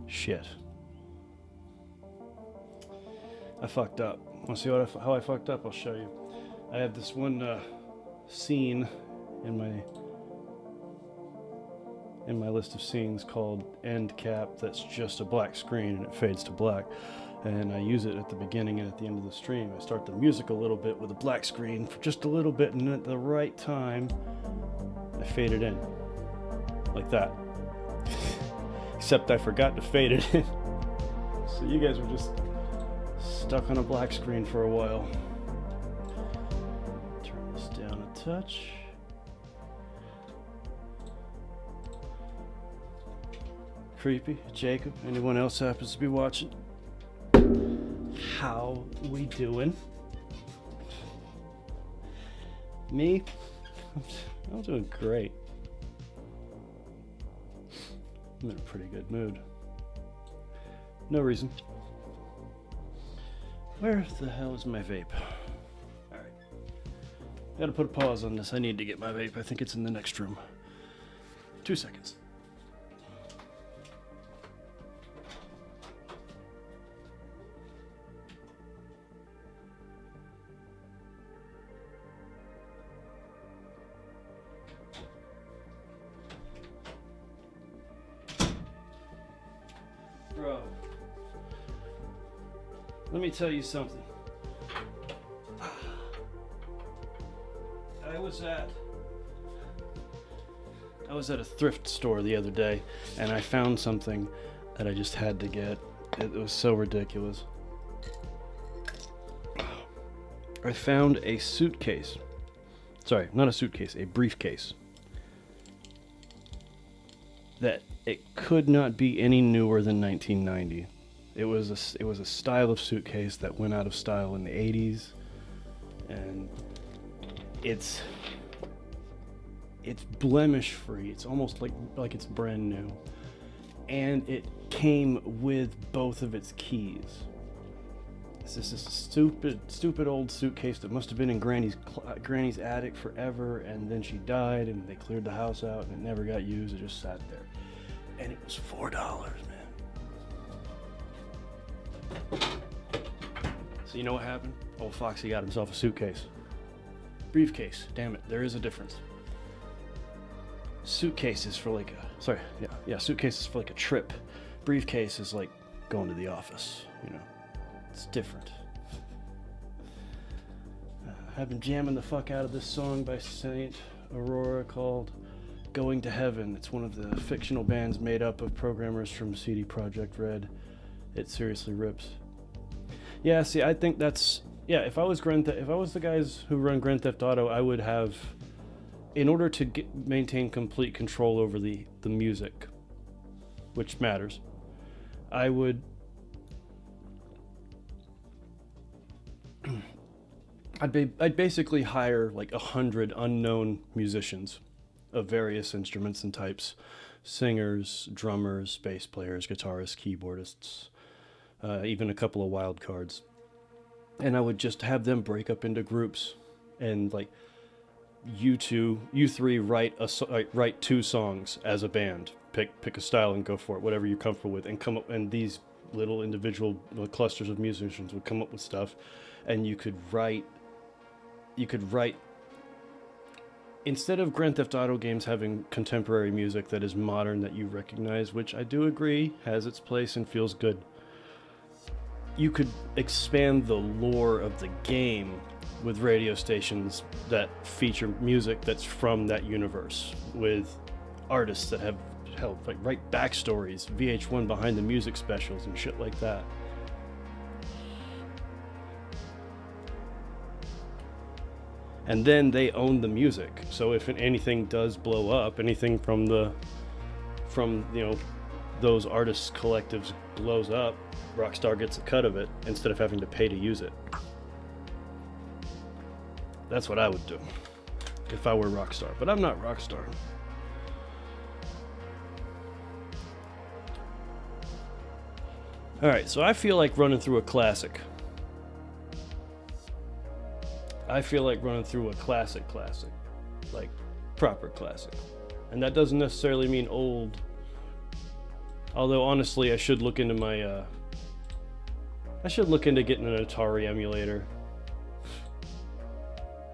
Shit. I fucked up. Want to see how I fucked up? I'll show you. I have this one scene in my list of scenes called End Cap that's just a black screen and it fades to black. And I use it at the beginning and at the end of the stream. I start the music a little bit with a black screen for just a little bit, and at the right time, I fade it in. Like that. Except I forgot to fade it in. So you guys were just stuck on a black screen for a while. Turn this down a touch. Creepy. Jacob, anyone else happens to be watching? How we doing? Me? I'm doing great. I'm in a pretty good mood. No reason. Where the hell is my vape? Alright. Gotta put a pause on this. I need to get my vape. I think it's in the next room. 2 seconds. Bro. Let me tell you something. I was at a thrift store the other day, and I found something that I just had to get. It was so ridiculous. I found a suitcase. Sorry, not a suitcase, a briefcase. That it could not be any newer than 1990. It was a style of suitcase that went out of style in the 80s, and it's blemish free. It's almost like it's brand new, and it came with both of its keys. This is a stupid old suitcase that must have been in Granny's attic forever, and then she died, and they cleared the house out, and it never got used. It just sat there, and it was $4, man. So you know what happened? Old Foxy got himself a suitcase. Briefcase. Damn it, there is a difference. Suitcase is for like suitcase is for like a trip. Briefcase is like going to the office, you know. It's different. I've been jamming the fuck out of this song by Saint Aurora called Going to Heaven. It's one of the fictional bands made up of programmers from CD Projekt Red. It seriously rips. Yeah, see, I think that's... Yeah, if I was the guys who run Grand Theft Auto, I would have... In order to maintain complete control over the music, which matters, I'd basically hire like 100 unknown musicians of various instruments and types, singers, drummers, bass players, guitarists, keyboardists, even a couple of wild cards, and I would just have them break up into groups, and like you three write 2 songs as a band. Pick a style and go for it, whatever you're comfortable with, and come up. And these little individual clusters of musicians would come up with stuff, and you could write. Instead of Grand Theft Auto games having contemporary music that is modern that you recognize, which I do agree has its place and feels good, you could expand the lore of the game with radio stations that feature music that's from that universe, with artists that have helped write backstories, VH1 behind the music specials and shit like that. And then they own the music. So if anything does blow up, anything from those artists' collectives blows up, Rockstar gets a cut of it instead of having to pay to use it. That's what I would do if I were Rockstar, but I'm not Rockstar. Alright, so I feel like running through a classic. Like proper classic. And that doesn't necessarily mean old. Although honestly, I should look into getting an Atari emulator.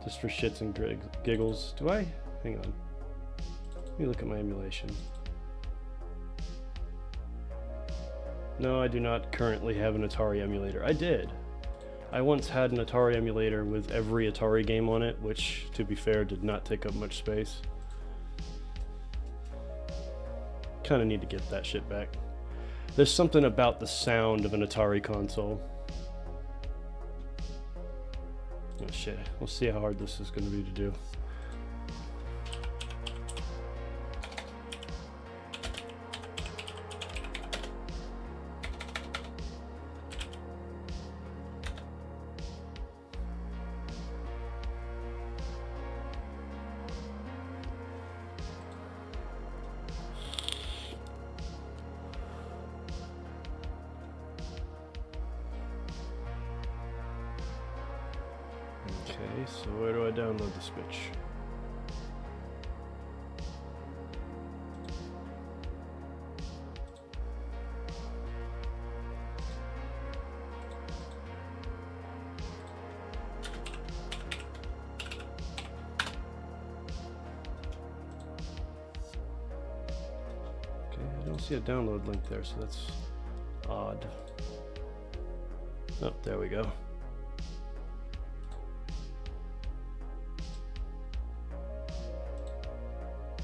Just for shits and giggles. Do I? Hang on. Let me look at my emulation. No, I do not currently have an Atari emulator. I did. I once had an Atari emulator with every Atari game on it, which, to be fair, did not take up much space. Kinda need to get that shit back. There's something about the sound of an Atari console. Oh shit, we'll see how hard this is going to be to do. Okay, so where do I download this bitch? Okay, I don't see a download link there, so that's odd. Oh, there we go.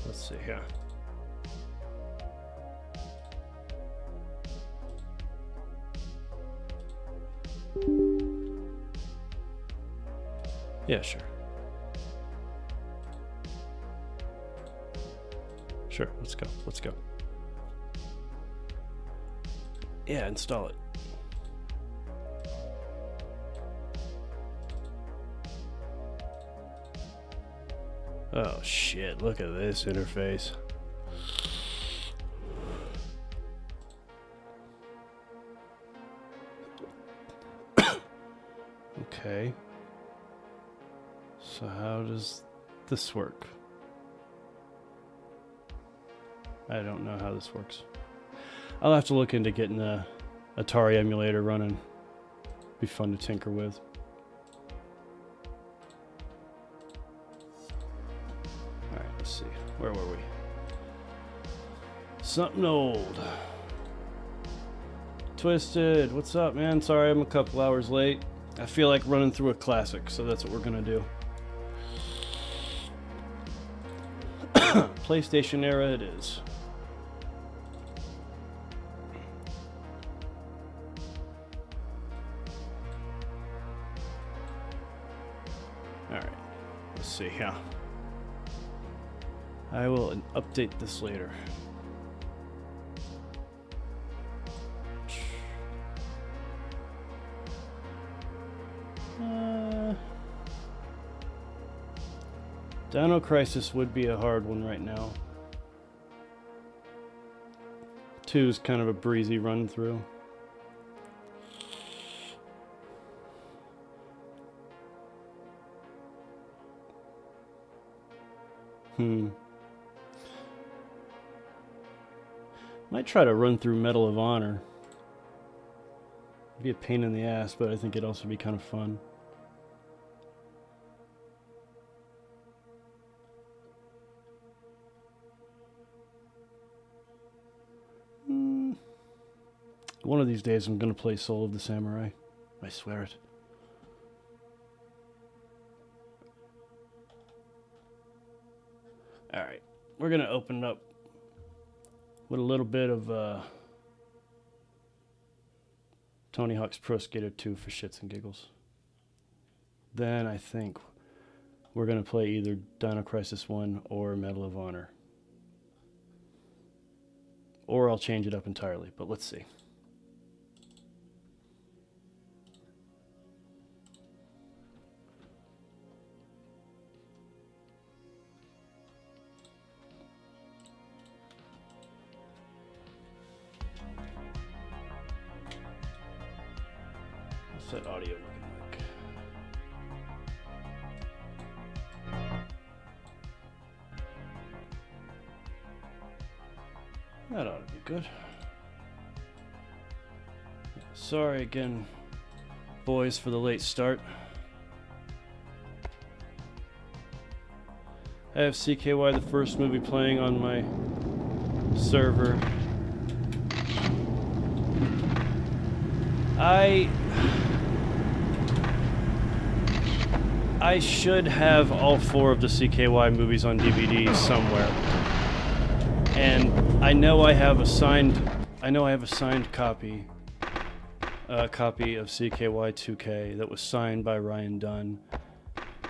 Let's see here. Yeah, sure. Sure, let's go. Let's go. Yeah, install it. Oh shit, look at this interface. Okay. So how does this work? I don't know how this works. I'll have to look into getting a Atari emulator running. Be fun to tinker with. Alright, let's see. Where were we? Something old. Twisted, what's up, man? Sorry I'm a couple hours late. I feel like running through a classic, so that's what we're gonna do. PlayStation era it is. Alright, let's see here. I will update this later. Dino Crisis would be a hard one right now. 2 is kind of a breezy run through. Might try to run through Medal of Honor. It'd be a pain in the ass, but I think it'd also be kind of fun. One of these days I'm going to play Soul of the Samurai. I swear it. Alright, we're going to open it up with a little bit of Tony Hawk's Pro Skater 2 for shits and giggles. Then I think we're going to play either Dino Crisis 1 or Medal of Honor. Or I'll change it up entirely, but let's see. What's that audio looking like? That ought to be good. Sorry again, boys, for the late start. I have CKY, the first movie, playing on my server. I should have all 4 of the CKY movies on DVD somewhere. And I know I have a signed copy of CKY 2K that was signed by Ryan Dunn,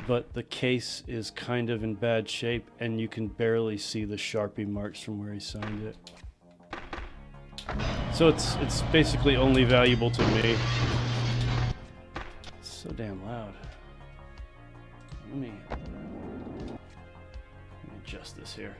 but the case is kind of in bad shape and you can barely see the Sharpie marks from where he signed it. So it's basically only valuable to me. It's so damn loud. Let me adjust this here.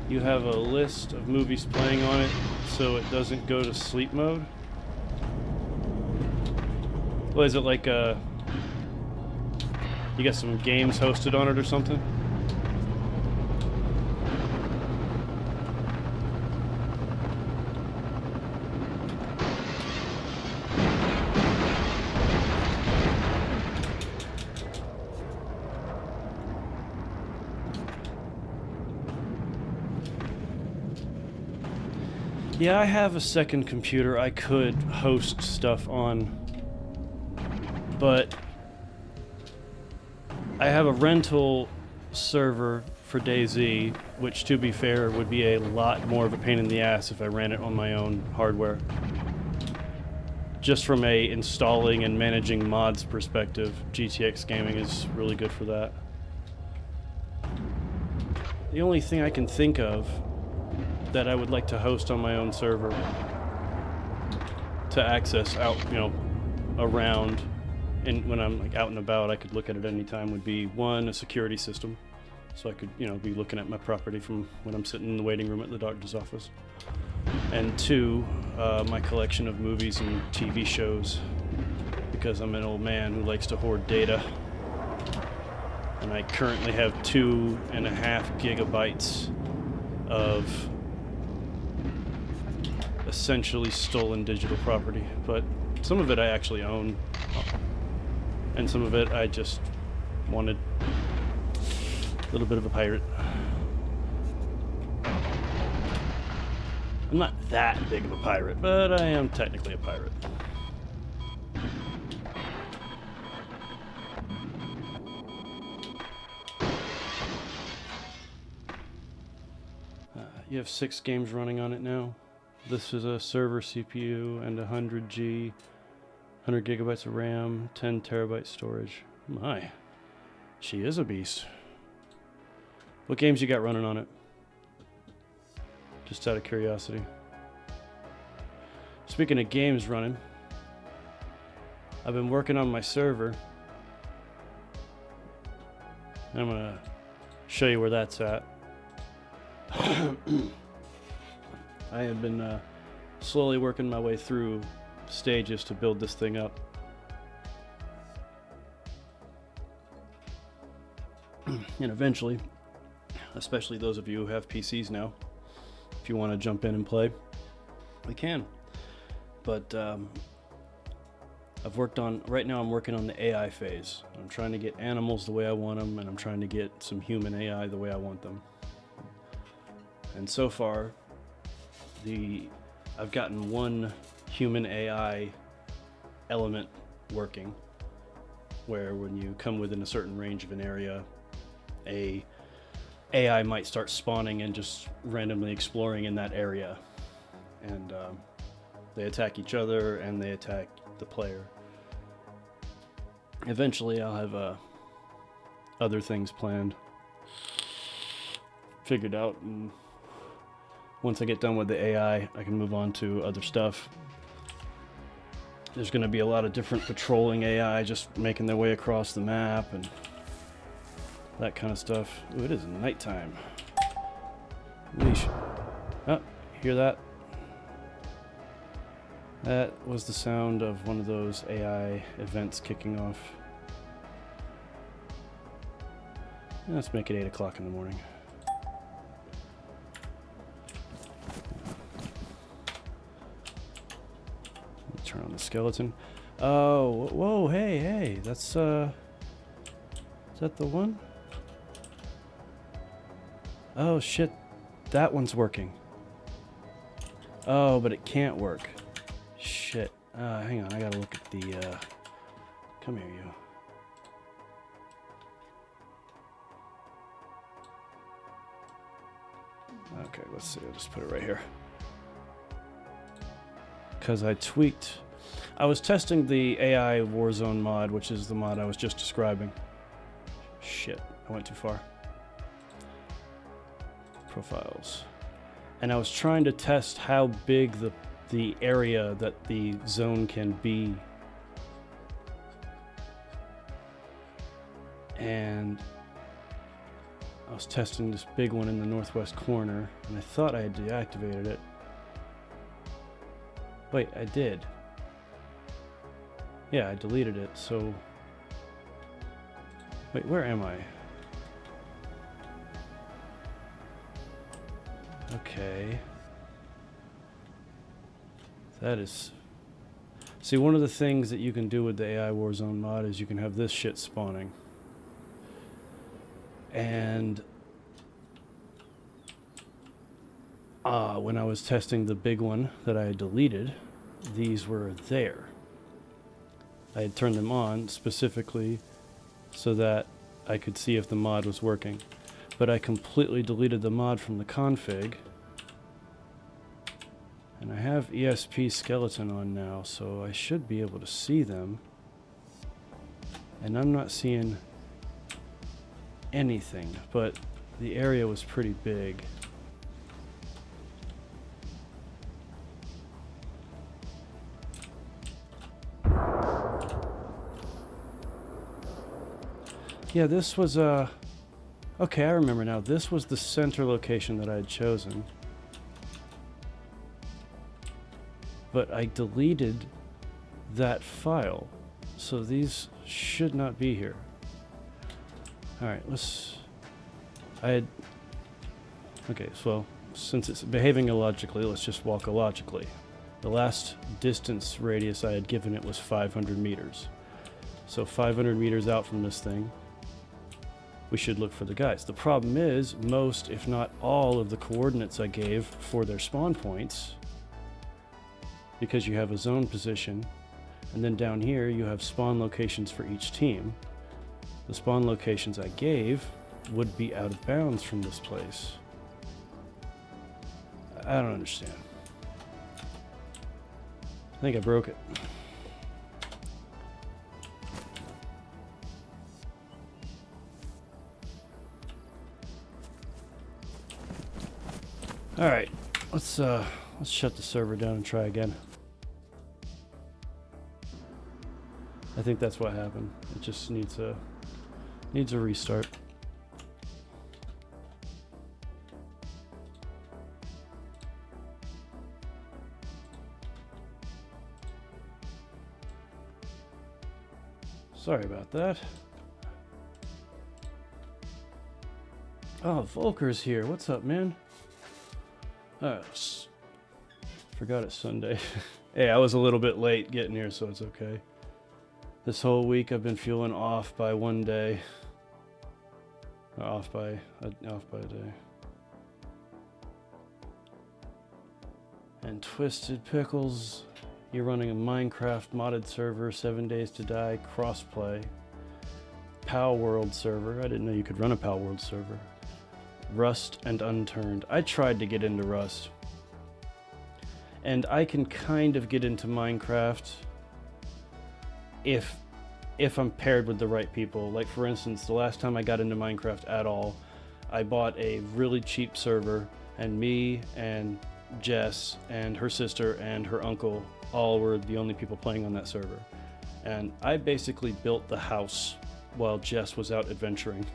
you have a list of movies playing on it so it doesn't go to sleep mode. Well, is it like you got some games hosted on it or something? Yeah, I have a second computer I could host stuff on, but I have a rental server for DayZ, which, to be fair, would be a lot more of a pain in the ass if I ran it on my own hardware. Just from a installing and managing mods perspective, GTX Gaming is really good for that. The only thing I can think of that I would like to host on my own server to access out, around, and when I'm like out and about, I could look at it anytime, would be one, a security system, so I could, be looking at my property from when I'm sitting in the waiting room at the doctor's office, and two, my collection of movies and TV shows, because I'm an old man who likes to hoard data, and I currently have 2.5 gigabytes of essentially stolen digital property, but some of it I actually own, and some of it I just wanted a little bit of a pirate. I'm not that big of a pirate, but I am technically a pirate. You have 6 games running on it now. This is a server CPU and 100 gigabytes of RAM, 10 terabyte storage. My, she is a beast. What games you got running on it? Just out of curiosity. Speaking of games running, I've been working on my server. I'm gonna show you where that's at. I have been slowly working my way through stages to build this thing up. And eventually, especially those of you who have PCs now, if you want to jump in and play, we can. But right now I'm working on the AI phase. I'm trying to get animals the way I want them, and I'm trying to get some human AI the way I want them. And so far, I've gotten one human AI element working, where when you come within a certain range of an area, a AI might start spawning and just randomly exploring in that area, and they attack each other and they attack the player. Eventually I'll have other things planned, figured out, and once I get done with the AI, I can move on to other stuff. There's going to be a lot of different patrolling AI just making their way across the map and that kind of stuff. Ooh, it is nighttime. Leash. Oh, hear that? That was the sound of one of those AI events kicking off. Let's make it 8 o'clock in the morning. Turn on the skeleton. Oh, whoa, hey, that's, is that the one? Oh, shit, that one's working. Oh, but it can't work. Shit. Hang on, I gotta look at the, come here, you. Okay, let's see, I'll just put it right here. Because I was testing the AI Warzone mod, which is the mod I was just describing. Shit, I went too far. Profiles. And I was trying to test how big the area that the zone can be. And I was testing this big one in the northwest corner, and I thought I had deactivated it. Wait, I did. Yeah, I deleted it, so... Wait, where am I? Okay. That is... See, one of the things that you can do with the AI Warzone mod is you can have this shit spawning. And... when I was testing the big one that I had deleted, these were there. I had turned them on specifically so that I could see if the mod was working. But I completely deleted the mod from the config. And I have ESP skeleton on now, so I should be able to see them. And I'm not seeing anything, but the area was pretty big. Yeah, this was okay, I remember now. This was the center location that I had chosen. But I deleted that file. So these should not be here. Alright, okay, so since it's behaving illogically, let's just walk illogically. The last distance radius I had given it was 500 meters. So 500 meters out from this thing, we should look for the guys. The problem is, most, if not all, of the coordinates I gave for their spawn points, because you have a zone position, and then down here you have spawn locations for each team. The spawn locations I gave would be out of bounds from this place. I don't understand. I think I broke it. All right, let's shut the server down and try again. I think that's what happened. It just needs a restart. Sorry about that. Oh, Volker's here. What's up, man? Forgot it's Sunday. Hey, I was a little bit late getting here, so it's okay. This whole week I've been feeling off by one day. Off by a day. And Twisted Pickles, you're running a Minecraft modded server, 7 Days to Die, crossplay. Pal World server. I didn't know you could run a Pal World server. Rust and Unturned. I tried to get into Rust. And I can kind of get into Minecraft if I'm paired with the right people. Like, for instance, the last time I got into Minecraft at all, I bought a really cheap server, and me and Jess and her sister and her uncle all were the only people playing on that server. And I basically built the house while Jess was out adventuring.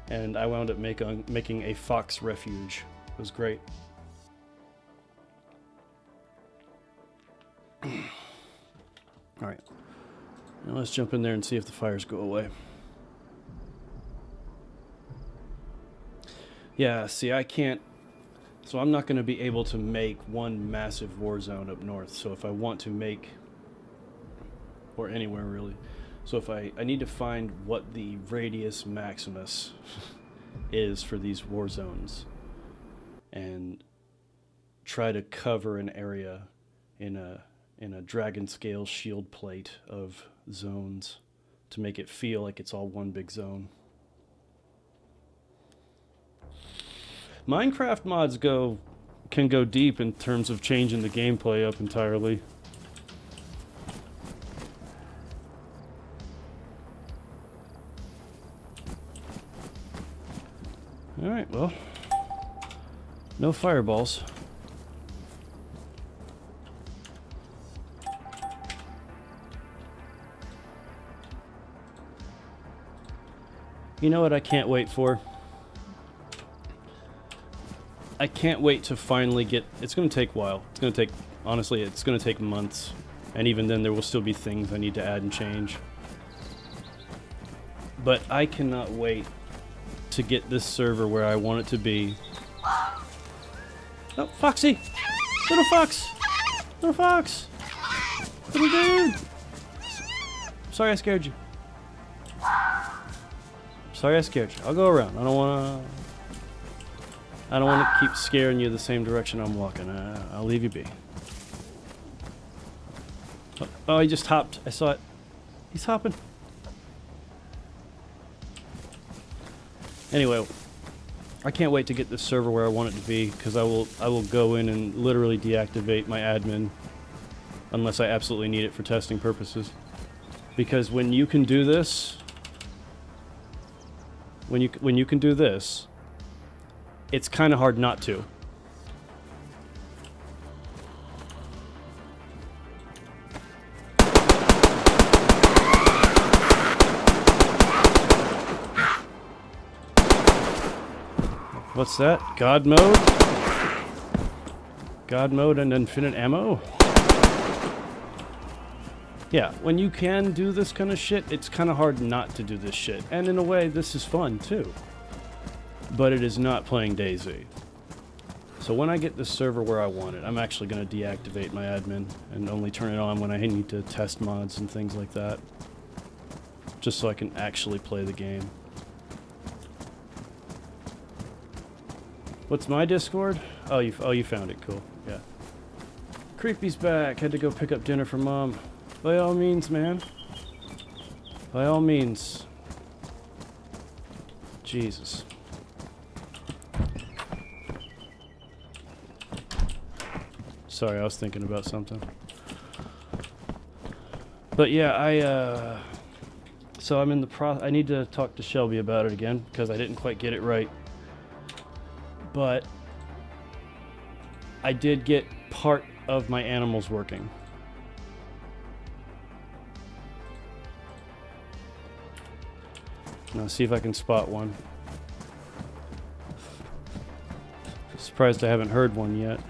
And I wound up making a fox refuge. It was great. Alright. Now let's jump in there and see if the fires go away. Yeah, see, I can't... So I'm not going to be able to make one massive war zone up north. So if I want to make... Or anywhere, really. So if I need to find what the radius maximus is for these war zones and try to cover an area in a dragon scale shield plate of zones to make it feel like it's all one big zone. Minecraft mods can go deep in terms of changing the gameplay up entirely. Alright, well, no fireballs. You know what I can't wait for? I can't wait to finally get... It's going to take a while. It's going to take... Honestly, it's going to take months. And even then, there will still be things I need to add and change. But I cannot wait to get this server where I want it to be. Oh, Foxy! Little Fox! Little Fox! Little dude! Sorry I scared you. Sorry I scared you. I'll go around. I don't want to keep scaring you the same direction I'm walking. I'll leave you be. Oh, he just hopped. I saw it. He's hopping. Anyway, I can't wait to get this server where I want it to be, because I will go in and literally deactivate my admin unless I absolutely need it for testing purposes. Because when you can do this, when you can do this, it's kind of hard not to. What's that? God mode? God mode and infinite ammo? Yeah, when you can do this kind of shit, it's kind of hard not to do this shit. And in a way, this is fun too. But it is not playing DayZ. So when I get this server where I want it, I'm actually going to deactivate my admin and only turn it on when I need to test mods and things like that. Just so I can actually play the game. What's my Discord? Oh, you found it. Cool. Yeah. Creepy's back. Had to go pick up dinner for Mom. By all means, man. By all means. Jesus. Sorry, I was thinking about something. But yeah, so I'm in the I need to talk to Shelby about it again, because I didn't quite get it right. But I did get part of my animals working. Now see if I can spot one. Surprised I haven't heard one yet.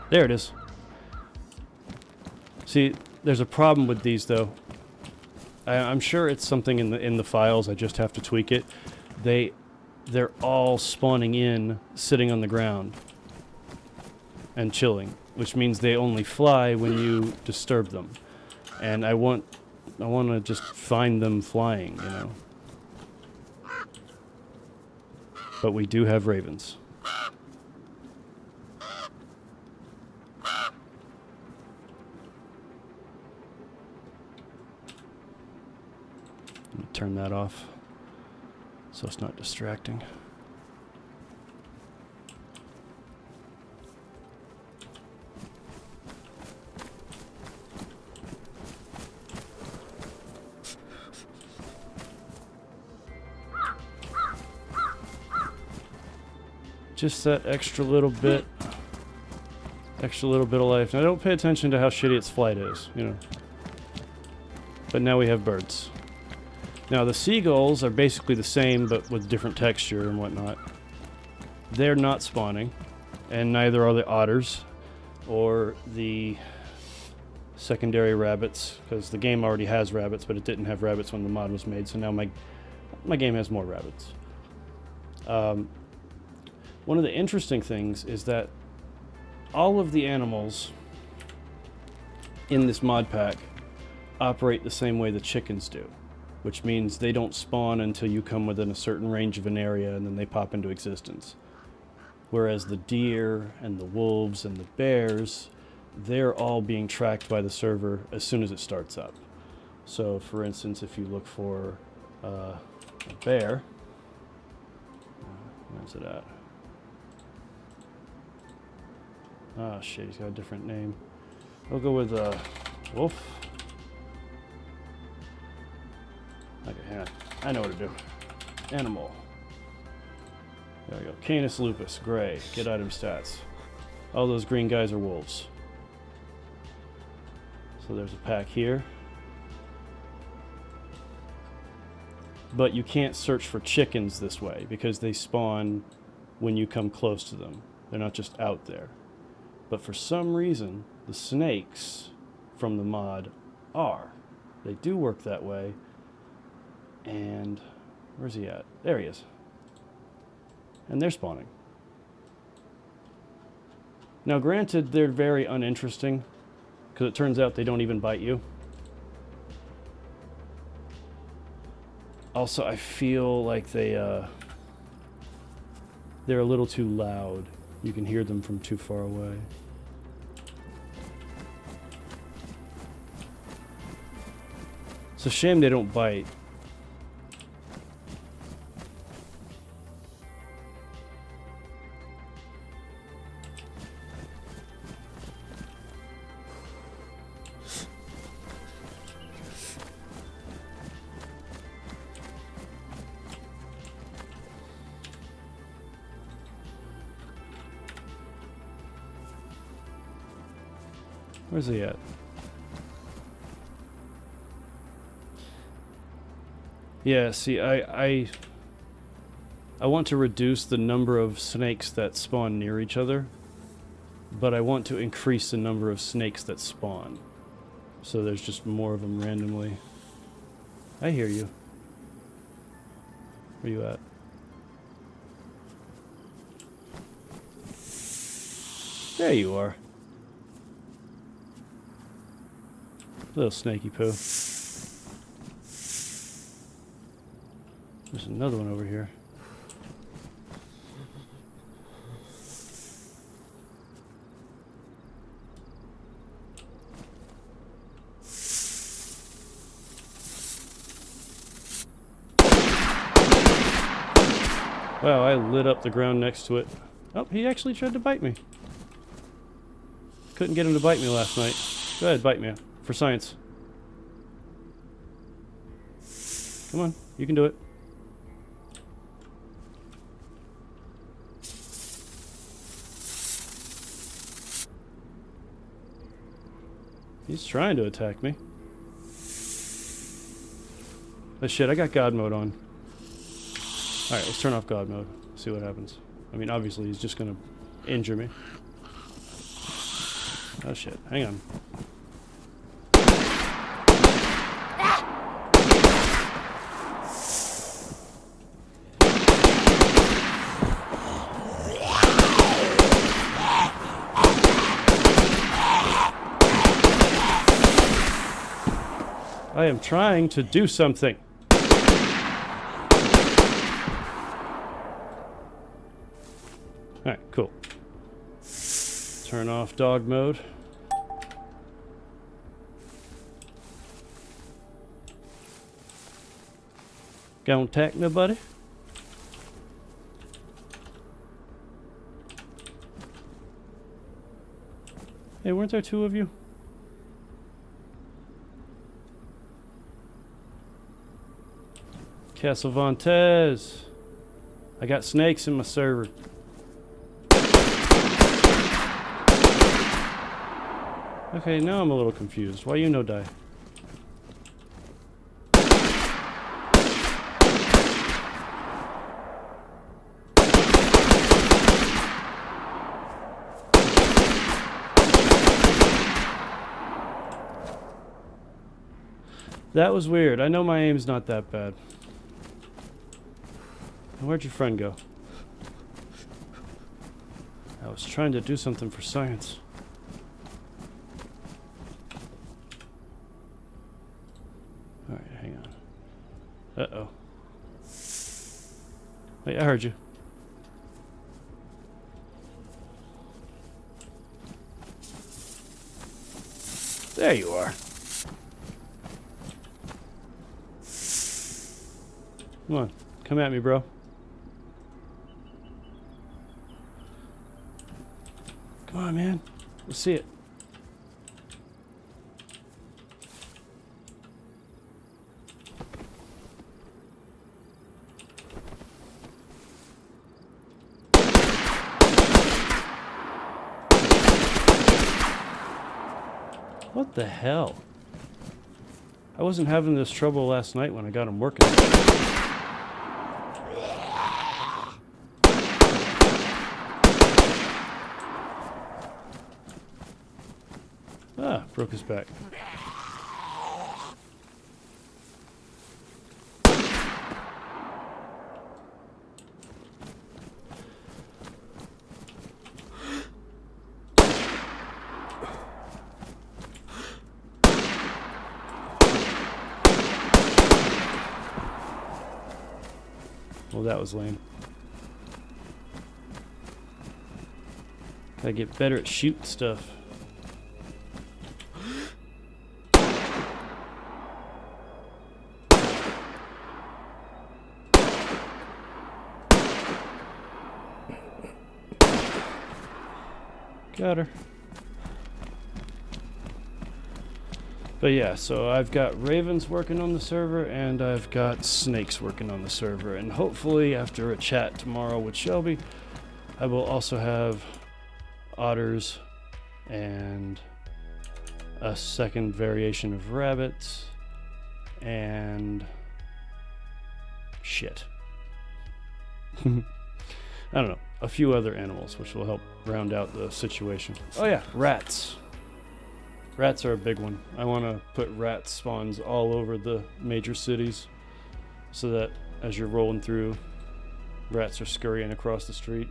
There it is. See, there's a problem with these though. I'm sure it's something in the files. I just have to tweak it. They're all spawning in, sitting on the ground, and chilling, which means they only fly when you disturb them. And I want to just find them flying, you know. But we do have ravens. Turn that off so it's not distracting. Just that extra little bit of life. Now don't pay attention to how shitty its flight is, you know. But now we have birds. Now the seagulls are basically the same, but with different texture and whatnot. They're not spawning, and neither are the otters or the secondary rabbits, because the game already has rabbits, but it didn't have rabbits when the mod was made, so now my game has more rabbits. One of the interesting things is that all of the animals in this mod pack operate the same way the chickens do, which means they don't spawn until you come within a certain range of an area and then they pop into existence. Whereas the deer and the wolves and the bears, they're all being tracked by the server as soon as it starts up. So for instance, if you look for a bear, where's it at? Oh shit, he's got a different name. I'll go with wolf. Okay, yeah, I know what to do. Animal. There we go. Canis lupus, gray. Get item stats. All those green guys are wolves. So there's a pack here. but you can't search for chickens this way because they spawn when you come close to them. They're not just out there. But for some reason, the snakes from the mod are. They do work that way. And where's he at? There he is. And they're spawning. Now granted, they're very uninteresting because it turns out they don't even bite you. Also, I feel like they're a little too loud. You can hear them from too far away. It's a shame they don't bite. Where's he at? Yeah, see, I want to reduce the number of snakes that spawn near each other, but I want to increase the number of snakes that spawn. So there's just more of them randomly. I hear you. Where you at? There you are. Little snaky poo. There's another one over here. Wow, I lit up the ground next to it. Oh, he actually tried to bite me. Couldn't get him to bite me last night. Go ahead, bite me. For science. Come on, you can do it. He's trying to attack me. Oh shit, I got God mode on. Alright, let's turn off God mode. See what happens. I mean, obviously he's just gonna injure me. Oh shit, hang on. I am trying to do something. Alright, cool. Turn off dog mode. Gonna attack nobody? Hey, weren't there two of you? Castlevantez. I got snakes in my server. Okay, now I'm a little confused. Why you no die? That was weird. I know my aim's not that bad. Where'd your friend go? I was trying to do something for science. Alright, hang on. Uh-oh. Wait, I heard you. There you are. Come on, come at me, bro. Come on, man. Let's see it. What the hell? I wasn't having this trouble last night when I got him working. broke his back. Well, that was lame. Gotta get better at shooting stuff. Got her. But yeah, so I've got ravens working on the server and I've got snakes working on the server, and hopefully after a chat tomorrow with Shelby I will also have otters and a second variation of rabbits and shit. I don't know, a few other animals which will help round out the situation. Oh yeah, rats. Rats are a big one. I want to put rat spawns all over the major cities so that as you're rolling through, rats are scurrying across the street.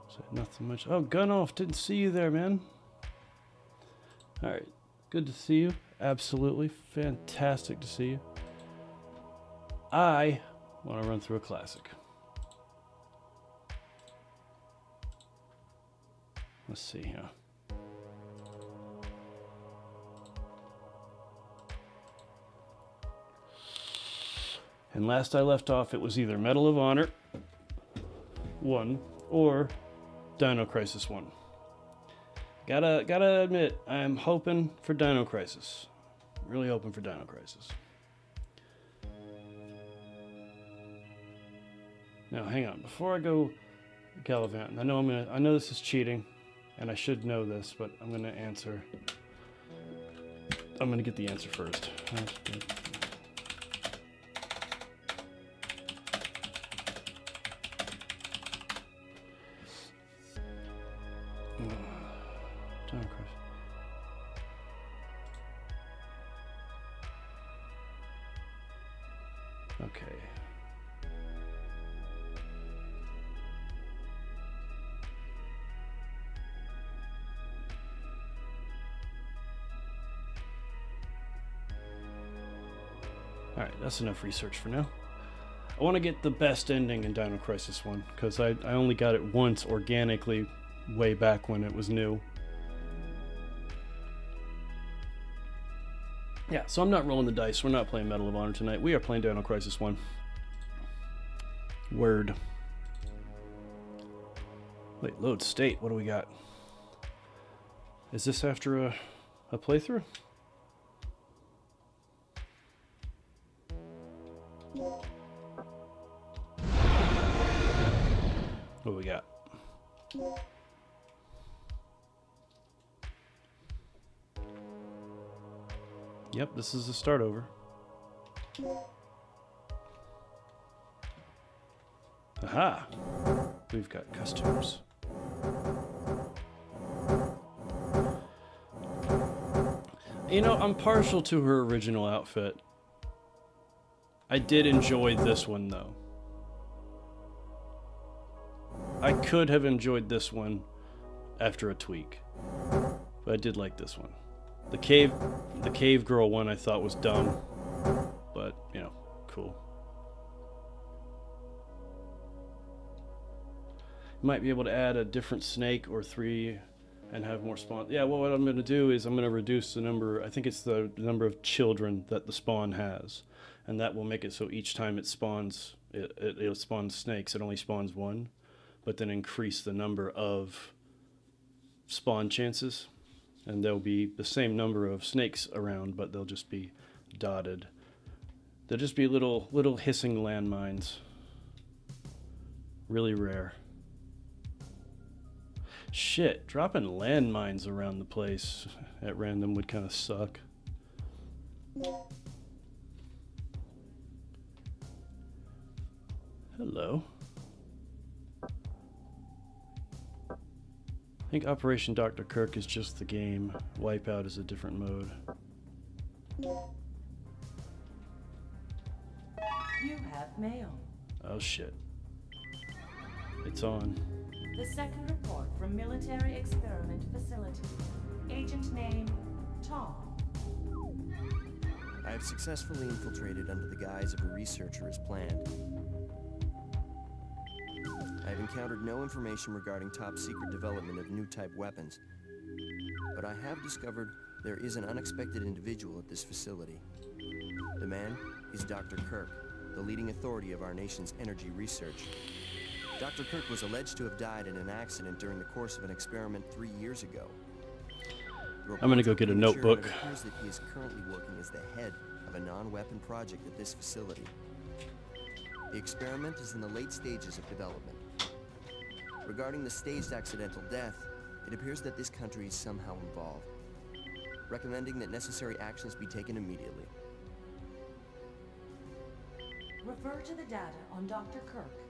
So nothing much. Oh, gun off. Didn't see you there, man. All right. Good to see you. Absolutely fantastic to see you. I want to run through a classic. Let's see here. And last I left off, it was either Medal of Honor 1 or Dino Crisis 1. Gotta admit, I'm hoping for Dino Crisis. Really hoping for Dino Crisis. Now, hang on. Before I go gallivanting, I know this is cheating, and I should know this, but I'm gonna answer. I'm gonna get the answer first. Okay. Alright, that's enough research for now. I want to get the best ending in Dino Crisis 1, because I only got it once organically way back when it was new. Yeah, so I'm not rolling the dice. We're not playing Medal of Honor tonight. We are playing Dino Crisis 1. Word. Wait, load state. What do we got? Is this after a playthrough? What do we got? Yep, this is a start over. Aha! We've got customers. You know, I'm partial to her original outfit. I did enjoy this one, though. I could have enjoyed this one after a tweak, but I did like this one. The cave girl one I thought was dumb, but, you know, cool. You might be able to add a different snake or 3 and have more spawn. Yeah, well, what I'm going to do is I'm going to reduce the number, I think it's the number of children that the spawn has. And that will make it so each time it spawns, it spawns snakes, it only spawns 1. But then increase the number of spawn chances. And there'll be the same number of snakes around, but they'll just be dotted. They'll just be little hissing landmines. Really rare. Shit, dropping landmines around the place at random would kind of suck. Hello. I think Operation Dr. Kirk is just the game. Wipeout is a different mode. You have mail. Oh shit. It's on. The second report from Military Experiment Facility. Agent name, Tom. I have successfully infiltrated under the guise of a researcher as planned. I have encountered no information regarding top-secret development of new type weapons, but I have discovered there is an unexpected individual at this facility. The man is Dr. Kirk, the leading authority of our nation's energy research. Dr. Kirk was alleged to have died in an accident during the course of an experiment 3 years ago. I'm gonna go get a notebook. It appears that he is currently working as the head of a non-weapon project at this facility. The experiment is in the late stages of development. Regarding the staged accidental death, it appears that this country is somehow involved, recommending that necessary actions be taken immediately. Refer to the data on Dr. Kirk.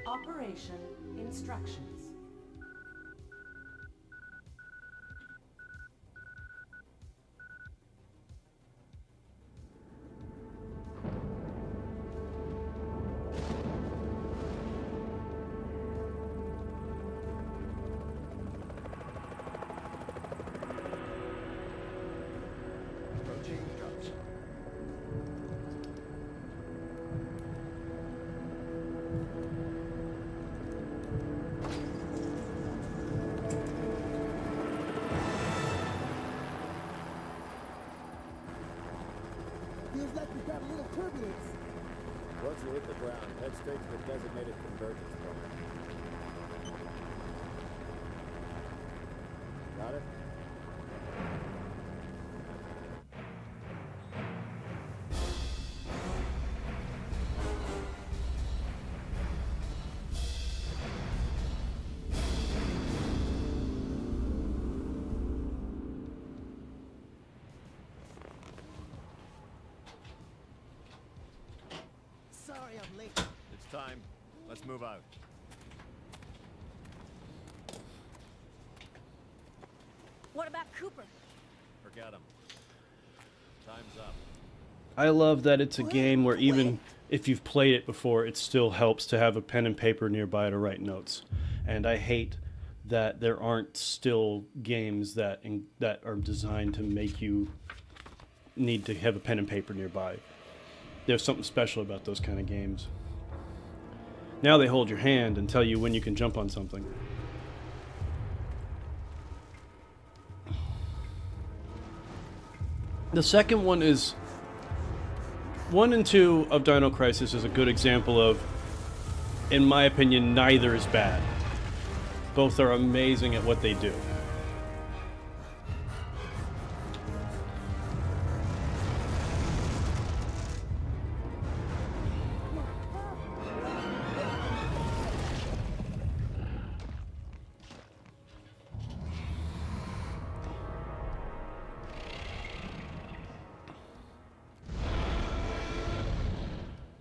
Operation instructions. Approaching junction. Feels like we've got a little turbulence. Once you hit the ground, head straight to the designated convergence point. Got it? Sorry I'm late. It's time. Let's move out. What about Cooper? Forget him. Time's up. I love that it's a game where even if you've played it before, it still helps to have a pen and paper nearby to write notes. And I hate that there aren't still games that are designed to make you need to have a pen and paper nearby. There's something special about those kind of games. Now they hold your hand and tell you when you can jump on something. The second one is... 1 and 2 of Dino Crisis is a good example of, in my opinion, neither is bad. Both are amazing at what they do.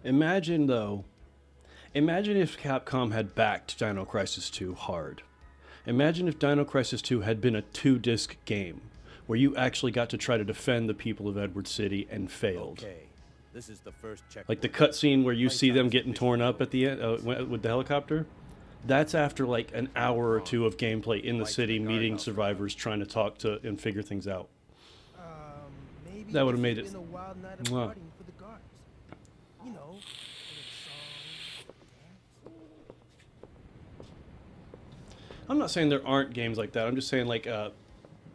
Imagine, though, imagine if Capcom had backed Dino Crisis 2 hard. Imagine if Dino Crisis 2 had been a 2-disc game, where you actually got to try to defend the people of Edward City and failed. Okay, this is the first check. Like the cutscene where you see them getting torn up at the end with the helicopter. That's after like an hour or two of gameplay in the city, meeting survivors, trying to talk to and figure things out. Maybe That would've this made has it- been a wild night of Mwah. partying for the guards. You know, I'm not saying there aren't games like that. I'm just saying like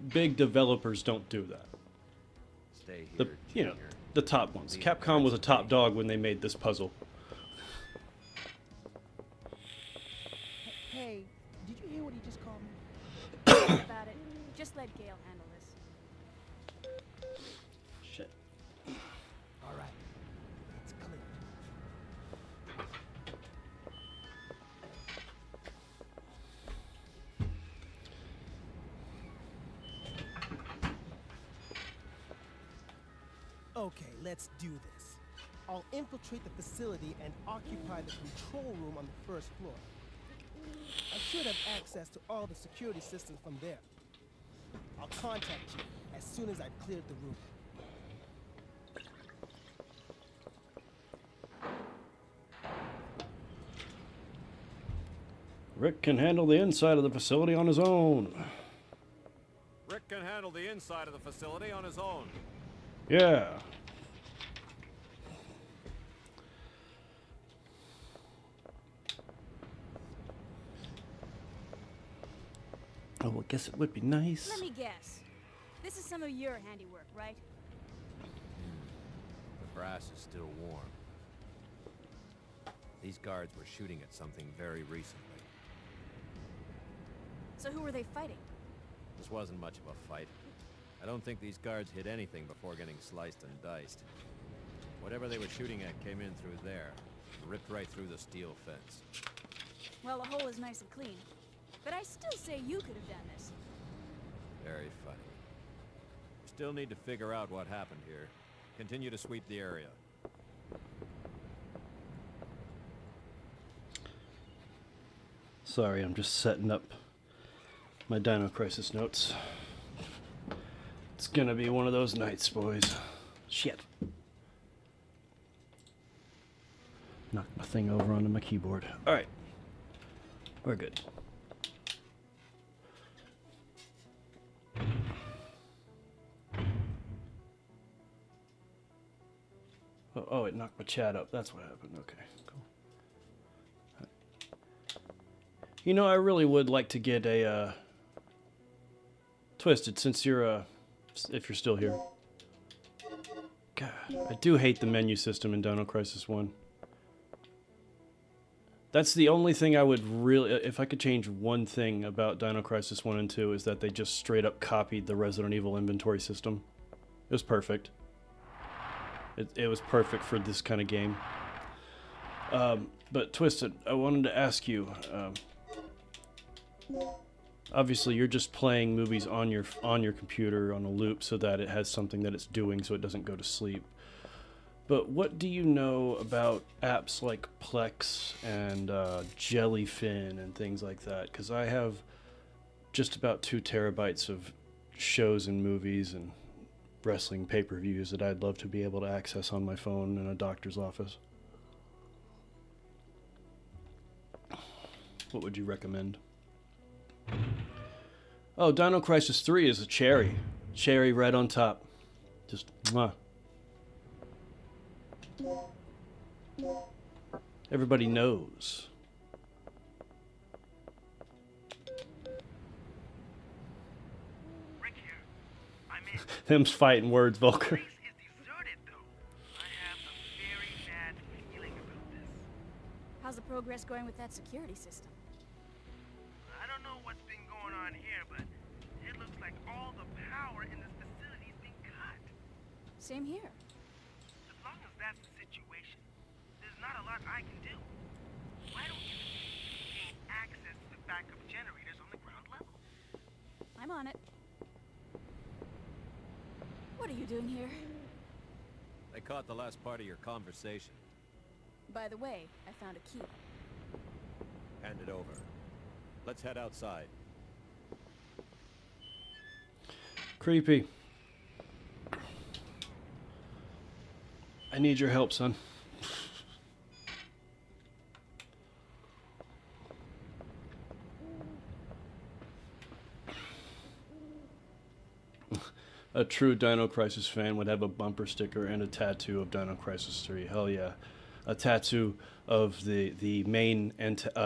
big developers don't do that. Stay The, here, you know, Junior. the top ones. These Capcom was a guards top pay. dog when they made this puzzle. Hey, did you hear what he just called me? Forget about it. Just let Gale handle this. Shit. All right, it's clear. Okay, let's do this. I'll infiltrate the facility and occupy the control room on the first floor. I should have access to all the security systems from there. I'll contact you as soon as I've cleared the room. Rick can handle the inside of the facility on his own. Rick can handle the inside of the facility on his own. Yeah. Oh, well, I guess it would be nice. Let me guess. This is some of your handiwork, right? The brass is still warm. These guards were shooting at something very recently. So who were they fighting? This wasn't much of a fight. I don't think these guards hit anything before getting sliced and diced. Whatever they were shooting at came in through there, ripped right through the steel fence. Well, the hole is nice and clean. But I still say you could have done this. Very funny. Still need to figure out what happened here. Continue to sweep the area. Sorry, I'm just setting up my Dino Crisis notes. It's gonna be one of those nights, boys. Shit. Knocked my thing over onto my keyboard. Alright. We're good. Oh, it knocked my chat up. That's what happened. Okay, cool. You know, I really would like to get a Twisted, since you're if you're still here. God, I do hate the menu system in Dino Crisis 1. That's the only thing I would really, if I could change one thing about Dino Crisis 1 and 2, is that they just straight up copied the Resident Evil inventory system. It was perfect. It was perfect for this kind of game. But Twisted, I wanted to ask you. Obviously, you're just playing movies on your computer on a loop so that it has something that it's doing, so it doesn't go to sleep. But what do you know about apps like Plex and Jellyfin and things like that? Because I have just about 2 terabytes of shows and movies and wrestling pay-per-views that I'd love to be able to access on my phone in a doctor's office. What would you recommend? Oh, Dino Crisis 3 is a cherry. Cherry red on top. Just, mwah. Everybody knows. Rick here. I'm in. Them's fighting words, Volker. Place is deserted, though. I have a very bad feeling about this. How's the progress going with that security system? I don't know what's been going on here, but it looks like all the power in this facility is being cut. Same here. As long as that's the situation, there's not a lot I can do. Why don't you gain access to the backup generators on the ground level? I'm on it. What are you doing here? They caught the last part of your conversation. By the way, I found a key. Hand it over. Let's head outside. Creepy. I need your help, son. A true Dino Crisis fan would have a bumper sticker and a tattoo of Dino Crisis 3. Hell yeah. A tattoo of the main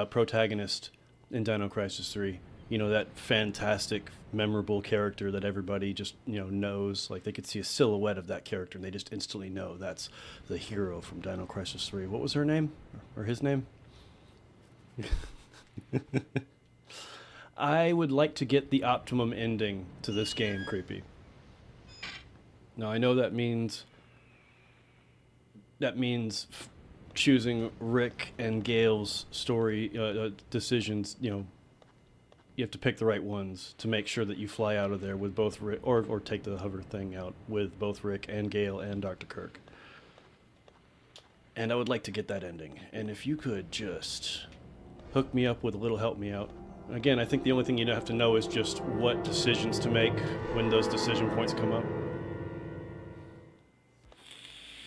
protagonist in Dino Crisis 3 you know, that fantastic, memorable character that everybody just, you know, knows. Like, they could see a silhouette of that character and they just instantly know that's the hero from Dino Crisis 3. What was her name? Or his name? I would like to get the optimum ending to this game, Creepy. Now, I know that means choosing Rick and Gail's story decisions. You know, you have to pick the right ones to make sure that you fly out of there with both Rick, or take the hover thing out with both Rick and Gail and Dr. Kirk. And I would like to get that ending. And if you could just hook me up with a little help me out. Again, I think the only thing you have to know is just what decisions to make when those decision points come up.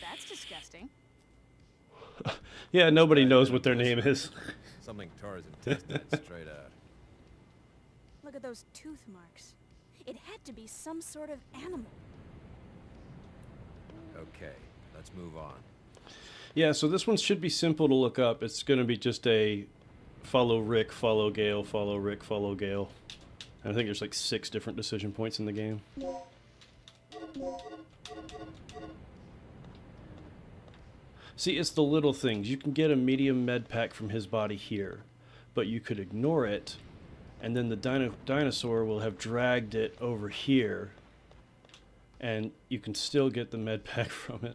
That's disgusting. Yeah, nobody knows what their name is. Something tore his intestines straight out. Look at those tooth marks. It had to be some sort of animal. Okay, let's move on. Yeah, so this one should be simple to look up. It's going to be just a follow Rick, follow Gail, follow Rick, follow Gail. And I think there's like 6 different decision points in the game. See, it's the little things. You can get a medium med pack from his body here, but you could ignore it, and then the dinosaur will have dragged it over here, and you can still get the med pack from it.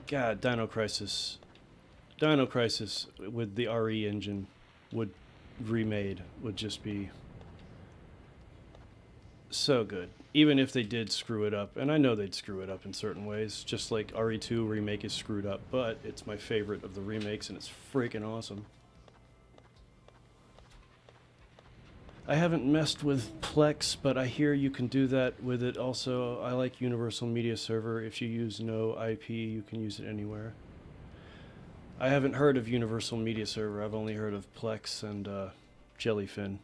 God, Dino Crisis with the RE engine remade would just be so good. Even if they did screw it up, and I know they'd screw it up in certain ways, just like RE2 remake is screwed up, but it's my favorite of the remakes and it's freaking awesome. I haven't messed with Plex, but I hear you can do that with it also. I like Universal Media Server. If you use no IP, you can use it anywhere. I haven't heard of Universal Media Server. I've only heard of Plex and Jellyfin.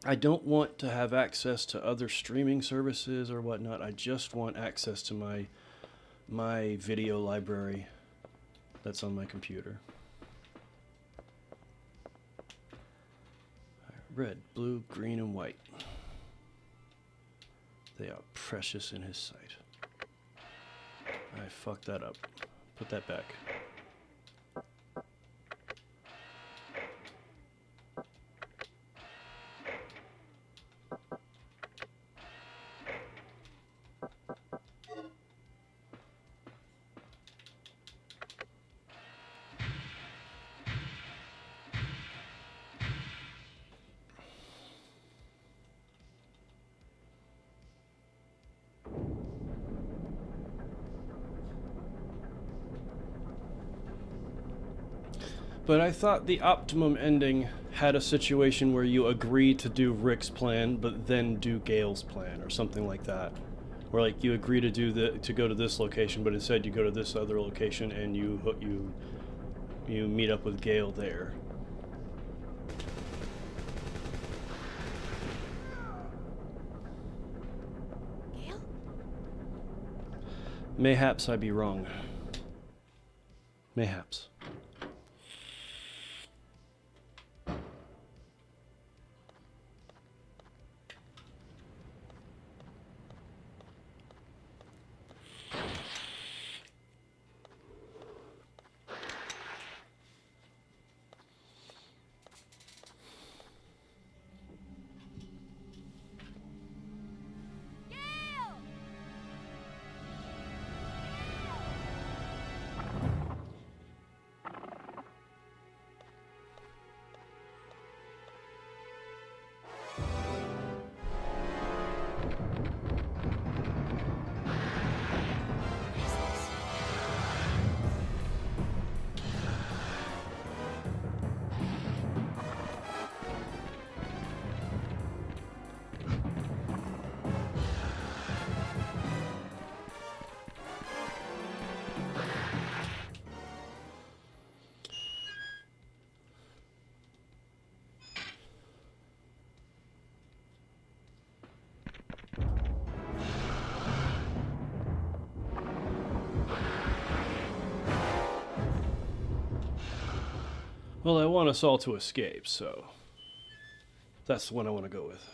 I don't want to have access to other streaming services or whatnot. I just want access to my video library that's on my computer. Red, blue, green, and white. They are precious in his sight. I fucked that up. Put that back. But I thought the optimum ending had a situation where you agree to do Rick's plan, but then do Gail's plan, or something like that. Where like you agree to go to this location, but instead you go to this other location and you meet up with Gail there. Gail? Mayhaps I be wrong. Mayhaps. Well, I want us all to escape, so that's the one I want to go with.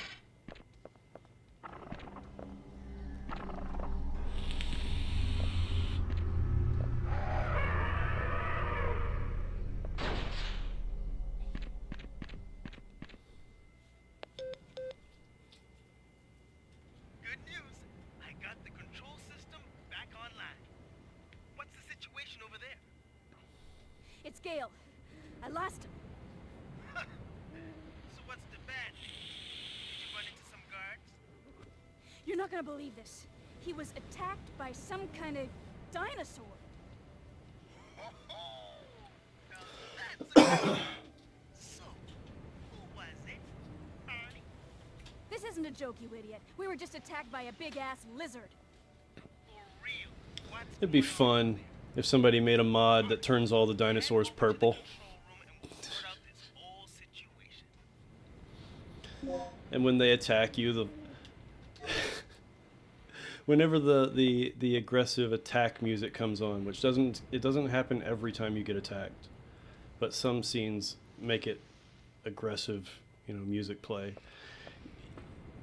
Good news. I got the control system back online. What's the situation over there? It's Gale. I lost him. So what's the bad news? Did you run into some guards? You're not gonna believe this. He was attacked by some kind of dinosaur. Now that's a So, who was it? Barney? This isn't a joke, you idiot. We were just attacked by a big-ass lizard. For real? What's It'd be going on fun over there? if somebody made a mod that turns all the dinosaurs purple. And when they attack you, whenever the aggressive attack music comes on, which doesn't happen every time you get attacked, but some scenes make it aggressive, music play.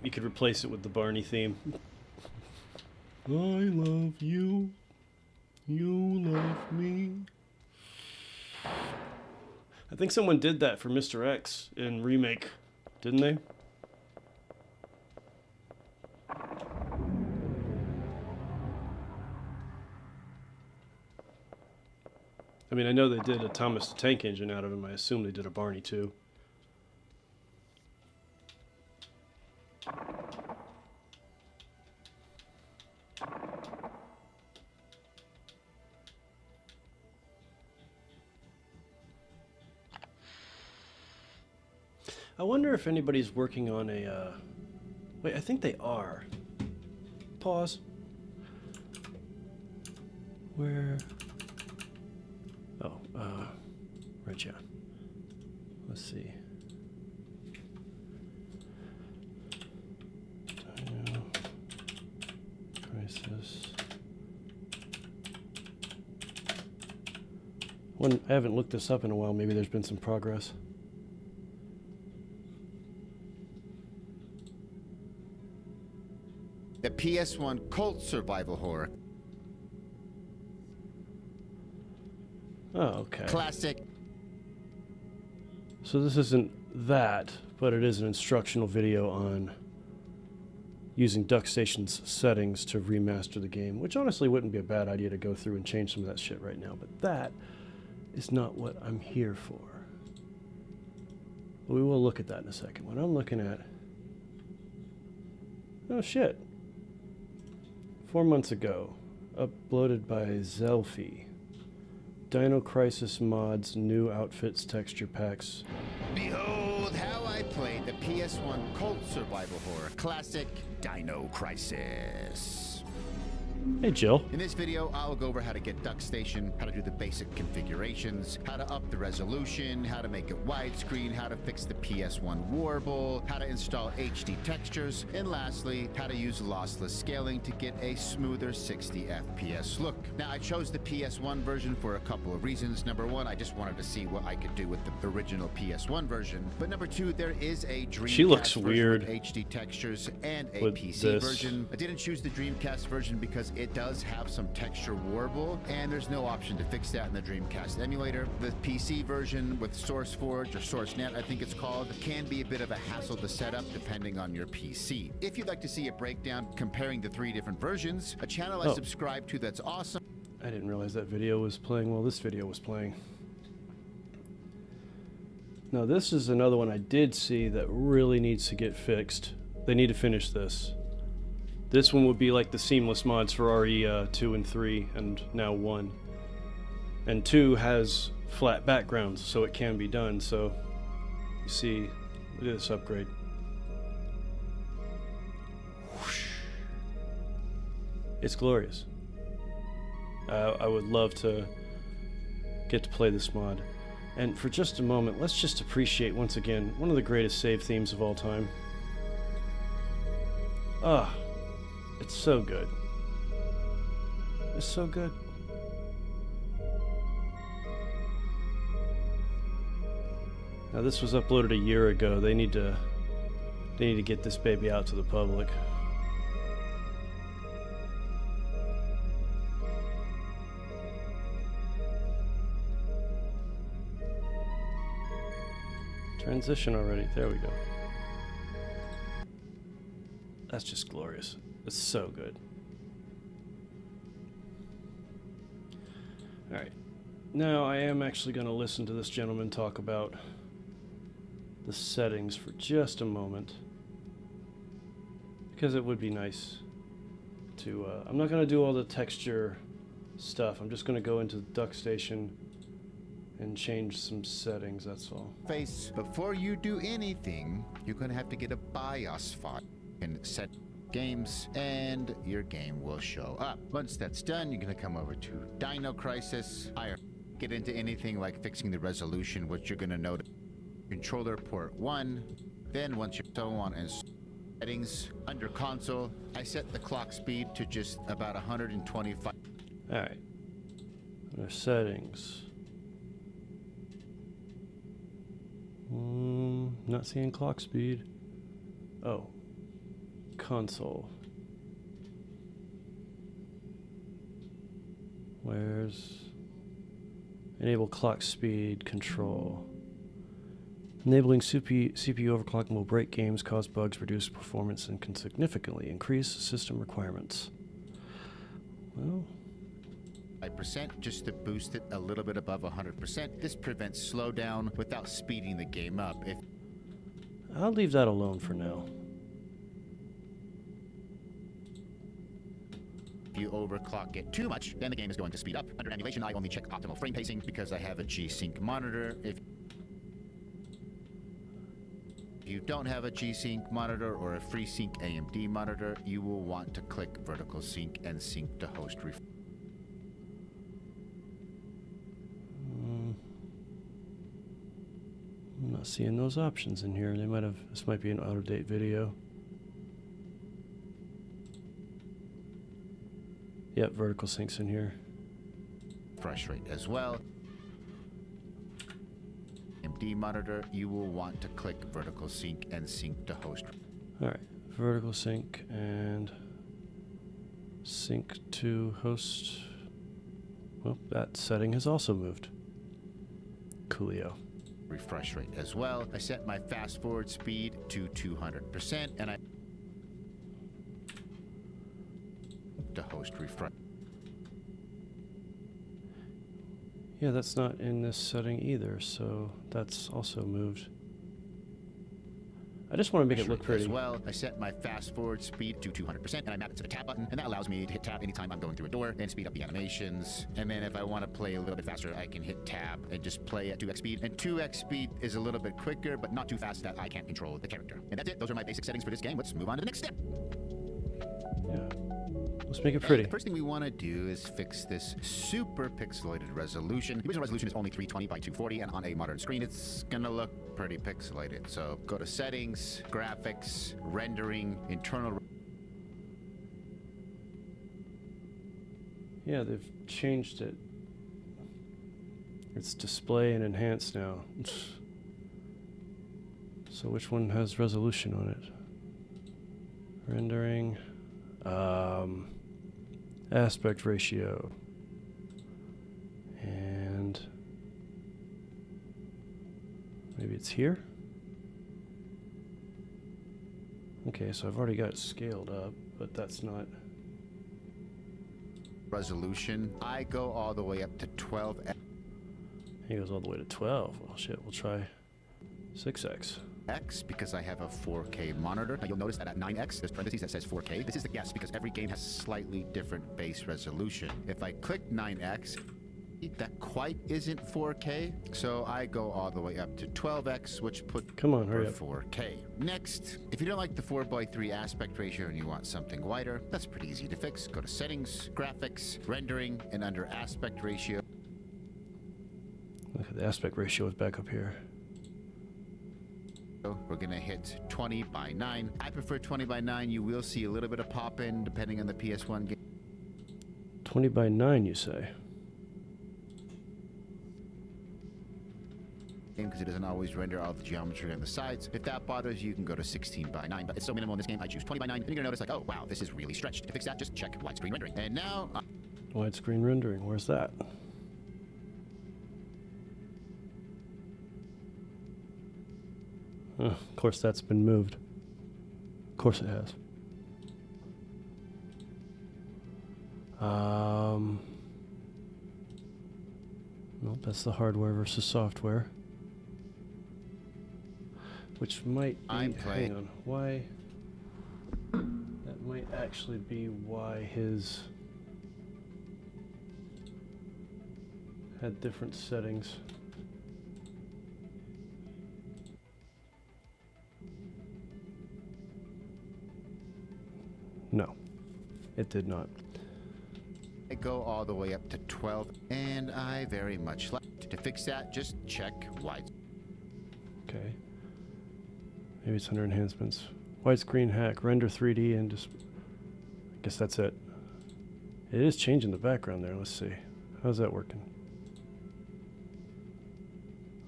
You could replace it with the Barney theme. I love you. You love me. I think someone did that for Mr. X in Remake, didn't they? I mean, I know they did a Thomas the Tank Engine out of him. I assume they did a Barney too. I wonder if anybody's working on a, wait, I think they are. Pause. Where? Oh, right, yeah. Let's see. Dino Crisis. I haven't looked this up in a while. Maybe there's been some progress. The PS1 cult survival horror. Oh, okay. Classic. So this isn't that, but it is an instructional video on using DuckStation's settings to remaster the game, which honestly wouldn't be a bad idea to go through and change some of that shit right now, but that is not what I'm here for. We will look at that in a second. What I'm looking at... Oh shit. 4 months ago, uploaded by Zelfie. Dino Crisis mods, new outfits, texture packs. Behold how I played the PS1 cult survival horror classic Dino Crisis. Hey Jill. In this video, I'll go over how to get DuckStation, how to do the basic configurations, how to up the resolution, how to make it widescreen, how to fix the PS1 warble, how to install HD textures, and lastly, how to use lossless scaling to get a smoother 60 FPS look. Now, I chose the PS1 version for a couple of reasons. Number one, I just wanted to see what I could do with the original PS1 version. But number two, there is a Dreamcast She looks version weird with HD textures and a with PC this. version. I didn't choose the Dreamcast version because it does have some texture warble, and there's no option to fix that in the Dreamcast emulator. The PC version with SourceForge or SourceNet, I think it's called, can be a bit of a hassle to set up depending on your PC. If you'd like to see a breakdown comparing the 3 different versions, a channel I subscribe to that's awesome. I didn't realize that video was playing while this video was playing. Now this is another one I did see that really needs to get fixed. They need to finish this. This one would be like the seamless mods for RE 2 and 3 and now 1. And 2 has flat backgrounds, so it can be done. So you see, look at this upgrade. Whoosh. It's glorious. I would love to get to play this mod. And for just a moment, let's just appreciate once again one of the greatest save themes of all time. Ah. It's so good. It's so good. Now this was uploaded a year ago. They need to get this baby out to the public. Transition already. There we go. That's just glorious. It's so good. Alright. Now I am actually going to listen to this gentleman talk about the settings for just a moment. Because it would be nice to... I'm not going to do all the texture stuff. I'm just going to go into DuckStation and change some settings, that's all. Before you do anything, you're going to have to get a BIOS file and set games, and your game will show up. Once that's done, you're going to come over to Dino Crisis. Get into anything like fixing the resolution, which you're going to note controller port 1. Then once you're so on and settings under console, I set the clock speed to just about 125. All right. Under settings. Not seeing clock speed. Oh. Console. Where's enable clock speed control? Enabling CPU overclocking will break games, cause bugs, reduce performance, and can significantly increase system requirements. Well, 5% just to boost it a little bit above 100%. This prevents slowdown without speeding the game up. If I'll leave that alone for now. you overclock it too much, then the game is going to speed up. Under emulation, I only check optimal frame pacing because I have a G-Sync monitor. If you don't have a G-Sync monitor or a FreeSync AMD monitor, you will want to click vertical sync and sync to host refresh. I'm not seeing those options in here. They might have. This might be an out-of-date video. Yep, vertical sync's in here. Refresh rate as well. AMD monitor, you will want to click vertical sync and sync to host. All right, vertical sync and sync to host. Well, that setting has also moved. Coolio. Refresh rate as well. I set my fast forward speed to 200% and I to host refresh. Yeah, that's not in this setting either, so that's also moved. I just want to make it look pretty. As well, I set my fast forward speed to 200% and I map it to the tab button, and that allows me to hit tab anytime I'm going through a door and speed up the animations. And then if I want to play a little bit faster, I can hit tab and just play at 2x speed. And 2x speed is a little bit quicker, but not too fast that I can't control the character. And that's it. Those are my basic settings for this game. Let's move on to the next step. Yeah. Let's make it pretty. The first thing we want to do is fix this super pixelated resolution. The original resolution is only 320 by 240, and on a modern screen, it's gonna look pretty pixelated. So go to settings, graphics, rendering, internal. Yeah, they've changed it. It's display and enhance now. So which one has resolution on it? Rendering. Aspect ratio. And maybe it's here? Okay, so I've already got it scaled up, but that's not... Resolution. I go all the way up to 12. He goes all the way to 12. Well, shit, we'll try 6x. X because I have a 4K monitor. Now you'll notice that at 9X, there's parentheses that says 4K. This is the guess because every game has slightly different base resolution. If I click 9X, that quite isn't 4K, so I go all the way up to 12X, which put Come on, hurry up. 4K. Next, if you don't like the 4:3 aspect ratio and you want something wider, that's pretty easy to fix. Go to settings, graphics, rendering, and under aspect ratio. Look at the aspect ratio is back up here. We're gonna hit 20 by 9. I prefer 20 by 9. You will see a little bit of pop-in depending on the PS1 game. 20 by 9, you say? because it doesn't always render all the geometry on the sides. If that bothers you, you can go to 16 by 9, but it's so minimal in this game, I choose 20 by 9, and you're gonna notice like, oh wow, this is really stretched. To fix that, just check widescreen rendering. And now, Widescreen rendering, where's that? Of course that's been moved. Of course it has. Nope, that's the hardware versus software. Which might be, hang on, why, that might actually be why his had different settings. No, it did not. I go all the way up to 12, and I very much like. To fix that, just check wide. Okay. Maybe it's under enhancements. Widescreen hack, render 3D, and just, I guess that's it. It is changing the background there. Let's see. How's that working?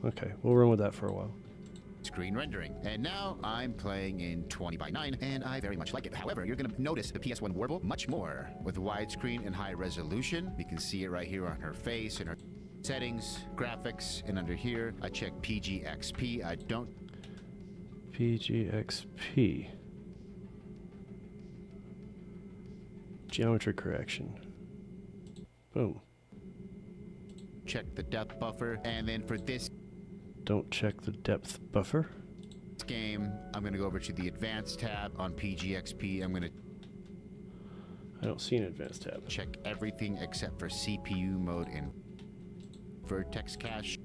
Okay, we'll run with that for a while. Screen rendering. And now I'm playing in 20 by 9, and I very much like it. However, you're going to notice the PS1 warble much more. With widescreen and high resolution, you can see it right here on her face and her settings, graphics, and under here, I check PGXP. I don't... PGXP. Geometry correction. Boom. Check the depth buffer, and then for this Don't check the depth buffer. game, I'm going to go over to the advanced tab on PGXP. I'm going to I don't see an advanced tab. check everything except for CPU mode and vertex cache.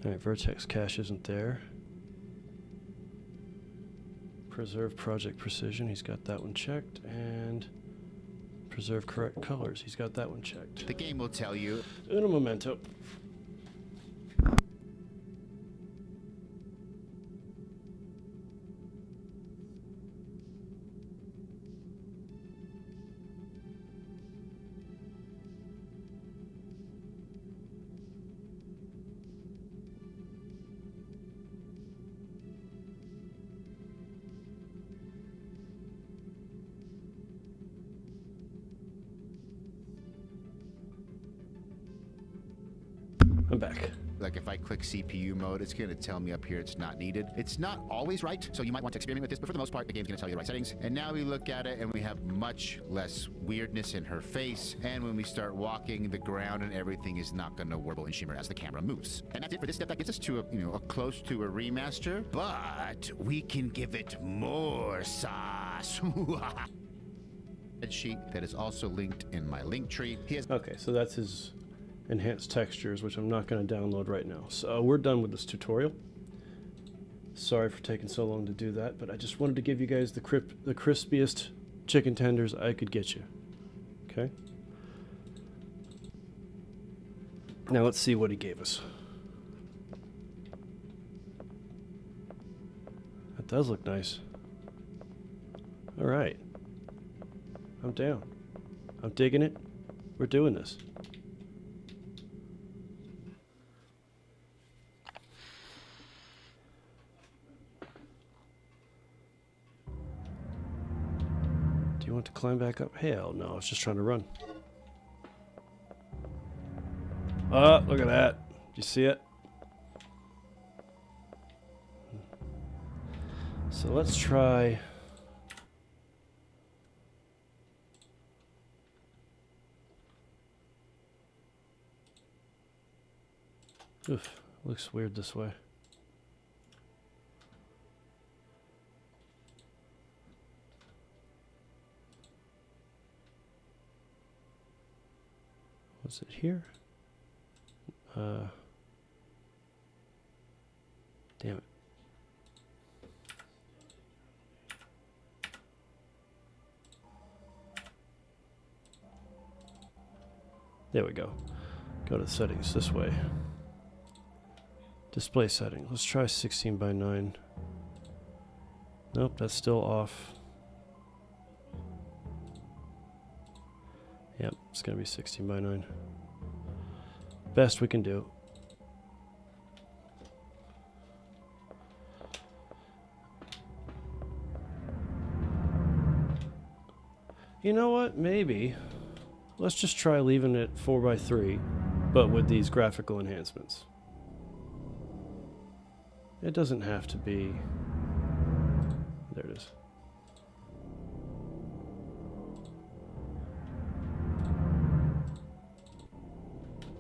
Alright, vertex cache isn't there. Preserve project precision, he's got that one checked. And preserve correct colors, he's got that one checked. The game will tell you. Uno momento. I'm back. Like if I click CPU mode, it's going to tell me up here it's not needed. It's not always right, so you might want to experiment with this, but for the most part, the game's going to tell you the right settings. And now we look at it, and we have much less weirdness in her face. And when we start walking, the ground and everything is not going to warble and shimmer as the camera moves. And that's it for this step. That gets us to a close to a remaster, but we can give it more sauce. Spreadsheet that is also linked in my link tree. Okay, so that's his enhanced textures, which I'm not going to download right now. So we're done with this tutorial. Sorry for taking so long to do that, but I just wanted to give you guys the crispiest chicken tenders I could get you. Okay? Now let's see what he gave us. That does look nice. Alright. I'm down. I'm digging it. We're doing this. Do you want to climb back up? Hell no, I was just trying to run. Oh, look at that. Did you see it? So let's try... Oof, looks weird this way. Was it here? Damn it. There we go. Go to the settings this way. Display setting. Let's try 16 by 9. Nope, that's still off. Yep, it's gonna be 16 by 9. Best we can do. You know what? Maybe. Let's just try leaving it 4x3, but with these graphical enhancements. It doesn't have to be... There it is.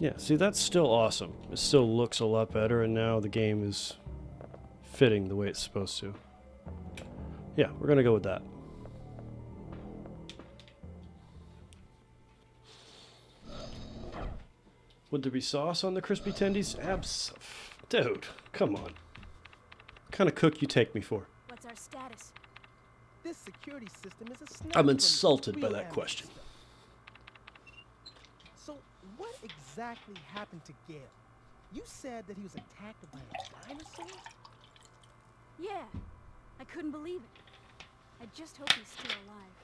Yeah, see, that's still awesome. It still looks a lot better, and now the game is fitting the way it's supposed to. Yeah, we're gonna go with that. Would there be sauce on the crispy tendies? Dude, come on. What kind of cook you take me for? What's our status? This security system is a snap I'm from insulted by real that amateur question. stuff. So, what exactly happened to Gale? You said that he was attacked by a dinosaur? Yeah, I couldn't believe it. I just hope he's still alive.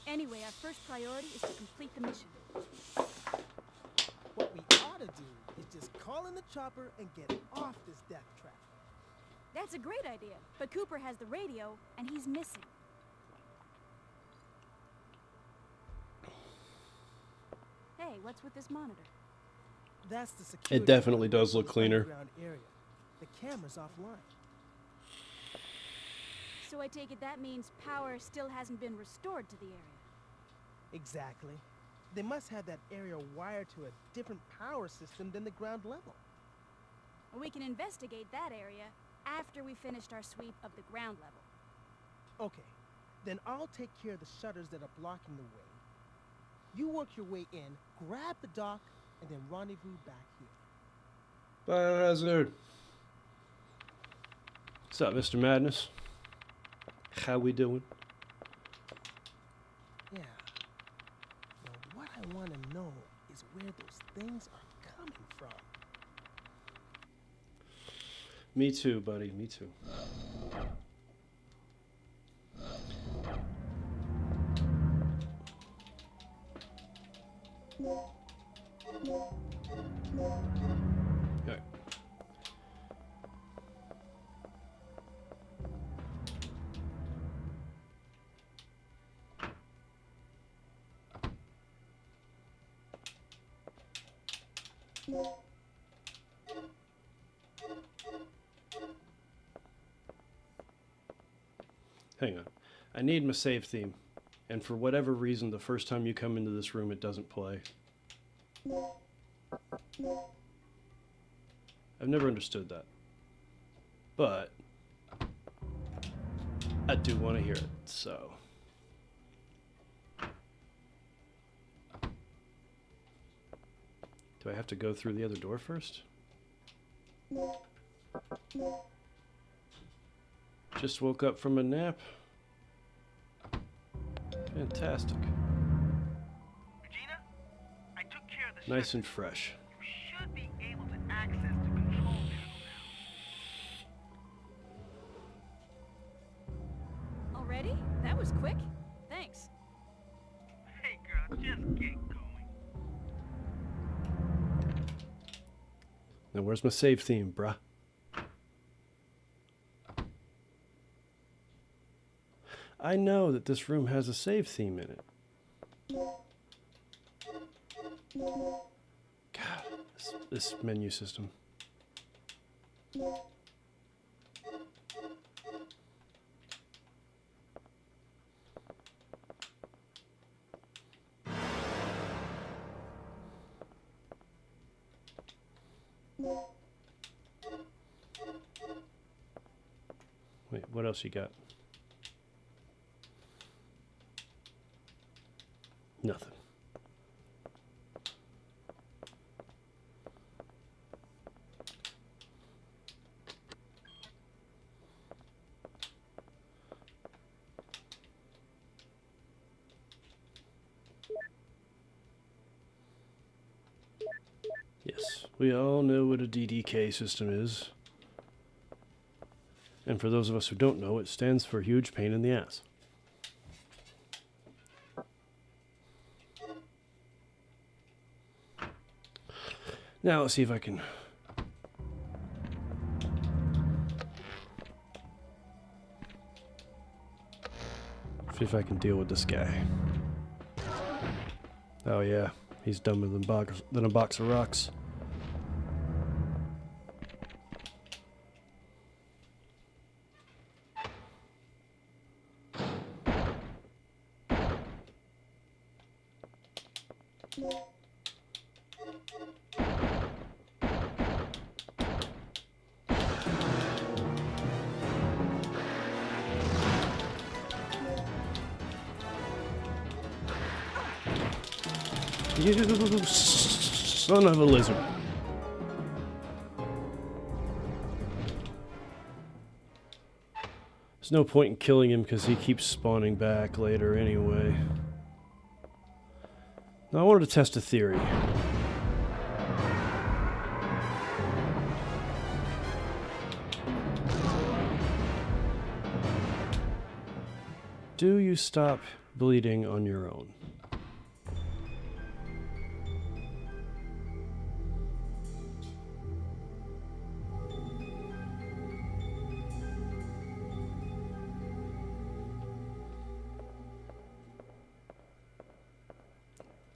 Anyway, our first priority is to complete the mission. What we ought to do is just call in the chopper and get off this death trap. That's a great idea, but Cooper has the radio, and he's missing. Hey, what's with this monitor? That's the security. It definitely does for look the cleaner. underground area. The camera's offline. So I take it that means power still hasn't been restored to the area. Exactly. They must have that area wired to a different power system than the ground level. We can investigate that area after we finished our sweep of the ground level. Okay, then I'll take care of the shutters that are blocking the way. You work your way in, grab the dock, and then rendezvous back here. Biohazard. What's up, Mr. Madness? How we doing? Yeah. Now, what I want to know is where those things are coming from. Me too, buddy. Me too. Okay. Hang on. I need my save theme. And for whatever reason, the first time you come into this room, it doesn't play. I've never understood that. But I do want to hear it, so. Do I have to go through the other door first? Just woke up from a nap. Fantastic. Regina, I took care of the Nice shuttle. and fresh. You should be able to access the control panel now. Already? That was quick. Thanks. Hey girl, just get going. Now where's my save theme, bruh? I know that this room has a save theme in it. God, this menu system. Wait, what else you got? Nothing. Yes, we all know what a DDK system is. And for those of us who don't know, it stands for huge pain in the ass. Now let's see if I can... see if I can deal with this guy. Oh yeah, he's dumber than a box of rocks. You son of a lizard. There's no point in killing him because he keeps spawning back later anyway. Now I wanted to test a theory. Do you stop bleeding on your own?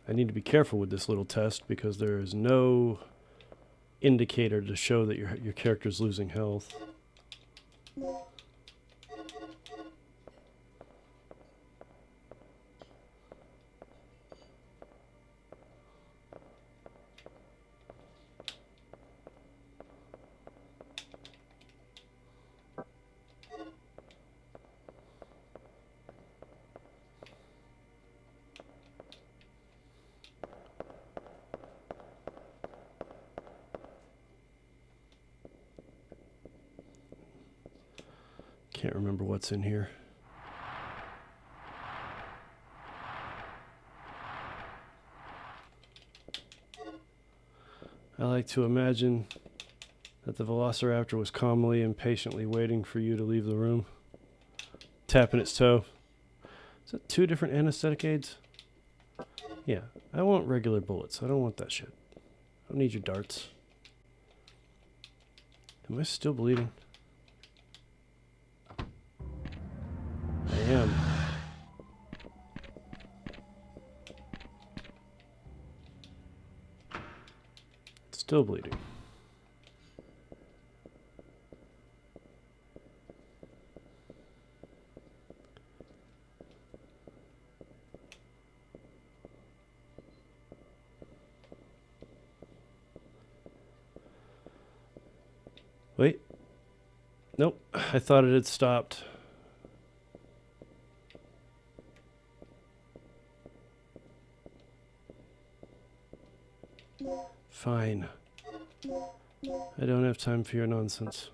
I need to be careful with this little test because there is no indicator to show that your character's losing health. Can't remember what's in here. I like to imagine that the Velociraptor was calmly and patiently waiting for you to leave the room, tapping its toe. Is that 2 different anesthetic aids? Yeah, I want regular bullets. I don't want that shit. I don't need your darts. Am I still bleeding? I am. Still bleeding. Wait. Nope. I thought it had stopped. Fine. I don't have time for your nonsense.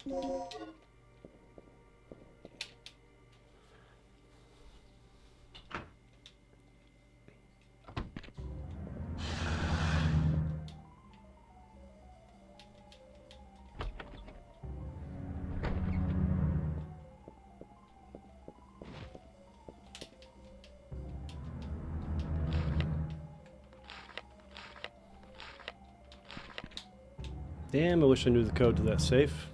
Damn, I wish I knew the code to that safe.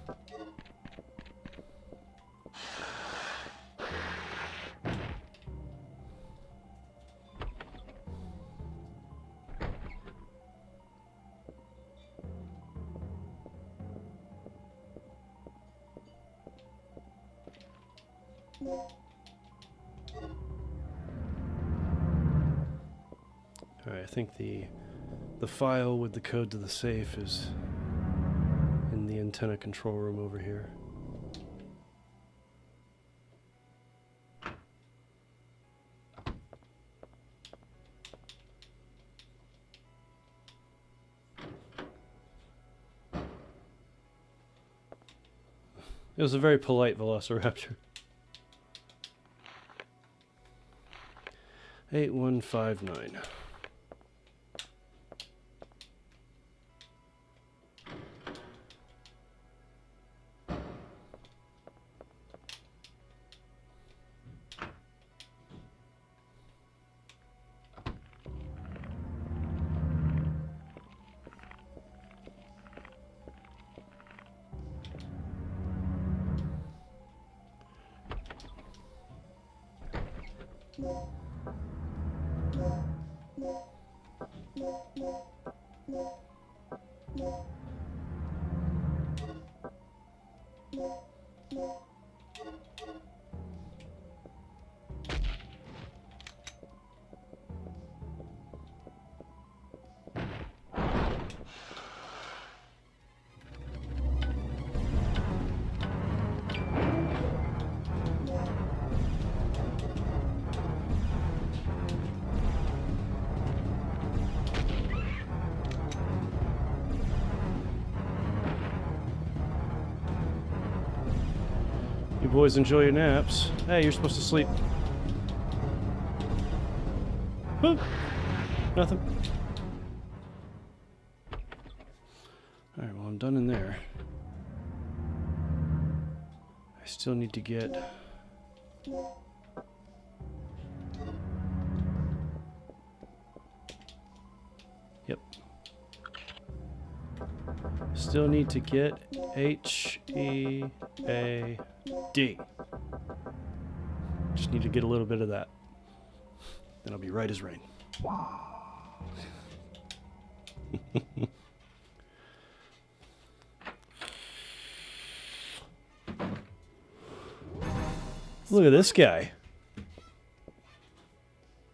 Alright, I think the file with the code to the safe is in the antenna control room over here. It was a very polite Velociraptor. 8159. You boys enjoy your naps. Hey, you're supposed to sleep. Huh. Nothing. Alright, well, I'm done in there. I still need to get... Yep. Still need to get H-E-A-D. Just need to get a little bit of that. Then I'll be right as rain. Look at this guy.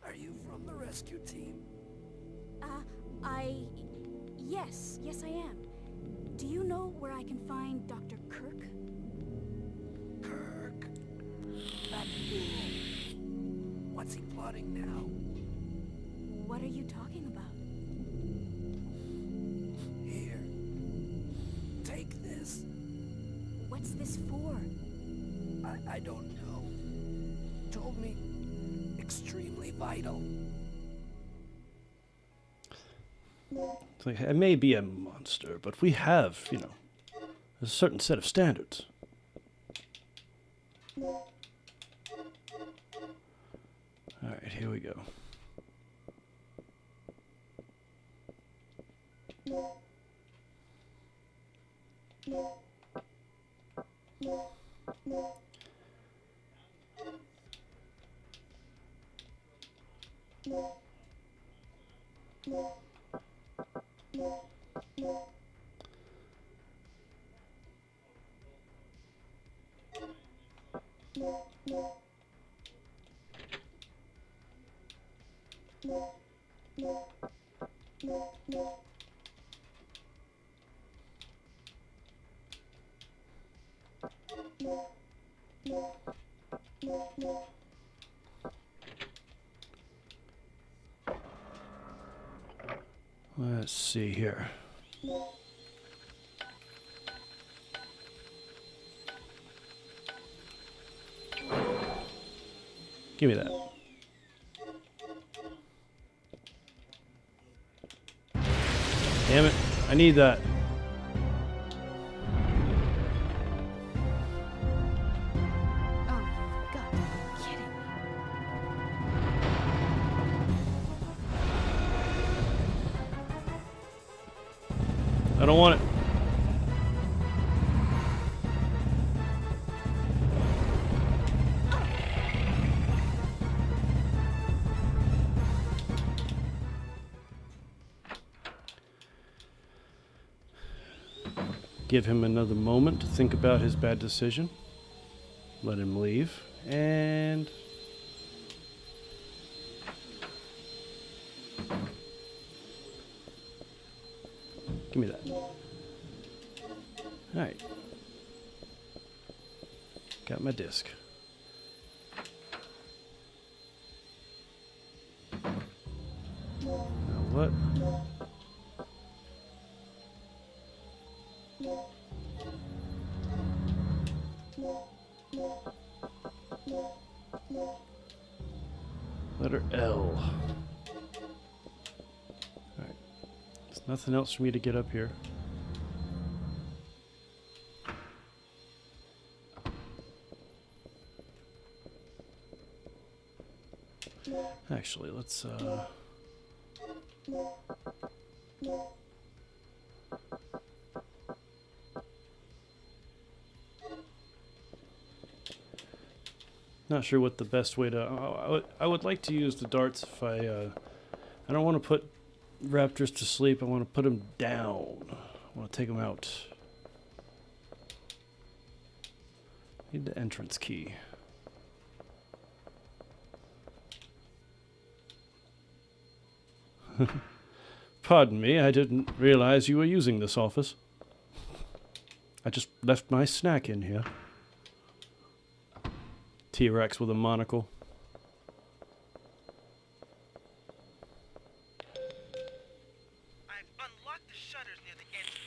Are you from the rescue team? Yes, I am. Do you know where I can find Dr. Kirk? Kirk? That fool. What's he plotting now? What are you talking about? Here. Take this. What's this for? I don't know. Told me extremely vital. It's like, I may be a monster, but we have, you know, a certain set of standards. Alright, here we go. Let's see here. Give me that. Damn it. I need that. Oh, you've got to be kidding me. I don't want it. Give him another moment to think about his bad decision. Let him leave. And... give me that. Alright. Got my disc. Now what? Letter L. Alright. There's nothing else for me to get up here. Actually, let's not sure what the best way to... I would like to use the darts if I don't want to put raptors to sleep. I want to put them down. I want to take them out. Need the entrance key. Pardon me, I didn't realize you were using this office. I just left my snack in here. T-Rex with a monocle. I've unlocked the shutters near the entrance.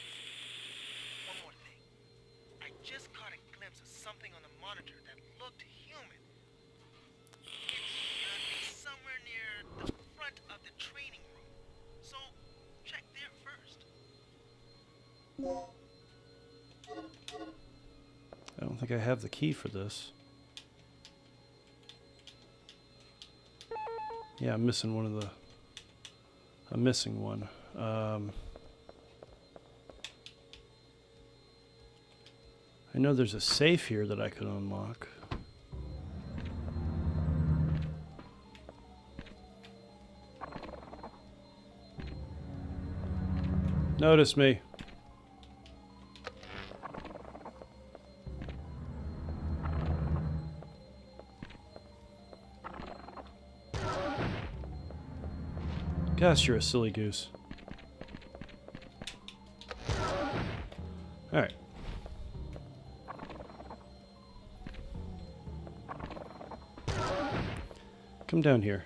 One more thing. I just caught a glimpse of something on the monitor that looked human. It should be somewhere near the front of the training room. So, check there first. I don't think I have the key for this. Yeah, I'm missing one of the... I'm missing one. I know there's a safe here that I could unlock. Notice me. Gosh, you're a silly goose. Alright. Come down here.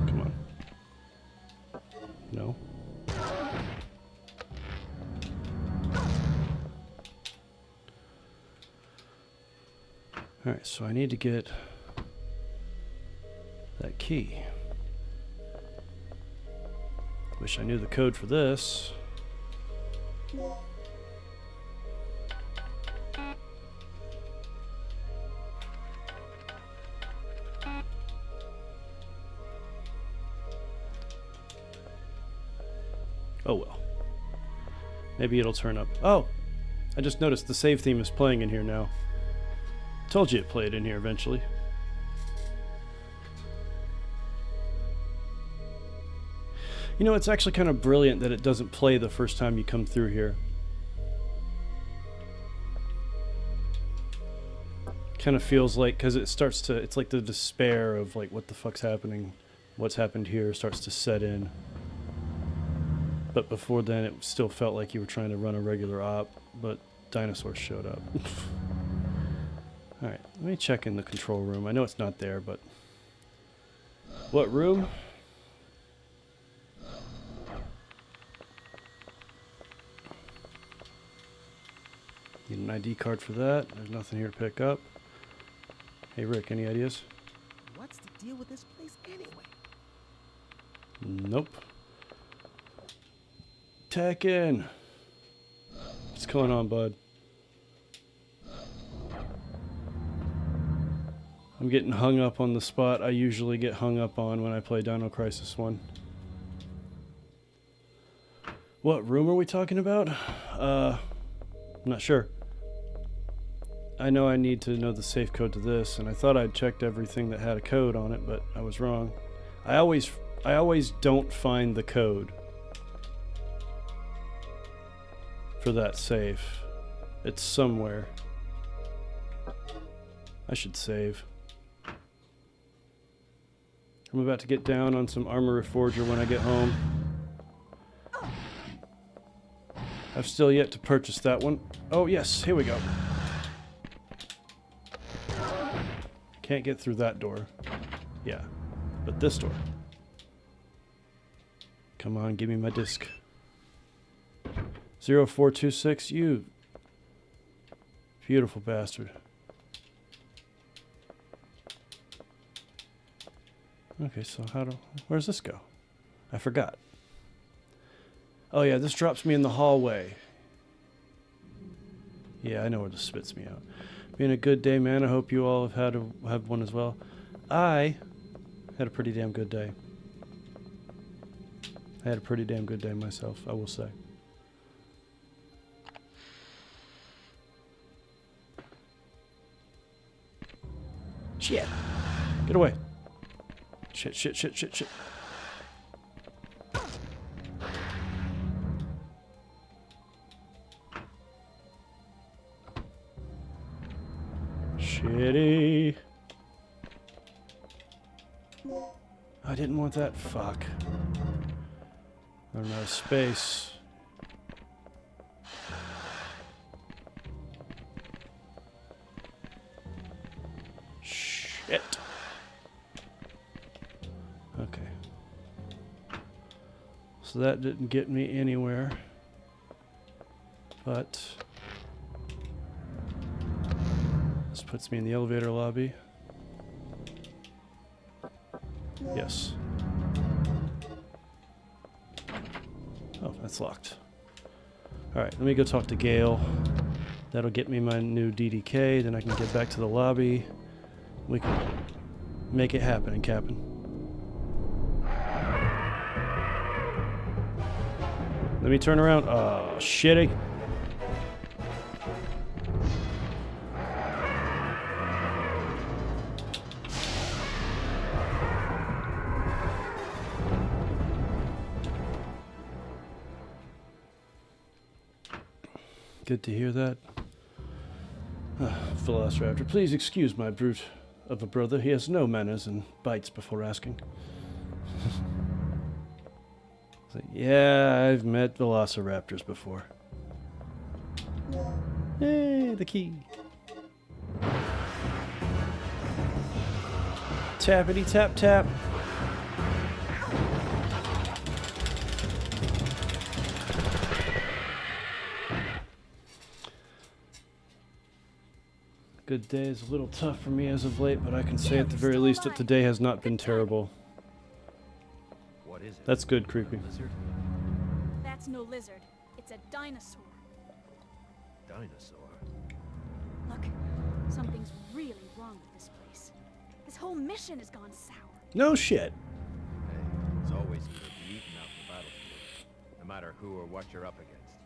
Come on. No. Alright, so I need to get that key. Wish I knew the code for this. Oh well. Maybe it'll turn up. Oh! I just noticed the save theme is playing in here now. Told you it played in here eventually. You know, it's actually kind of brilliant that it doesn't play the first time you come through here. Kind of feels like, because it starts to, it's like the despair of like what the fuck's happening, what's happened here starts to set in. But before then it still felt like you were trying to run a regular op, but dinosaurs showed up. Alright, let me check in the control room. I know it's not there, but... What room? Need an ID card for that. There's nothing here to pick up. Hey Rick, any ideas? What's the deal with this place anyway? Nope. Tekken! What's going on, bud? I'm getting hung up on the spot I usually get hung up on when I play Dino Crisis 1. What room are we talking about? I'm not sure. I know I need to know the safe code to this, and I thought I'd checked everything that had a code on it, but I was wrong. I always don't find the code for that safe. It's somewhere. I should save. I'm about to get down on some Armor Reforger when I get home. I've still yet to purchase that one. Oh yes, here we go. Can't get through that door. Yeah, but this door. Come on, give me my disc. 0426, you beautiful bastard. Okay, so where's this go? I forgot. Oh yeah, this drops me in the hallway. Yeah, I know where this spits me out. Being a good day, man. I hope you all have had one as well. I had a pretty damn good day. I had a pretty damn good day myself, I will say. Get away. Shit, shit, shit, shit, shit. Shitty. I didn't want that. Fuck. I'm out of space. Shit. Okay. So that didn't get me anywhere. But this puts me in the elevator lobby. Yes. Oh, that's locked. Alright, let me go talk to Gale. That'll get me my new DDK, then I can get back to the lobby. We can make it happen, Captain. Let me turn around. Oh, shitty. Good to hear that. Velociraptor, please excuse my brute of a brother. He has no manners and bites before asking. Yeah, I've met velociraptors before. Hey, the key. Tappity tap tap. Good day is a little tough for me as of late, but I can say at the very least that today has not been terrible. What is it? That's good, creepy. A lizard? That's no lizard. It's a dinosaur. Dinosaur? Look, something's really wrong with this place. This whole mission has gone sour. No shit. Hey, it's always good to be eaten out in the battlefield, no matter who or what you're up against.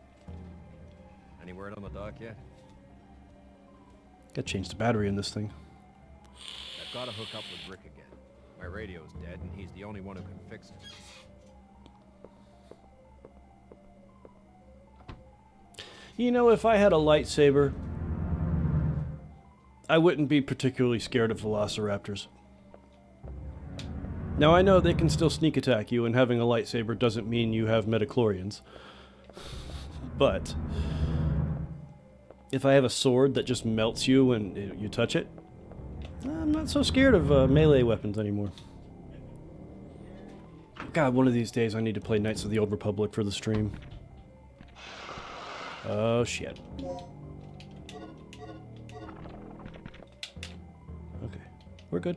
Any word on the dock yet? Gotta change the battery in this thing. I've got to hook up with Rick again. My radio's dead, and he's the only one who can fix it. You know, if I had a lightsaber, I wouldn't be particularly scared of velociraptors. Now, I know they can still sneak attack you, and having a lightsaber doesn't mean you have midichlorians. But if I have a sword that just melts you when you touch it, I'm not so scared of melee weapons anymore. God, one of these days I need to play Knights of the Old Republic for the stream. Oh, shit. Okay, we're good.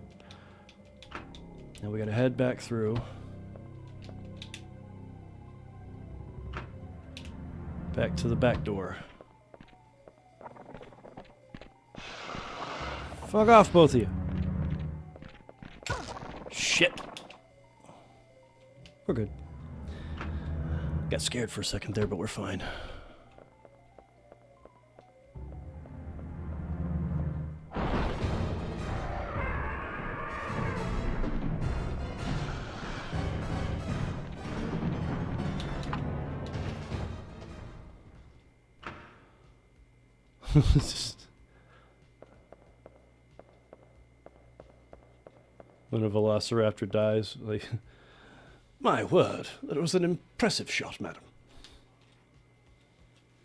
Now we gotta head back through. Back to the back door. Fuck off, both of you. Shit. We're good. Got scared for a second there, but we're fine. Just when a velociraptor dies, like, my word, that was an impressive shot, madam.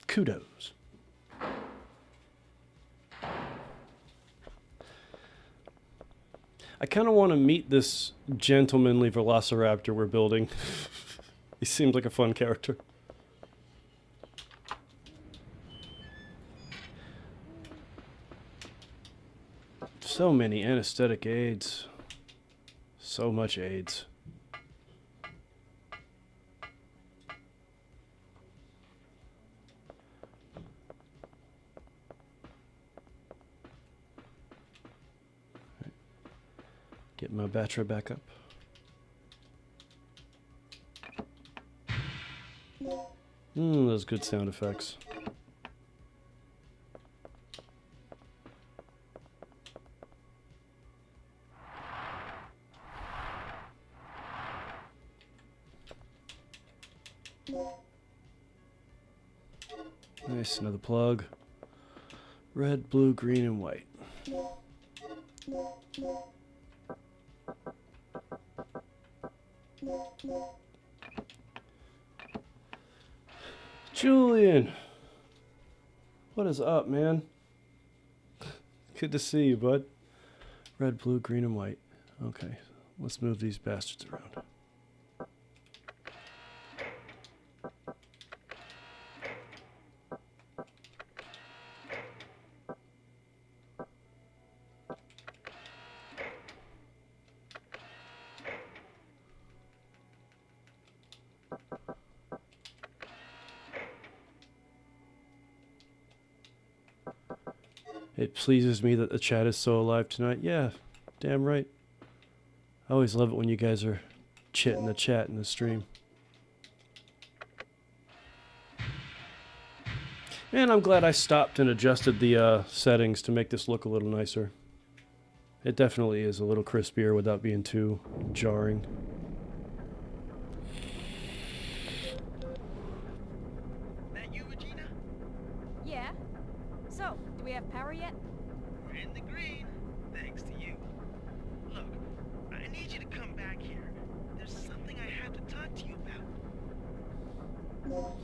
Kudos. I kind of want to meet this gentlemanly velociraptor we're building. He seems like a fun character. So many anesthetic aids. So much AIDS. Right. Get my battery back up. Those good sound effects. Nice, another plug. Red, blue, green, and white. Julian! What is up, man? Good to see you, bud. Red, blue, green, and white. Okay, let's move these bastards around. It pleases me that the chat is so alive tonight. Yeah, damn right. I always love it when you guys are chitting the chat in the stream. And I'm glad I stopped and adjusted the settings to make this look a little nicer. It definitely is a little crispier without being too jarring. That you, Regina? Yeah? So, do we have power yet? We're in the green, thanks to you. Look, I need you to come back here. There's something I have to talk to you about.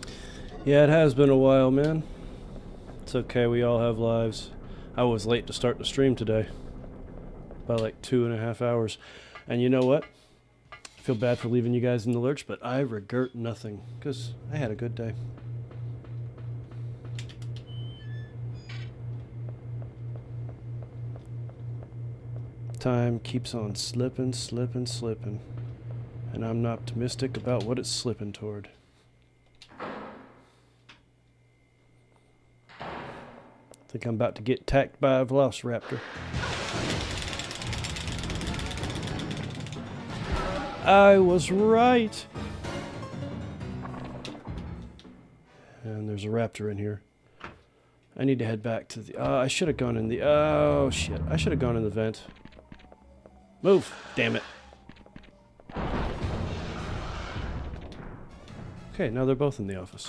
Yeah, it has been a while, man. It's okay, we all have lives. I was late to start the stream today. By like 2.5 hours. And you know what? I feel bad for leaving you guys in the lurch, but I regret nothing, because I had a good day. Time keeps on slipping, slipping, slipping. And I'm not optimistic about what it's slipping toward. I think I'm about to get attacked by a velociraptor. I was right. And there's a raptor in here. I need to head back to the... I should have gone in the... Oh, shit. I should have gone in the vent. Move. Damn it. Okay, now they're both in the office.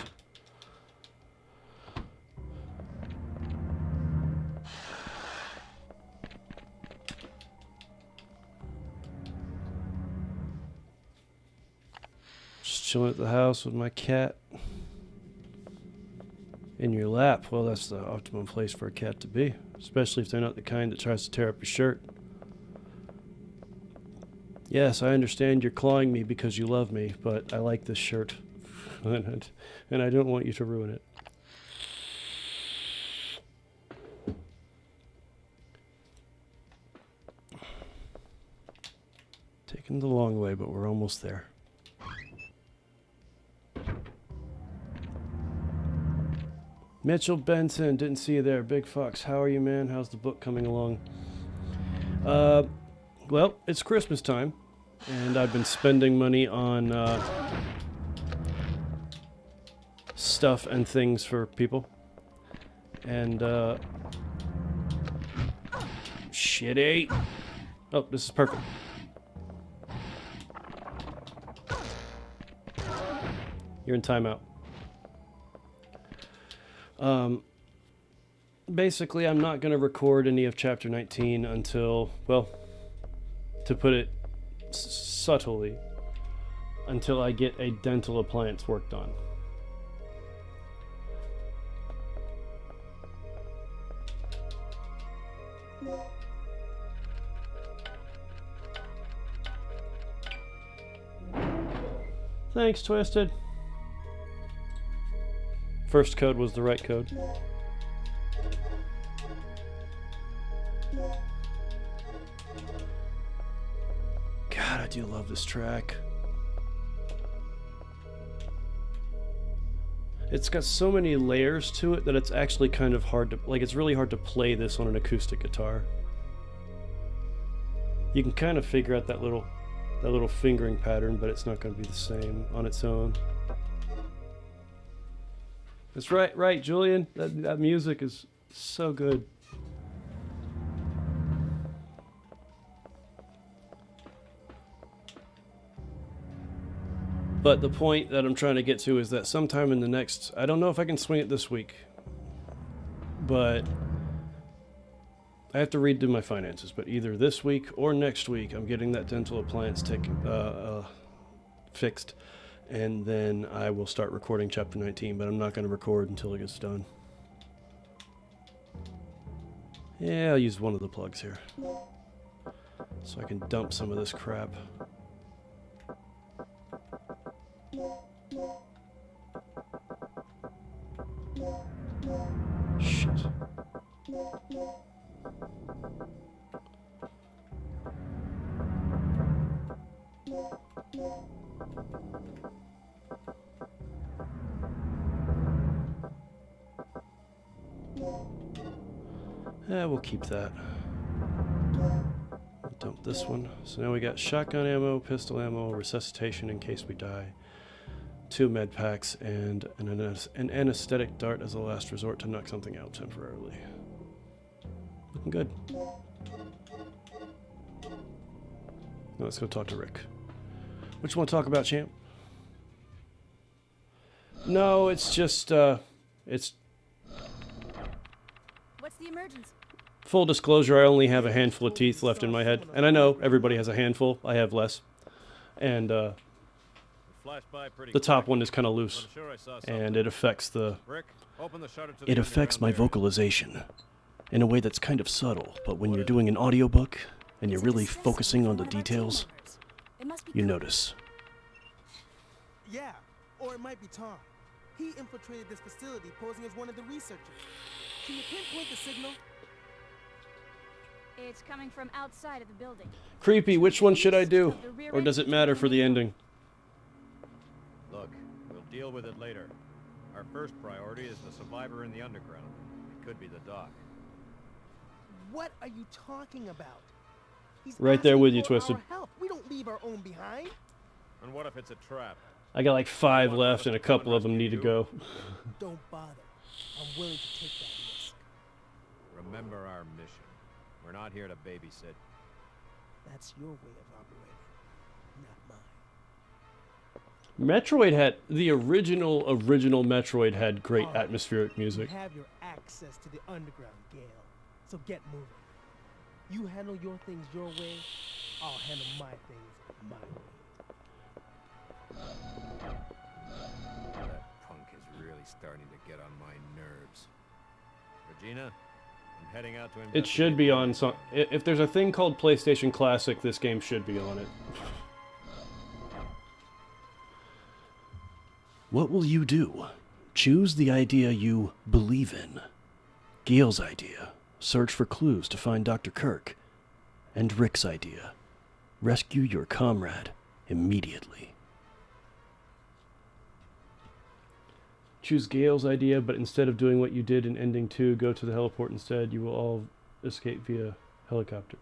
Just chilling at the house with my cat. In your lap. Well, that's the optimum place for a cat to be. Especially if they're not the kind that tries to tear up your shirt. Yes, I understand you're clawing me because you love me, but I like this shirt. And I don't want you to ruin it. Taking the long way, but we're almost there. Mitchell Benson, didn't see you there. Big Fox, how are you, man? How's the book coming along? Well, it's Christmas time, and I've been spending money on stuff and things for people. And, shitty. Oh, this is perfect. You're in timeout. Basically, I'm not going to record any of Chapter 19 until, well, to put it subtly, until I get a dental appliance worked on. Thanks, Twisted. First code was the right code. God, I do love this track. It's got so many layers to it that it's actually kind of hard to, like, it's really hard to play this on an acoustic guitar. You can kind of figure out that little fingering pattern, but it's not going to be the same on its own. That's right, Julian. That music is so good. But the point that I'm trying to get to is that sometime in the next... I don't know if I can swing it this week. But I have to redo my finances. But either this week or next week, I'm getting that dental appliance fixed. And then I will start recording Chapter 19. But I'm not going to record until it gets done. Yeah, I'll use one of the plugs here. So I can dump some of this crap. Shit. Yeah, we'll keep that. Dump this one. So now we got shotgun ammo, pistol ammo, resuscitation in case we die, 2 med packs, and an anesthetic dart as a last resort to knock something out temporarily. Looking good. Now let's go talk to Rick. What you want to talk about, champ? No, it's just, it's... What's the emergency? Full disclosure, I only have a handful of teeth left in my head. And I know everybody has a handful. I have less. And, the top one is kind of loose. And it affects the... It affects my vocalization in a way that's kind of subtle. But when you're doing an audiobook and you're really focusing on the details, you notice. Yeah, or it might be Tom. He infiltrated this facility posing as one of the researchers. Can you pinpoint the signal? It's coming from outside of the building. Creepy, which one should I do? Or does it matter for the ending? Look, we'll deal with it later. Our first priority is the survivor in the underground. It could be the doc. What are you talking about? He's right there with you, asking for Twisted. our help. We don't leave our own behind. And what if it's a trap? I got like 5 left and a couple of them need to go. Don't bother. I'm willing to take that risk. Remember our mission. We're not here to babysit. That's your way of operating, not mine. Metroid had... The original Metroid had great atmospheric music. You have your access to the underground, Gale. So get moving. You handle your things your way, I'll handle my things my way. That punk is really starting to get on my nerves. Regina, I'm heading out to It should be on some... If there's a thing called PlayStation Classic, this game should be on it. What will you do? Choose the idea you believe in. Gale's idea. Search for clues to find Dr. Kirk. And Rick's idea. Rescue your comrade immediately. Choose Gale's idea, but instead of doing what you did in Ending 2, go to the heliport instead. You will all escape via helicopter.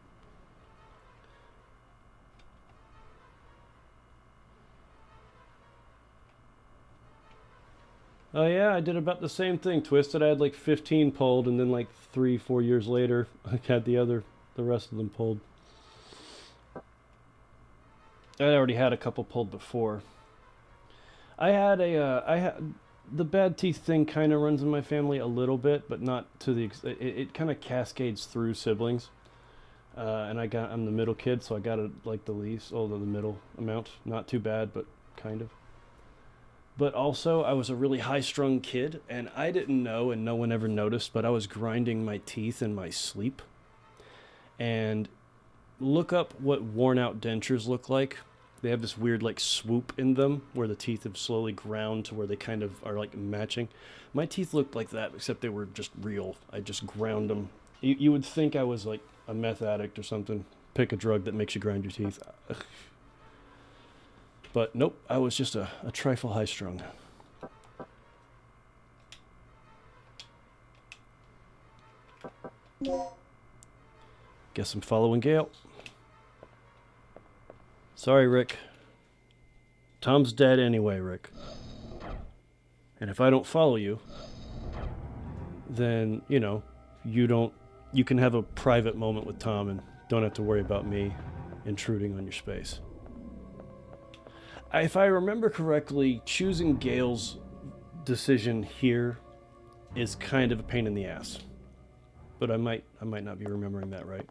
Oh yeah, I did about the same thing, Twisted. I had like 15 pulled, and then like 3-4 years later, I had the rest of them pulled. I already had a couple pulled before. I had the bad teeth thing kind of runs in my family a little bit, but not to the it kind of cascades through siblings. And I'm the middle kid, so I got like the least, the middle amount. Not too bad, but kind of. But also, I was a really high-strung kid, and I didn't know, and no one ever noticed, but I was grinding my teeth in my sleep. And look up what worn-out dentures look like. They have this weird, like, swoop in them, where the teeth have slowly ground to where they kind of are, like, matching. My teeth looked like that, except they were just real. I just ground them. You would think I was, like, a meth addict or something. Pick a drug that makes you grind your teeth. But nope, I was just a trifle high-strung. Guess I'm following Gale. Sorry, Rick. Tom's dead anyway, Rick. And if I don't follow you, then, you can have a private moment with Tom and don't have to worry about me intruding on your space. If I remember correctly, choosing Gale's decision here is kind of a pain in the ass. But I might not be remembering that right.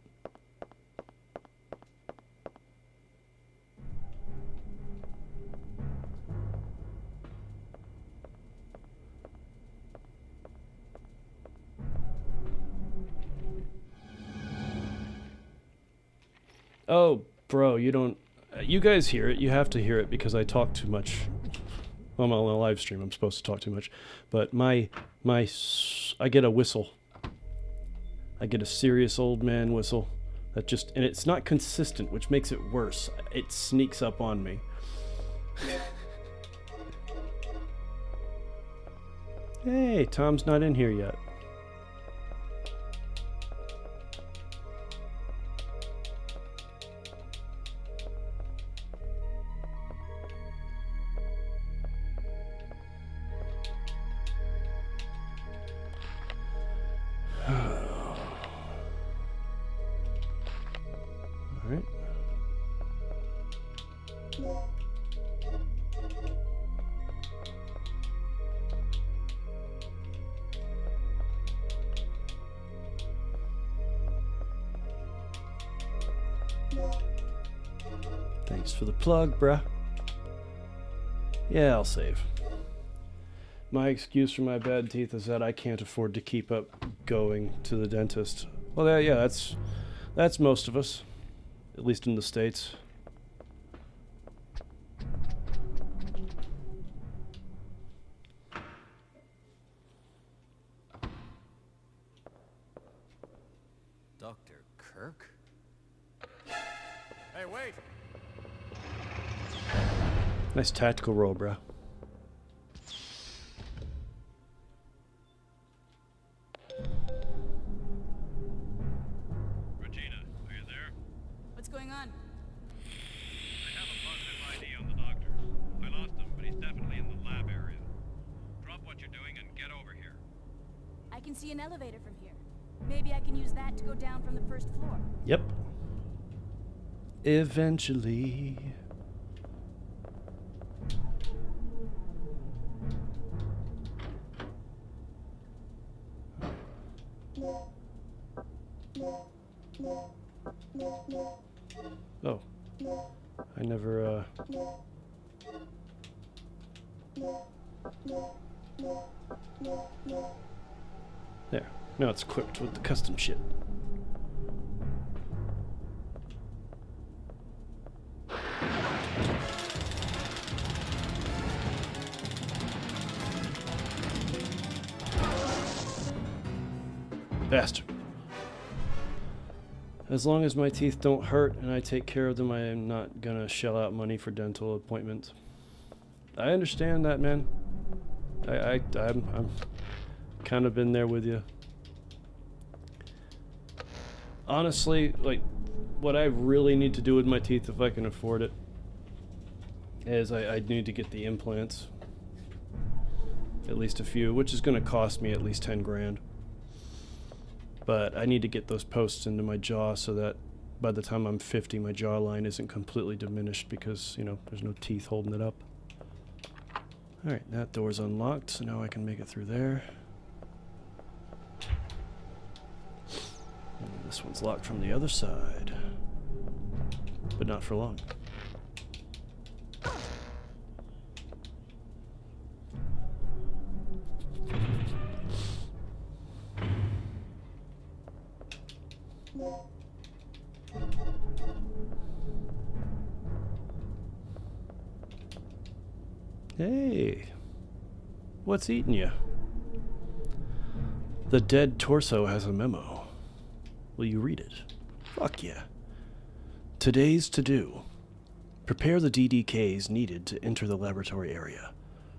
Oh, bro, you don't... You guys hear it. You have to hear it because I talk too much. Well, I'm on a live stream. I'm supposed to talk too much. But I get a whistle. I get a serious old man whistle. That just... And it's not consistent, which makes it worse. It sneaks up on me. Hey, Tom's not in here yet. Alright. Thanks for the plug, bruh. Yeah, I'll save. My excuse for my bad teeth is that I can't afford to keep up going to the dentist. Well, yeah, that's most of us, at least in the States. Dr. Kirk? Hey, wait! Nice tactical roll, bruh. Regina, are you there? What's going on? I have a positive ID on the doctor. I lost him, but he's definitely in the lab area. Drop what you're doing and get over here. I can see an elevator from here. Maybe I can use that to go down from the first floor. Yep. Eventually. Oh. I never, There. Now it's equipped with the custom shit. Bastard. As long as my teeth don't hurt and I take care of them, I am not gonna shell out money for dental appointments. I understand that, man. I'm kind of been there with you. Honestly, like, what I really need to do with my teeth, if I can afford it, is I need to get the implants. At least a few, which is gonna cost me at least 10 grand. But I need to get those posts into my jaw so that by the time I'm 50, my jawline isn't completely diminished because, you know, there's no teeth holding it up. Alright, that door's unlocked, so now I can make it through there. And this one's locked from the other side. But not for long. Hey, what's eating you? The dead torso has a memo. Will you read it? Fuck yeah. Today's to-do. Prepare the DDKs needed to enter the laboratory area.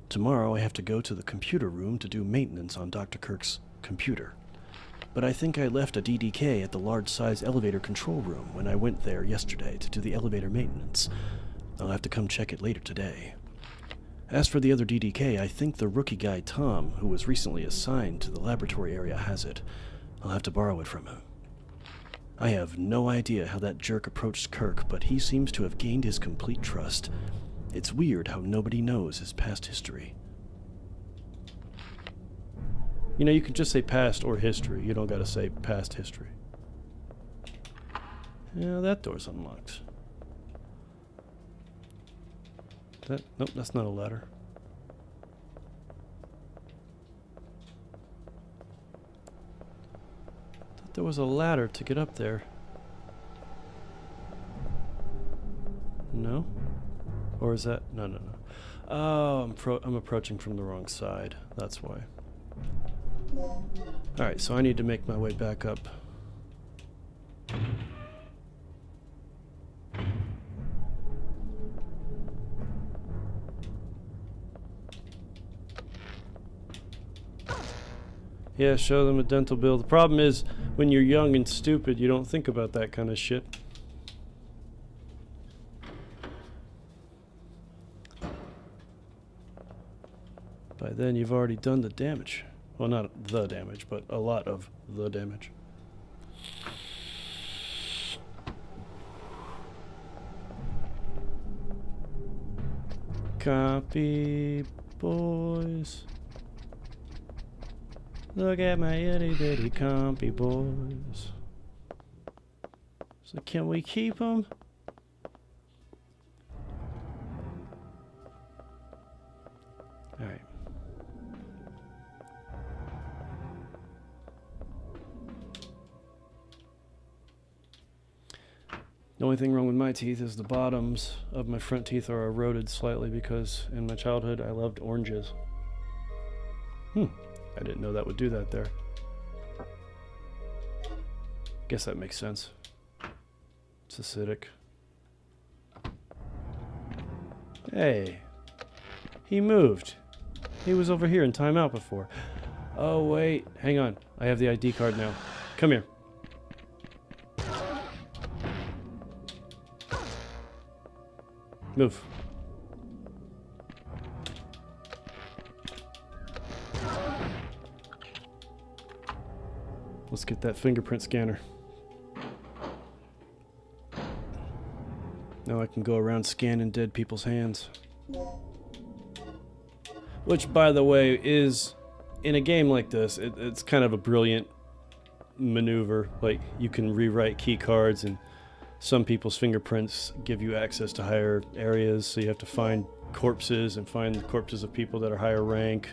Tomorrow I have to go to the computer room to do maintenance on Dr. Kirk's computer. But I think I left a DDK at the large-size elevator control room when I went there yesterday to do the elevator maintenance. I'll have to come check it later today. As for the other DDK, I think the rookie guy Tom, who was recently assigned to the laboratory area, has it. I'll have to borrow it from him. I have no idea how that jerk approached Kirk, but he seems to have gained his complete trust. It's weird how nobody knows his past history. You know, you can just say past or history. You don't gotta say past history. Yeah, that door's unlocked. Nope, that's not a ladder. Thought there was a ladder to get up there. No? Or is that... No. Oh, I'm approaching from the wrong side. That's why. Alright, so I need to make my way back up. Yeah, show them a dental bill. The problem is, when you're young and stupid, you don't think about that kind of shit. By then, you've already done the damage. Well, not the damage, but a lot of the damage. Copy, boys. Look at my itty bitty compy boys. So can we keep them? Alright. The only thing wrong with my teeth is the bottoms of my front teeth are eroded slightly because in my childhood I loved oranges. I didn't know that would do that there. Guess that makes sense. It's acidic. Hey, he moved. He was over here in timeout before. Oh wait, hang on. I have the ID card now. Come here. Move. Let's get that fingerprint scanner. Now I can go around scanning dead people's hands. Which, by the way, is, in a game like this, it's kind of a brilliant maneuver. Like, you can rewrite key cards, and some people's fingerprints give you access to higher areas, so you have to find corpses and find the corpses of people that are higher rank.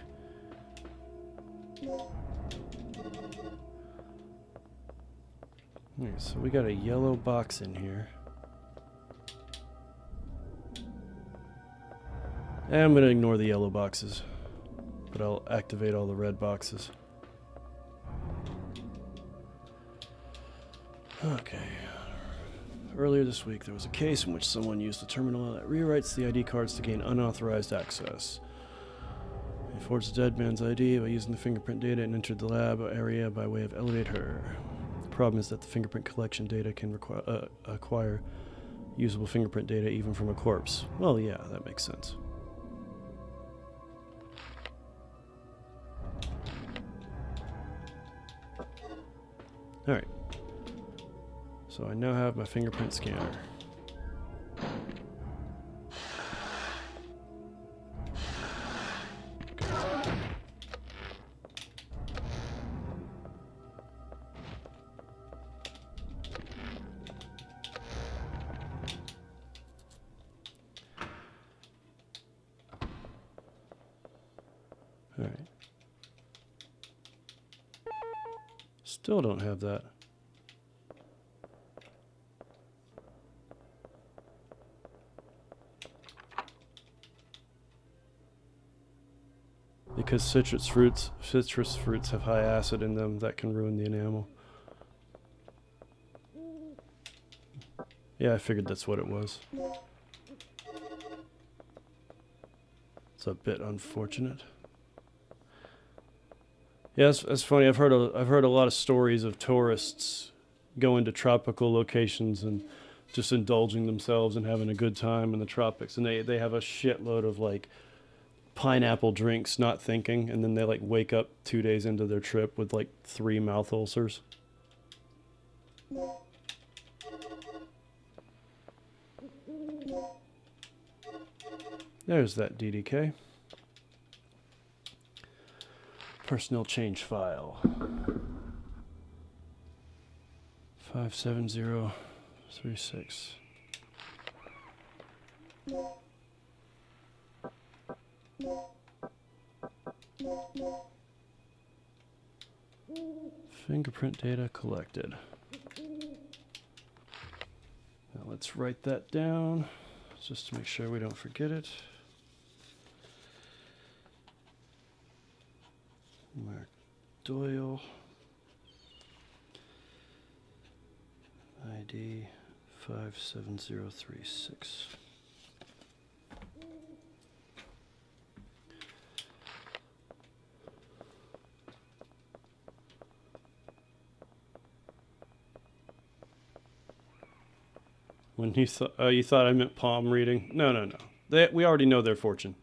Alright, so we got a yellow box in here. And I'm going to ignore the yellow boxes, but I'll activate all the red boxes. Okay. Earlier this week, there was a case in which someone used a terminal that rewrites the ID cards to gain unauthorized access. He forged the dead man's ID by using the fingerprint data and entered the lab area by way of elevator. The problem is that the fingerprint collection data can acquire usable fingerprint data even from a corpse. Well, yeah, that makes sense. Alright. So I now have my fingerprint scanner. Alright. Still don't have that. Because citrus fruits have high acid in them that can ruin the enamel. Yeah, I figured that's what it was. It's a bit unfortunate. Yeah, it's funny. I've heard a lot of stories of tourists going to tropical locations and just indulging themselves and having a good time in the tropics, and they have a shitload of like pineapple drinks, not thinking, and then they like wake up 2 days into their trip with like 3 mouth ulcers. There's that DDK. Personnel change file. 57036. Fingerprint data collected. Now let's write that down just to make sure we don't forget it. Mark Doyle. ID 57036. When you thought I meant palm reading? No. We already know their fortune.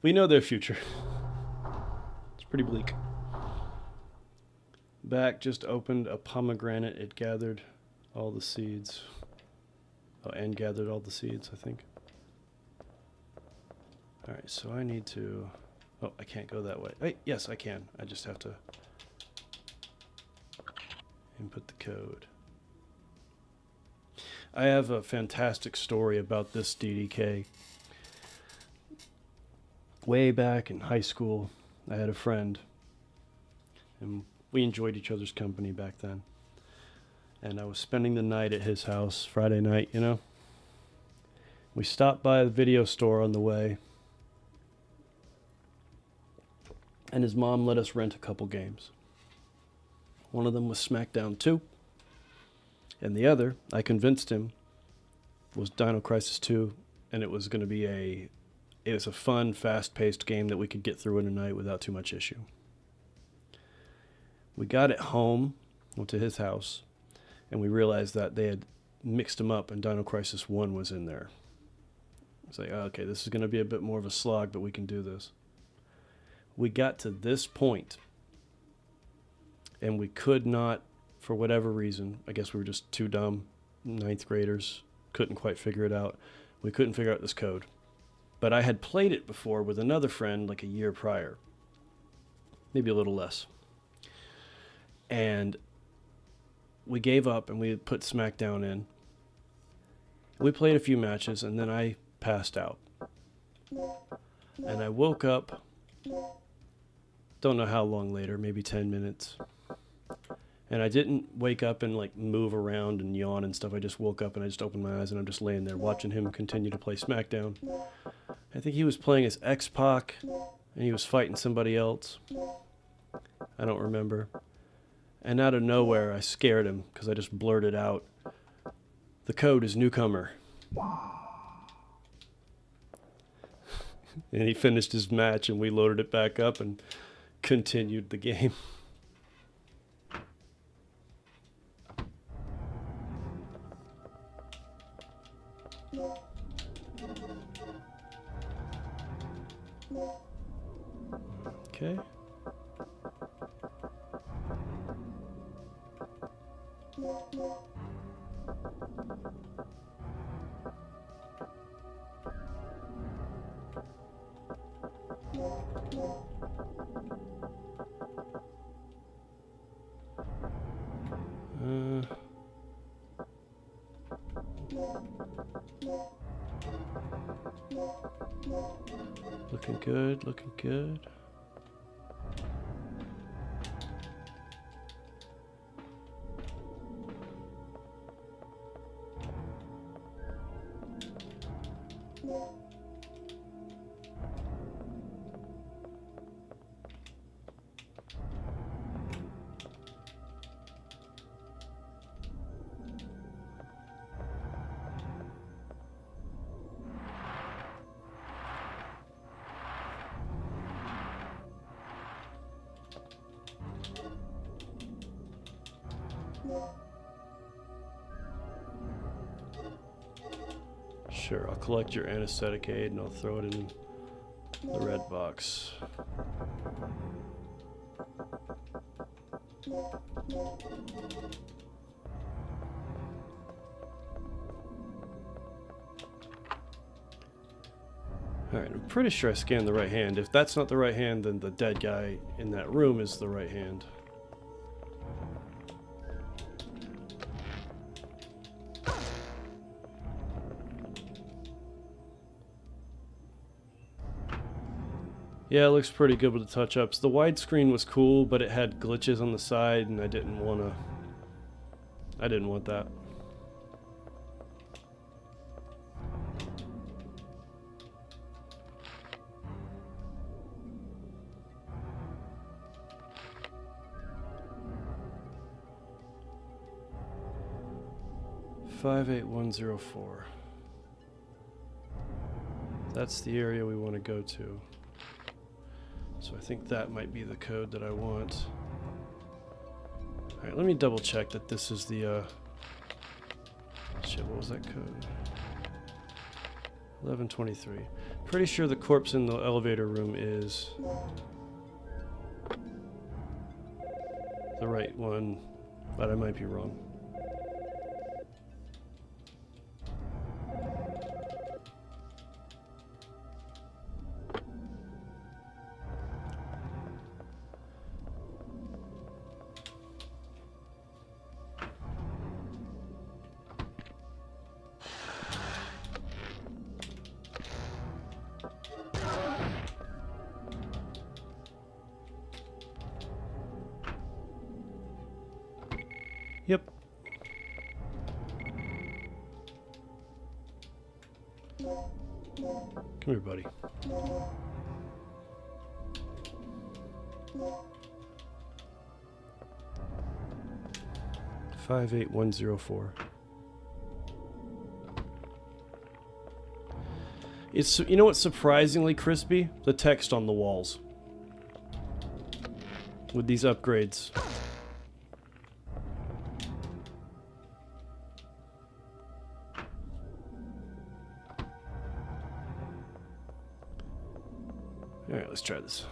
We know their future. It's pretty bleak. Back just opened a pomegranate. It gathered all the seeds. Oh, and gathered all the seeds, I think. Alright, so I need to... Oh, I can't go that way. Hey, yes, I can. I just have to input the code. I have a fantastic story about this DDK. Way back in high school, I had a friend, and we enjoyed each other's company back then. And I was spending the night at his house, Friday night, you know. We stopped by the video store on the way, and his mom let us rent a couple games. One of them was SmackDown 2. And the other, I convinced him, was Dino Crisis 2, and it was going to be a fun, fast-paced game that we could get through in a night without too much issue. We got it home, went to his house, and we realized that they had mixed them up, and Dino Crisis 1 was in there. It's like, okay, this is going to be a bit more of a slog, but we can do this. We got to this point, and we could not, for whatever reason, I guess we were just too dumb, 9th graders, couldn't quite figure it out. We couldn't figure out this code. But I had played it before with another friend like a year prior. Maybe a little less. And we gave up and we put SmackDown in. We played a few matches and then I passed out. And I woke up, don't know how long later, maybe 10 minutes. And I didn't wake up and like move around and yawn and stuff. I just woke up and I just opened my eyes and I'm just laying there watching him continue to play SmackDown. I think he was playing as X-Pac and he was fighting somebody else. I don't remember. And out of nowhere, I scared him because I just blurted out, "The code is newcomer." And he finished his match and we loaded it back up and continued the game. Okay. Looking good, looking good. Sure, I'll collect your anesthetic aid and I'll throw it in the red box. Alright, I'm pretty sure I scanned the right hand. If that's not the right hand, then the dead guy in that room is the right hand. Yeah, it looks pretty good with the touch-ups. The widescreen was cool, but it had glitches on the side, and I didn't want that. $58104. That's the area we want to go to. So I think that might be the code that I want. Alright, let me double check that this is the shit, what was that code? 1123. Pretty sure the corpse in the elevator room is the right one, but I might be wrong. Yep. Come here, buddy. $58104. It's, you know what's surprisingly crispy? The text on the walls. With these upgrades. Alright, let's try this.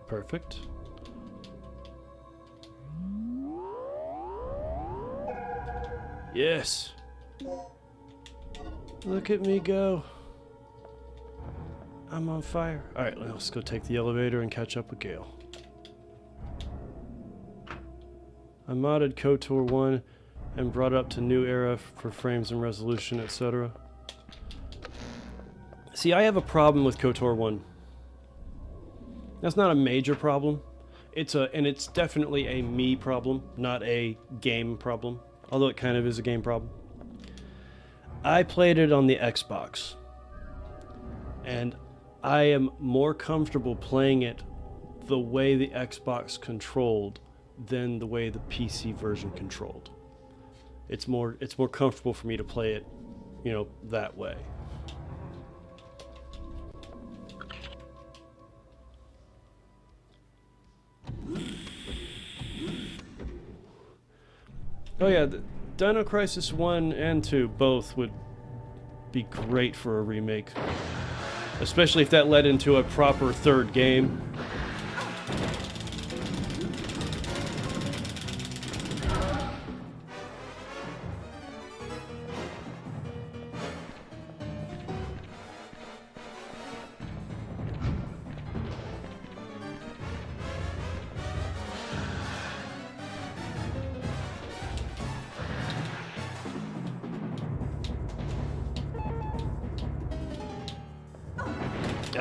Perfect. Yes. Look at me go. I'm on fire. Alright, let's go take the elevator and catch up with Gale. I modded KOTOR 1 and brought it up to new era for frames and resolution, etc. See, I have a problem with KOTOR 1. That's not a major problem. And it's definitely a me problem, not a game problem. Although it kind of is a game problem. I played it on the Xbox. And I am more comfortable playing it the way the Xbox controlled than the way the PC version controlled. It's more comfortable for me to play it, you know, that way. Oh yeah, the Dino Crisis 1 and 2 both would be great for a remake. Especially if that led into a proper third game.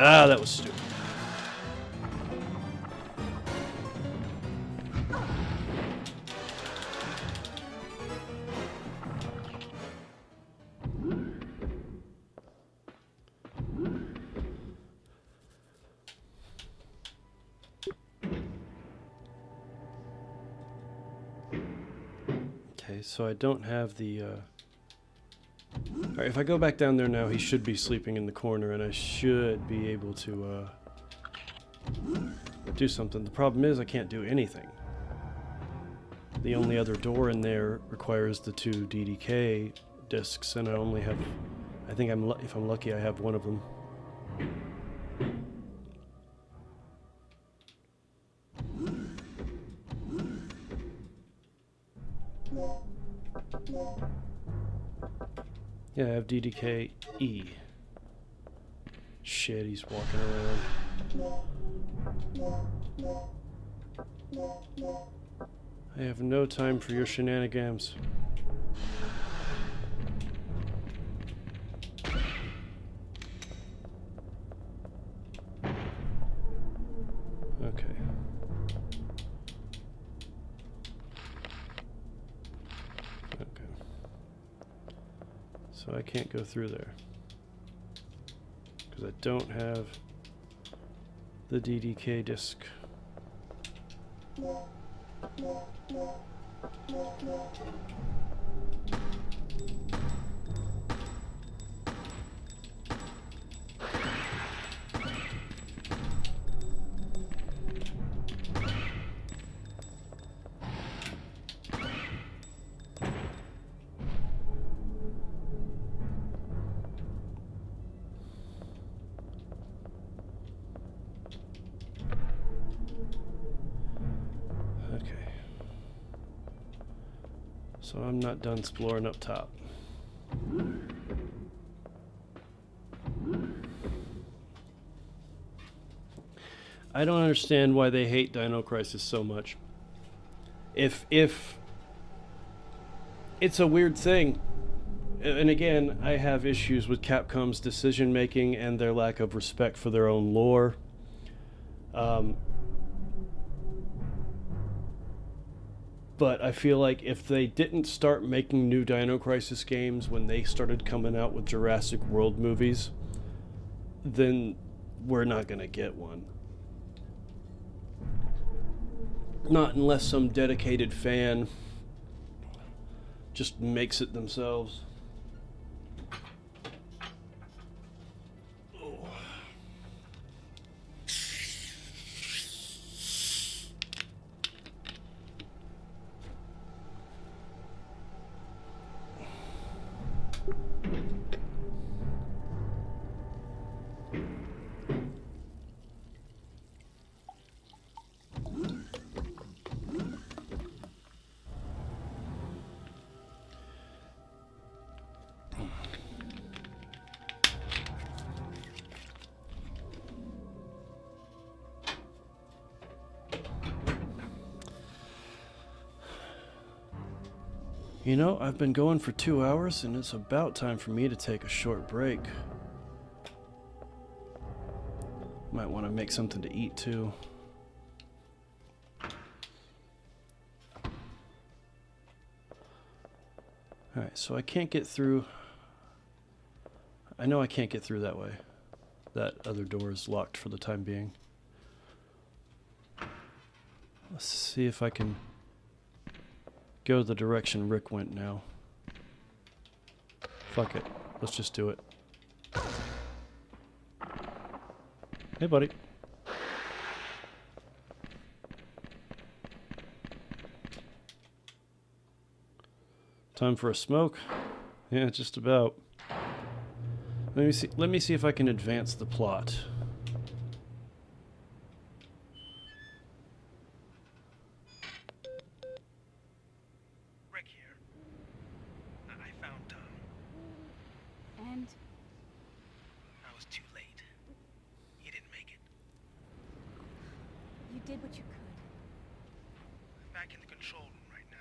Ah, that was stupid. Okay, so I don't have the Alright, if I go back down there now, he should be sleeping in the corner, and I should be able to do something. The problem is I can't do anything. the only other door in there requires the 2 DDK discs, and I only have, I think if I'm lucky, I have one of them. Yeah, I have DDK E. Shit, he's walking around. I have no time for your shenanigans. Okay. Okay. So I can't go through there, because I don't have the DDK disc. So I'm not done exploring up top. I don't understand why they hate Dino Crisis so much. If it's a weird thing, and again, I have issues with Capcom's decision making and their lack of respect for their own lore. But I feel like if they didn't start making new Dino Crisis games when they started coming out with Jurassic World movies, then we're not going to get one. Not unless some dedicated fan just makes it themselves. You know, I've been going for 2 hours, and it's about time for me to take a short break. Might want to make something to eat, too. Alright, so I can't get through... I know I can't get through that way. That other door is locked for the time being. Let's see if I can go the direction Rick went now. Fuck it. Let's just do it. Hey, buddy. Time for a smoke? Yeah, just about. Let me see if I can advance the plot. Rick here. I found Tom. And I was too late. He didn't make it. you did what you could. I'm back in the control room right now.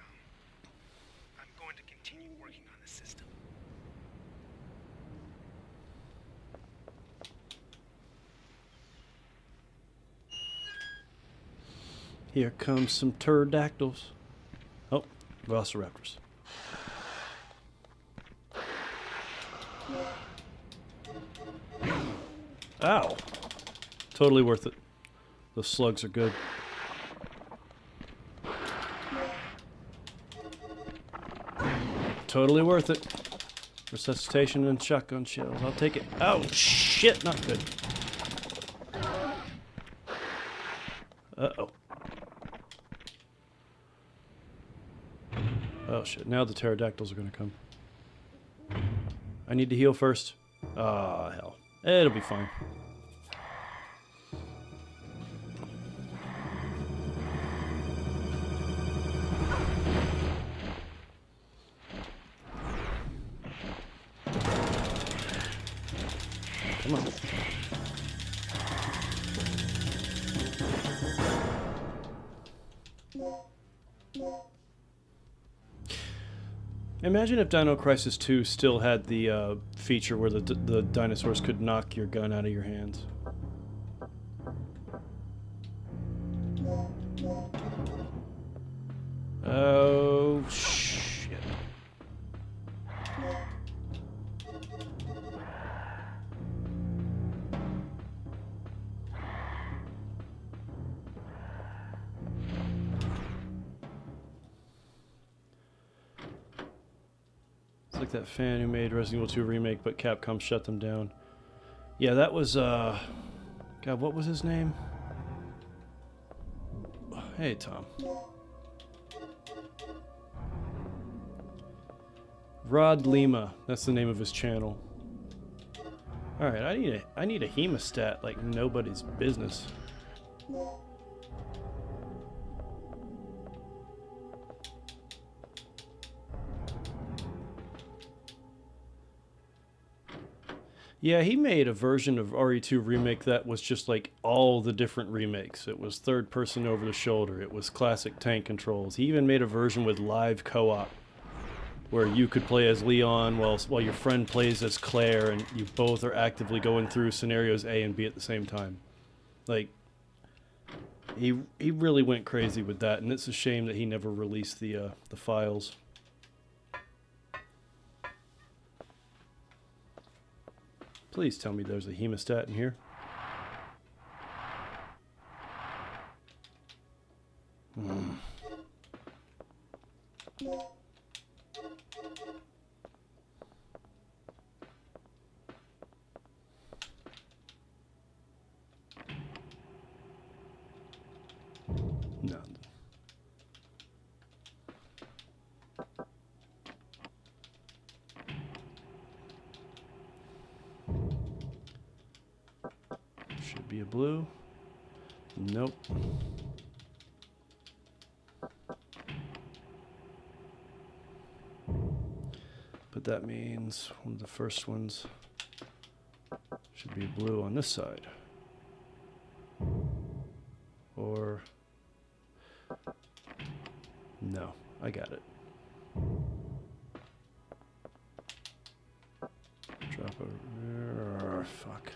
I'm going to continue working on the system. Here comes some pterodactyls. Oh, velociraptors. Ow! Totally worth it. Those slugs are good. Totally worth it. Resuscitation and shotgun shells. I'll take it. Oh, shit! Not good. Uh-oh. Oh shit, now the pterodactyls are gonna come. I need to heal first. Ah, hell. It'll be fine. Come on. Imagine if Dino Crisis 2 still had the feature where the dinosaurs could knock your gun out of your hands. Oh, shit. It's like that fan who made Resident Evil 2 Remake, but Capcom shut them down. Yeah, that was, God, what was his name? Hey, Tom. Rod Lima, that's the name of his channel. Alright, I need a hemostat like nobody's business. Yeah, he made a version of RE2 Remake that was just like all the different remakes. It was third person over the shoulder. It was classic tank controls. He even made a version with live co-op where you could play as Leon while your friend plays as Claire, and you both are actively going through scenarios A and B at the same time. Like, he really went crazy with that, and it's a shame that he never released the files. Please tell me there's a hemostat in here. No. Should be a blue. Nope. But that means one of the first ones should be blue on this side. Or... no, I got it. Drop over. Fuck.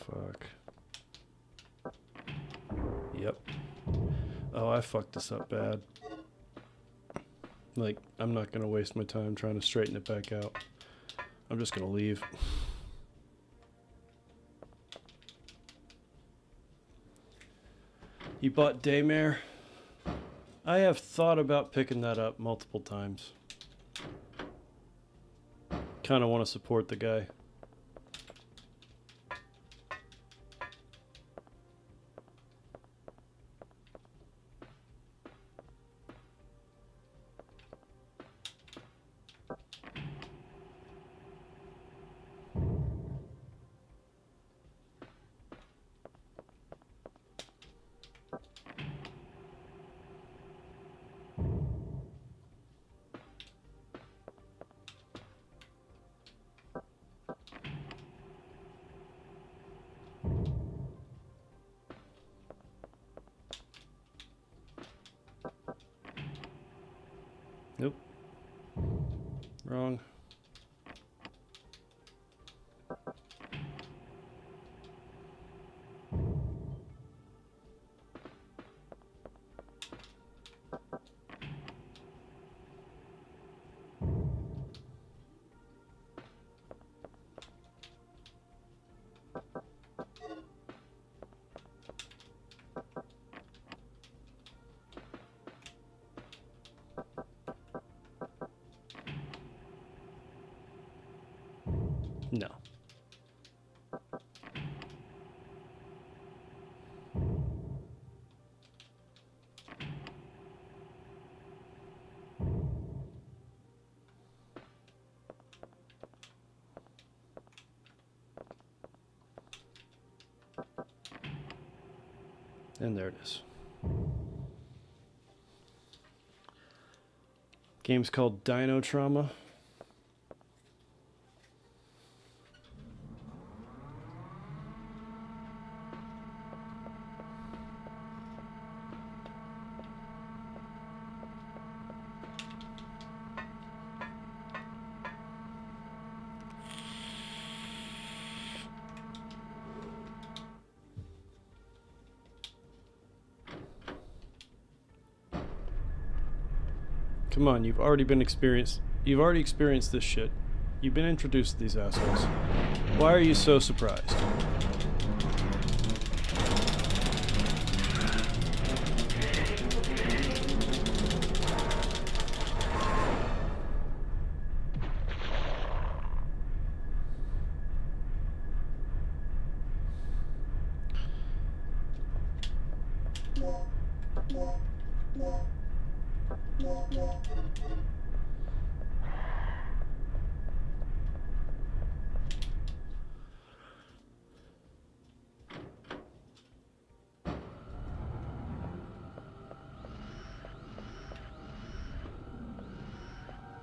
Fuck. Yep. Oh, I fucked this up bad. Like, I'm not gonna waste my time trying to straighten it back out. I'm just gonna leave. You bought Daymare? I have thought about picking that up multiple times. Kinda want to support the guy. Wrong. No. And there it is. Game's called Dino Trauma. Come on, you've already experienced this shit. You've been introduced to these assholes. Why are you so surprised?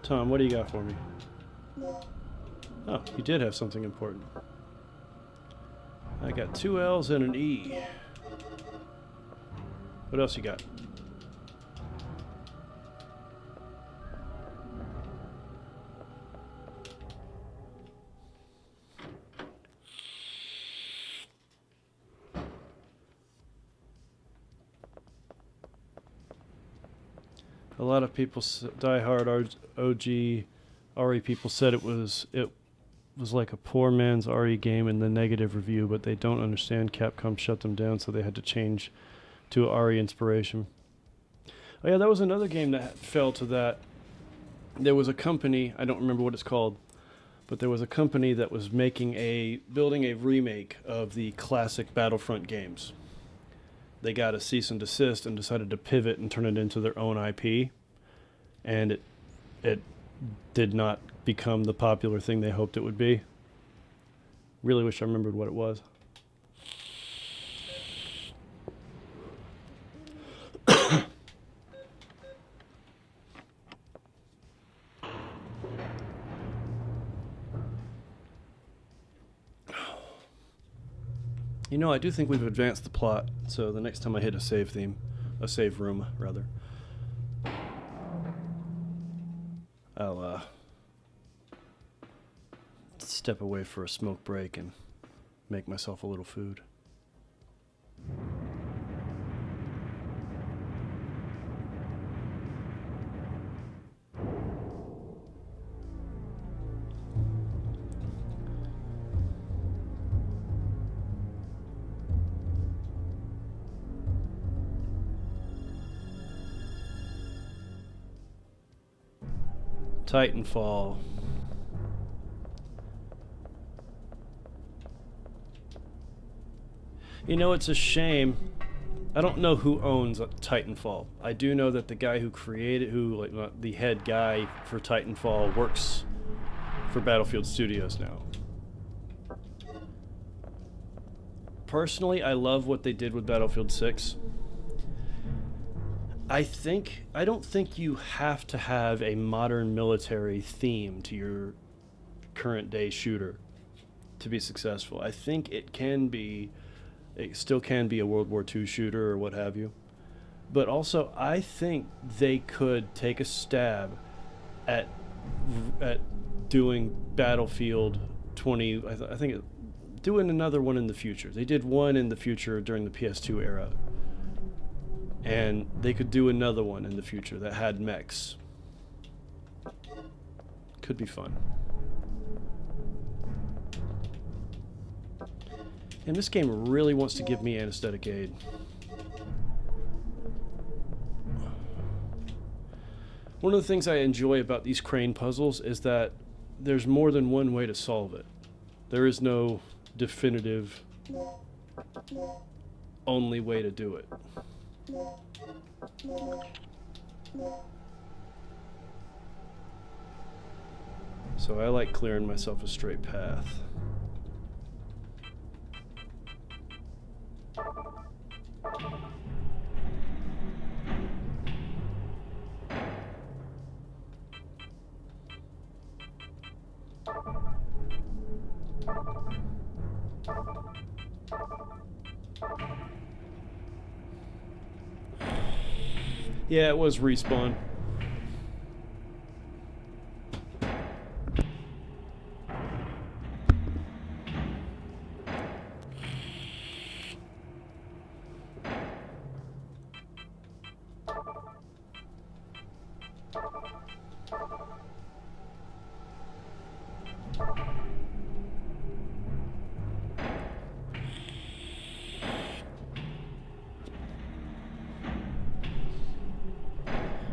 Tom, what do you got for me? Oh, you did have something important. I got 2 L's and an E. What else you got? A lot of people, diehard OG RE people, said it was like a poor man's RE game in the negative review, but they don't understand. Capcom shut them down, so they had to change to a RE inspiration. Oh yeah, that was another game that fell to that. There was a company, I don't remember what it's called, but there was a company that was building a remake of the classic Battlefront games. They got a cease and desist and decided to pivot and turn it into their own IP, and it did not become the popular thing they hoped it would be. Really wish I remembered what it was. You know, I do think we've advanced the plot, so the next time I hit a save room, rather, I'll step away for a smoke break and make myself a little food. Titanfall. You know, it's a shame. I don't know who owns Titanfall. I do know that the guy who created, the head guy for Titanfall, works for Battlefield Studios now. Personally, I love what they did with Battlefield 6. I don't think you have to have a modern military theme to your current day shooter to be successful. I think it still can be a World War II shooter or what have you. But also, I think they could take a stab at doing Battlefield 20. I think doing another one in the future. They did one in the future during the PS2 era, and they could do another one in the future that had mechs. Could be fun. And this game really wants to give me anesthetic aid. One of the things I enjoy about these crane puzzles is that there's more than one way to solve it. There is no definitive only way to do it. So I like clearing myself a straight path. Yeah, it was respawn.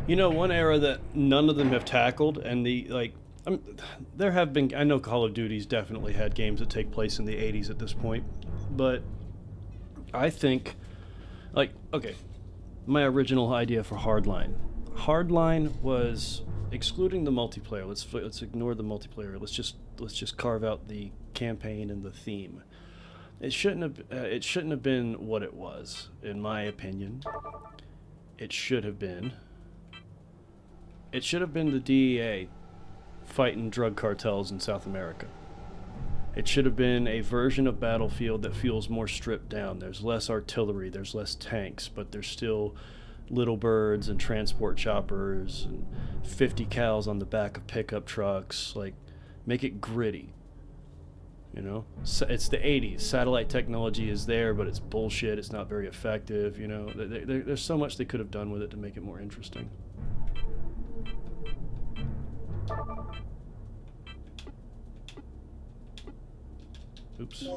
You know, one era that none of them have tackled, and there have been, I know Call of Duty's definitely had games that take place in the 80s at this point, but I think, okay, my original idea for Hardline. Hardline was excluding the multiplayer. Let's ignore the multiplayer. Let's just carve out the campaign and the theme. It shouldn't have been what it was, in my opinion. It should have been the DEA fighting drug cartels in South America. It should have been a version of Battlefield that feels more stripped down. There's less artillery, there's less tanks, but there's still little birds and transport choppers and 50 cals on the back of pickup trucks. Like, make it gritty. You know? It's the 80s. Satellite technology is there, but it's bullshit. It's not very effective. You know? There's so much they could have done with it to make it more interesting. Oops.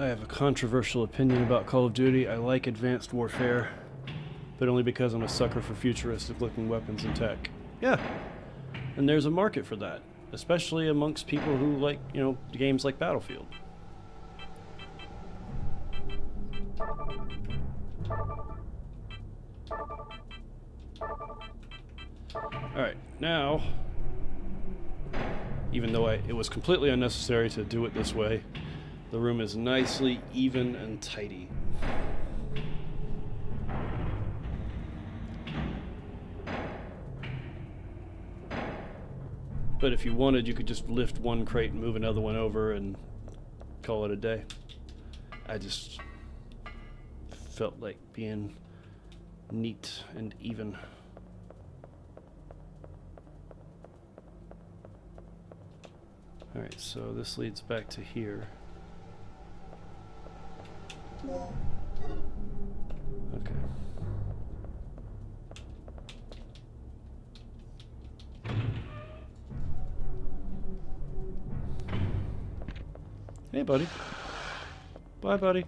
I have a controversial opinion about Call of Duty. I like advanced warfare, but only because I'm a sucker for futuristic-looking weapons and tech. Yeah, and there's a market for that, especially amongst people who like, you know, games like Battlefield. Alright, now, even though it was completely unnecessary to do it this way, the room is nicely even and tidy. But if you wanted, you could just lift one crate and move another one over and call it a day. I just felt like being neat and even. Alright, so this leads back to here. Okay. Hey, buddy. Bye, buddy.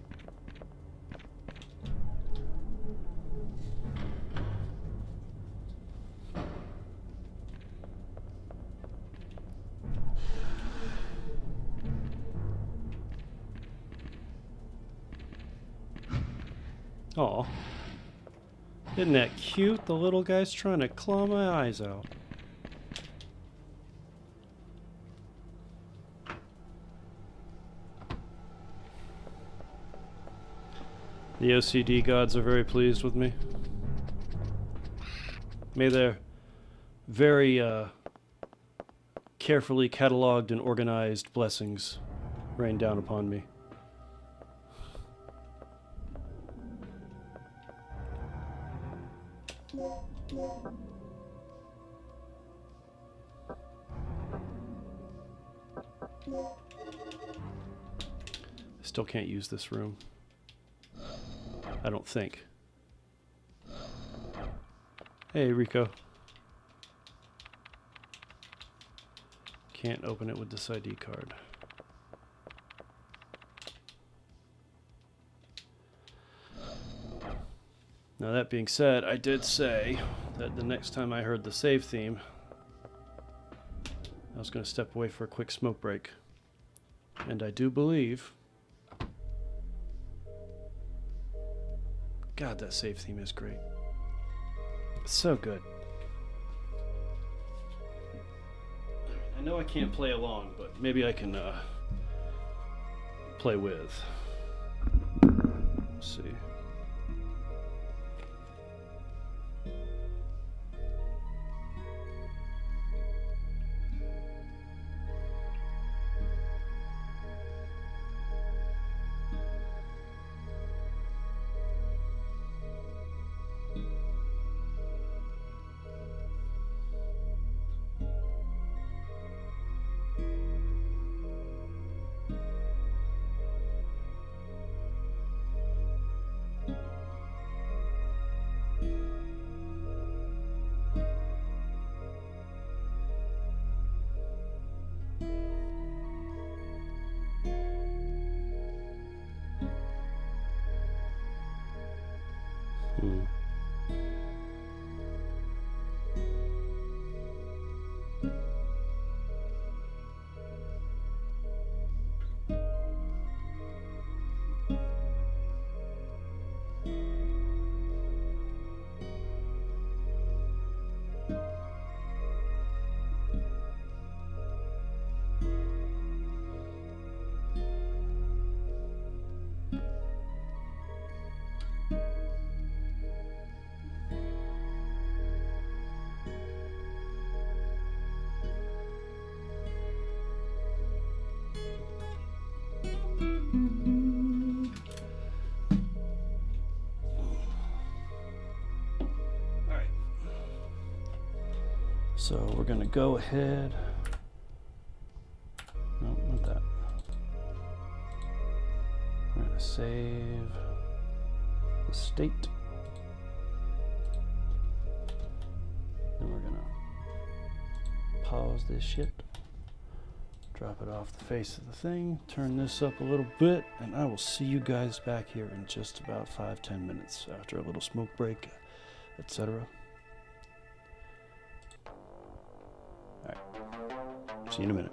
Aw. Isn't that cute? The little guy's trying to claw my eyes out. The OCD gods are very pleased with me. May their very carefully cataloged and organized blessings rain down upon me. I still can't use this room. I don't think. Hey, Rico. Can't open it with this ID card. Now that being said, I did say that the next time I heard the save theme, I was going to step away for a quick smoke break. And I do believe... God, that save theme is great. It's so good. I know I can't play along, but maybe I can play with. Let's see. So we're going to go ahead. No, not that. We're going to save the state. Then we're going to pause this shit. Drop it off the face of the thing. Turn this up a little bit. And I will see you guys back here in just about 5-10 minutes after a little smoke break, etc. See you in a minute.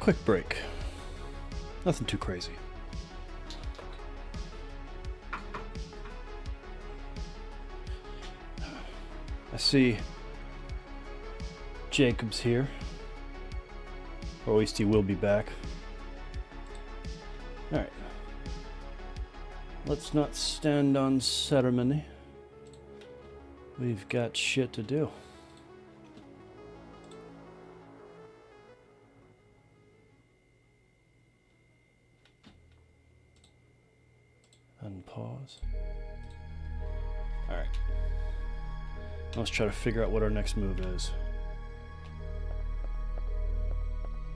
Quick break. Nothing too crazy. I see Jacob's here. Or at least he will be back. Alright. Let's not stand on ceremony. We've got shit to do. Unpause. Alright. Let's try to figure out what our next move is.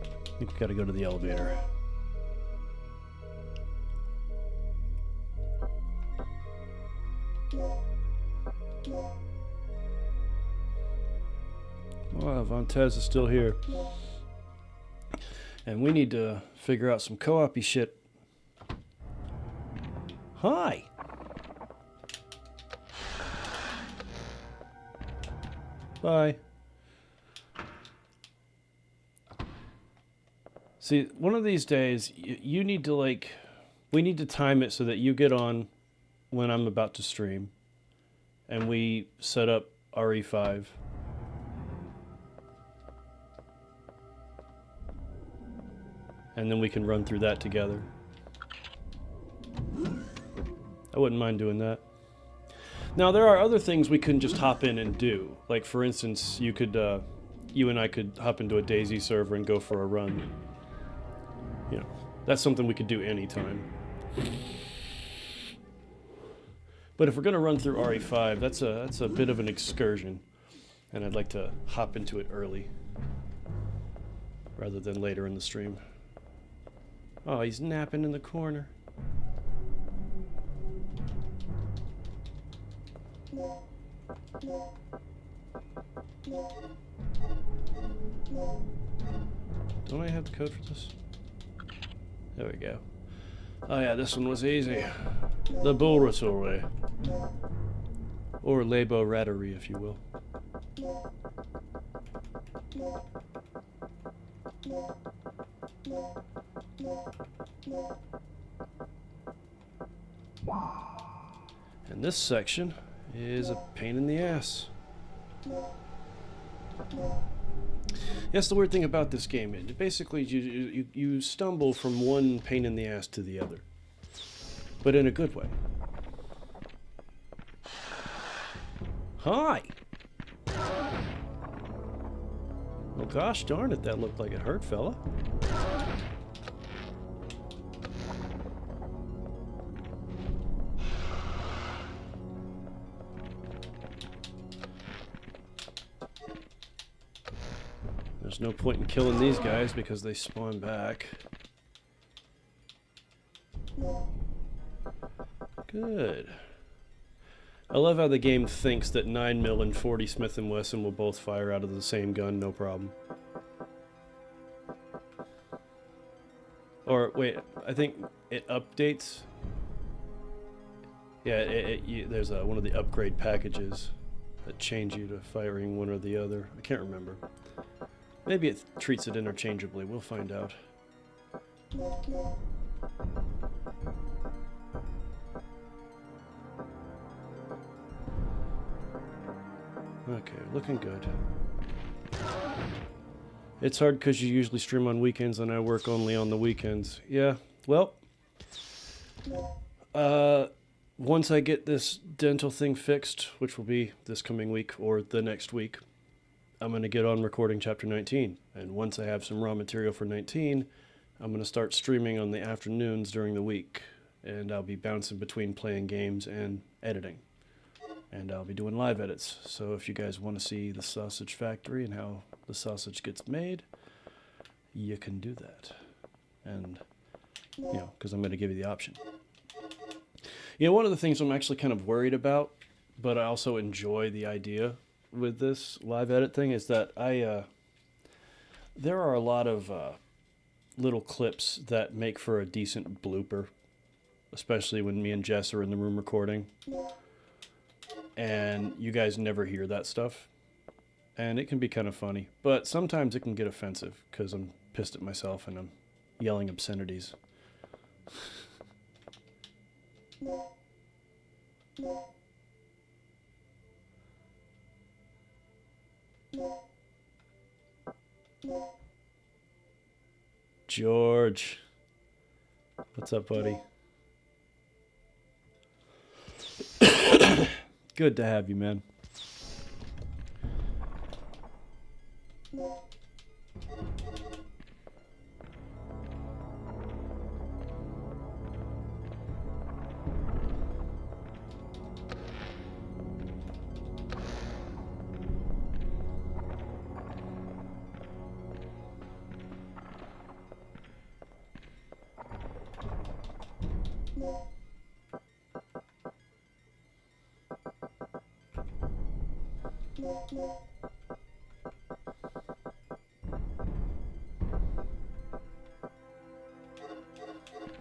I think we gotta go to the elevator. Wow, Vontez is still here. And we need to figure out some co-op-y shit. Hi! Bye. See, one of these days, you need to, like... We need to time it so that you get on when I'm about to stream. And we set up RE5. And then we can run through that together. I wouldn't mind doing that. Now, there are other things we can just hop in and do. Like, for instance, you and I could hop into a DayZ server and go for a run. You know, that's something we could do anytime. But if we're going to run through RE5, that's a bit of an excursion. And I'd like to hop into it early. Rather than later in the stream. Oh, he's napping in the corner. Don't I have the code for this? There we go. Oh yeah, this one was easy. Laboratory. Or laboratory, if you will. And this section is a pain in the ass. That's the weird thing about this game. Basically, you stumble from one pain in the ass to the other. But in a good way. Hi! Well, gosh darn it, that looked like it hurt, fella. There's no point in killing these guys because they spawn back. Good. I love how the game thinks that 9mm and 40 Smith & Wesson will both fire out of the same gun, no problem. Or, wait, I think it updates. Yeah, there's one of the upgrade packages that change you to firing one or the other. I can't remember. Maybe it treats it interchangeably. We'll find out. Okay, looking good. It's hard because you usually stream on weekends and I work only on the weekends. Yeah, well, once I get this dental thing fixed, which will be this coming week or the next week, I'm going to get on recording Chapter 19. And once I have some raw material for 19, I'm going to start streaming on the afternoons during the week. And I'll be bouncing between playing games and editing. And I'll be doing live edits. So if you guys want to see the sausage factory and how the sausage gets made, you can do that. And, you know, because I'm going to give you the option. You know, one of the things I'm actually kind of worried about, but I also enjoy the idea with this live edit thing, is that there are a lot of little clips that make for a decent blooper, especially when me and Jess are in the room recording. And you guys never hear that stuff. and it can be kind of funny, but sometimes it can get offensive because I'm pissed at myself and I'm yelling obscenities. George, what's up, buddy? Good to have you, man.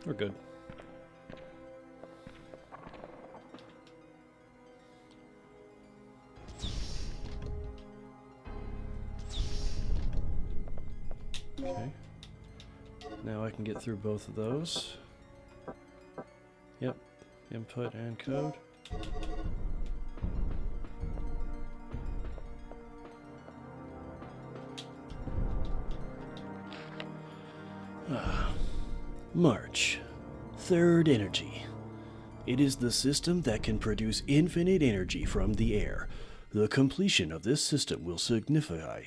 We're good. Okay. Now I can get through both of those. Yep. Input and code. March. Third energy. It is the system that can produce infinite energy from the air. The completion of this system will signify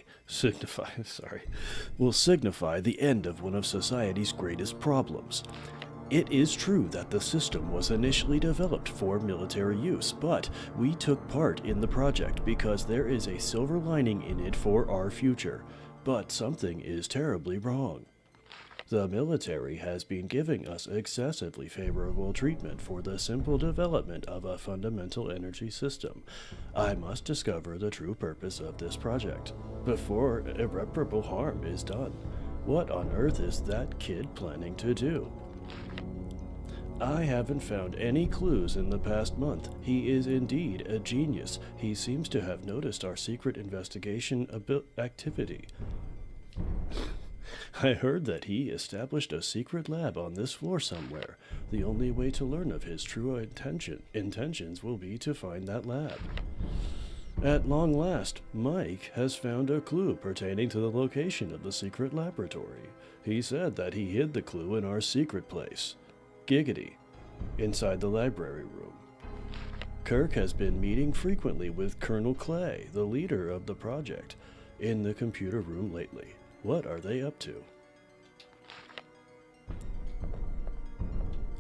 the end of one of society's greatest problems. It is true that the system was initially developed for military use, but we took part in the project because there is a silver lining in it for our future. But something is terribly wrong. The military has been giving us excessively favorable treatment for the simple development of a fundamental energy system. I must discover the true purpose of this project before irreparable harm is done. What on earth is that kid planning to do? I haven't found any clues in the past month. He is indeed a genius. He seems to have noticed our secret investigation activity. I heard that he established a secret lab on this floor somewhere. The only way to learn of his true intentions will be to find that lab. At long last, Mike has found a clue pertaining to the location of the secret laboratory. He said that he hid the clue in our secret place, Giggity, inside the library room. Kirk has been meeting frequently with Colonel Clay, the leader of the project, in the computer room lately. What are they up to?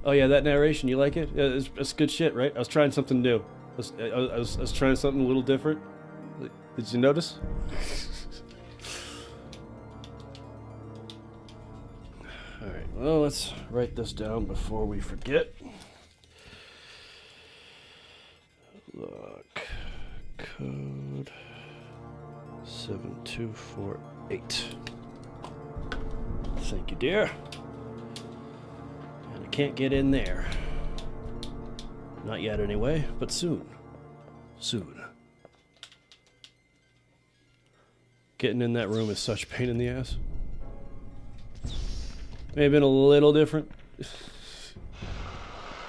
Oh yeah, that narration, you like it? Yeah, it's good shit, right? I was trying something new. I was trying something a little different. Did you notice? Alright, well, let's write this down before we forget. Look, code 7248. Thank you, dear. And I can't get in there. Not yet anyway, but soon. Soon. Getting in that room is such a pain in the ass. May have been a little different.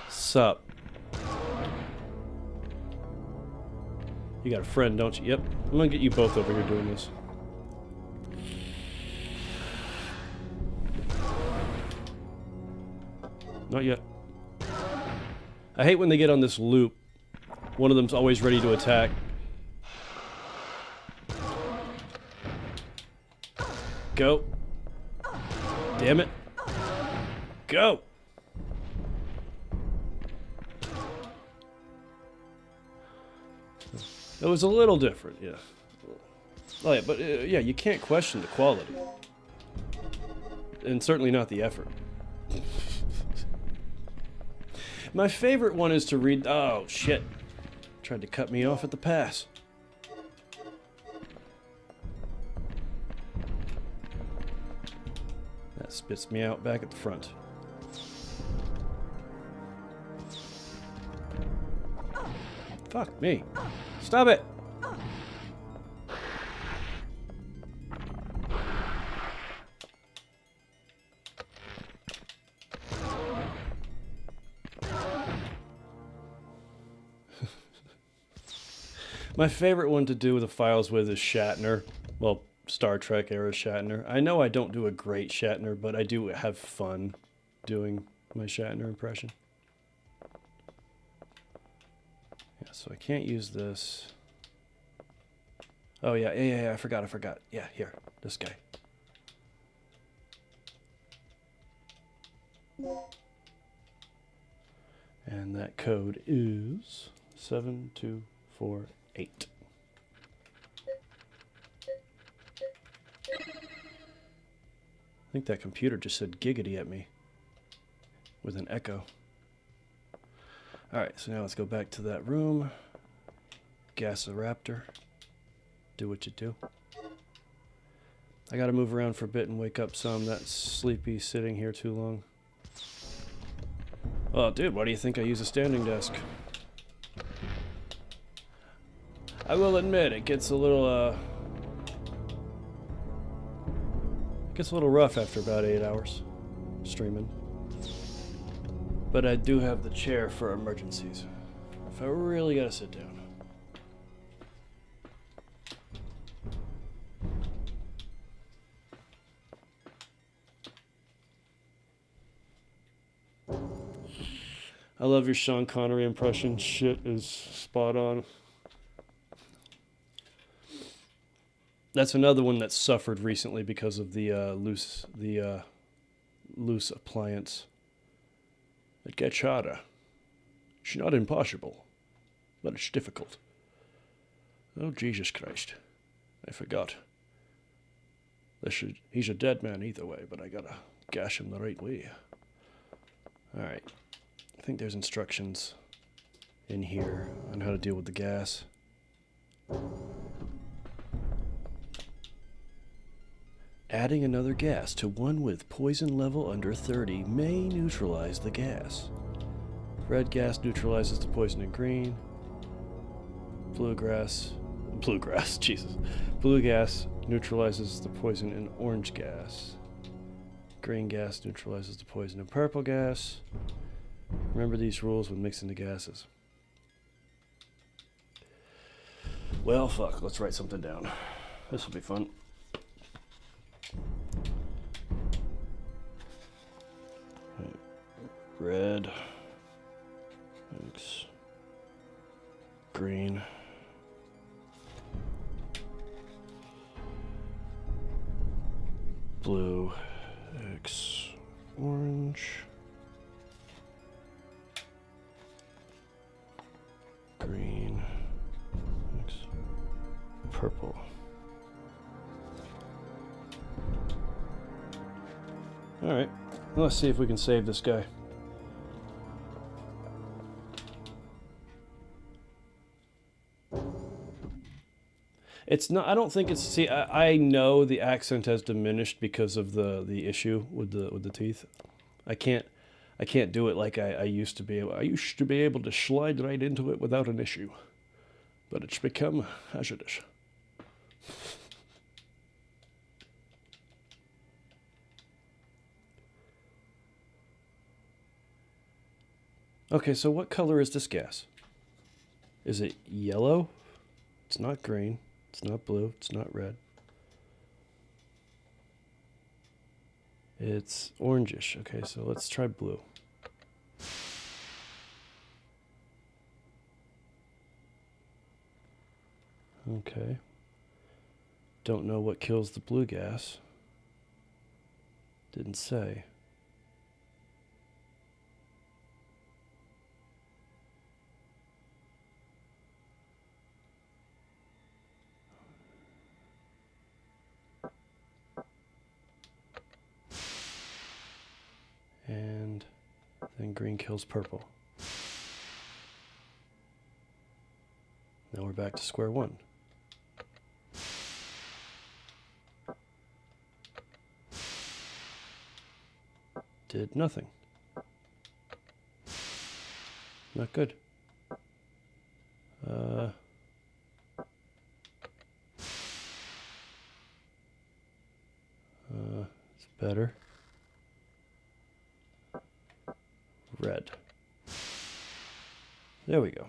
Sup? You got a friend, don't you? Yep. I'm gonna get you both over here doing this. Not yet. I hate when they get on this loop. One of them's always ready to attack. Go. Damn it. Go. It was a little different, yeah. Oh yeah, but yeah, you can't question the quality. And certainly not the effort. My favorite one is to read... Oh, shit. Tried to cut me off at the pass. That spits me out back at the front. Fuck me. Stop it! My favorite one to do the files with is Shatner. Well, Star Trek era Shatner. I know I don't do a great Shatner, but I do have fun doing my Shatner impression. Yeah, so I can't use this. Oh, yeah, I forgot. Yeah, here, this guy. And that code is 7248. I think that computer just said giggity at me with an echo. Alright, so now let's go back to that room. Gas a raptor. Do what you do. I gotta move around for a bit and wake up some. That's sleepy sitting here too long. Oh, dude, why do you think I use a standing desk? I will admit, it gets a little rough after about 8 hours streaming. But I do have the chair for emergencies. If I really gotta sit down. I love your Sean Connery impression. Shit is spot on. That's another one that suffered recently because of the loose appliance. It gets harder. It's not impossible, but it's difficult. Oh, Jesus Christ. I forgot. He's a dead man either way, but I gotta gash him the right way. Alright. I think there's instructions in here on how to deal with the gas. Adding another gas to one with poison level under 30 may neutralize the gas. Red gas neutralizes the poison in green. Blue gas, Jesus. Blue gas neutralizes the poison in orange gas. Green gas neutralizes the poison in purple gas. Remember these rules when mixing the gases. Well, fuck, let's write something down. This will be fun. Red, X, green, blue, X, orange, green, X, purple. All right, let's see if we can save this guy. It's not. I don't think it's. See, I know the accent has diminished because of the issue with the teeth. I can't do it like I used to be able. I used to be able to slide right into it without an issue, but it's become hazardous. Okay, so what color is this gas? Is it yellow? It's not green. It's not blue. It's not red. It's orangish. Okay, so let's try blue. Okay. Don't know what kills the blue gas. Didn't say. And then green kills purple. Now we're back to square one. Did nothing. Not good. It's better. Red. There we go.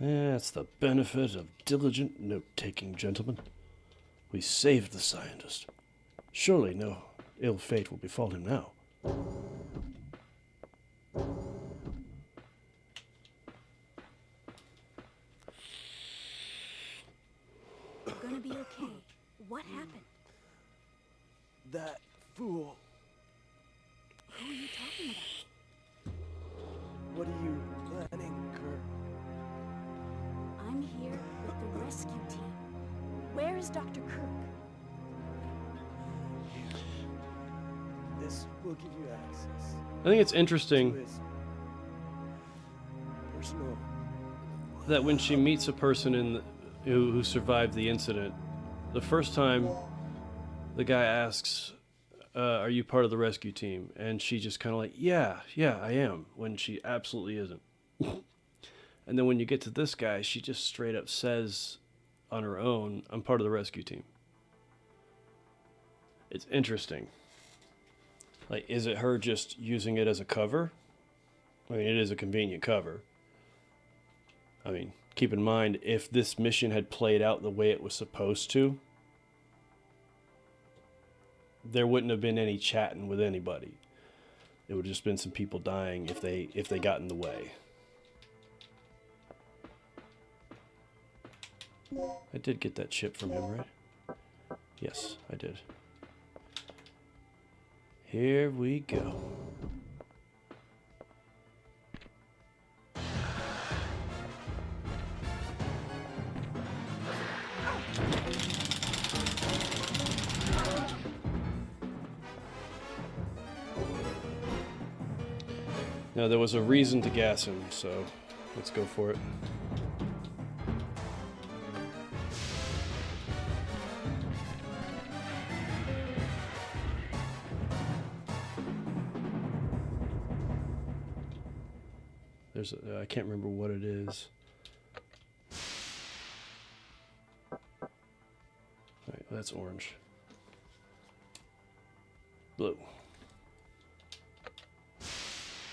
That's the benefit of diligent note-taking, gentlemen. We saved the scientist. Surely no ill fate will befall him now. You're gonna be okay. What happened? That fool. Who are you talking about? What are you planning, Kirk? I'm here with the rescue team. Where is Dr. Kirk? This will give you access I think it's to interesting his personal. that when she meets a person who survived the incident, the first time the guy asks, are you part of the rescue team? And she just kind of like, yeah, I am, when she absolutely isn't. And then when you get to this guy, she just straight up says on her own, I'm part of the rescue team. It's interesting. Like, is it her just using it as a cover? I mean, it is a convenient cover. I mean, keep in mind, if this mission had played out the way it was supposed to, there wouldn't have been any chatting with anybody. It would have just been some people dying if they got in the way. I did get that chip from him, right? Yes, I did. Here we go. Now, there was a reason to gas him, so let's go for it. There's I can't remember what it is. Alright, that's orange. Blue.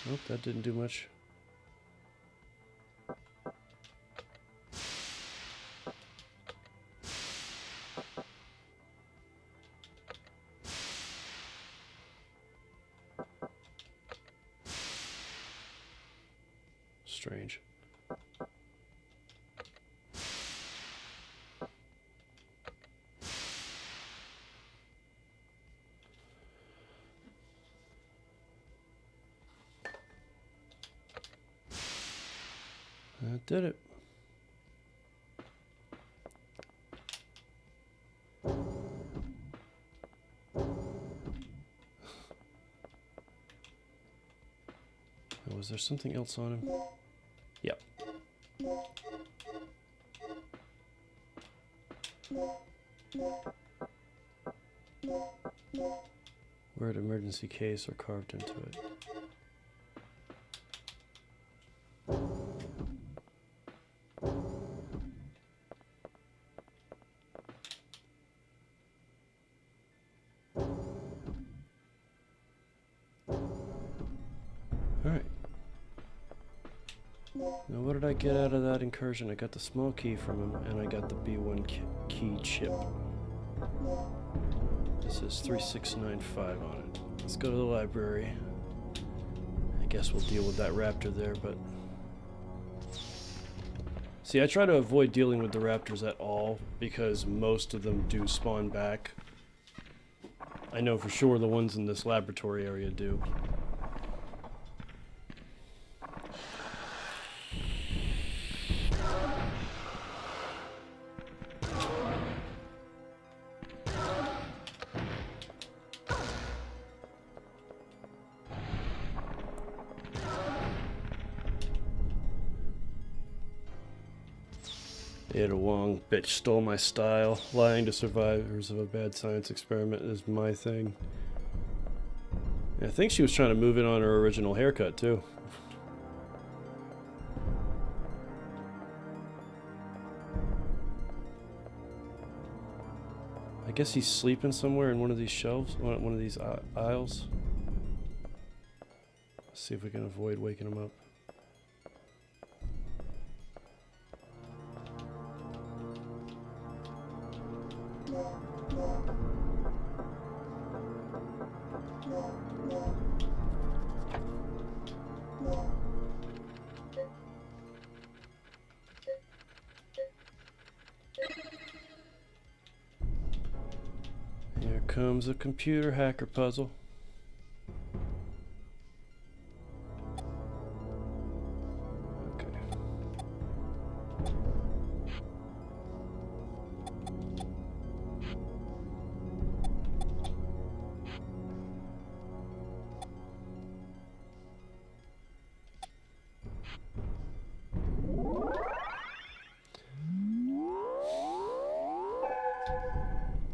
Nope, that didn't do much. Strange. That did it. Was there something else on him? Yep. Word emergency case are carved into it. Alright. Now what did I get out of that incursion? I got the small key from him, and I got the B1 key chip. This is 3695 on it. Let's go to the library. I guess we'll deal with that raptor there, but... See, I try to avoid dealing with the raptors at all, because most of them do spawn back. I know for sure the ones in this laboratory area do. Ada Wong, bitch stole my style. Lying to survivors of a bad science experiment is my thing. I think she was trying to move in on her original haircut, too. I guess he's sleeping somewhere in one of these shelves, one of these aisles. Let's see if we can avoid waking him up. Here comes a computer hacker puzzle. Okay.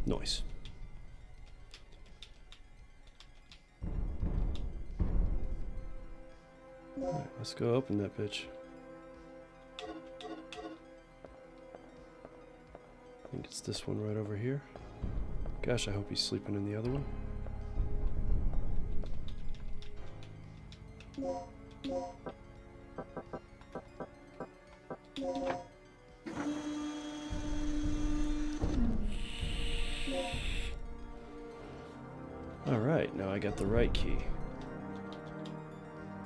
Nice. Alright, let's go open that bitch. I think it's this one right over here. Gosh, I hope he's sleeping in the other one. Alright, now I got the right key.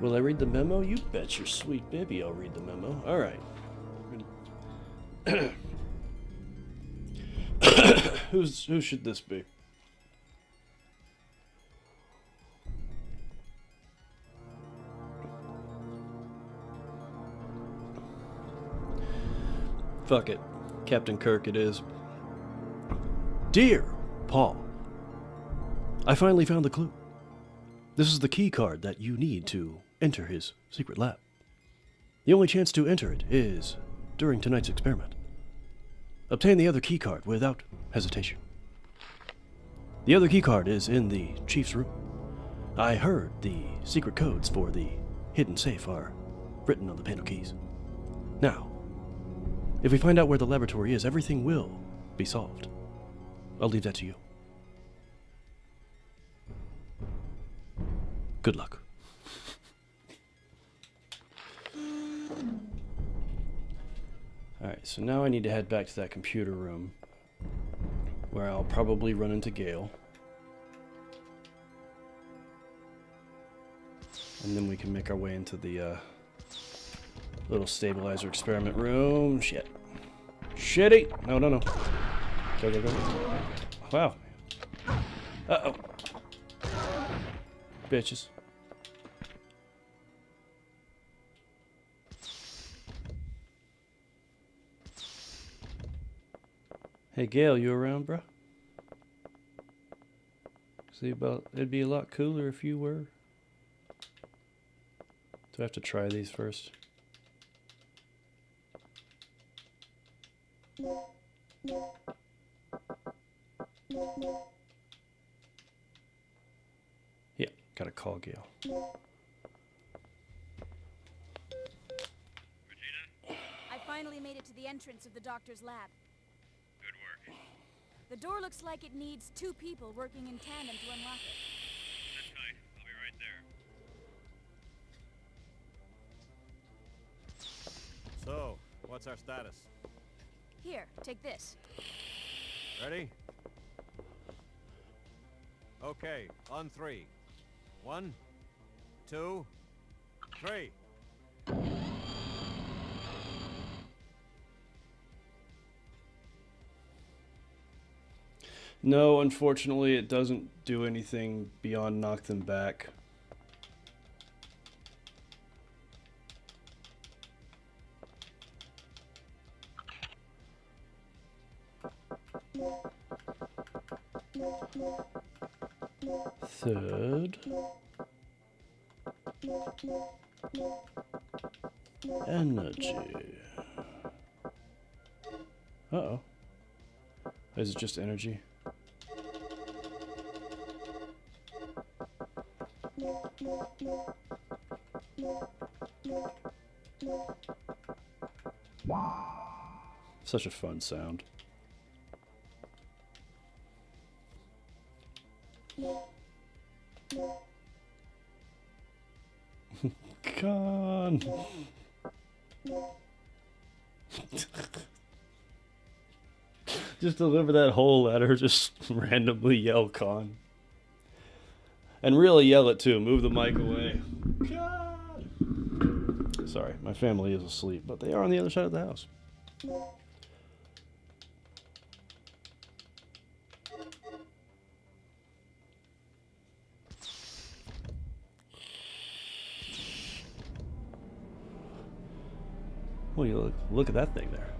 Will I read the memo? You bet your sweet baby I'll read the memo. Alright. Who should this be? Fuck it. Captain Kirk it is. Dear Paul, I finally found the clue. This is the key card that you need to enter his secret lab. The only chance to enter it is during tonight's experiment. Obtain the other key card without hesitation. The other key card is in the chief's room. I heard the secret codes for the hidden safe are written on the panel keys. Now, if we find out where the laboratory is, everything will be solved. I'll leave that to you. Good luck. Alright, so now I need to head back to that computer room where I'll probably run into Gale. And then we can make our way into the little stabilizer experiment room. Shit. Shitty! No. Go. Wow. Uh-oh. Bitches. Hey Gail, you around, bruh? See about it'd be a lot cooler if you were. Do I have to try these first? Yeah, gotta call Gail. I finally made it to the entrance of the doctor's lab. Good work. The door looks like it needs 2 people working in tandem to unlock it. Sit tight. I'll be right there. So, what's our status? Here, take this. Ready? Okay, on 3. 1, 2, 3. No, unfortunately, it doesn't do anything beyond knock them back. Third. Energy. Uh-oh. Is it just energy? Such a fun sound. Con. Just deliver that whole letter, just randomly yell con. And really yell it too. Move the mic away. God. Sorry, my family is asleep, but they are on the other side of the house. Well, you look at that thing there.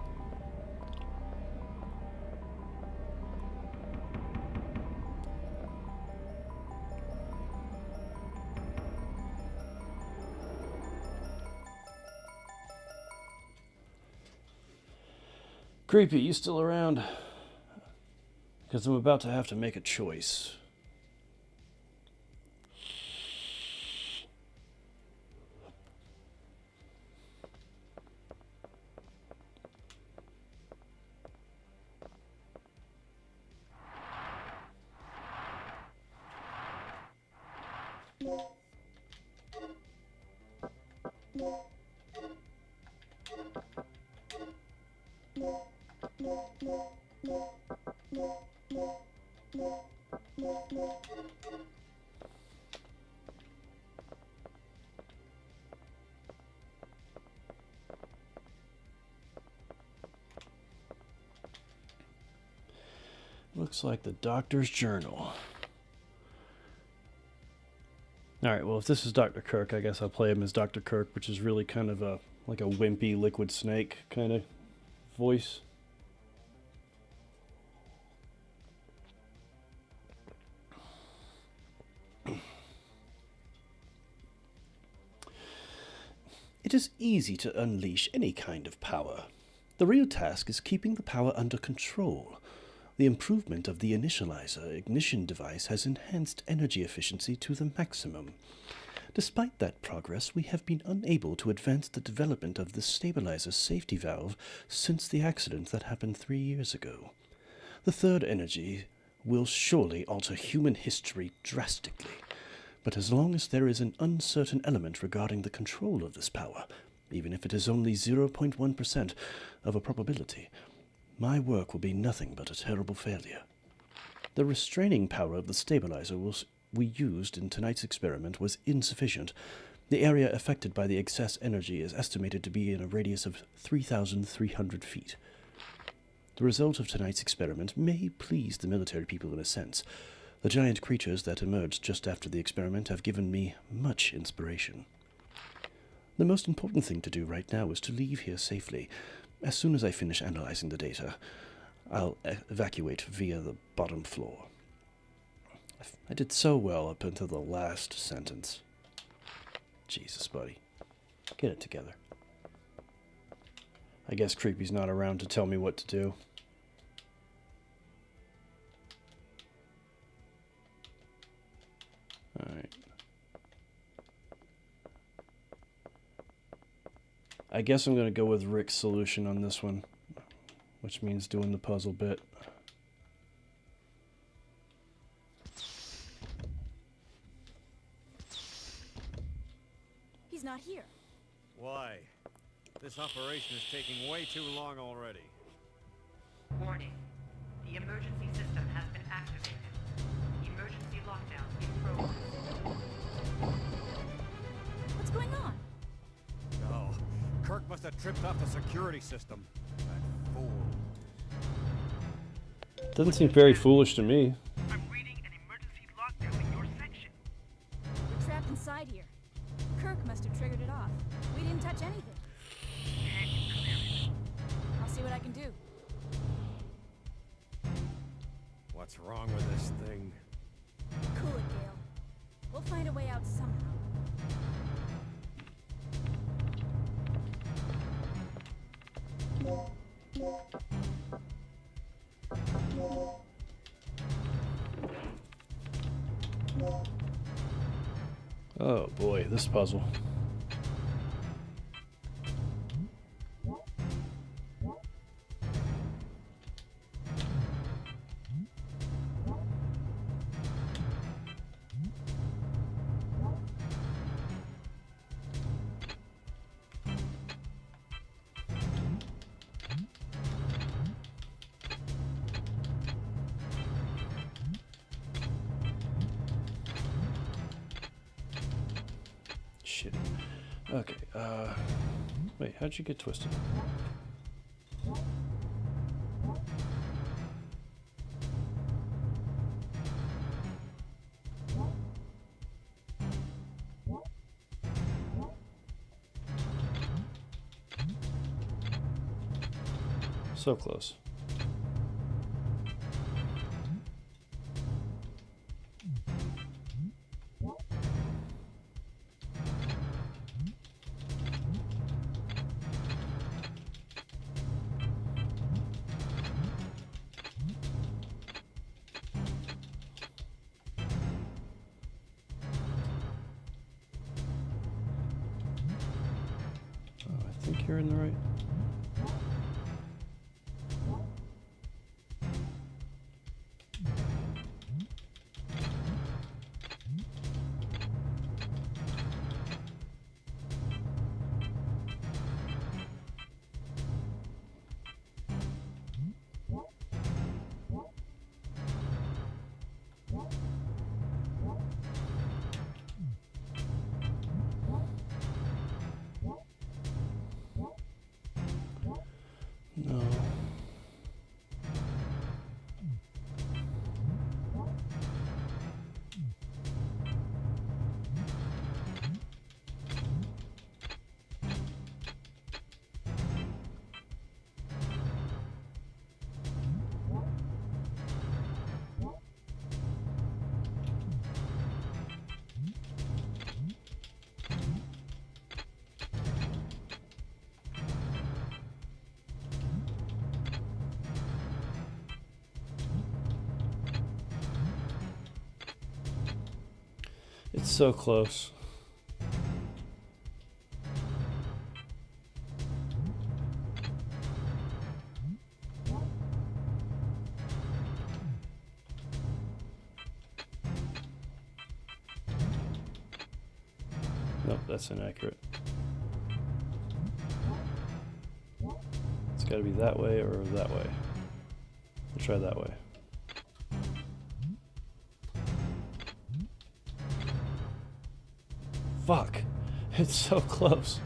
Creepy, you still around? Because I'm about to have to make a choice. Looks like the doctor's journal. Alright, well if this is Dr. Kirk, I guess I'll play him as Dr. Kirk, which is really kind of a like a wimpy liquid snake kind of voice. It is easy to unleash any kind of power. The real task is keeping the power under control. The improvement of the initializer ignition device has enhanced energy efficiency to the maximum. Despite that progress, we have been unable to advance the development of the stabilizer safety valve since the accident that happened 3 years ago. The third energy will surely alter human history drastically. But as long as there is an uncertain element regarding the control of this power, even if it is only 0.1% of a probability, my work will be nothing but a terrible failure. The restraining power of the stabilizer we used in tonight's experiment was insufficient. The area affected by the excess energy is estimated to be in a radius of 3,300 feet. The result of tonight's experiment may please the military people in a sense. The giant creatures that emerged just after the experiment have given me much inspiration. The most important thing to do right now is to leave here safely. As soon as I finish analyzing the data, I'll evacuate via the bottom floor. I did so well up until the last sentence. Jesus, buddy. Get it together. I guess Creepy's not around to tell me what to do. Alright. I guess I'm going to go with Rick's solution on this one, which means doing the puzzle bit. He's not here. Why? This operation is taking way too long already. Warning. The emergency system has been activated. Emergency lockdown in progress. What's going on? No. Kirk must have tripped off the security system. That fool. Doesn't seem very foolish to me. I'm reading an emergency lockdown in your section. We're trapped inside here. Kirk must have triggered it off. We didn't touch anything. Can you clear it? I'll see what I can do. What's wrong with this thing? Cool it, Gale. We'll find a way out somehow. Oh boy, this puzzle. shitty. Okay, wait, how'd you get twisted? So close. I think you're in the right. No. It's so close. Nope, that's inaccurate. It's got to be that way or that way. We'll try that way. Fuck. It's so close.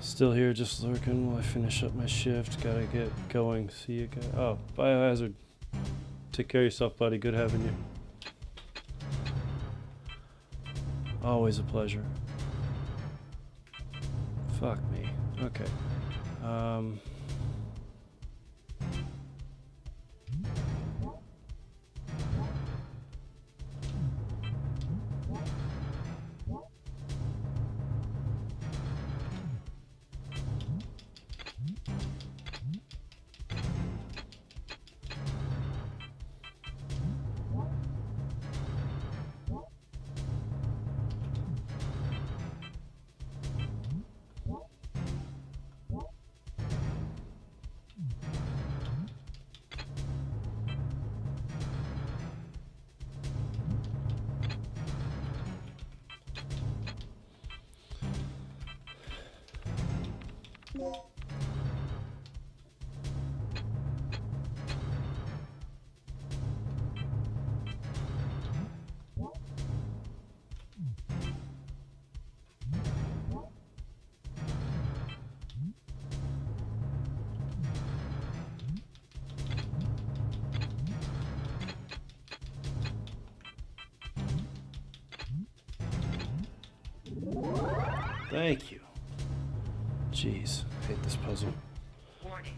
Still here, just lurking while I finish up my shift. Gotta get going. See you guys. Oh, Biohazard. Take care of yourself, buddy. Good having you. Always a pleasure. Fuck me. Okay. Thank you. Jeez, hate this puzzle. Warning.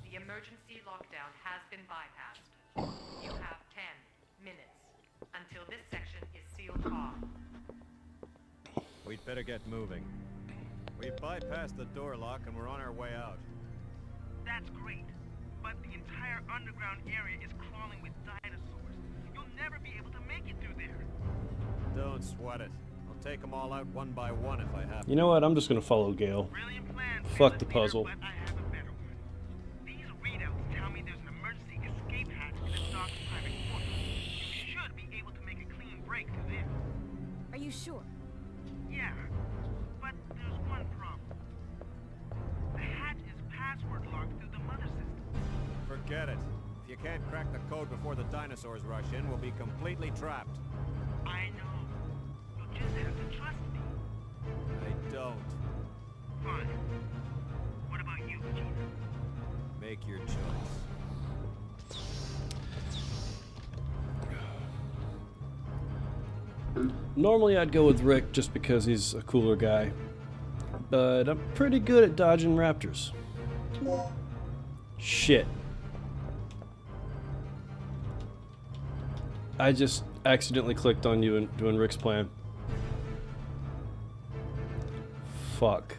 The emergency lockdown has been bypassed. You have 10 minutes until this section is sealed off. We'd better get moving. We've bypassed the door lock and we're on our way out. That's great. but the entire underground area is crawling with dinosaurs. You'll never be able to make it through there. Don't sweat it. I'll take them all out one by one if I have to. You know what? I'm just gonna follow Gale. Brilliant plan, Fuck fearless the leader, puzzle. but I have a better one. These readouts tell me there's an emergency escape hatch in the dock's private quarters. You should be able to make a clean break through there. Are you sure? Yeah, but there's one problem. The hatch is password locked through the mother system. Forget it. If you can't crack the code before the dinosaurs rush in, we'll be completely trapped. I know. You'll just have to trust me. I don't. Fine. What about you, Gina? Make your choice. Normally I'd go with Rick just because he's a cooler guy, but I'm pretty good at dodging raptors. Shit. I just accidentally clicked on you and doing Rick's plan. Fuck.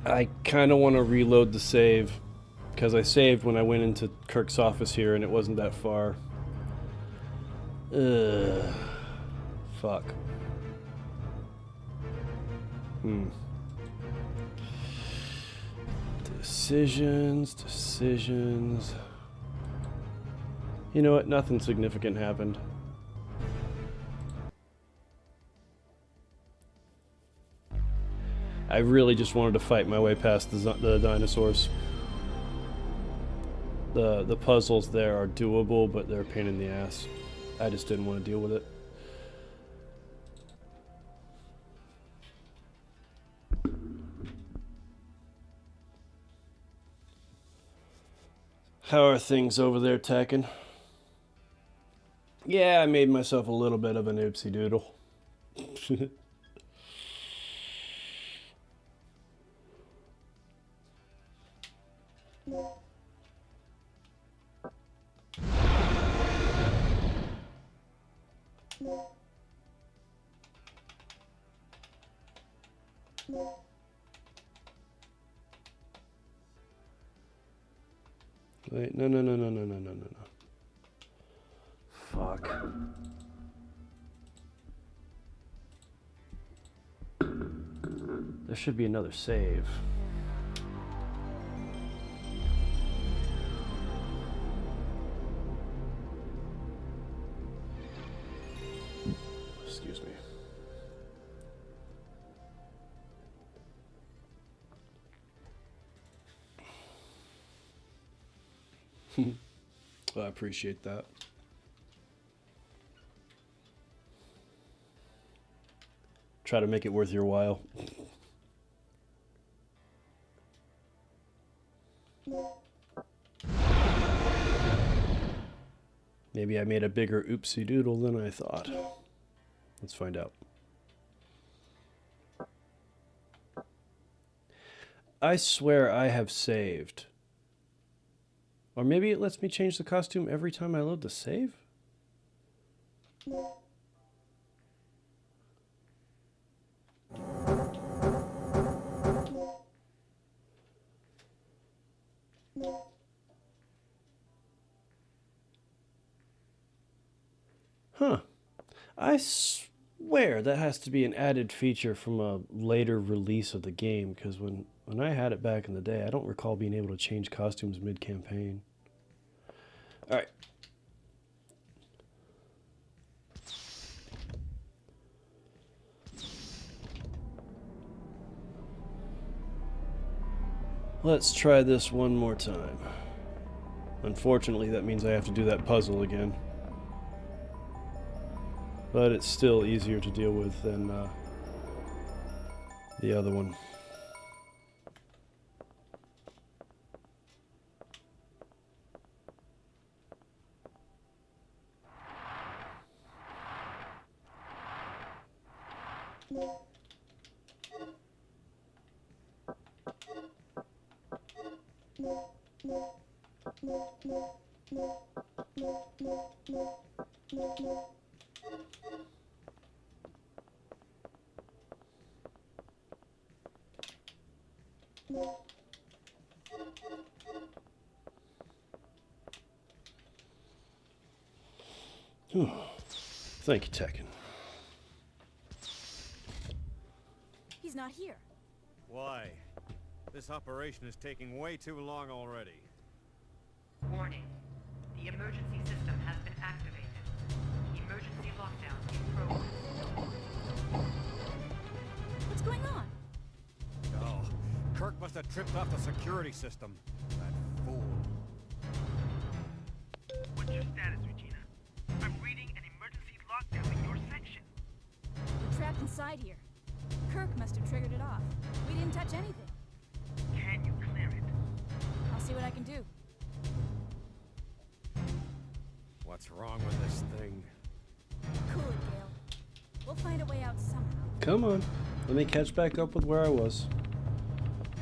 I kind of want to reload the save because I saved when I went into Kirk's office here and it wasn't that far. Fuck. Decisions. You know what? Nothing significant happened. I really just wanted to fight my way past the dinosaurs. The puzzles there are doable, but they're a pain in the ass. I just didn't want to deal with it. How are things over there, Tekken? Yeah, I made myself a little bit of an oopsie doodle. Wait, no. Fuck. There should be another save. Excuse me. I appreciate that. Try to make it worth your while. Maybe I made a bigger oopsie doodle than I thought. Let's find out. I swear I have saved. Or maybe it lets me change the costume every time I load the save? Huh. I swear that has to be an added feature from a later release of the game, because when I had it back in the day, I don't recall being able to change costumes mid-campaign. Alright. Let's try this one more time. Unfortunately, that means I have to do that puzzle again. But it's still easier to deal with than the other one. Thank you, Tekken. He's not here. Why? This operation is taking way too long already. Warning. The emergency system has been activated. Emergency lockdown in progress. What's going on? Oh, Kirk must have tripped off the security system. That fool. What's your status, Regina? I'm reading an emergency lockdown in your section. We're trapped inside here. Kirk must have triggered it off. We didn't touch anything. Can you clear it? I'll see what I can do. What's wrong with this thing? Cool it, Gale. We'll find a way out somehow. Come on. Let me catch back up with where I was.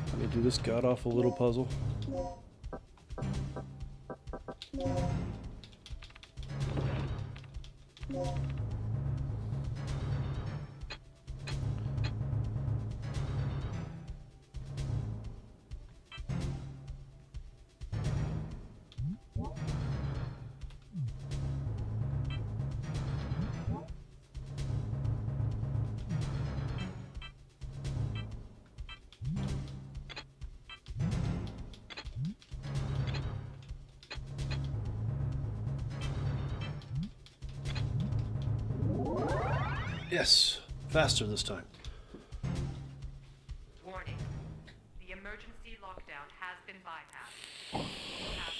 Let me do this god-awful little puzzle. Yes, faster this time. Warning. The emergency lockdown has been bypassed. You have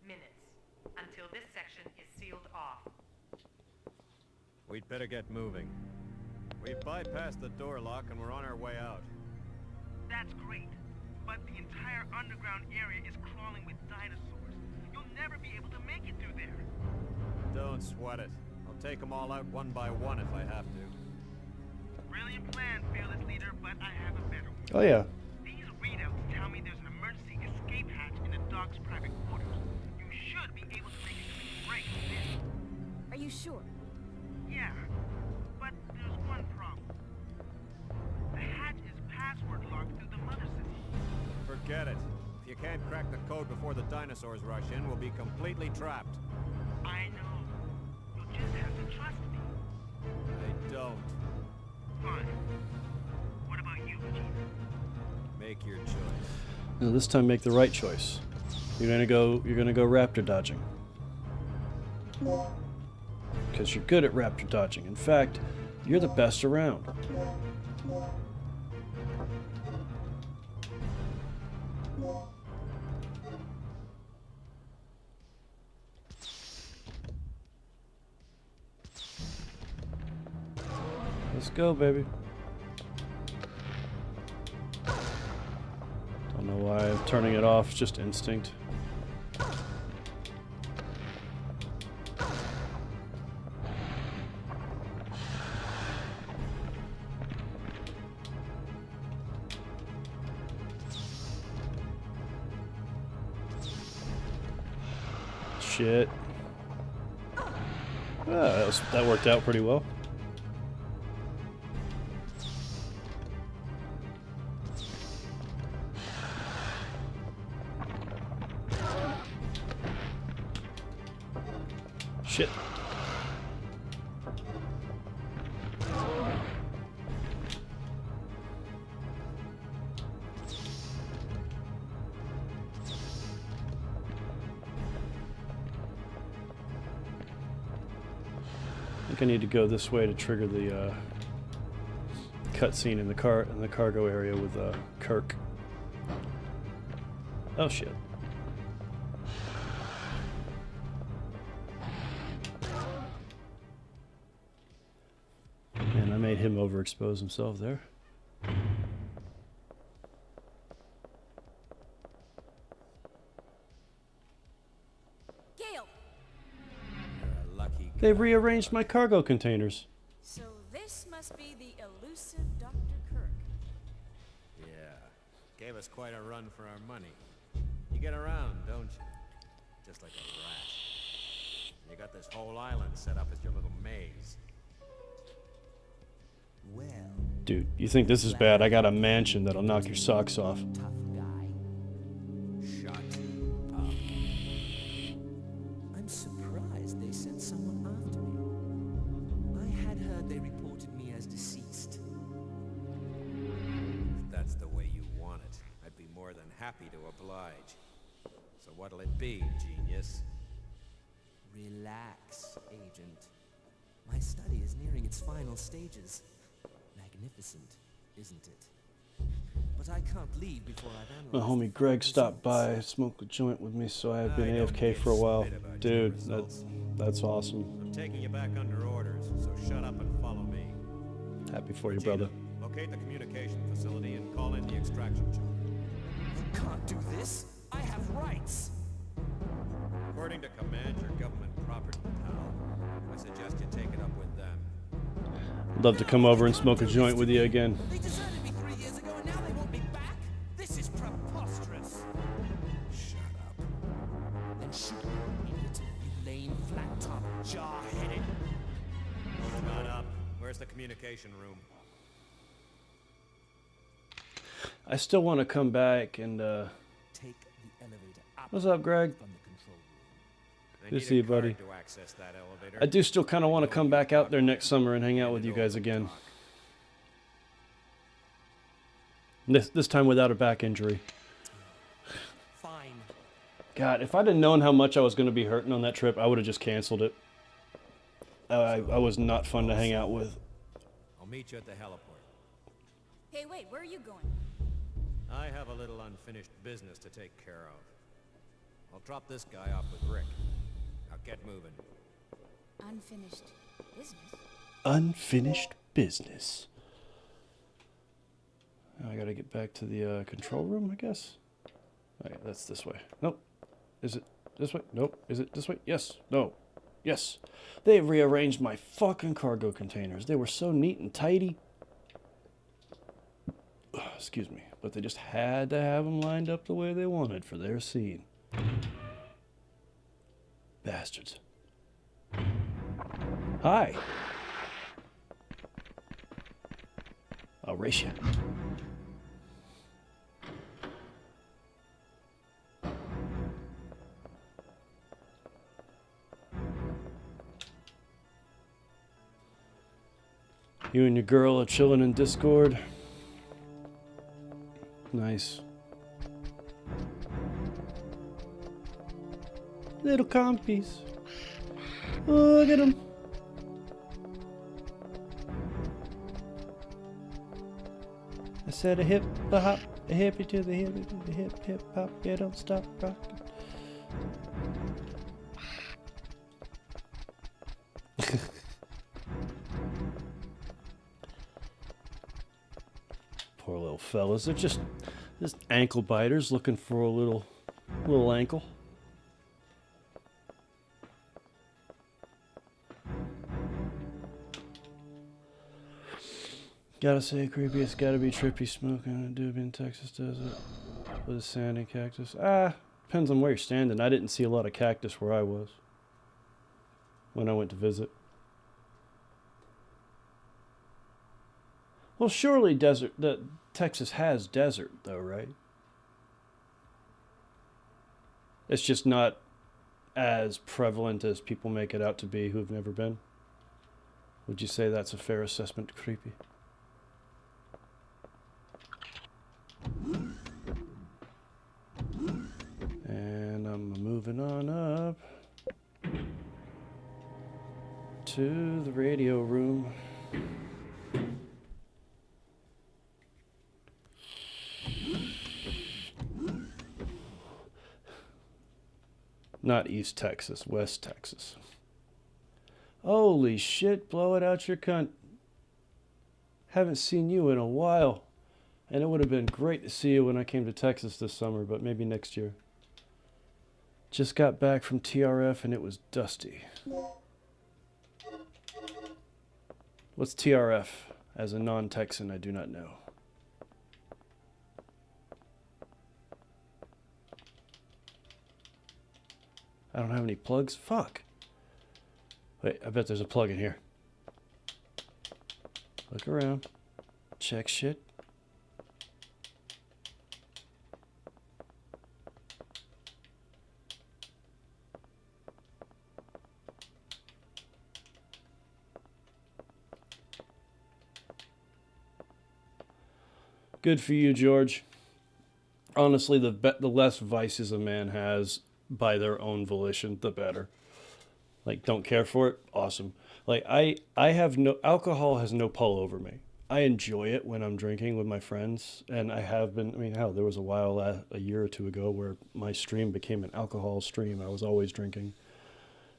10 minutes until this section is sealed off. We'd better get moving. We've bypassed the door lock and we're on our way out. That's great, but the entire underground area is crawling with dinosaurs. You'll never be able to make it through there. Don't sweat it. I'll take them all out one by one if I have to. Brilliant plan, fearless leader, but I have a better one. Oh yeah. These readouts tell me there's an emergency escape hatch in the dock's private quarters. You should be able to make a clean break from there. Are you sure? Yeah, but there's one problem. The hatch is password locked through the mother system. Forget it. If you can't crack the code before the dinosaurs rush in, we'll be completely trapped. I know. You'll just have to trust me. I don't. Fine. What about you, Regina? Make your choice. Now this time make the right choice. You're gonna go raptor dodging. Because you're good at raptor dodging. In fact, you're the best around. Let's go, baby. Don't know why I'm turning it off, it's just instinct. Shit. That worked out pretty well. Shit. I think I need to go this way to trigger the cutscene in the cargo area with Kirk. Oh shit. And I made him overexpose himself there. Gale! You're a lucky guy. They've rearranged my cargo containers. So this must be the elusive Dr. Kirk. Yeah. Gave us quite a run for our money. You get around, don't you? Just like a rat. You got this whole island set up as your little maze. Well, Dude, you think this is bad? I got a mansion that'll knock your socks off. tough guy. Shut up. I'm surprised they sent someone after happy to oblige. So what'll it be, genius? Relax, Agent. My study is nearing its final stages. Magnificent, isn't it? But I can't leave before I've My analyzed homie Greg stopped by, smoked a joint with me, so I have been AFK for a while. Dude, that's awesome. I'm taking you back under orders, so shut up and follow me. Happy for you, Regina, brother. locate the communication facility and call in the extraction chopper. You can't do this. I have rights. According to command, your government property, pal. I suggest you take it up with them. I'd love to come over and smoke a joint with you again. They deserted me 3 years ago and now they want me back? This is preposterous. Shut up. Then shoot me, idiot. You lame, flat-top, jaw-headed. Shut up. Where's the communication room? I still want to come back and, Take the elevator up what's up, Greg? from the control room. I Good to need see you, a card buddy. to access that elevator. I do still kind of want to come back out there next summer and hang out with you guys again. This time without a back injury. Fine. God, if I'd have known how much I was going to be hurting on that trip, I would have just canceled it. I was not fun to hang out with. I'll meet you at the heliport. Hey, wait, where are you going? I have a little unfinished business to take care of. I'll drop this guy off with Rick. Now get moving. Unfinished business? Unfinished business. Now I gotta get back to the control room, I guess. Alright, that's this way. Nope. Is it this way? Nope. Is it this way? Yes. No. Yes. They rearranged my fucking cargo containers. They were so neat and tidy. Excuse me. But they just had to have them lined up the way they wanted for their scene. Bastards. Hi. I'll race you. You and your girl are chilling in Discord. Nice. Little compies. Oh, look at them. I said a hip, a hop, a hippie to the hip, hip hop. Yeah, don't stop rocking. Poor little fellas. They're just ankle biters looking for a little ankle. Gotta say, creepy. It's gotta be trippy smoking a doobie in Texas desert with a sandy cactus. Depends on where you're standing. I didn't see a lot of cactus where I was when I went to visit. Well, surely Texas has desert, though, right? It's just not as prevalent as people make it out to be who've never been. Would you say that's a fair assessment, creepy? And I'm moving on up to the radio room. Not East Texas, West Texas. Holy shit, blow it out your cunt. Haven't seen you in a while. And it would have been great to see you when I came to Texas this summer, but maybe next year. Just got back from TRF and it was dusty. What's TRF? As a non-Texan, I do not know. I don't have any plugs? Fuck. Wait, I bet there's a plug in here. Look around. Check shit. Good for you, George. Honestly, the less vices a man has by their own volition, the better. Like, don't care for it, awesome. Like, I have no, alcohol has no pull over me. I enjoy it when I'm drinking with my friends, and I have been. I mean, hell, there was a while a year or two ago where my stream became an alcohol stream. I was always drinking,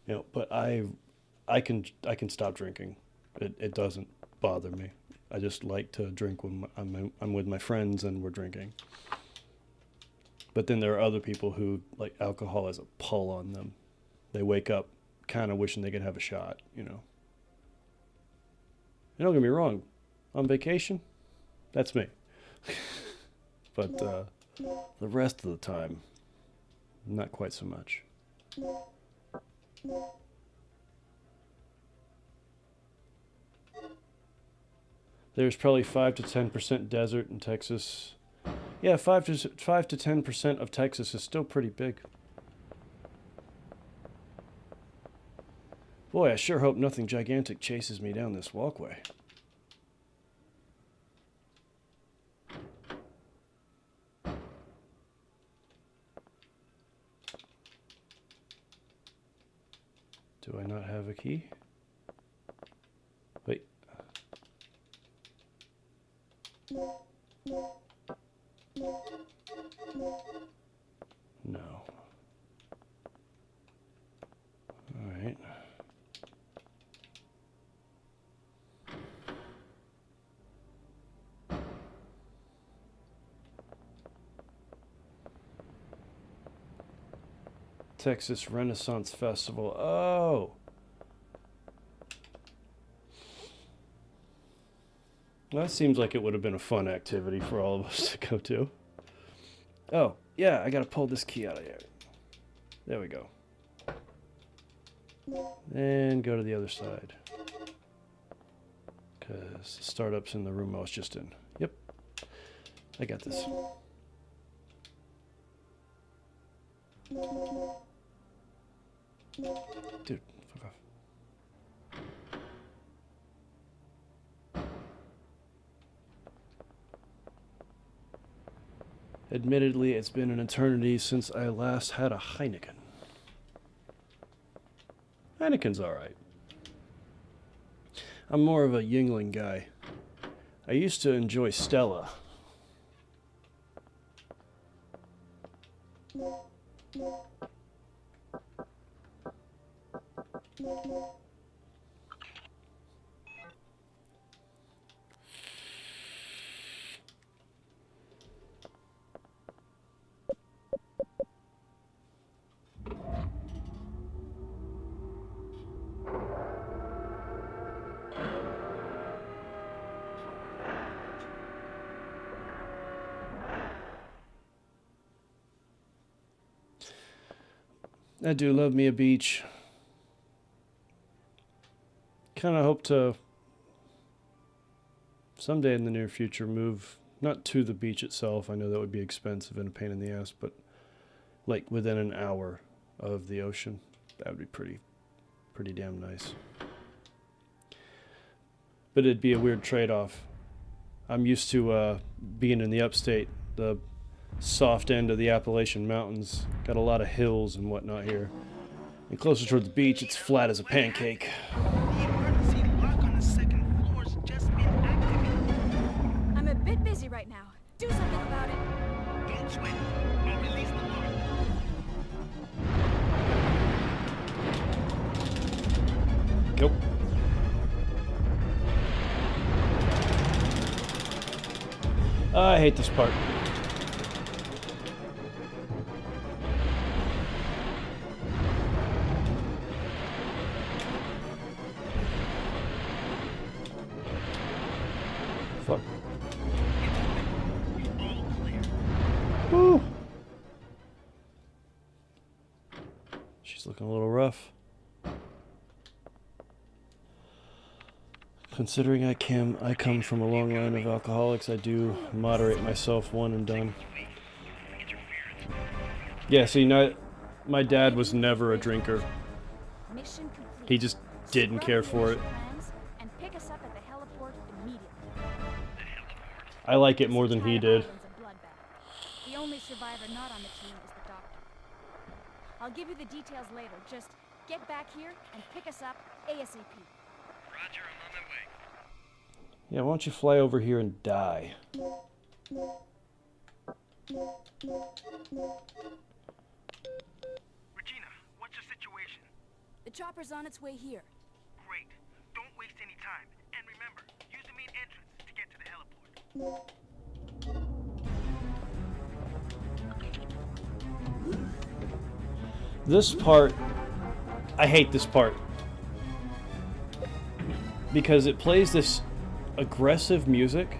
you know. But I can stop drinking. It doesn't bother me. I just like to drink when I'm with my friends and we're drinking. But then there are other people who, like, alcohol has a pull on them. They wake up kind of wishing they could have a shot, you know. And don't get me wrong, on vacation, that's me. But the rest of the time, not quite so much. There's probably 5 to 10% desert in Texas. Yeah, 5 to 10% of Texas is still pretty big. Boy, I sure hope nothing gigantic chases me down this walkway. Do I not have a key? Wait. No. All right. Texas Renaissance Festival. Oh. Well, that seems like it would have been a fun activity for all of us to go to. Oh, yeah, I gotta pull this key out of here. There we go. And go to the other side. Because the startup's in the room I was just in. Yep. I got this. Dude, fuck off. Admittedly, it's been an eternity since I last had a Heineken. Heineken's alright. I'm more of a Yingling guy. I used to enjoy Stella. I do love me a beach. Kind of hope to someday in the near future move, not to the beach itself. I know that would be expensive and a pain in the ass, but like within an hour of the ocean. That would be pretty damn nice. But it'd be a weird trade-off. I'm used to being in the upstate, the soft end of the Appalachian Mountains. Got a lot of hills and whatnot here. And closer toward the beach, it's flat as a pancake. The emergency lock on the second floor's just been activated. I'm a bit busy right now. Do something about it. Don't sweat. I'll release the lock. Nope. I hate this part. Fuck. All clear. Woo. She's looking a little rough. Considering I come from a long line of alcoholics, I do moderate myself one and done. Yeah, see, my dad was never a drinker. Mission complete. He just didn't care for it. And pick us up at the heliport immediately. I like it more than he did. The only survivor not on the team is the doctor. I'll give you the details later. Just get back here and pick us up ASAP. Roger, I'm on my way. Yeah, why don't you fly over here and die? Regina, what's the situation? The chopper's on its way here. Great. Don't waste any time. And remember, use the main entrance to get to the heliport. This part, I hate this part. Because it plays this aggressive music,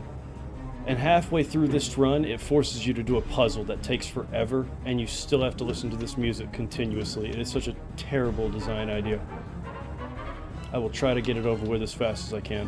and halfway through this run, it forces you to do a puzzle that takes forever, and you still have to listen to this music continuously. It is such a terrible design idea. I will try to get it over with as fast as I can.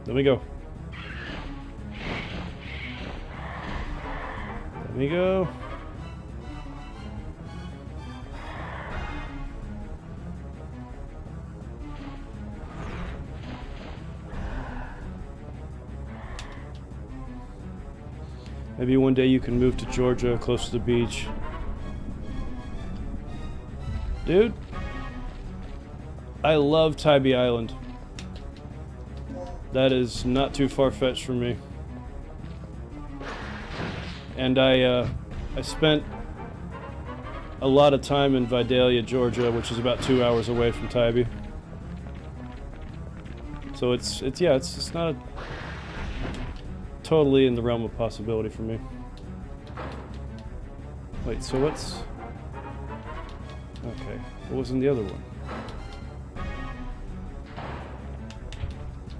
Let me go. Let me go. Maybe one day you can move to Georgia, close to the beach. Dude, I love Tybee Island. That is not too far-fetched for me. And I spent a lot of time in Vidalia, Georgia, which is about 2 hours away from Tybee. So it's not a, totally in the realm of possibility for me. Wait, so what's... Okay, what was in the other one?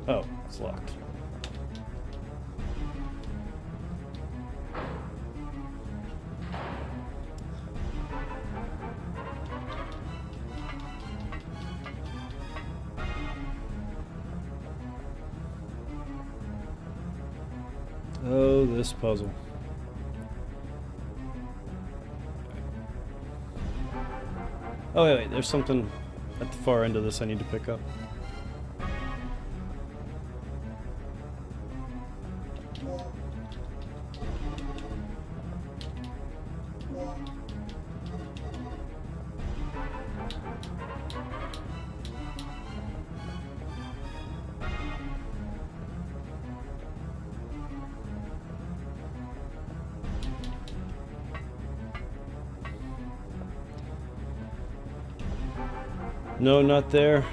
Oh, it's locked. Oh, this puzzle. Oh, wait, there's something at the far end of this I need to pick up. No, not there.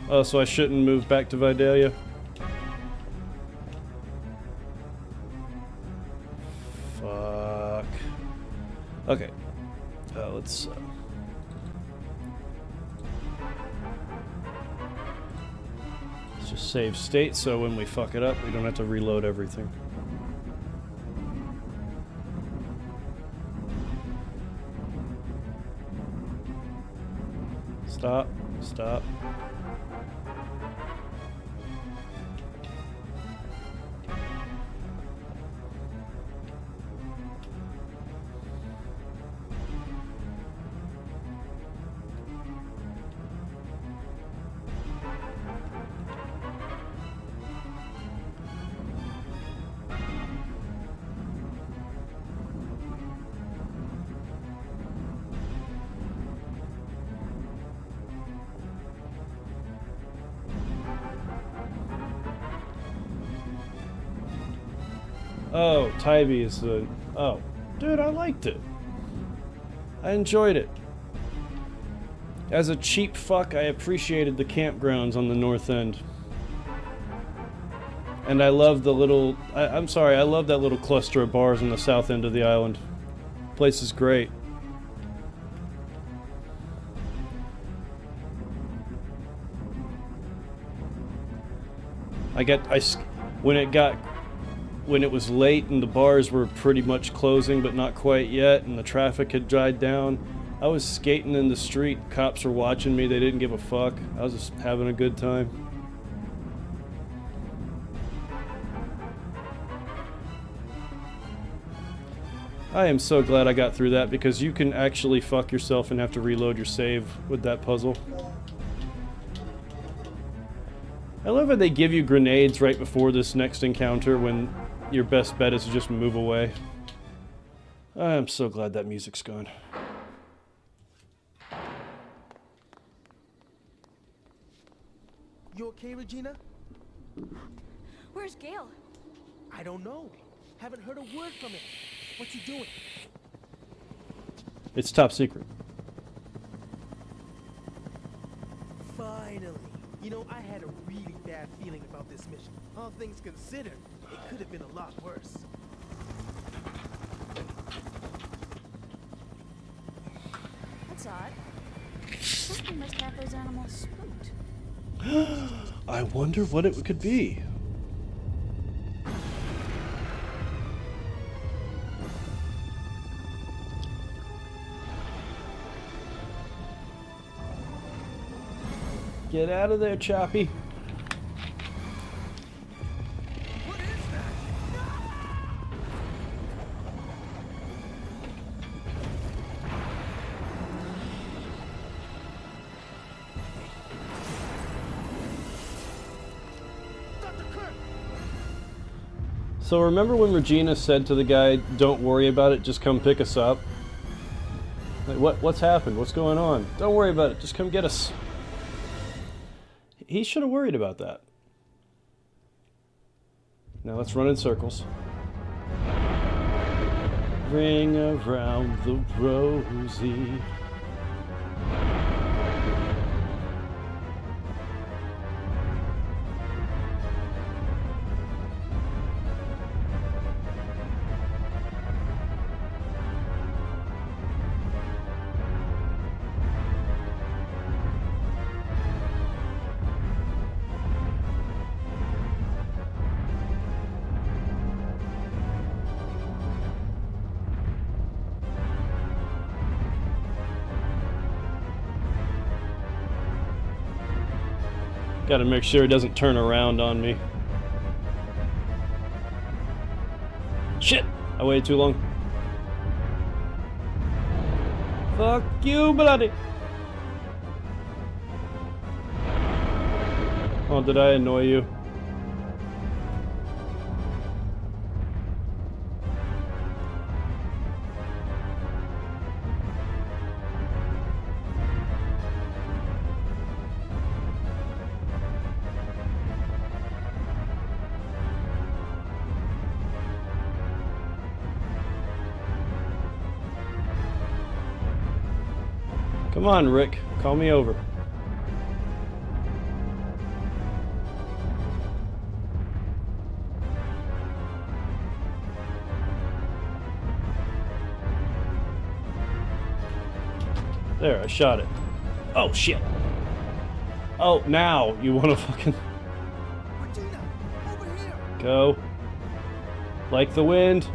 Oh, so I shouldn't move back to Vidalia. Fuck. Okay. Let's just save state so when we fuck it up, we don't have to reload everything. Stop. Stop. Oh, Tybee is the... Oh. Dude, I liked it. I enjoyed it. As a cheap fuck, I appreciated the campgrounds on the north end. And I love the little... I'm sorry, I love that little cluster of bars on the south end of the island. Place is great. When it was late and the bars were pretty much closing but not quite yet and the traffic had died down, I was skating in the street. Cops were watching me. They didn't give a fuck. I was just having a good time. I am so glad I got through that, because you can actually fuck yourself and have to reload your save with that puzzle. I love how they give you grenades right before this next encounter when your best bet is to just move away. I am so glad that music's gone. You okay, Regina? Where's Gale? I don't know. Haven't heard a word from him. What's he doing? It's top secret. Finally. You know, I had a really bad feeling about this mission. All things considered, it could have been a lot worse. That's odd. Something must have those animals spooked. I wonder what it could be. Get out of there, Choppy. What is that? Dr. Kirk! So remember when Regina said to the guy, "Don't worry about it, just come pick us up"? Like, what's happened? What's going on? Don't worry about it, just come get us. He should have worried about that. Now let's run in circles. Ring around the rosy. Gotta make sure it doesn't turn around on me. Shit! I waited too long. Fuck you, bloody! Oh, did I annoy you? Come on, Rick. Call me over. There, I shot it. Oh, shit. Oh, now you want to fucking... Regina, over here! Go. Like the wind.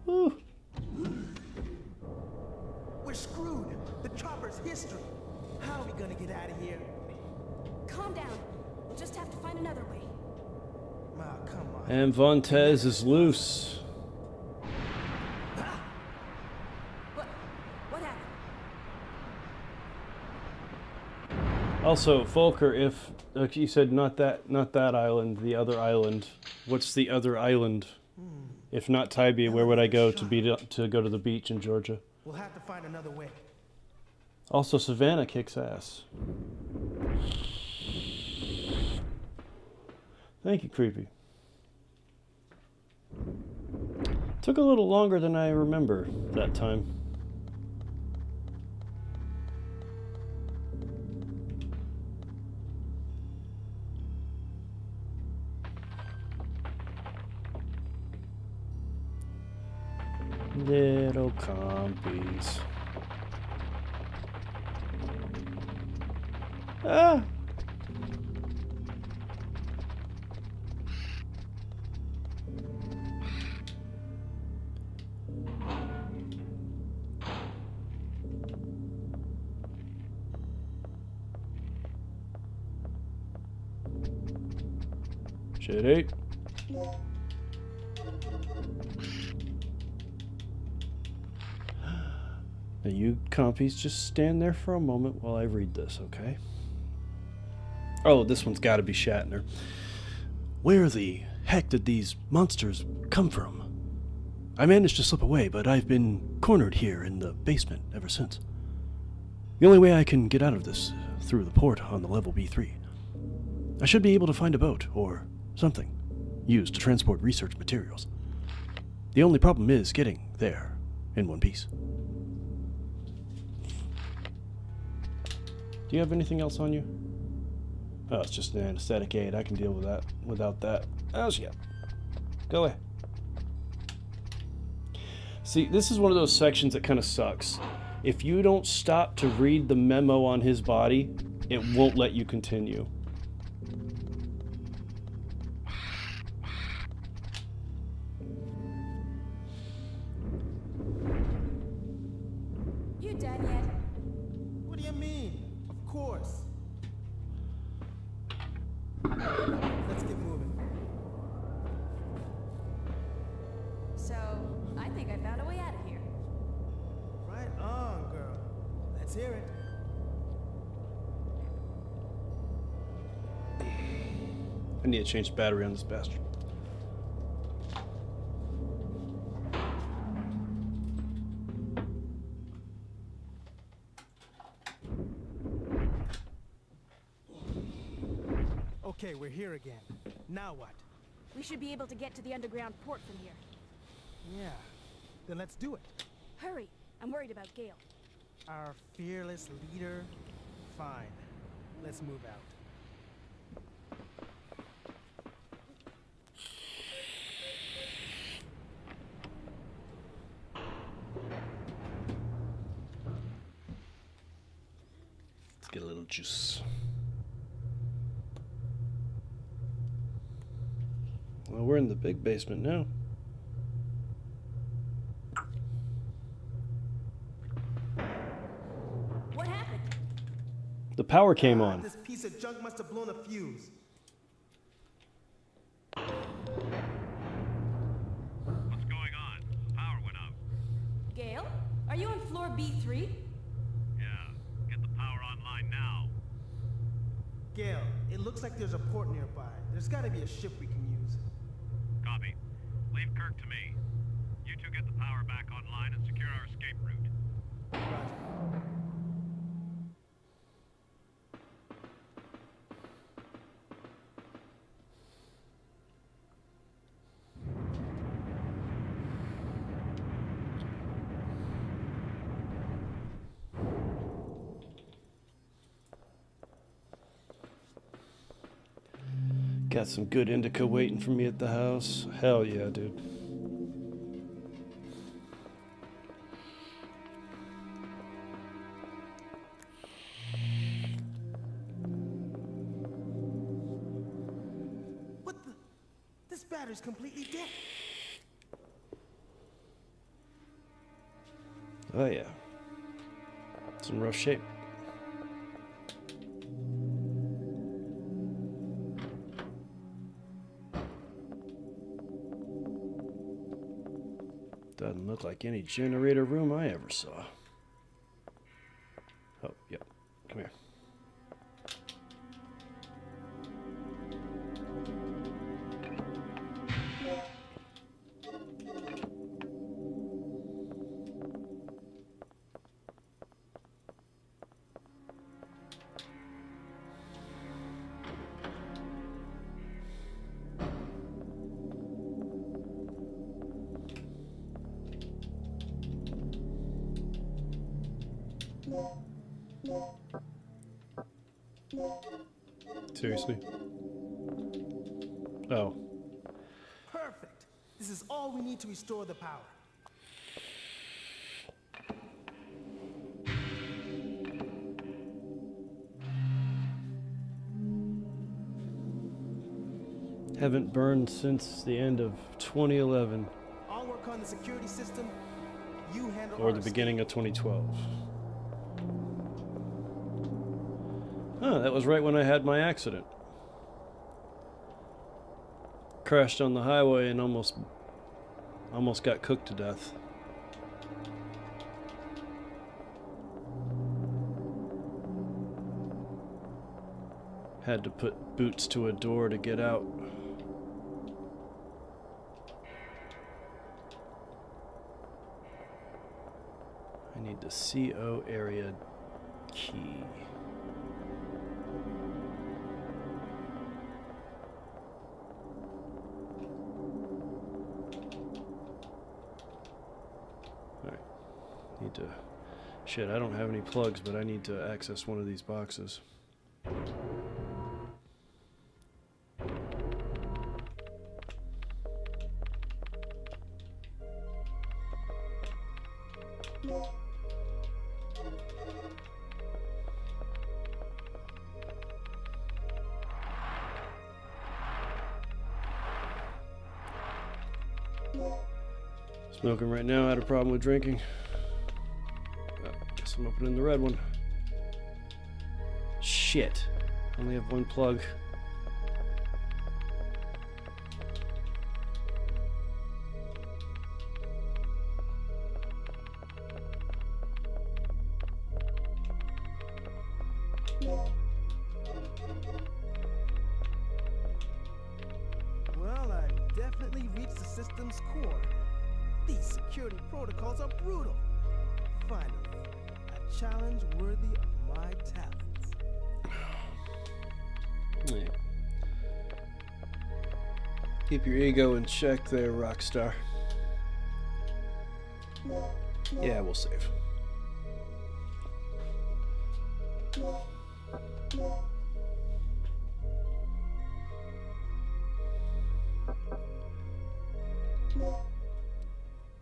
Woo. We're screwed. The chopper's history. How are we gonna get out of here? Calm down. We'll just have to find another way. Ah, come on. And Vontez is loose. What happened? Also, Volker, if you said not that island, the other island. What's the other island? If not Tybee, where would I go to go to the beach in Georgia? We'll have to find another way. Also, Savannah kicks ass. Thank you, Creepy. Took a little longer than I remember that time. Little compies. Ah! Shitty. Now you compies just stand there for a moment while I read this, okay? Oh, this one's gotta be Shatner. Where the heck did these monsters come from? I managed to slip away, but I've been cornered here in the basement ever since. The only way I can get out of this is through the port on the level B3. I should be able to find a boat, or something, used to transport research materials. The only problem is getting there in one piece. Do you have anything else on you? Oh, it's just an anesthetic aid. I can deal with that without that. Oh, yeah. Go away. See, this is one of those sections that kind of sucks. If you don't stop to read the memo on his body, it won't let you continue. You done yet? What do you mean? Of course. Let's get moving. So, I think I found a way out of here. Right on, girl. Let's hear it. I need to change the battery on this bastard. Okay, we're here again. Now what? We should be able to get to the underground port from here. Yeah. Then let's do it. Hurry! I'm worried about Gale. Our fearless leader? Fine. Let's move out. Let's get a little juice. Well, we're in the big basement now. What happened? The power came on. This piece of junk must have blown a fuse. What's going on? Power went out. Gale? Are you on floor B3? Yeah. Get the power online now. Gale, it looks like there's a port nearby. There's gotta be a ship we can use. Copy. Leave Kirk to me. You two get the power back online and secure our escape route. Roger. Got some good indica waiting for me at the house. Hell yeah, dude. What the? This battery's completely dead. Oh yeah. It's in rough shape. Doesn't look like any generator room I ever saw. Oh, yep. Come here. Seriously? Oh. Perfect. This is all we need to restore the power. Haven't burned since the end of 2011 I'll work on the security system. You handle or our the escape. beginning of 2012. Huh, that was right when I had my accident. Crashed on the highway and almost got cooked to death. Had to put boots to a door to get out. I need the CO area key. Alright. Need to... Shit, I don't have any plugs, but I need to access one of these boxes. Smoking right now, had a problem with drinking. Guess I'm opening the red one. Shit. Only have one plug. Well, I've definitely reached the system's core. These security protocols are brutal. Finally, a challenge worthy of my talents. Yeah. Keep your ego in check there, Rockstar. Yeah, we'll save.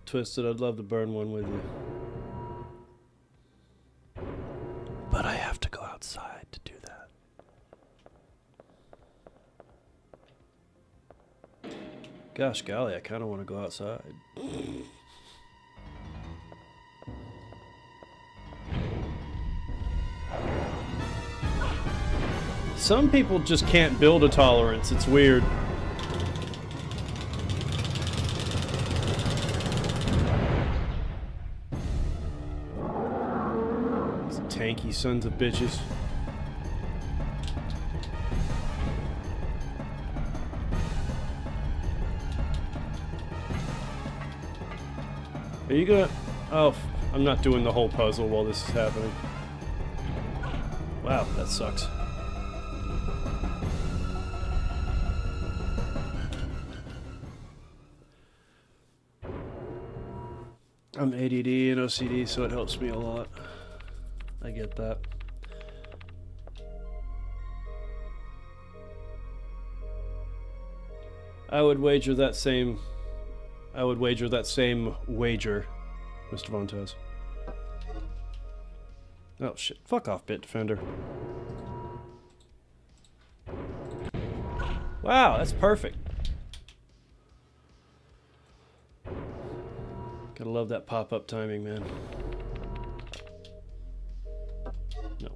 Twisted, I'd love to burn one with you. But I have to go outside to do that. Gosh golly, I kind of want to go outside. Some people just can't build a tolerance. It's weird. Tanky sons of bitches. Are you gonna... Oh, I'm not doing the whole puzzle while this is happening. Wow, that sucks. I'm ADD and OCD, so it helps me a lot. I get that. I would wager that same wager, Mr. Vontes. Oh shit. Fuck off, Bitdefender. Wow, that's perfect. Gotta love that pop-up timing, man. No.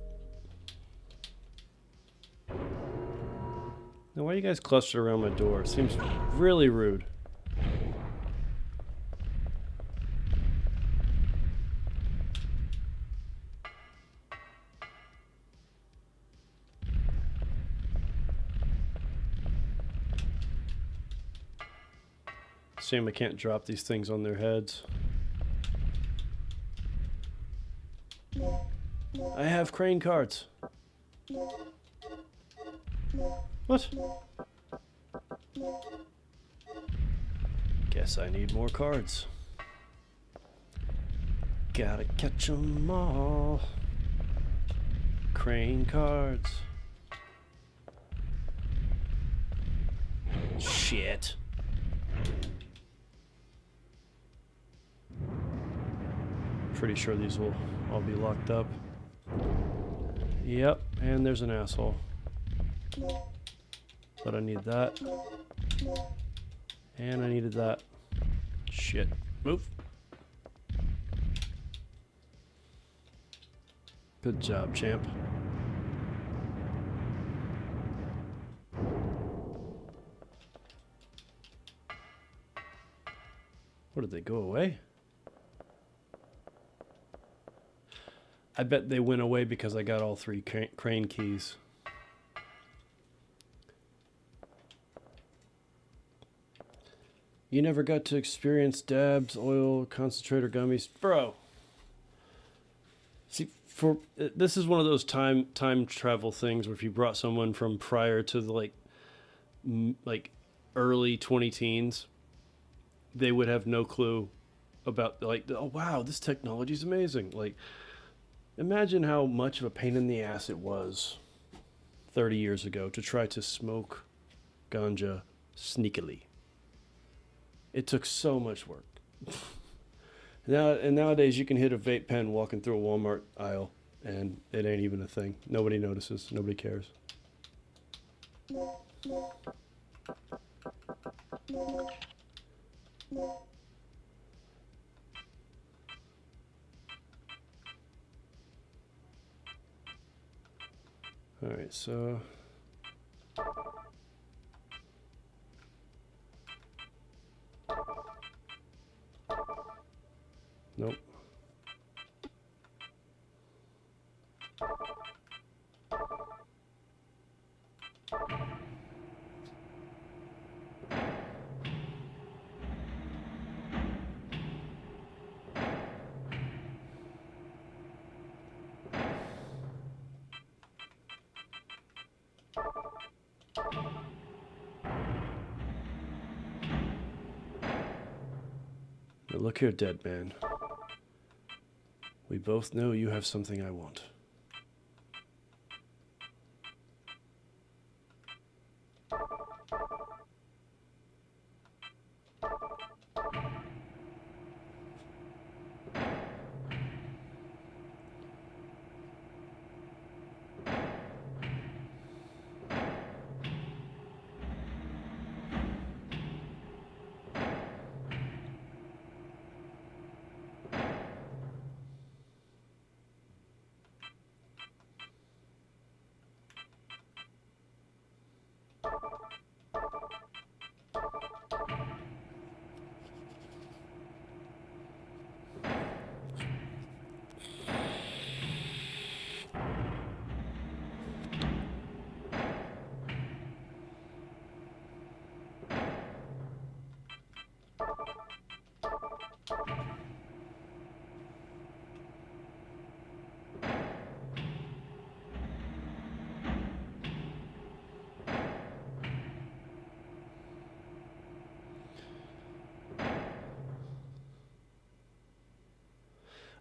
Now, why are you guys clustered around my door? Seems really rude. Shame I can't drop these things on their heads. I have crane cards. What? Guess I need more cards. Gotta catch 'em all. Crane cards. Shit. Pretty sure these will all be locked up. Yep, and there's an asshole. But I need that. And I needed that. Shit. Move. Good job, champ. What, did they go away? I bet they went away because I got all 3 crane keys. You never got to experience dabs, oil, concentrator, gummies, bro. See, this is one of those time travel things where if you brought someone from prior to the like early 20-teens, they would have no clue about oh wow, this technology is amazing. Like, imagine how much of a pain in the ass it was 30 years ago to try to smoke ganja sneakily. It took so much work. And nowadays you can hit a vape pen walking through a Walmart aisle and it ain't even a thing. Nobody notices. Nobody cares. Alright, so... Nope. Now look here, dead man. We both know you have something I want.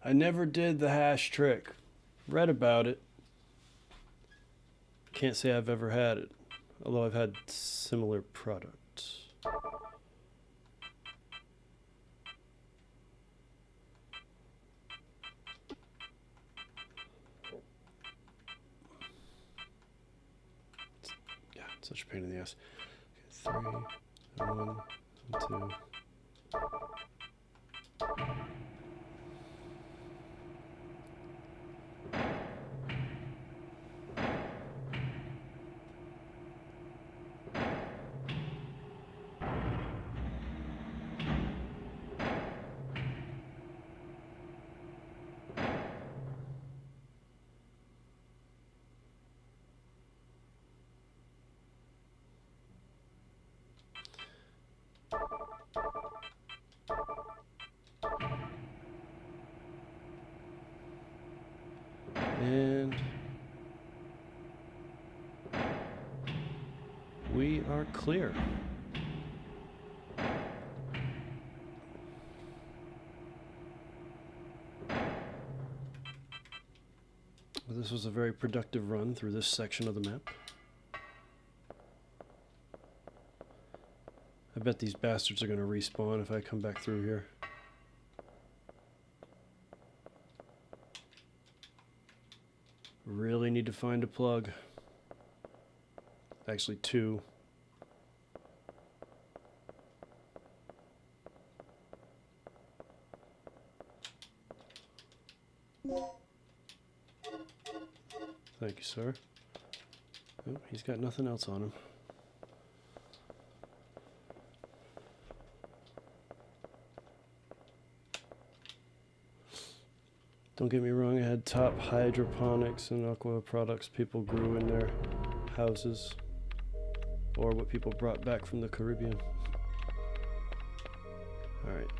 I never did the hash trick. Read about it. Can't say I've ever had it, although I've had similar products. Yeah, such a pain in the ass. Okay, 3, 1, 2. And we are clear. Well, this was a very productive run through this section of the map. I bet these bastards are going to respawn if I come back through here. Really need to find a plug. Actually, two. Thank you, sir. Oh, he's got nothing else on him. Don't get me wrong, I had top hydroponics and aqua products people grew in their houses, or what people brought back from the Caribbean. Alright.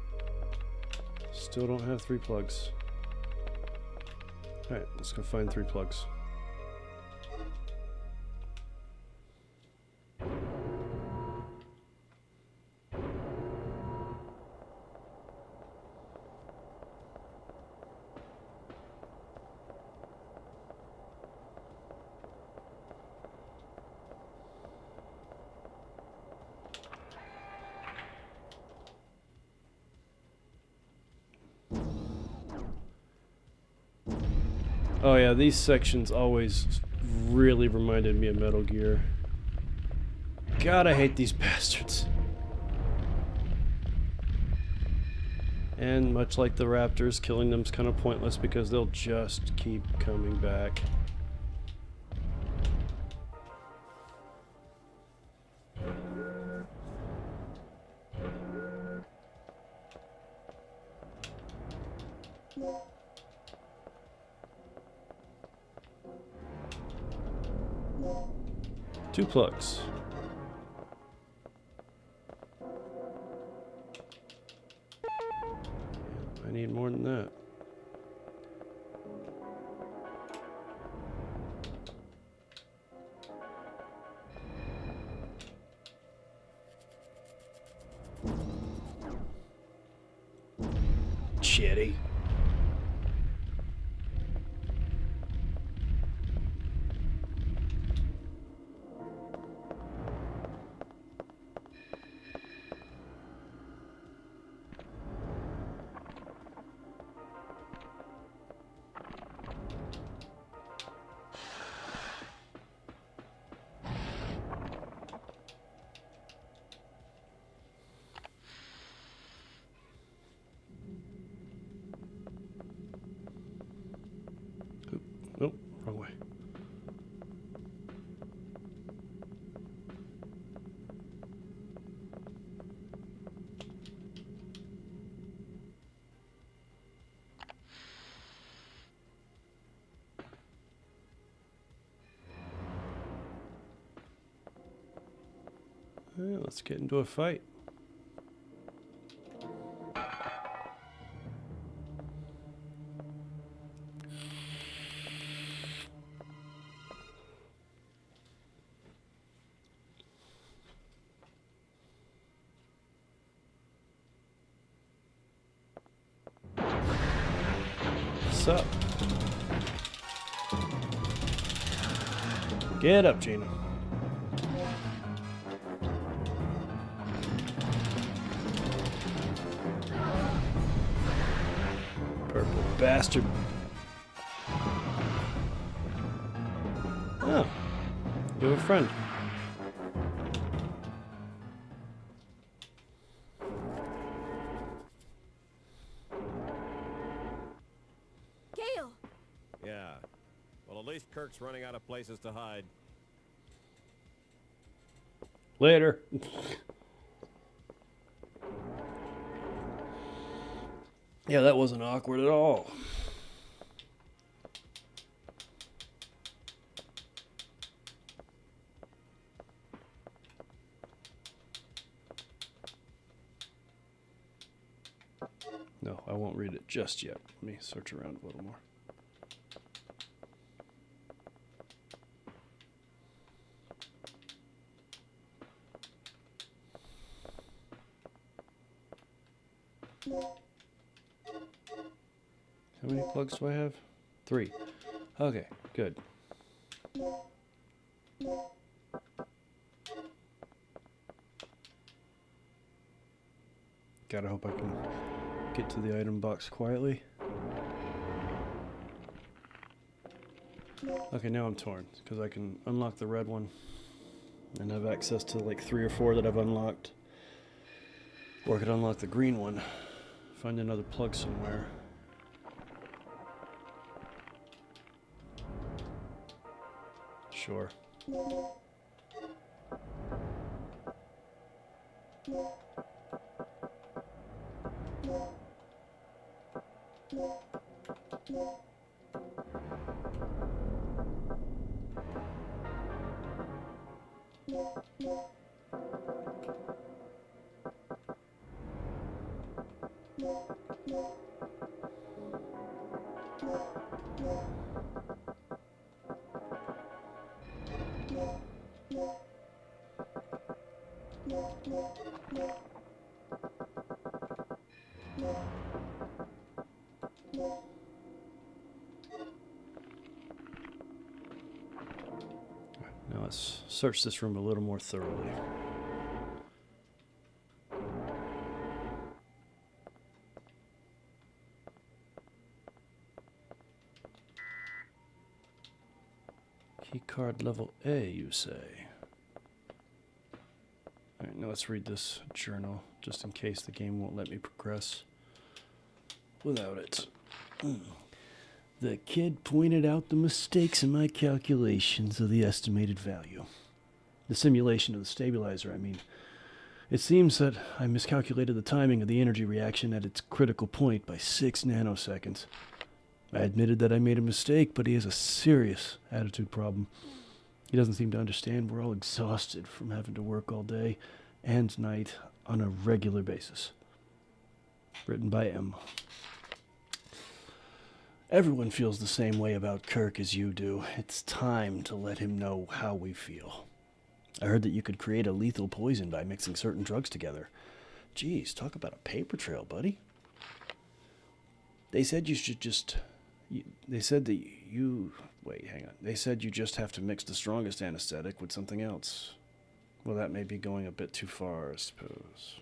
Still don't have 3 plugs. Alright, let's go find 3 plugs. Oh yeah, these sections always really reminded me of Metal Gear. God, I hate these bastards. And much like the raptors, killing them's kind of pointless because they'll just keep coming back. Two plugs. I need more than that. Shitty. Nope, wrong way. Well, let's get into a fight. What's up? Get up, Gina. Purple bastard. Oh, you have a friend. Gale! Yeah. Well, at least Kirk's running out of places to hide. Later. Yeah, that wasn't awkward at all. No, I won't read it just yet. Let me search around a little more. How many plugs do I have? 3. Okay, good. Gotta hope I can get to the item box quietly. Okay, now I'm torn, because I can unlock the red one and have access to like 3 or 4 that I've unlocked. Or I could unlock the green one, find another plug somewhere. Sure. Now let's search this room a little more thoroughly. Keycard level A, you say? Alright, now let's read this journal, just in case the game won't let me progress without it. The kid pointed out the mistakes in my calculations of the estimated value. The simulation of the stabilizer, I mean. It seems that I miscalculated the timing of the energy reaction at its critical point by 6 nanoseconds. I admitted that I made a mistake, but he has a serious attitude problem. He doesn't seem to understand we're all exhausted from having to work all day and night on a regular basis. Written by M. Everyone feels the same way about Kirk as you do. It's time to let him know how we feel. I heard that you could create a lethal poison by mixing certain drugs together. Geez, talk about a paper trail, buddy. They said you should just... They said that you... Wait, hang on. They said you just have to mix the strongest anesthetic with something else. Well, that may be going a bit too far, I suppose.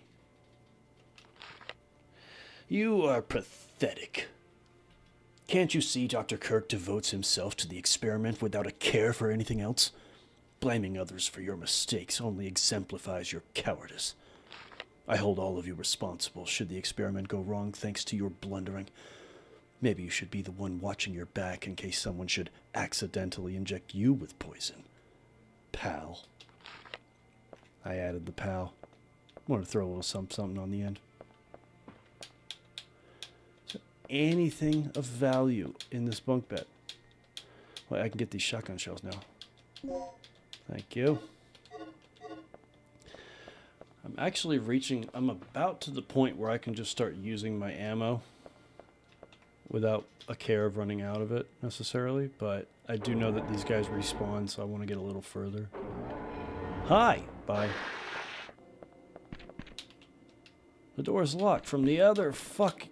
You are pathetic. Can't you see Dr. Kirk devotes himself to the experiment without a care for anything else? Blaming others for your mistakes only exemplifies your cowardice. I hold all of you responsible should the experiment go wrong thanks to your blundering. Maybe you should be the one watching your back in case someone should accidentally inject you with poison. Pal. I added the pal. Wanted to throw a little something on the end. Is there anything of value in this bunk bed? Well, I can get these shotgun shells now. Thank you. I'm about to the point where I can just start using my ammo without a care of running out of it necessarily, but I do know that these guys respawn, so I want to get a little further. Hi! Bye. The door is locked from the other fuck.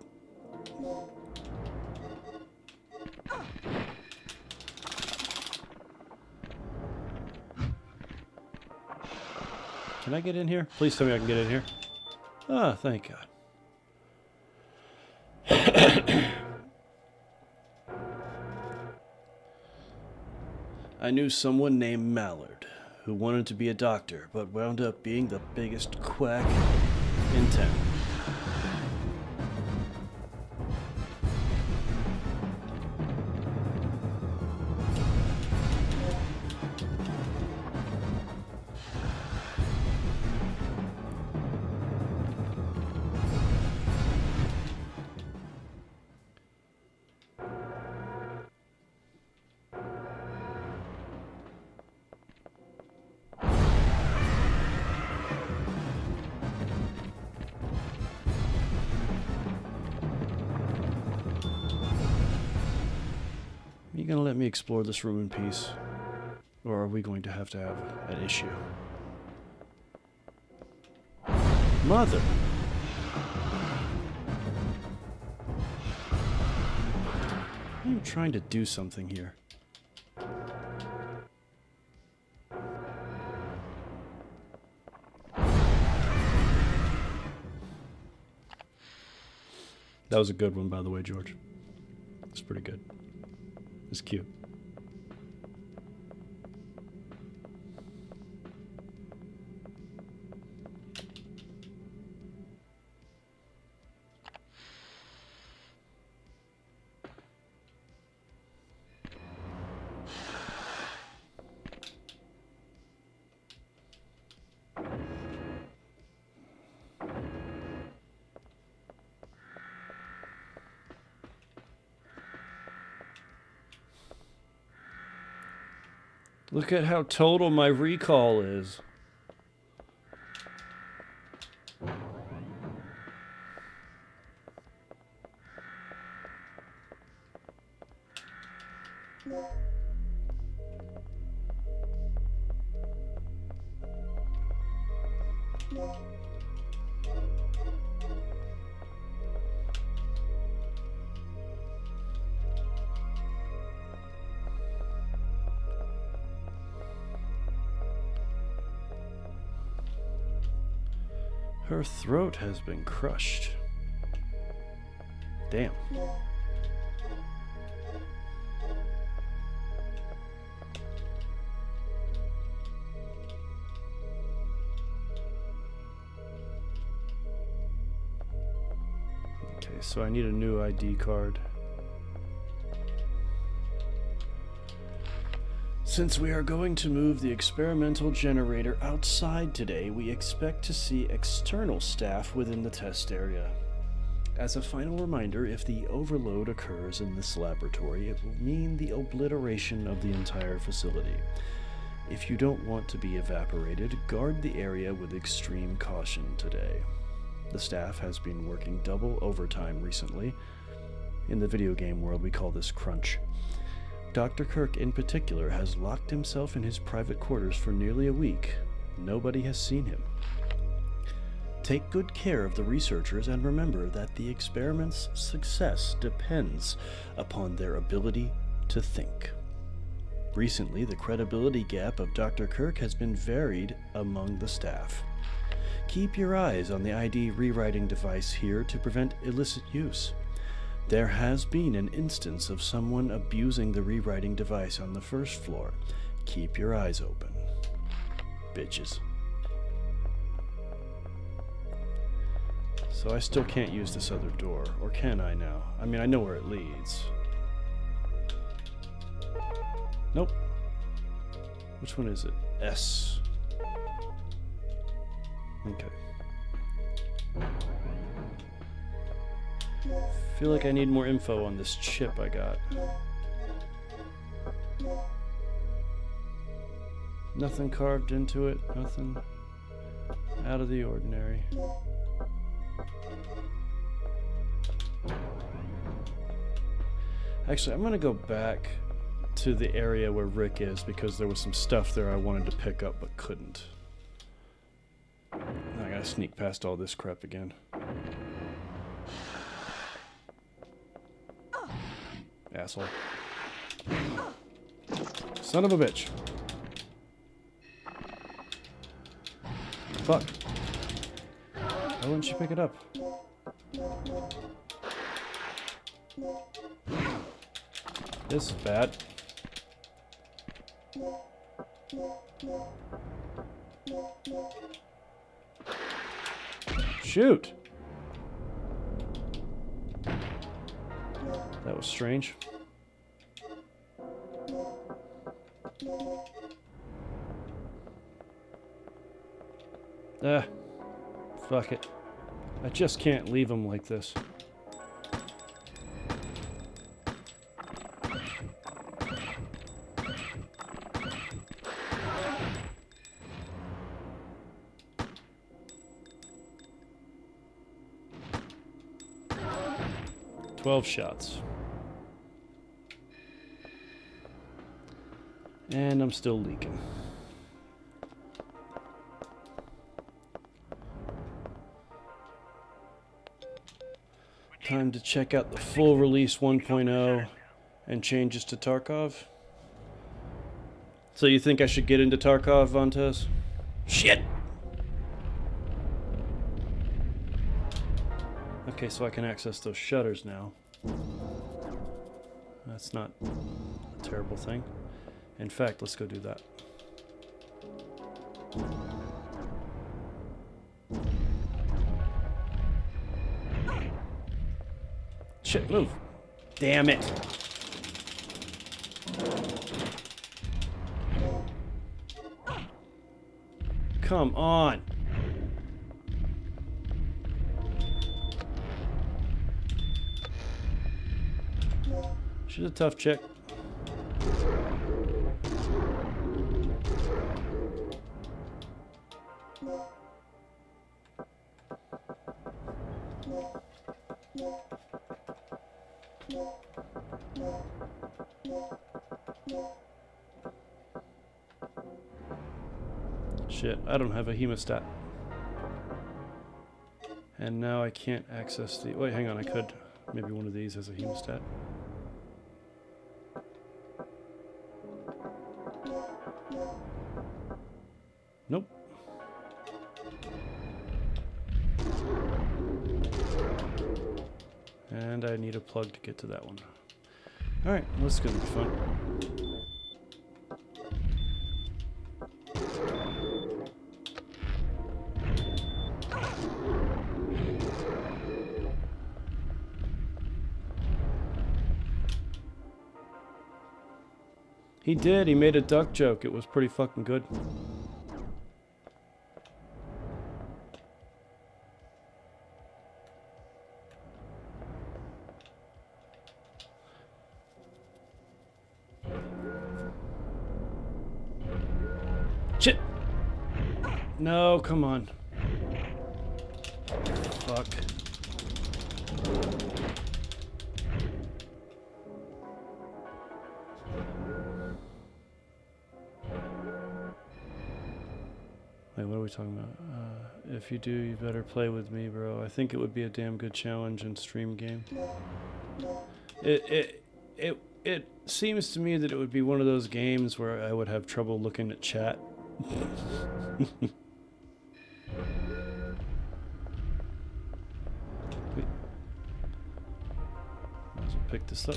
Can I get in here? Please tell me I can get in here. Ah, thank God. I knew someone named Mallard who wanted to be a doctor, but wound up being the biggest quack in town. Are you gonna let me explore this room in peace? Or are we going to have an issue? Mother! I'm trying to do something here. That was a good one, by the way, George. It's pretty good. It's cute. Look at how total my recall is. Her throat has been crushed. Damn. Okay, so I need a new ID card. Since we are going to move the experimental generator outside today, we expect to see external staff within the test area. As a final reminder, if the overload occurs in this laboratory, it will mean the obliteration of the entire facility. If you don't want to be evaporated, guard the area with extreme caution today. The staff has been working double overtime recently. In the video game world, we call this crunch. Dr. Kirk in particular has locked himself in his private quarters for nearly a week. Nobody has seen him. Take good care of the researchers and remember that the experiment's success depends upon their ability to think. Recently, the credibility gap of Dr. Kirk has been varied among the staff. Keep your eyes on the ID rewriting device here to prevent illicit use. There has been an instance of someone abusing the rewriting device on the first floor. Keep your eyes open. Bitches. So I still can't use this other door, or can I now? I mean, I know where it leads. Nope. Which one is it? S. Okay. Feel like I need more info on this chip I got. Nothing carved into it, nothing out of the ordinary. Actually, I'm gonna go back to the area where Rick is because there was some stuff there I wanted to pick up but couldn't. I gotta sneak past all this crap again. Asshole. Son of a bitch. Fuck. Why wouldn't she pick it up? This is bad. Shoot! That was strange. Fuck it. I just can't leave him like this. $12 shots. And I'm still leaking. Time to check out the full release 1.0 and changes to Tarkov. So you think I should get into Tarkov, Vontes? Shit! Okay, so I can access those shutters now. That's not a terrible thing. In fact, let's go do that. Shit, move. Damn it. Come on. She's a tough chick. Shit, I don't have a hemostat. And now I can't access the... Wait, hang on, I could. Maybe one of these has a hemostat. Nope. And I need a plug to get to that one. Alright, well, this is gonna be fun. He did, he made a duck joke. It was pretty fucking good. Shit! No, come on. Fuck. Wait, what are we talking about? If you do, you better play with me, bro. I think it would be a damn good challenge and stream game. It seems to me that it would be one of those games where I would have trouble looking at chat. Wait. Might as well pick this up.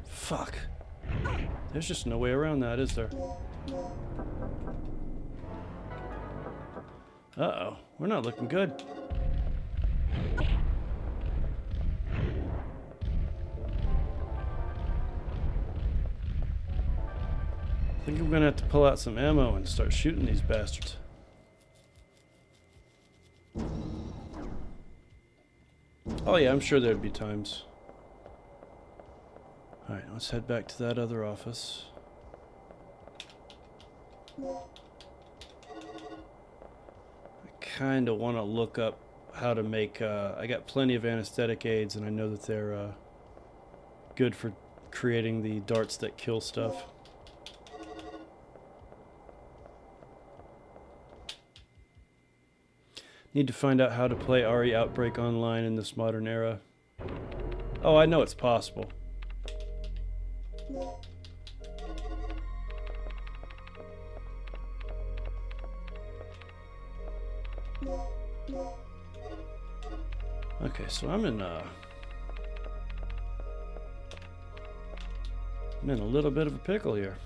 Fuck. There's just no way around that, is there? Uh-oh. We're not looking good. I think I'm gonna have to pull out some ammo and start shooting these bastards. Oh yeah, I'm sure there'd be times. Alright, let's head back to that other office. I kinda wanna look up how to make, I got plenty of anesthetic aids and I know that they're good for creating the darts that kill stuff. Need to find out how to play RE Outbreak online in this modern era. Oh, I know it's possible. Okay, so I'm in a little bit of a pickle here.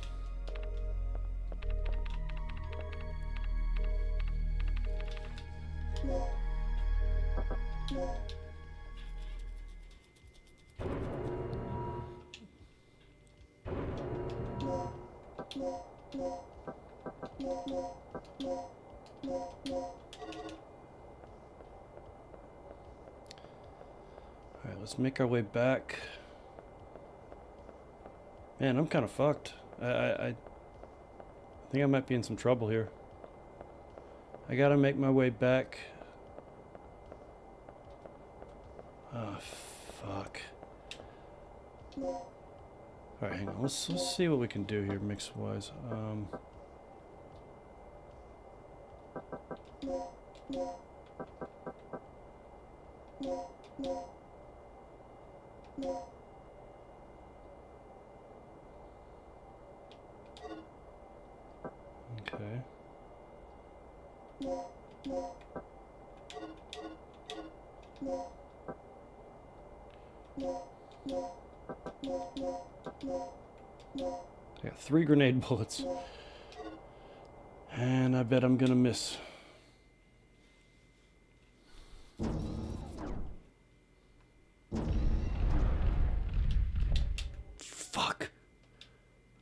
Alright, let's make our way back. Man, I'm kind of fucked. I think I might be in some trouble here. I gotta make my way back. Oh, fuck. Alright, hang on. Let's see what we can do here mix-wise. I got 3 grenade bullets. And I bet I'm gonna miss. Fuck.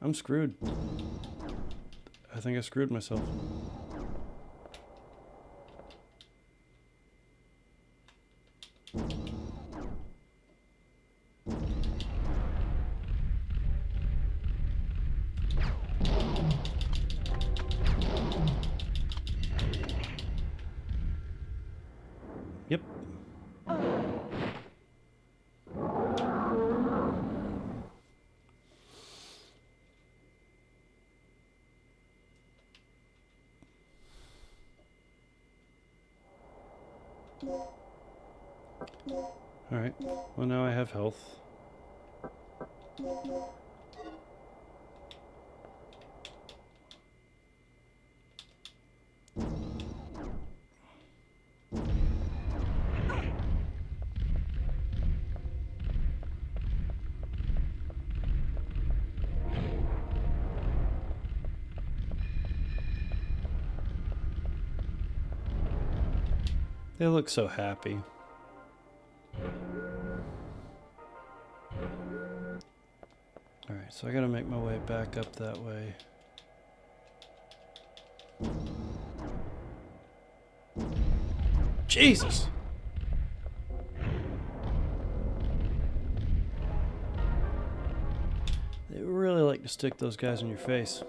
I'm screwed. I think I screwed myself. Yep. Alright, well now I have health. They look so happy. Alright, so I gotta make my way back up that way. Jesus! They really like to stick those guys in your face.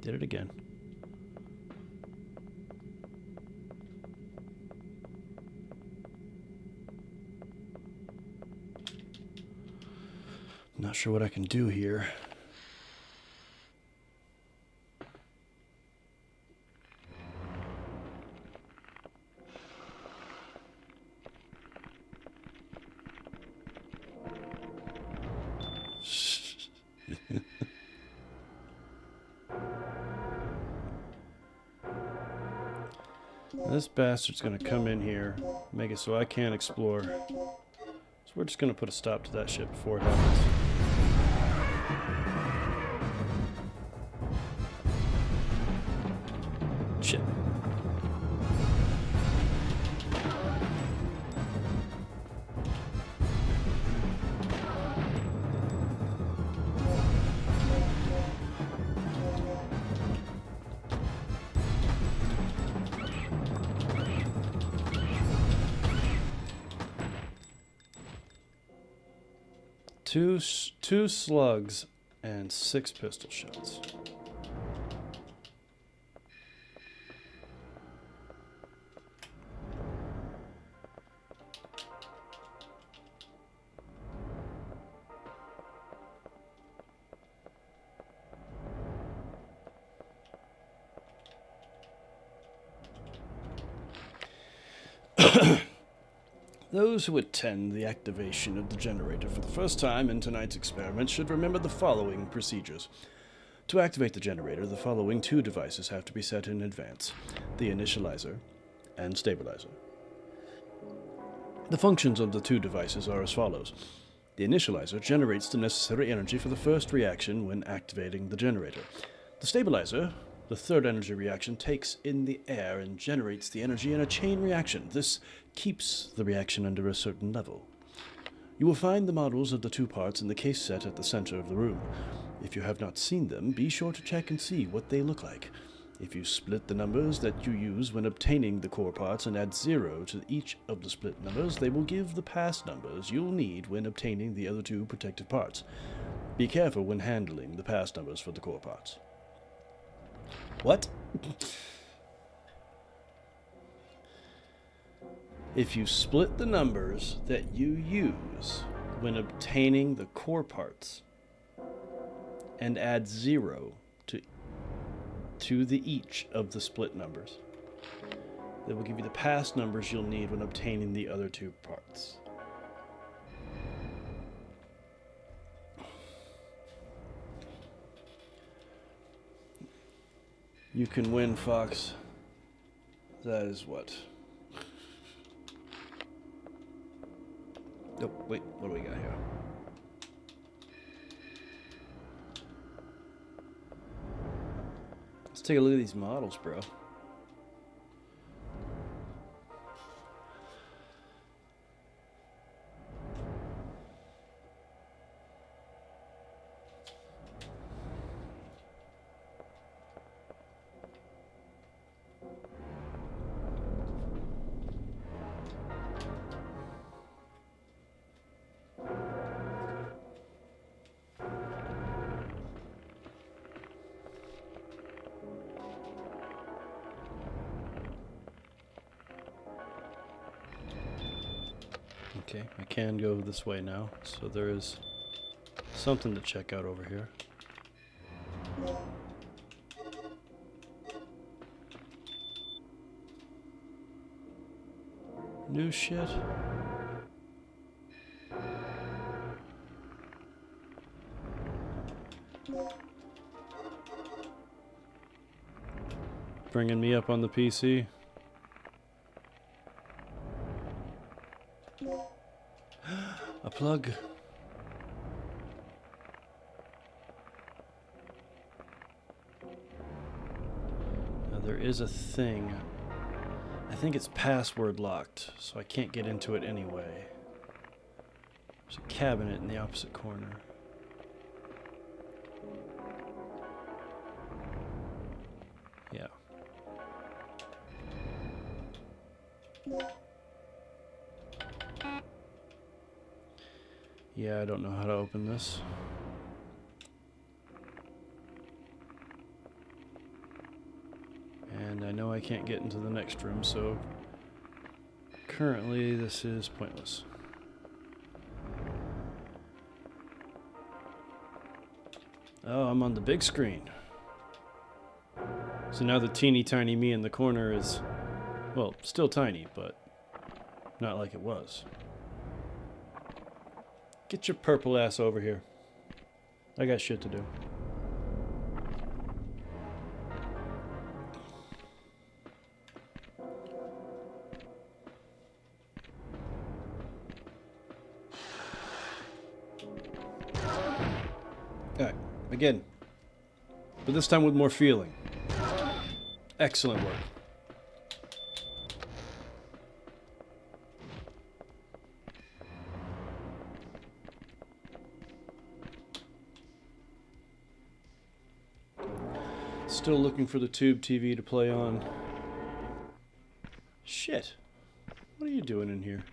Did it again. Not sure what I can do here. This bastard's gonna come in here, make it so I can't explore. So we're just gonna put a stop to that shit before it happens. Shit. Two slugs and 6 pistol shots. Those who attend the activation of the generator for the first time in tonight's experiment should remember the following procedures. To activate the generator, the following 2 devices have to be set in advance: the initializer and stabilizer. The functions of the 2 devices are as follows. The initializer generates the necessary energy for the first reaction when activating the generator. The stabilizer, the third energy reaction, takes in the air and generates the energy in a chain reaction. This keeps the reaction under a certain level. You will find the models of the 2 parts in the case set at the center of the room. If you have not seen them, be sure to check and see what they look like. If you split the numbers that you use when obtaining the core parts and add 0 to each of the split numbers, they will give the pass numbers you'll need when obtaining the other 2 protective parts. Be careful when handling the pass numbers for the core parts. What? If you split the numbers that you use when obtaining the core parts, and add 0 to the each of the split numbers. That will give you the pass numbers you'll need when obtaining the other 2 parts. You can win, Fox. That is what? Oh, wait, what do we got here? Let's take a look at these models, bro. Okay, I can go this way now, so there is something to check out over here. New shit. Bringing me up on the PC. A plug. Now there is a thing. I think it's password locked, so I can't get into it anyway. There's a cabinet in the opposite corner. Yeah. Yeah, I don't know how to open this. And I know I can't get into the next room, so currently this is pointless. Oh, I'm on the big screen. So now the teeny tiny me in the corner is, well, still tiny, but not like it was. Get your purple ass over here. I got shit to do. Alright, again. But this time with more feeling. Excellent work. Still looking for the tube TV to play on. Shit. What are you doing in here?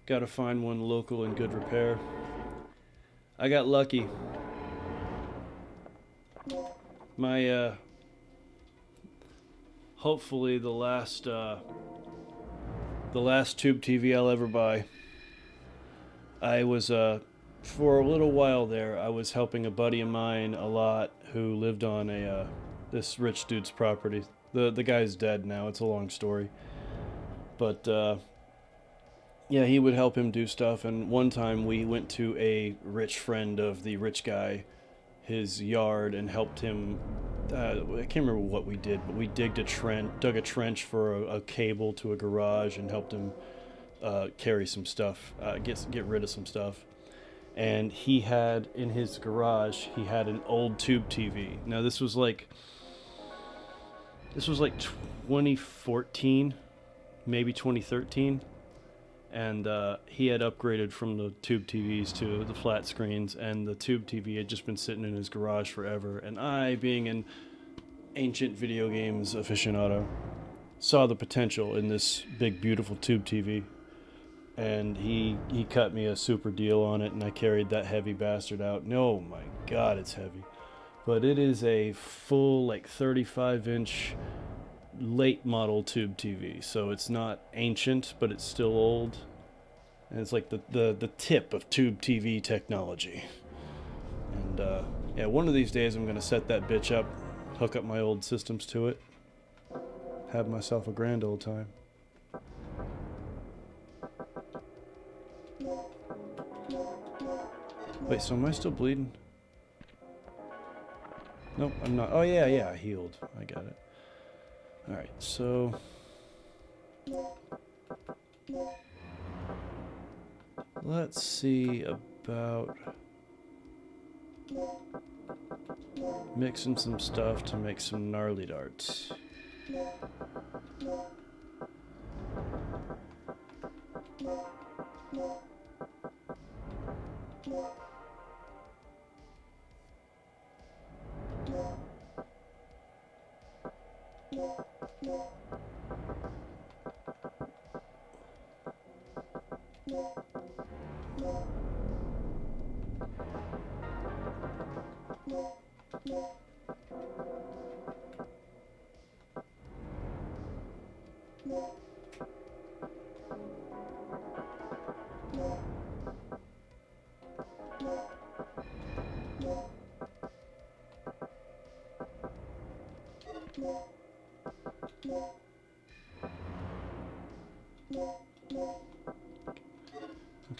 Gotta find one local in good repair. I got lucky. My, hopefully the last tube TV I'll ever buy. I was, for a little while there, I was helping a buddy of mine a lot who lived on a this rich dude's property. The guy's dead now. It's a long story, but yeah, he would help him do stuff. And one time we went to a rich friend of the rich guy, his yard, and helped him. I can't remember what we did, but we dug a trench for a cable to a garage and helped him carry some stuff, get rid of some stuff. And he had in his garage, he had an old tube TV. Now this was like 2014, maybe 2013, and he had upgraded from the tube TVs to the flat screens, and the tube TV had just been sitting in his garage forever. And I, being an ancient video games aficionado, saw the potential in this big, beautiful tube TV. And he cut me a super deal on it, and I carried that heavy bastard out. No, my God, it's heavy. But it is a full, like, 35-inch late model tube TV, so it's not ancient, but it's still old. And it's like the tip of tube TV technology. And yeah, one of these days I'm gonna set that bitch up, hook up my old systems to it, have myself a grand old time. Wait, so am I still bleeding? Nope, I'm not. Oh yeah, I healed. I got it. Alright, so let's see about mixing some stuff to make some gnarly darts.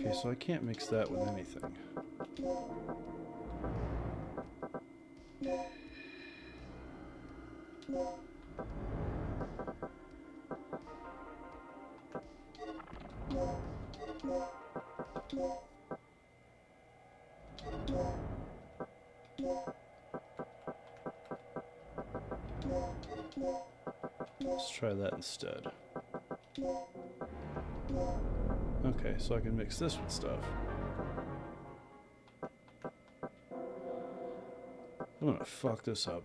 Okay, so I can't mix that with anything. Let's try that instead. Okay, so I can mix this with stuff. I'm gonna fuck this up.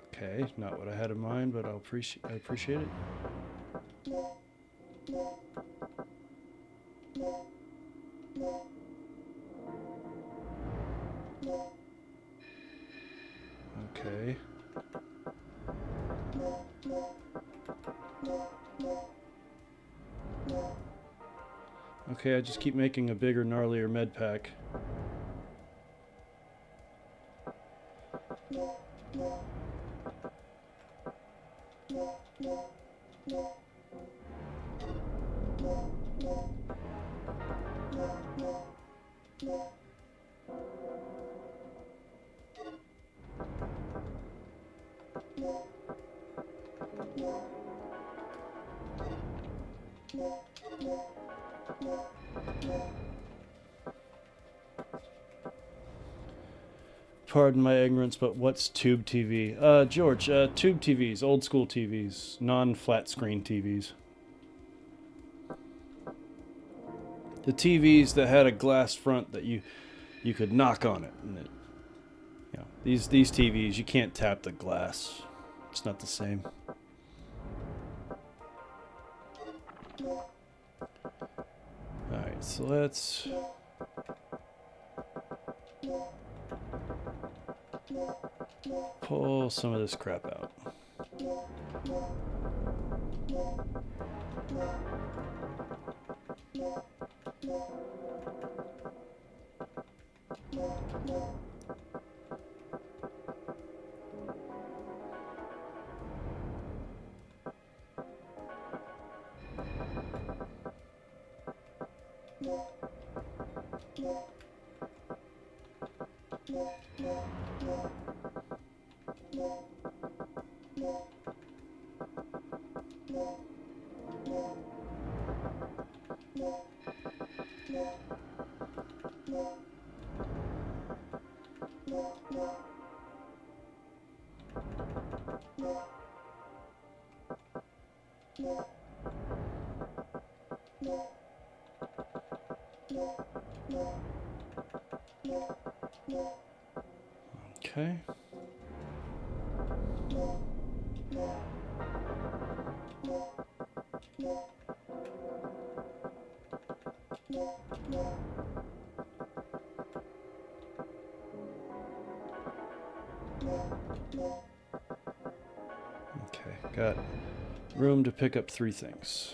Okay, not what I had in mind, but I appreciate it. Okay. Okay, I just keep making a bigger, gnarlier med pack. Pardon my ignorance, but what's tube TV? George, tube TVs, old school TVs, non-flat screen TVs. The TVs that had a glass front that you could knock on it, and it, you know, these TVs, you can't tap the glass. It's not the same. Alright, so let's pull some of this crap out. Okay. got room to pick up 3 things.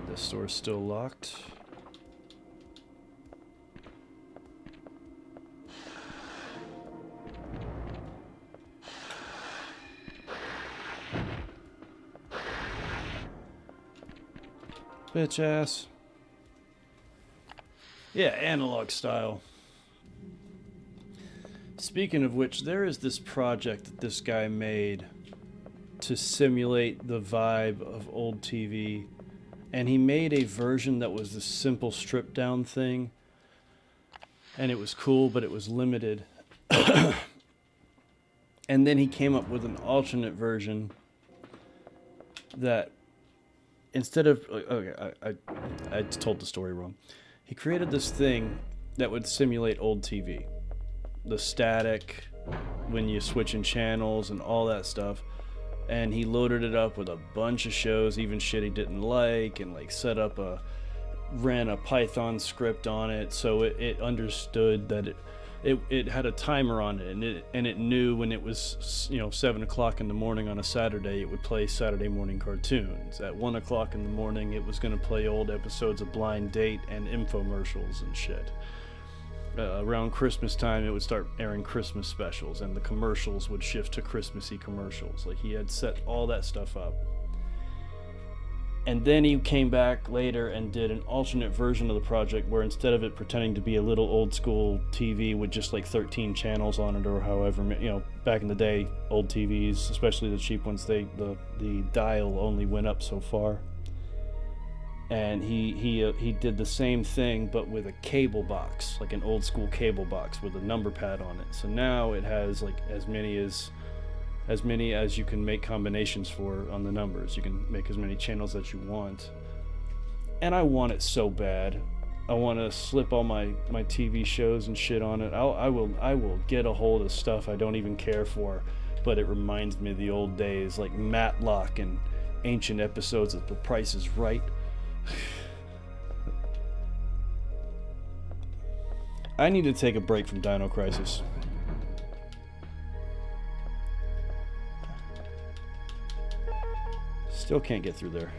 This store's still locked. Bitch ass. Yeah, analog style. Speaking of which, there is this project that this guy made to simulate the vibe of old TV. And he made a version that was this simple strip down thing. And it was cool, but it was limited. And then he came up with an alternate version that instead of... Okay, I told the story wrong. He created this thing that would simulate old TV. The static, when you switch in channels and all that stuff. And he loaded it up with a bunch of shows, even shit he didn't like, and like ran a Python script on it, so it understood that it had a timer on it, and it knew when it was 7 o'clock in the morning on a Saturday, it would play Saturday morning cartoons. At 1 o'clock in the morning, it was going to play old episodes of Blind Date and infomercials and shit. Around Christmas time, it would start airing Christmas specials, and the commercials would shift to Christmassy commercials. Like, he had set all that stuff up. And then he came back later and did an alternate version of the project where instead of it pretending to be a little old school TV with just like 13 channels on it or however, back in the day, old TVs, especially the cheap ones, the dial only went up so far. And he did the same thing but with a cable box, like an old school cable box with a number pad on it. So now it has like as many as you can make combinations for on the numbers. You can make as many channels as you want. And I want it so bad. I want to slip all my TV shows and shit on it. I will get a hold of stuff I don't even care for, but it reminds me of the old days, like Matlock and ancient episodes of The Price is Right. I need to take a break from Dino Crisis. Still can't get through there.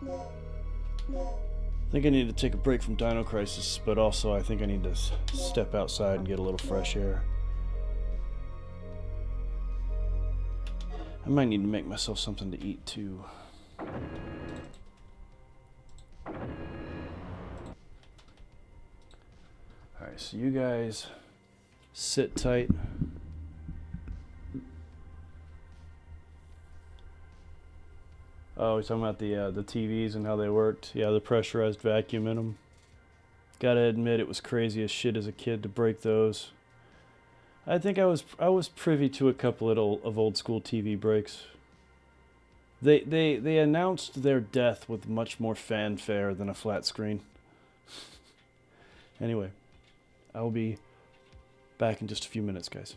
I think I need to take a break from Dino Crisis, but also I think I need to step outside and get a little fresh air. I might need to make myself something to eat too. Alright, so you guys sit tight. Oh, we're talking about the TVs and how they worked. Yeah, the pressurized vacuum in them. Gotta admit, it was crazy as shit as a kid to break those. I think I was privy to a couple of old school TV breaks. They announced their death with much more fanfare than a flat screen. Anyway, I will be back in just a few minutes, guys.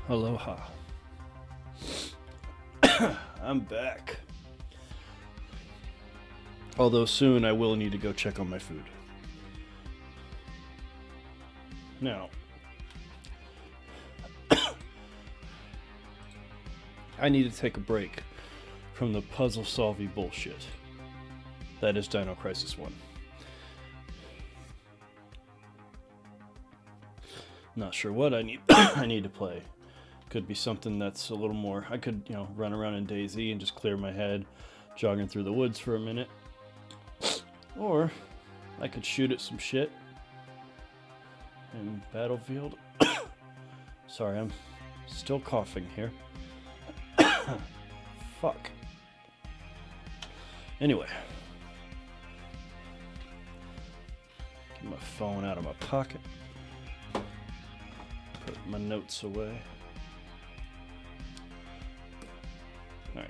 Aloha. I'm back. Although soon I will need to go check on my food. Now, I need to take a break from the puzzle-solving bullshit. That is Dino Crisis 1. Not sure what I need I need to play. Could be something that's a little more... I could, run around in DayZ and just clear my head, jogging through the woods for a minute. Or I could shoot at some shit in Battlefield. Sorry, I'm still coughing here. Fuck. Anyway. Get my phone out of my pocket. Put my notes away. Alright.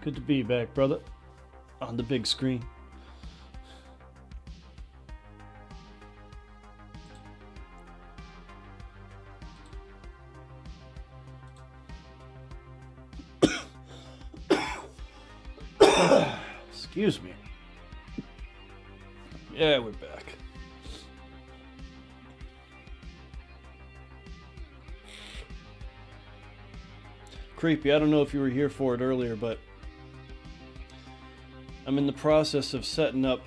Good to be back, brother. On the big screen. Excuse me. Yeah, we're back. Creepy, I don't know if you were here for it earlier, but I'm in the process of setting up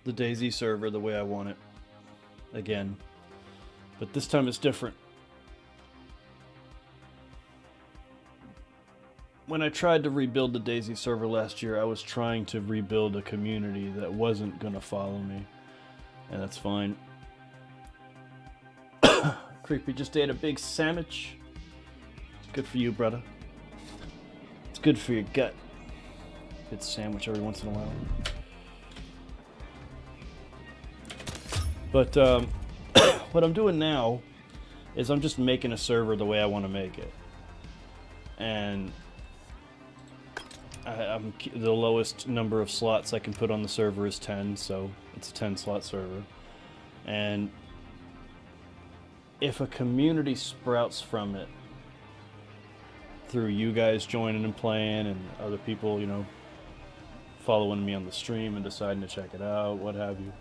the DayZ server the way I want it. Again. But this time it's different. When I tried to rebuild the DayZ server last year, I was trying to rebuild a community that wasn't gonna follow me. And that's fine. Creepy just ate a big sandwich. It's good for you, brother. It's good for your gut. Good sandwich every once in a while. But what I'm doing now is I'm just making a server the way I want to make it. And I'm the lowest number of slots I can put on the server is 10, so it's a 10 slot server. And if a community sprouts from it through you guys joining and playing and other people, following me on the stream and deciding to check it out, what have you,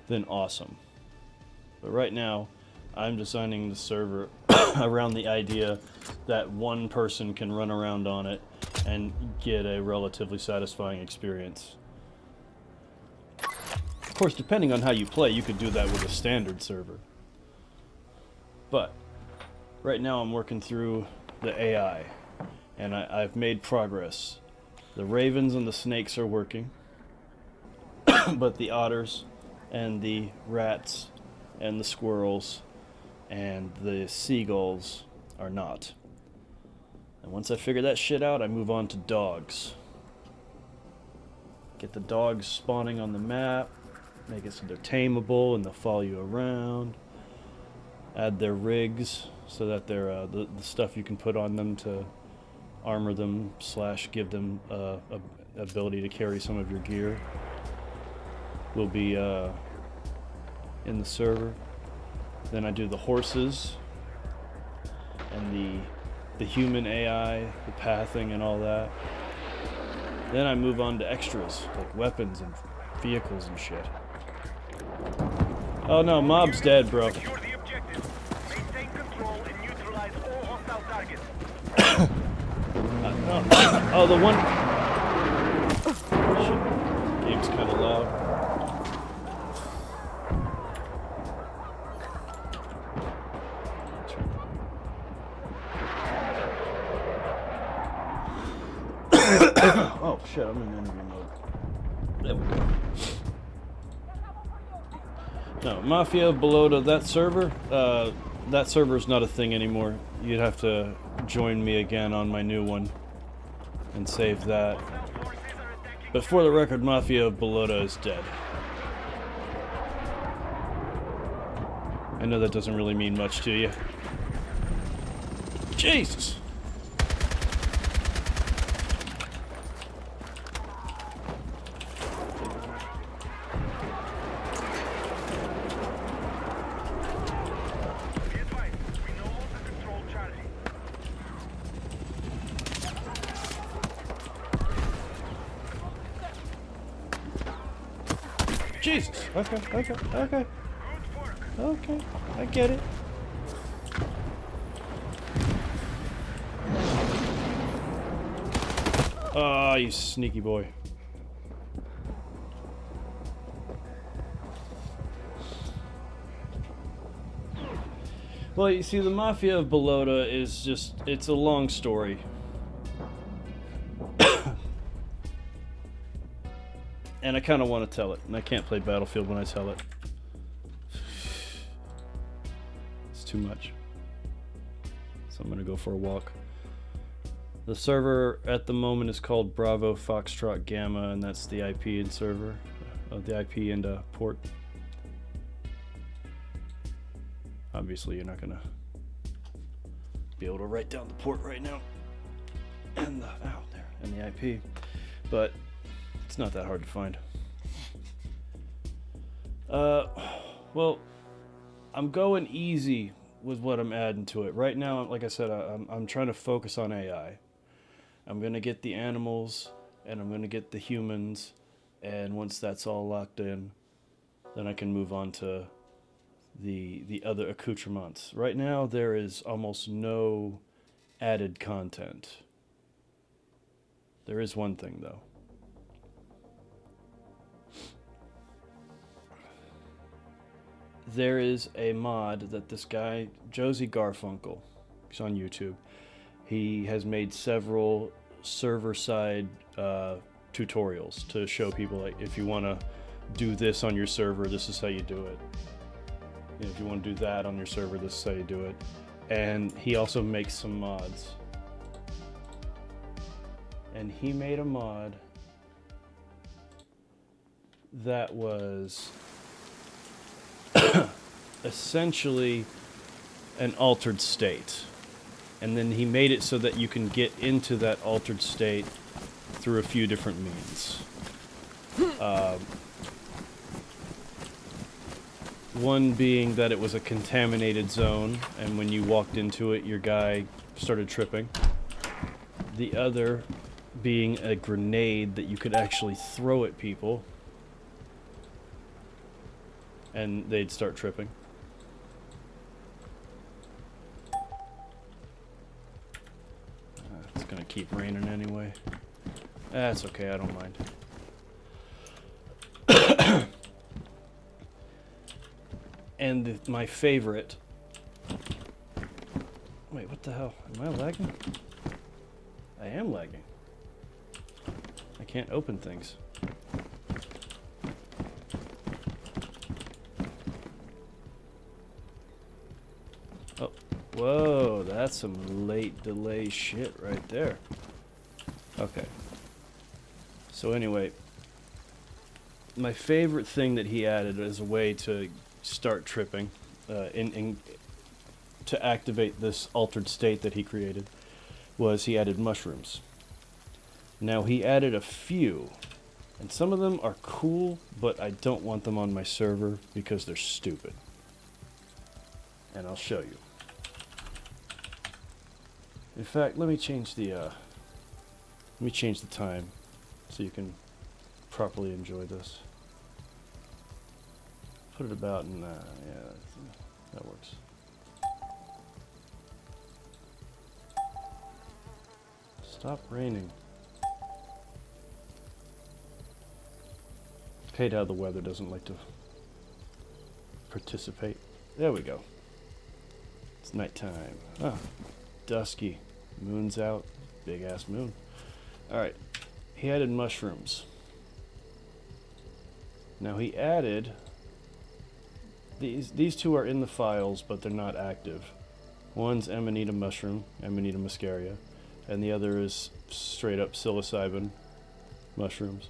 then awesome. But right now, I'm designing the server around the idea that one person can run around on it and get a relatively satisfying experience. Of course, depending on how you play, you could do that with a standard server. But right now I'm working through the AI, and I've made progress. The ravens and the snakes are working, but the otters and the rats and the squirrels and the seagulls are not. And once I figure that shit out, I move on to dogs. Get the dogs spawning on the map, make it so they're tameable and they'll follow you around. Add their rigs so that they're the stuff you can put on them to armor them / give them ability to carry some of your gear will be in the server. Then I do the horses and the human AI, the pathing and all that. Then I move on to extras like weapons and vehicles and shit. Oh no, mob's dead, bro. Secure the objective. Maintain control and neutralize all hostile targets. Oh, the one... Shit. Game's kind of loud. Oh shit, I'm in interview mode. There we go. No, Mafia of Balota, that server is not a thing anymore. You'd have to join me again on my new one and save that. But for the record, Mafia of Balota is dead. I know that doesn't really mean much to you. Jesus! Jesus. Okay, okay, okay. Okay, I get it. Ah, you sneaky boy. Well, you see, the Mafia of Balota is just, it's a long story. And I kind of want to tell it, and I can't play Battlefield when I tell it. It's too much. So I'm going to go for a walk. The server at the moment is called Bravo Foxtrot Gamma, and that's the IP and server, the IP and port. Obviously, you're not gonna be able to write down the port right now, and the there and the IP, but it's not that hard to find. Well, I'm going easy with what I'm adding to it right now. Like I said, I'm trying to focus on AI. I'm gonna get the animals, and I'm gonna get the humans, and once that's all locked in, then I can move on to the other accoutrements. Right now there is almost no added content. There is one thing though. There is a mod that this guy, Josie Garfunkel, he's on YouTube. He has made several server-side tutorials to show people, like, if you want to do this on your server, this is how you do it. You know, if you want to do that on your server, this is how you do it. And he also makes some mods. And he made a mod that was essentially an altered state. And then he made it so that you can get into that altered state through a few different means. One being that it was a contaminated zone, and when you walked into it, your guy started tripping. The other being a grenade that you could actually throw at people, and they'd start tripping. It's gonna keep raining anyway. That's okay, I don't mind. And my favorite... Wait, what the hell? Am I lagging? I am lagging. I can't open things. Oh, whoa, that's some late delay shit right there. Okay. So anyway, my favorite thing that he added as a way to start tripping, to activate this altered state that he created, was he added mushrooms. Now he added a few, and some of them are cool, but I don't want them on my server because they're stupid. And I'll show you. In fact, let me change the time so you can properly enjoy this. Put it about in, yeah, that works. Stop raining. Hate how the weather doesn't like to participate. There we go. It's nighttime. Ah, dusky. Moon's out. Big ass moon. Alright. He added mushrooms. Now he added... These two are in the files, but they're not active. One's Amanita mushroom, Amanita muscaria, and the other is straight up psilocybin mushrooms.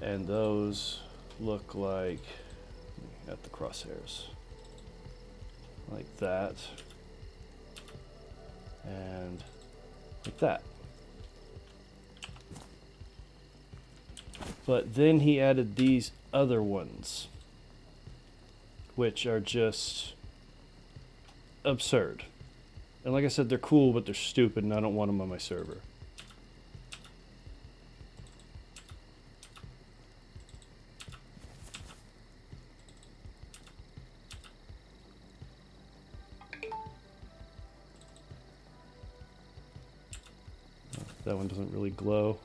And those look like, at the crosshairs, like that, and like that. But then he added these other ones, which are just absurd. And like I said, they're cool, but they're stupid, and I don't want them on my server. That one doesn't really glow.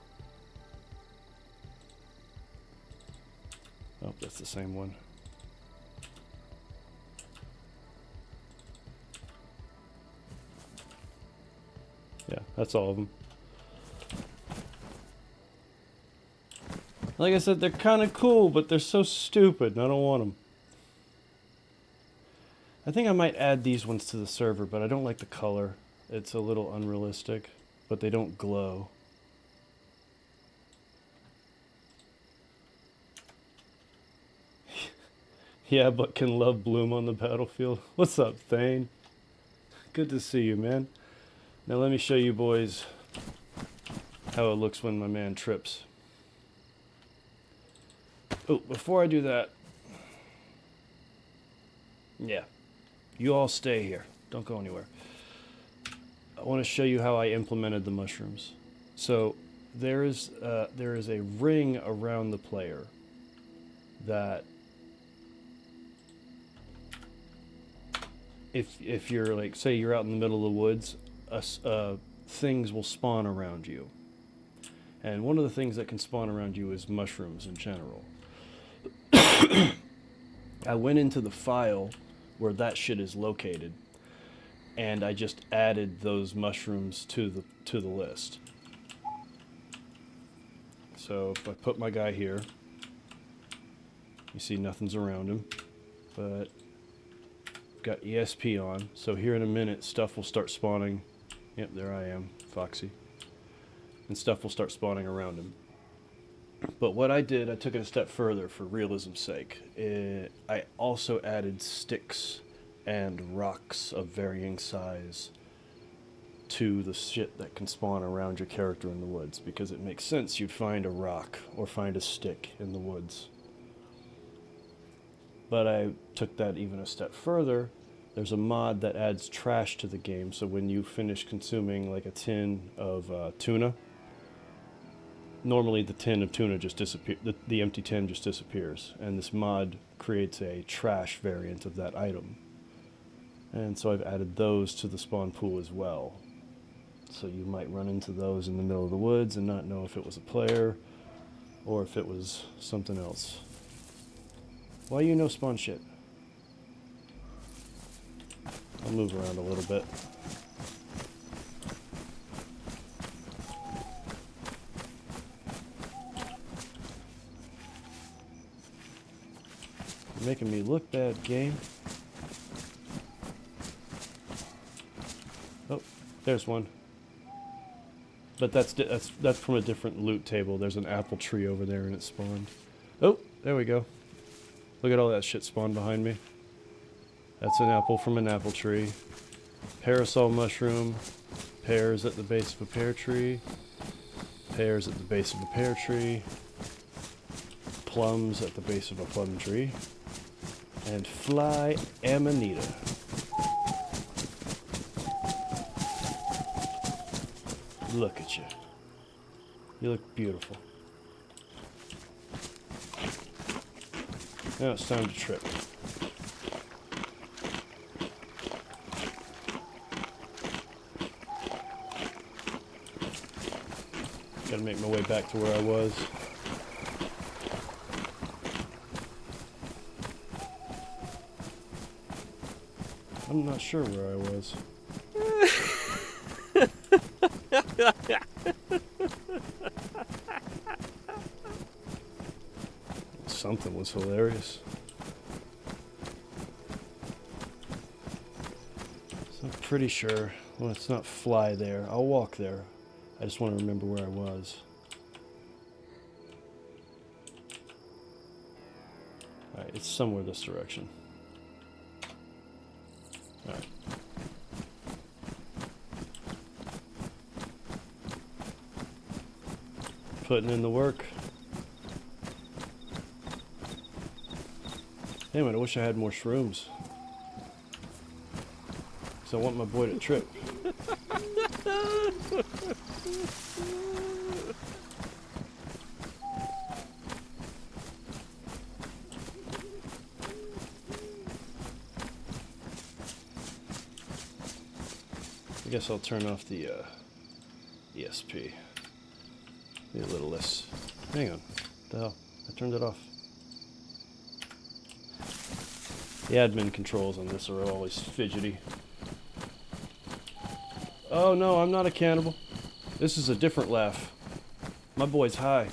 Oh, that's the same one. Yeah, that's all of them. Like I said, they're kind of cool, but they're so stupid, and I don't want them. I think I might add these ones to the server, but I don't like the color. It's a little unrealistic, but they don't glow. Yeah, but can love bloom on the battlefield? What's up, Thane? Good to see you, man. Now let me show you boys how it looks when my man trips. Oh, before I do that, yeah, you all stay here. Don't go anywhere. I want to show you how I implemented the mushrooms. So there is a ring around the player that if you're like, say you're out in the middle of the woods, things will spawn around you. And one of the things that can spawn around you is mushrooms in general. I went into the file where that shit is located, and I just added those mushrooms to the list. So if I put my guy here, you see nothing's around him, but got ESP on. So here in a minute, stuff will start spawning. Yep, there I am, Foxy. And stuff will start spawning around him. But what I did, I took it a step further for realism's sake. I also added sticks and rocks of varying size to the shit that can spawn around your character in the woods, because it makes sense you'd find a rock or find a stick in the woods. But I took that even a step further. There's a mod that adds trash to the game, so when you finish consuming like a tin of tuna, normally the tin of tuna just disappears, the empty tin just disappears, and this mod creates a trash variant of that item. And so I've added those to the spawn pool as well. So you might run into those in the middle of the woods and not know if it was a player or if it was something else. Why you no spawn shit? I'll move around a little bit. You're making me look bad, game. Oh, there's one. But that's from a different loot table. There's an apple tree over there and it spawned. Oh, there we go. Look at all that shit spawned behind me. That's an apple from an apple tree. Parasol mushroom. Pears at the base of a pear tree. Pears at the base of a pear tree. Plums at the base of a plum tree. And fly amanita. Look at you. You look beautiful. Now it's time to trip. Gotta make my way back to where I was. I'm not sure where I was. Something was hilarious. So I'm pretty sure, well, it's not fly there. I'll walk there. I just want to remember where I was. Alright, it's somewhere this direction. Alright. Putting in the work. Damn it, I wish I had more shrooms. Because I want my boy to trip. I guess I'll turn off the ESP. Be a little less. Hang on. What the hell? I turned it off. The admin controls on this are always fidgety. Oh no, I'm not a cannibal. This is a different laugh. My boy's high.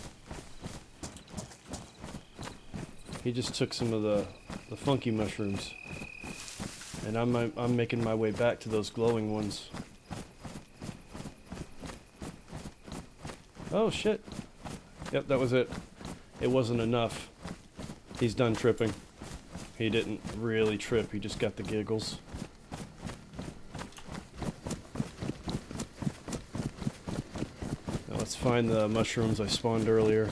He just took some of the funky mushrooms. And I'm making my way back to those glowing ones. Oh shit. Yep, that was it. It wasn't enough. He's done tripping. He didn't really trip, he just got the giggles. Now let's find the mushrooms I spawned earlier.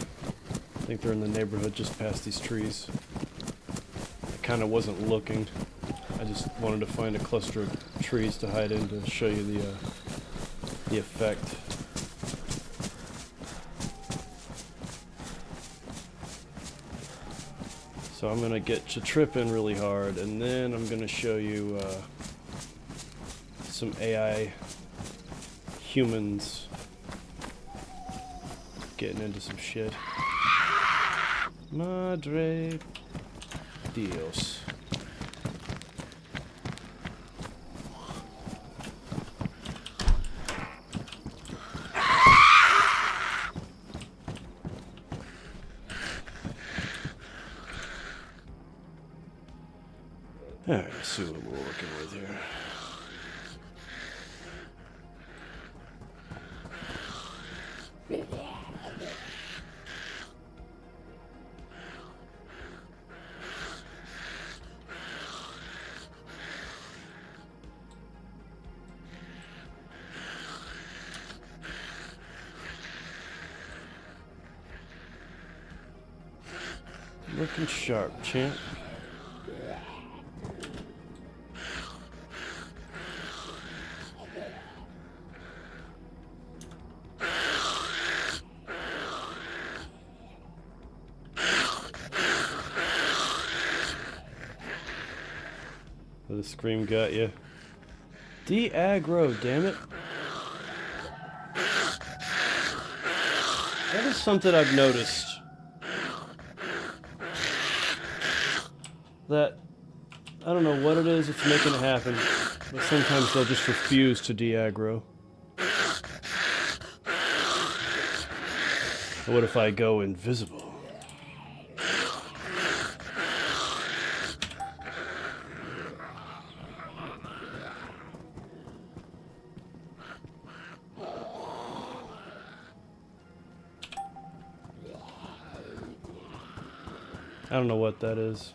I think they're in the neighborhood just past these trees. I kind of wasn't looking. I just wanted to find a cluster of trees to hide in to show you the effect. So I'm gonna get to tripping really hard, and then I'm gonna show you some AI humans getting into some shit. Madre Dios. Alright, let's see what we're working with here. Looking sharp, champ. The scream got you. De-aggro, damn it. That is something I've noticed. That, I don't know what it is that's making it happen, but sometimes they'll just refuse to de-aggro. What if I go invisible? I don't know what that is.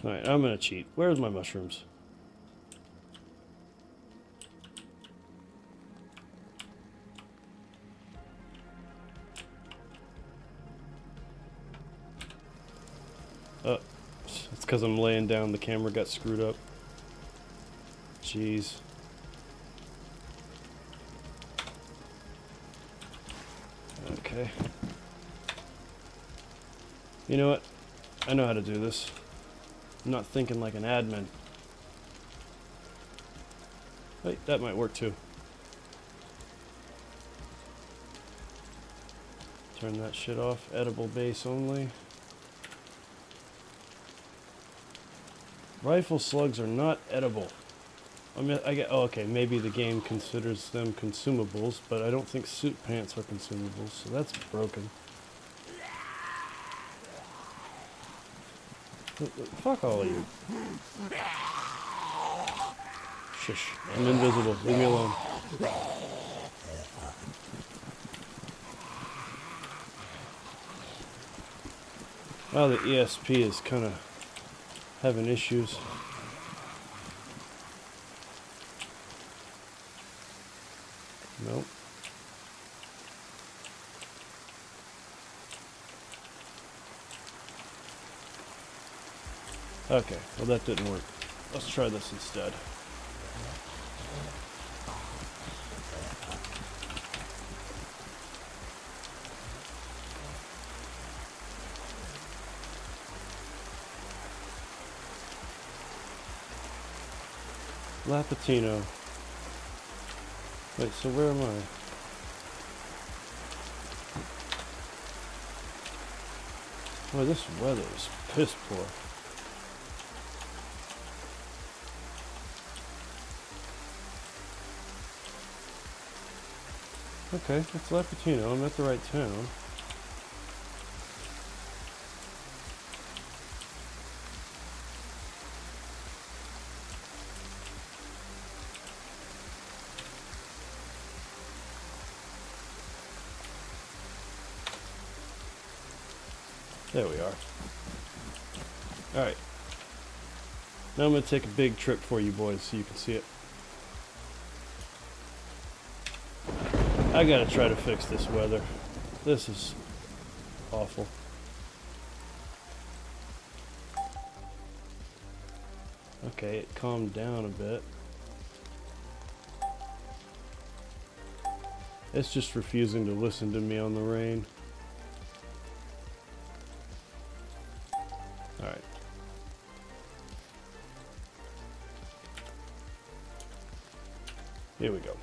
Alright, I'm gonna cheat. Where's my mushrooms? Oh, it's because I'm laying down. The camera got screwed up. Jeez. Okay. You know what? I know how to do this. I'm not thinking like an admin. Wait, that might work too. Turn that shit off. Edible base only. Rifle slugs are not edible. I mean, oh, okay, maybe the game considers them consumables, but I don't think suit pants are consumables, so that's broken. Fuck all of you. Shush. I'm invisible. Leave me alone. Wow, the ESP is kind of having issues. Nope. Okay, well that didn't work. Let's try this instead. Lapatino. Wait, so where am I? Boy, this weather is piss poor. Okay, it's Laputino. I'm at the right town. There we are. Alright. Now I'm going to take a big trip for you boys so you can see it. I gotta try to fix this weather. This is awful. Okay, it calmed down a bit. It's just refusing to listen to me on the rain. Alright. Here we go.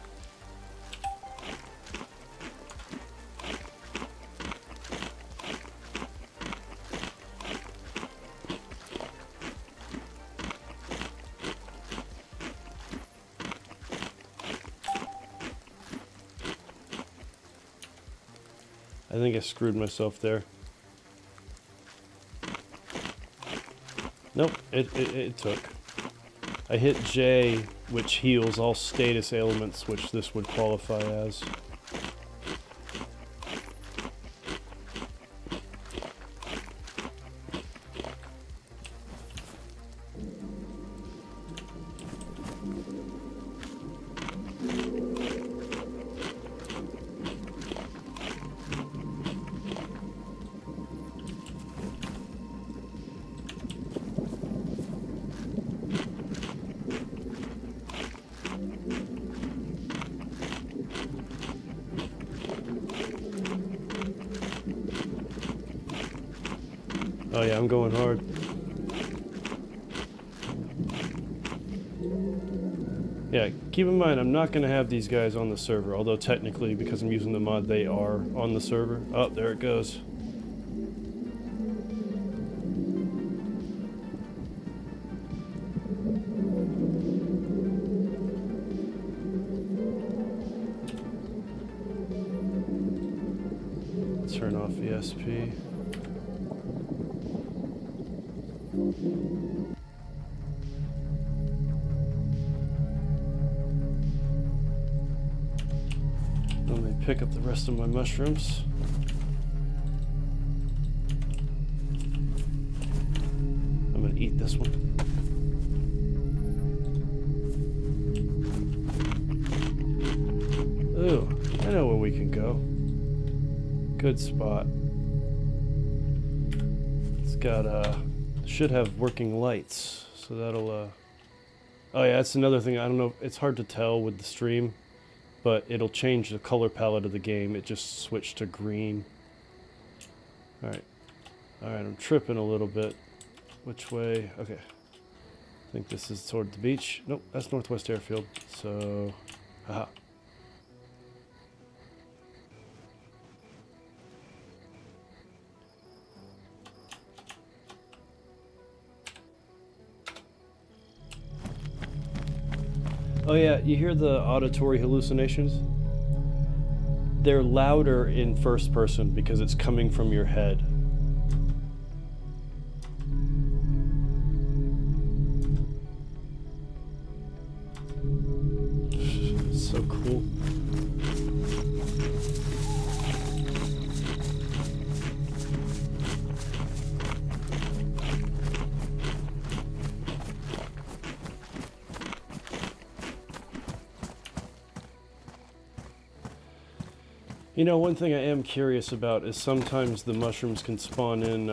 I think I screwed myself there. Nope, it took. I hit J, which heals all status ailments, which this would qualify as. Oh yeah, I'm going hard. Yeah, keep in mind, I'm not going to have these guys on the server, although technically, because I'm using the mod, they are on the server. Oh, there it goes. Turn off ESP. Let me pick up the rest of my mushrooms. I'm gonna eat this one. Ooh, I know where we can go. Good spot. It's got should have working lights, so that'll oh yeah, that's another thing. I don't know, it's hard to tell with the stream, but it'll change the color palette of the game. It just switched to green. Alright, I'm tripping a little bit. Which way? Okay, I think this is toward the beach. Nope, that's Northwest Airfield. So haha. Oh yeah, you hear the auditory hallucinations? They're louder in first person because it's coming from your head. So cool. You know, one thing I am curious about is sometimes the mushrooms can spawn in,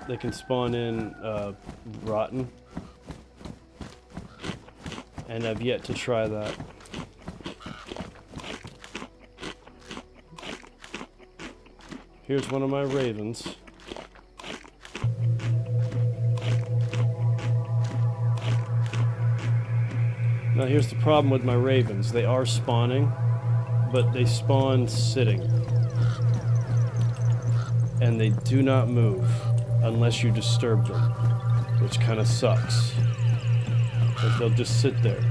they can spawn in, rotten. And I've yet to try that. Here's one of my ravens. Now here's the problem with my ravens. They are spawning, but they spawn sitting. And they do not move unless you disturb them, which kind of sucks. But they'll just sit there.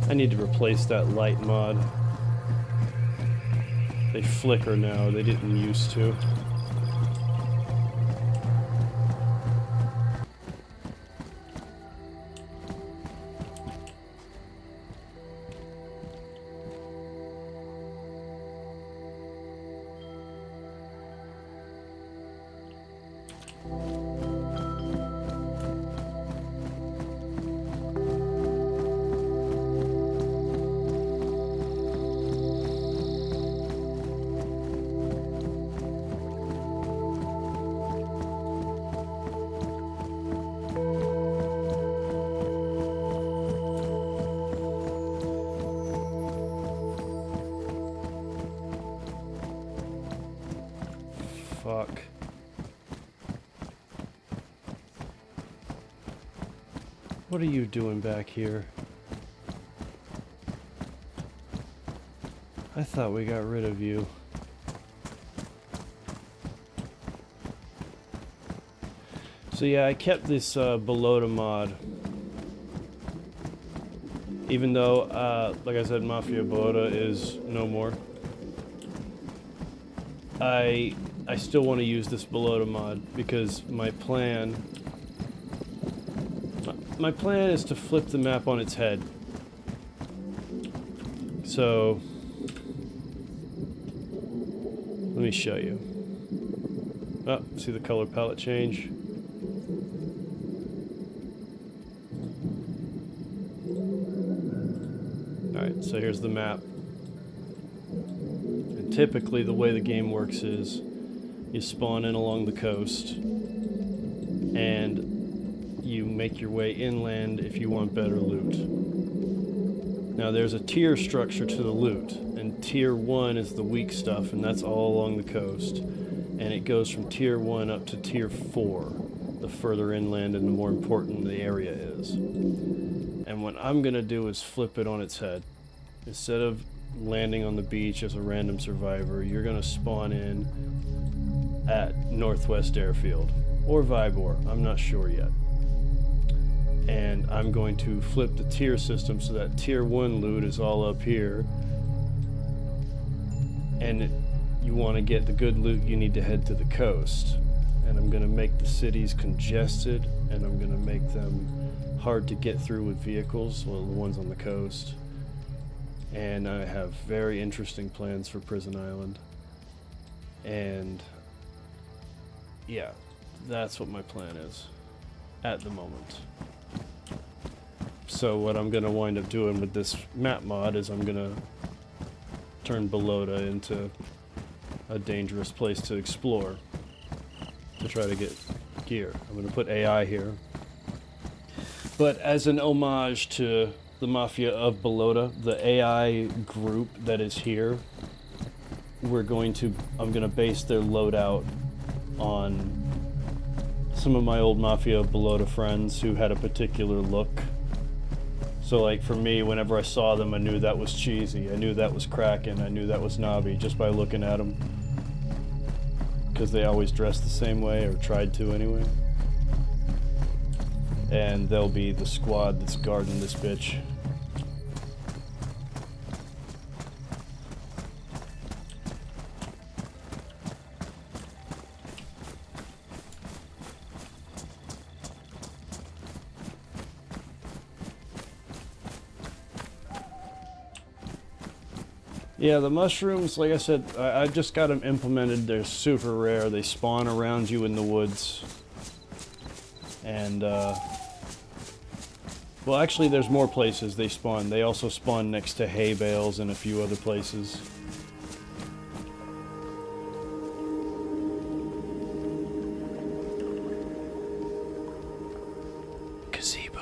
I need to replace that light mod. They flicker now, they didn't used to. Fuck. What are you doing back here? I thought we got rid of you. So yeah, I kept this Belota mod. Even though, like I said, Mafia Belota is no more. I still want to use this Belota mod because my plan is to flip the map on its head. So let me show you. Oh, see the color palette change? Alright, so here's the map. And typically the way the game works is you spawn in along the coast and you make your way inland if you want better loot. Now there's a tier structure to the loot, and tier 1 is the weak stuff, and that's all along the coast. And it goes from tier 1 up to tier 4, the further inland and the more important the area is. And what I'm gonna do is flip it on its head. Instead of landing on the beach as a random survivor, you're gonna spawn in at Northwest Airfield or Vybor, I'm not sure yet. And I'm going to flip the tier system so that tier 1 loot is all up here, and you want to get the good loot, you need to head to the coast. And I'm going to make the cities congested, and I'm going to make them hard to get through with vehicles, well, the ones on the coast. And I have very interesting plans for Prison Island. And yeah, that's what my plan is at the moment. So what I'm going to wind up doing with this map mod is I'm going to turn Belota into a dangerous place to explore to try to get gear. I'm going to put AI here. But as an homage to the Mafia of Belota, the AI group that is here, I'm going to base their loadout on some of my old Mafia of Belota friends who had a particular look. So like for me, whenever I saw them, I knew that was cheesy. I knew that was Kraken. I knew that was Navi just by looking at them. Because they always dressed the same way, or tried to anyway. And they'll be the squad that's guarding this bitch. Yeah, the mushrooms, like I said, I just got them implemented. They're super rare. They spawn around you in the woods. And Well, actually, there's more places they spawn. They also spawn next to hay bales and a few other places. Gazebo.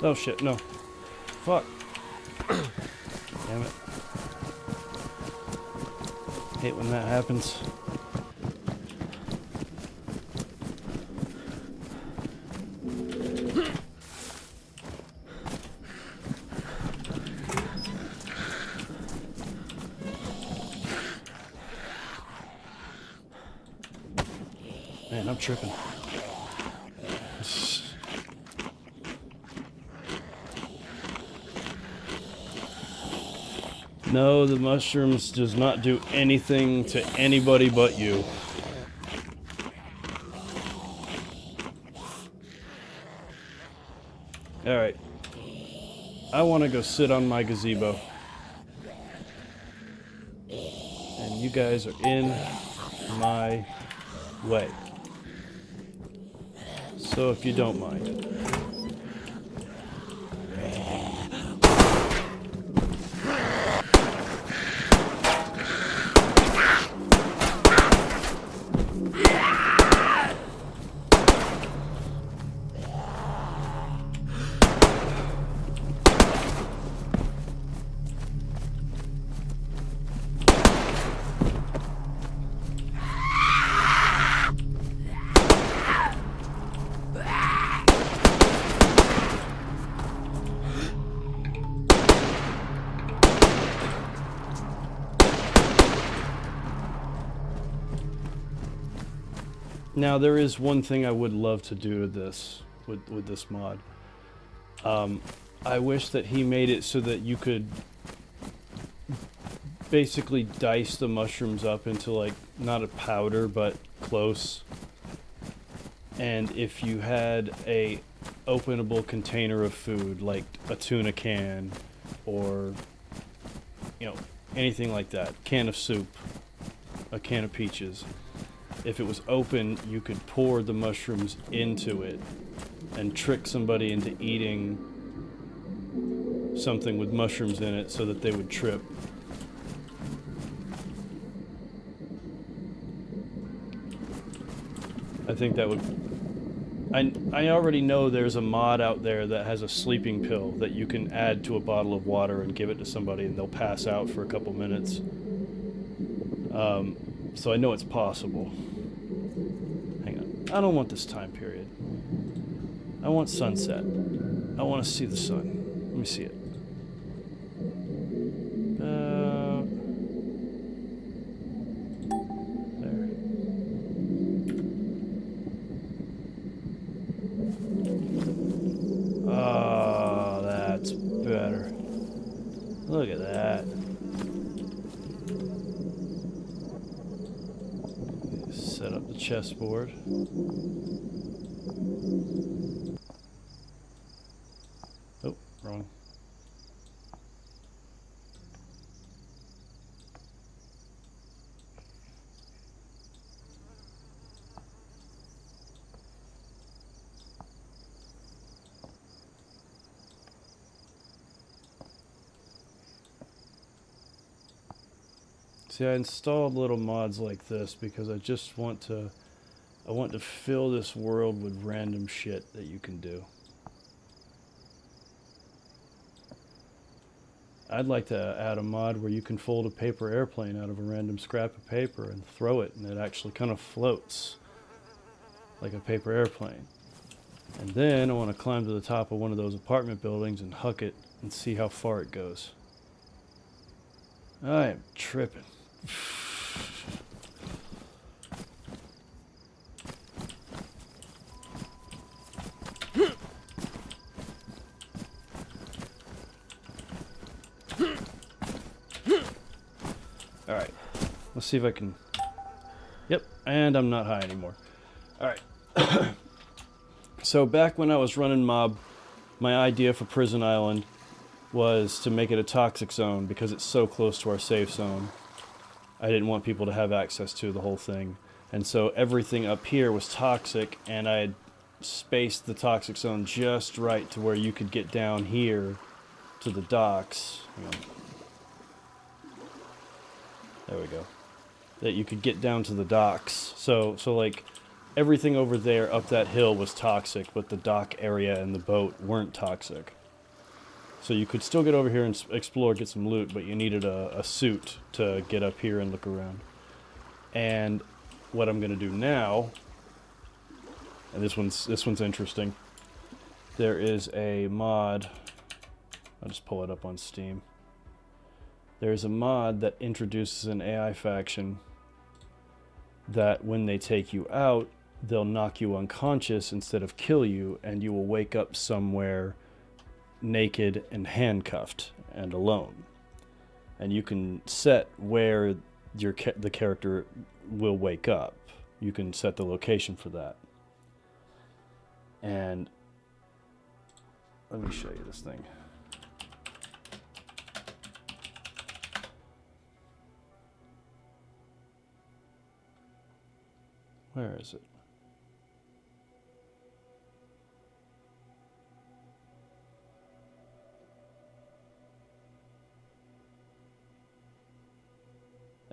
Oh shit, no. Fuck. Damn it. Hate when that happens. Man, I'm tripping. No, the mushrooms does not do anything to anybody but you. Alright. I want to go sit on my gazebo. And you guys are in my way. So if you don't mind. Now there is one thing I would love to do with this mod. I wish that he made it so that you could basically dice the mushrooms up into, like, not a powder but close. And if you had a openable container of food, like a tuna can or, you know, anything like that, can of soup, a can of peaches. If it was open, you could pour the mushrooms into it and trick somebody into eating something with mushrooms in it so that they would trip. I think that would... I already know there's a mod out there that has a sleeping pill that you can add to a bottle of water and give it to somebody and they'll pass out for a couple minutes. So I know it's possible. Hang on. I don't want this time period. I want sunset. I want to see the sun. Let me see it. There. Oh, that's better. Look at that. Set up the chessboard. Oh, wrong. See, I installed little mods like this because I just want to fill this world with random shit that you can do. I'd like to add a mod where you can fold a paper airplane out of a random scrap of paper and throw it, and it actually kind of floats like a paper airplane. And then I want to climb to the top of one of those apartment buildings and huck it and see how far it goes. I am tripping. Alright, let's see if I can... Yep, and I'm not high anymore. Alright. So back when I was running Mob, my idea for Prison Island was to make it a toxic zone because it's so close to our safe zone. I didn't want people to have access to the whole thing. And so everything up here was toxic, and I had spaced the toxic zone just right to where you could get down here to the docks. Hang on. There we go. That you could get down to the docks. So like everything over there up that hill was toxic, but the dock area and the boat weren't toxic. So you could still get over here and explore, get some loot, but you needed a suit to get up here and look around. And what I'm going to do now, and this one's interesting. There is a mod. I'll just pull it up on Steam. There's a mod that introduces an AI faction that when they take you out, they'll knock you unconscious instead of kill you, and you will wake up somewhere naked and handcuffed and alone. And you can set where the character will wake up. You can set the location for that. And let me show you this thing. Where is it?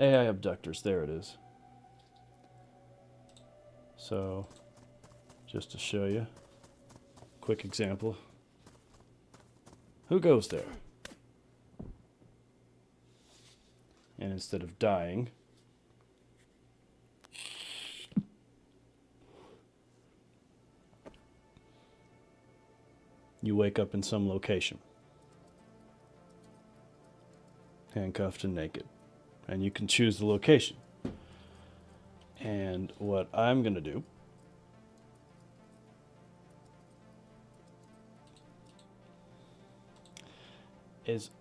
AI abductors, there it is. So, just to show you, quick example. Who goes there? And instead of dying, you wake up in some location, handcuffed and naked. And you can choose the location. And what I'm going to do is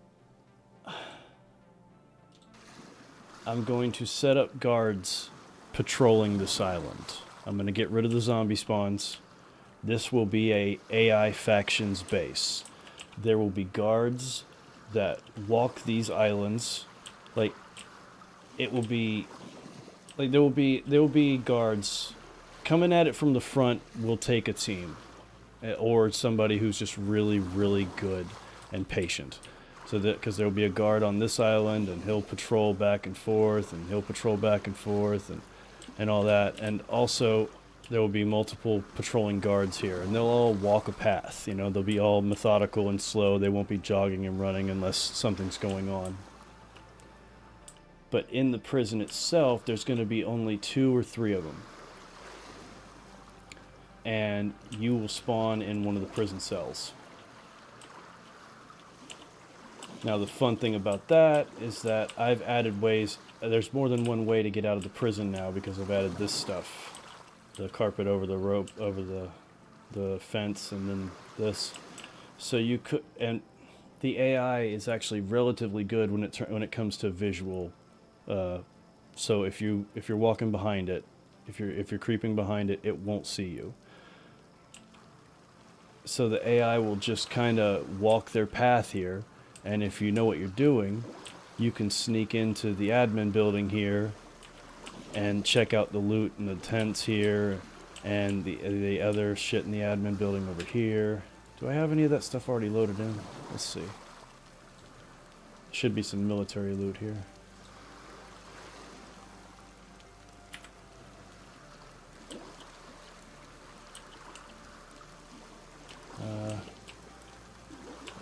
I'm going to set up guards patrolling this island. I'm going to get rid of the zombie spawns. This will be a AI factions base. There will be guards that walk these islands. Like, it will be like there will be guards coming at it from the front. Will take a team, or somebody who's just really good and patient. So that because there will be a guard on this island, and he'll patrol back and forth, and he'll patrol back and forth, and all that. And also there will be multiple patrolling guards here, and they'll all walk a path. You know, they'll be all methodical and slow. They won't be jogging and running unless something's going on. But in the prison itself, there's going to be only 2 or 3 of them. And you will spawn in one of the prison cells. Now, the fun thing about that is that I've added ways. There's more than one way to get out of the prison now because I've added this stuff. The carpet over the rope, over the fence, and then this. So you could, and the AI is actually relatively good when it comes to visual. So if you're walking behind it, if you're creeping behind it, it won't see you. So the AI will just kind of walk their path here, and if you know what you're doing, you can sneak into the admin building here and check out the loot in the tents here and the other shit in the admin building over here. Do I have any of that stuff already loaded in? Let's see. Should be some military loot here.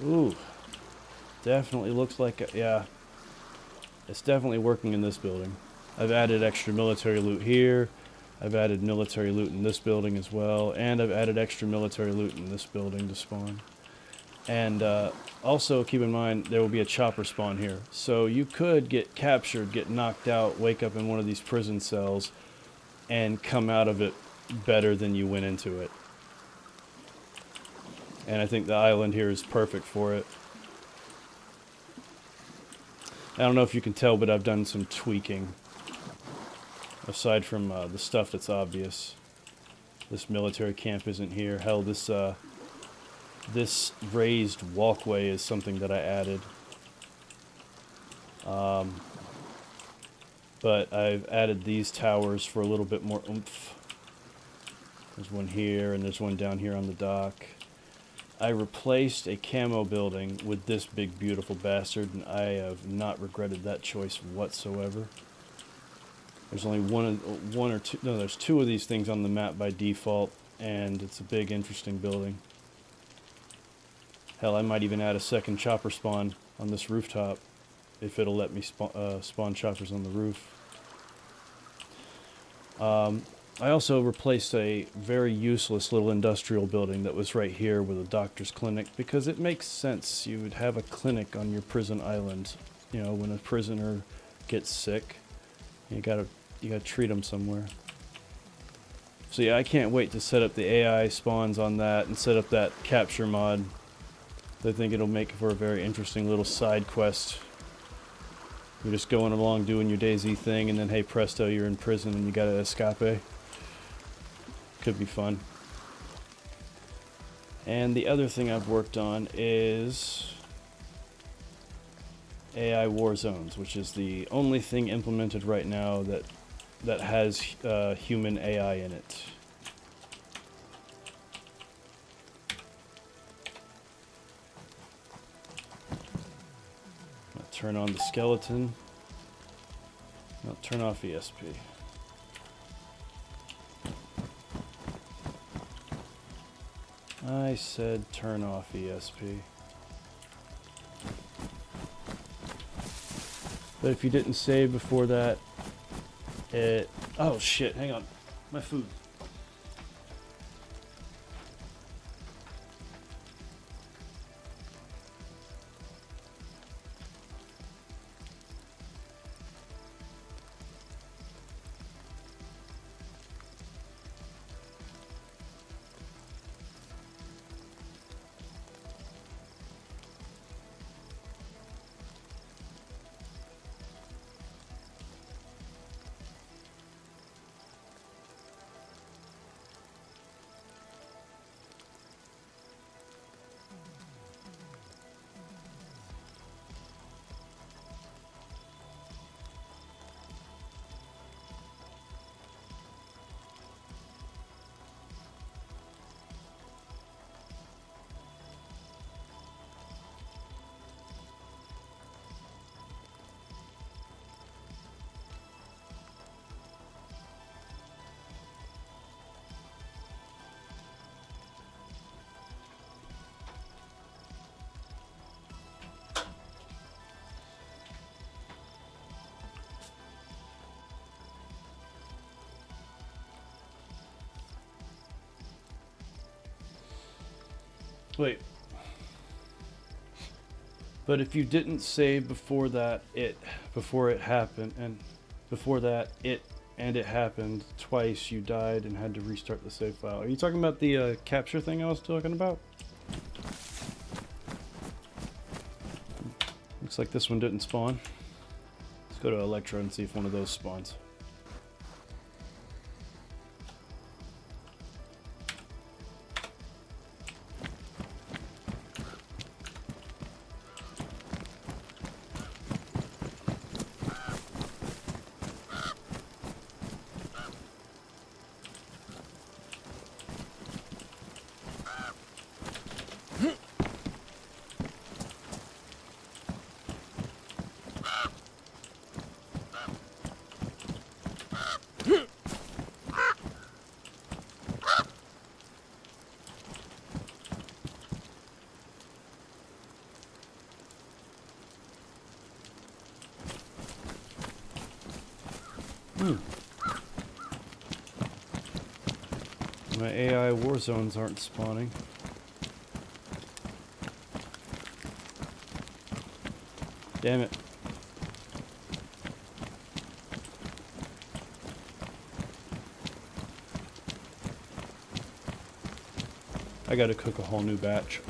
Ooh, definitely looks like yeah, it's definitely working in this building. I've added extra military loot here. I've added military loot in this building as well, and I've added extra military loot in this building to spawn. And also keep in mind there will be a chopper spawn here. So you could get captured, get knocked out, wake up in one of these prison cells, and come out of it better than you went into it. And I think the island here is perfect for it. I don't know if you can tell, but I've done some tweaking. Aside from the stuff that's obvious. This military camp isn't here. Hell, this raised walkway is something that I added. But I've added these towers for a little bit more oomph. There's one here, and there's one down here on the dock. I replaced a camo building with this big, beautiful bastard, and I have not regretted that choice whatsoever. There's only one or two, no, there's two of these things on the map by default, and it's a big, interesting building. Hell, I might even add a second chopper spawn on this rooftop, if it'll let me spawn choppers on the roof. I also replaced a very useless little industrial building that was right here with a doctor's clinic, because it makes sense. You would have a clinic on your prison island. You know, when a prisoner gets sick, you gotta treat them somewhere. So yeah, I can't wait to set up the AI spawns on that and set up that capture mod. I think it'll make for a very interesting little side quest. You're just going along doing your DayZ thing, and then hey presto, you're in prison and you gotta escape. Could be fun. And the other thing I've worked on is AI war zones, which is the only thing implemented right now that has human AI in it. I'll turn on the skeleton. I'll turn off ESP. I said turn off ESP. But if you didn't save before that, it... Oh shit, hang on. My food. Wait. But if you didn't save before that, before it happened, and before that, it happened twice, you died and had to restart the save file. Are you talking about the capture thing I was talking about? Looks like this one didn't spawn. Let's go to Electro and see if one of those spawns. My AI war zones aren't spawning. Damn it. I gotta cook a whole new batch.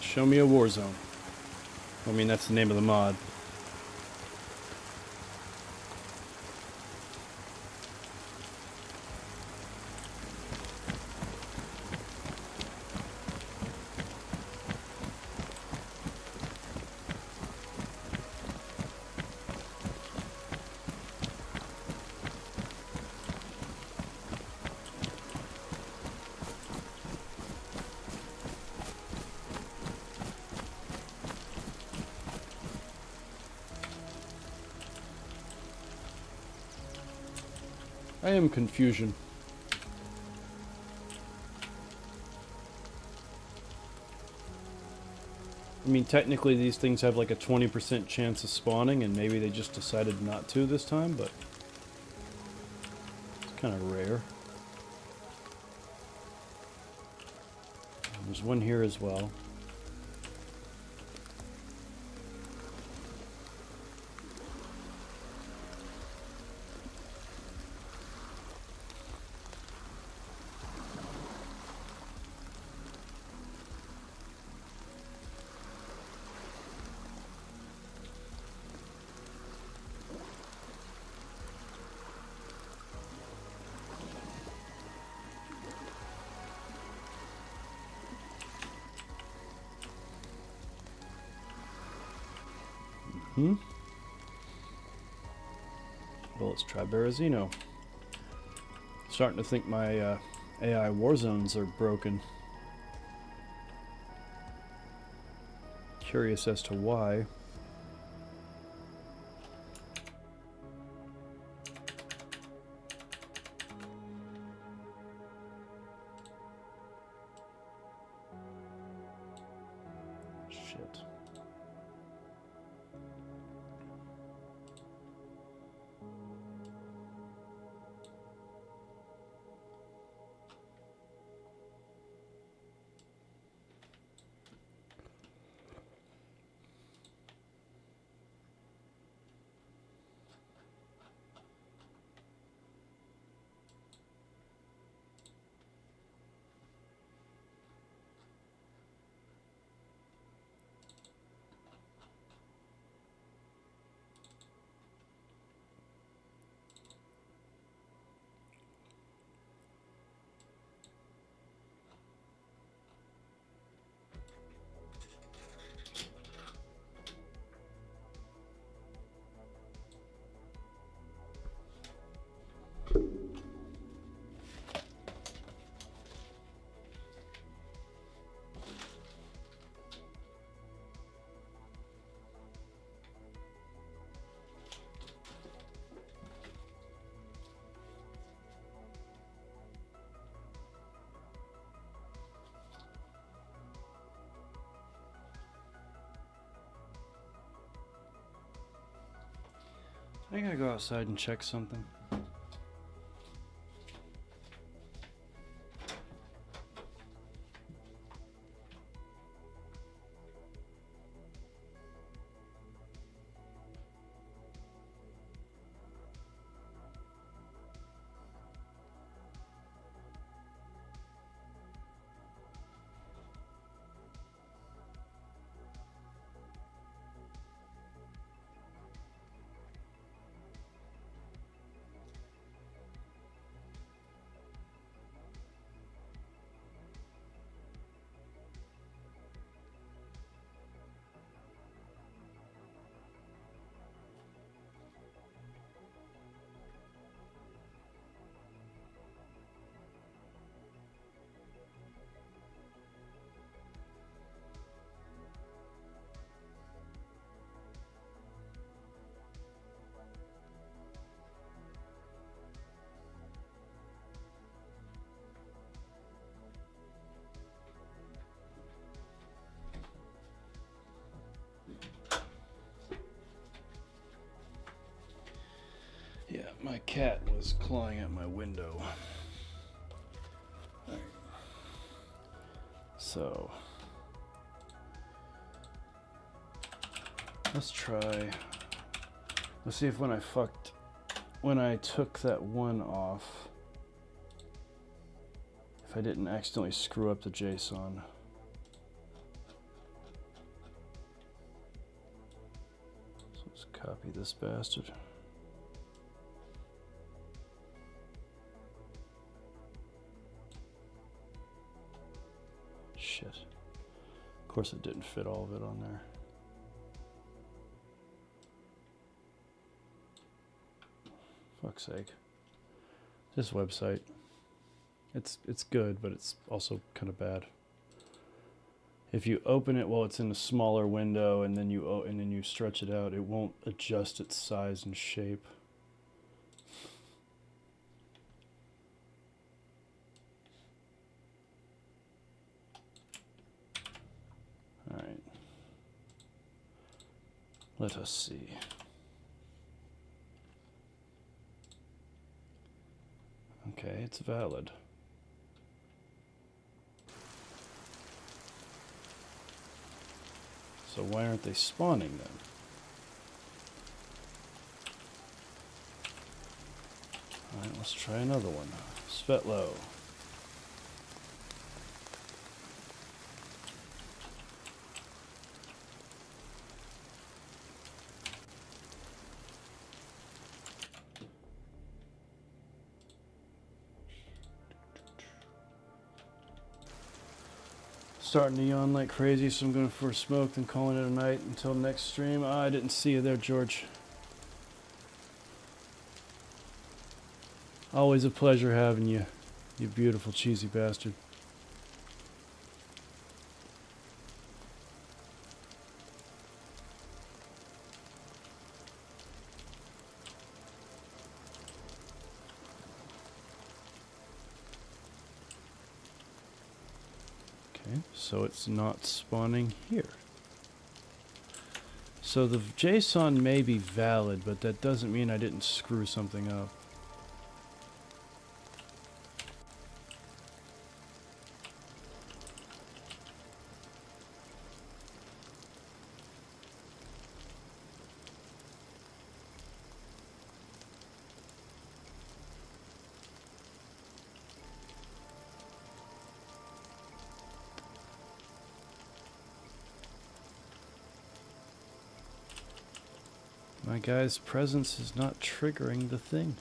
Show me a war zone. I mean, that's the name of the mod. I am confusion. I mean, technically these things have like a 20% chance of spawning, and maybe they just decided not to this time, but it's kind of rare. There's one here as well. Well, let's try Berezino. Starting to think my AI war zones are broken. Curious as to why. Shit. I gotta go outside and check something. My cat was clawing at my window. Alright. So let's try. Let's see if when I took that one off, if I didn't accidentally screw up the JSON. So let's copy this bastard. Shit. Of course it didn't fit all of it on there. Fuck's sake. This website. It's good, but it's also kind of bad. If you open it while it's in a smaller window and then you stretch it out, it won't adjust its size and shape. All right. Let us see. Okay, it's valid. So why aren't they spawning then? Alright, let's try another one. Svetlo. Starting to yawn like crazy, so I'm going for a smoke and calling it a night until next stream. I didn't see you there, George. Always a pleasure having you, you beautiful cheesy bastard. So it's not spawning here. So the JSON may be valid, but that doesn't mean I didn't screw something up. My guy's presence is not triggering the thing.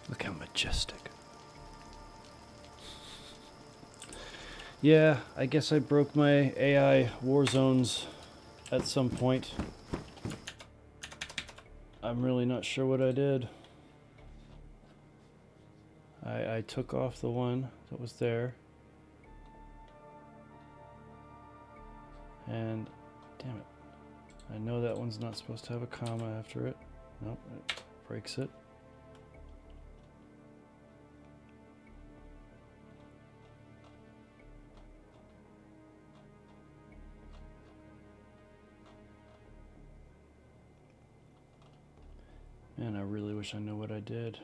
Look how majestic. Yeah, I guess I broke my AI war zones at some point. I'm really not sure what I did. I took off the one that was there. And, damn it. I know that one's not supposed to have a comma after it. Nope, it breaks it. Man, I really wish I knew what I did.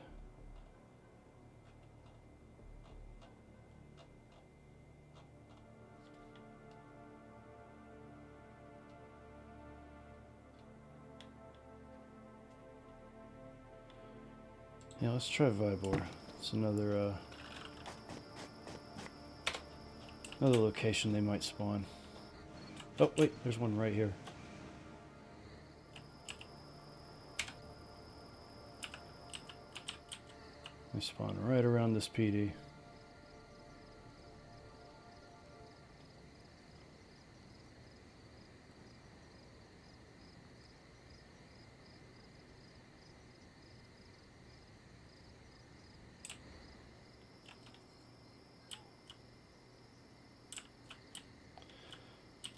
Yeah, let's try Vibor. It's another location they might spawn. Oh, wait, there's one right here. They spawn right around this PD.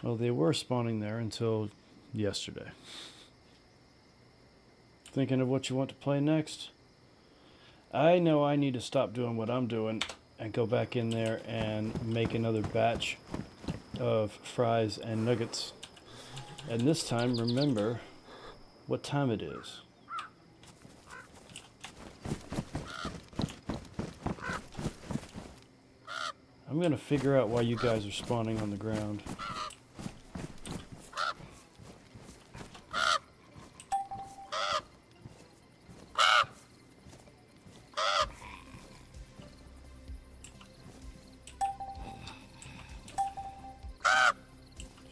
Well, they were spawning there until yesterday. Thinking of what you want to play next? I know I need to stop doing what I'm doing and go back in there and make another batch of fries and nuggets. And this time, remember what time it is. I'm gonna figure out why you guys are spawning on the ground.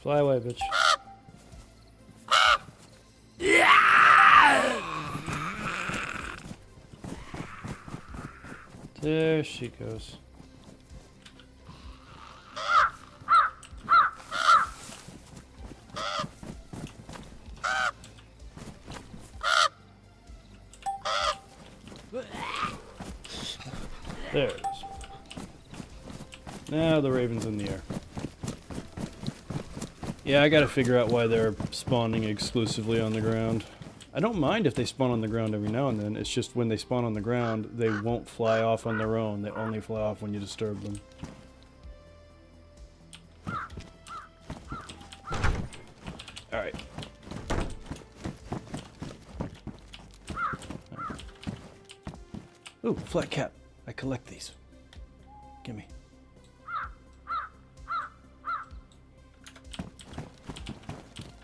Fly away, bitch. There she goes. There it is. Now the raven's in the air. Yeah, I gotta figure out why they're spawning exclusively on the ground. I don't mind if they spawn on the ground every now and then. It's just when they spawn on the ground, they won't fly off on their own. They only fly off when you disturb them. Alright. Ooh, flat cap. I collect these. Gimme.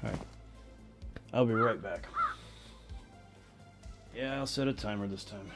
Alright. I'll be right back. Yeah, I'll set a timer this time.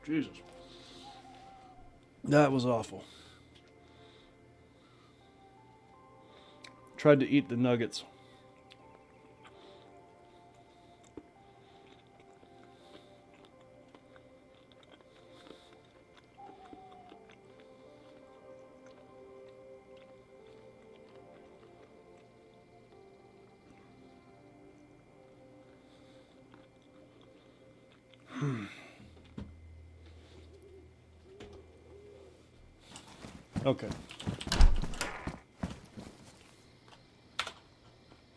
Jesus. That was awful. Tried to eat the nuggets. Okay.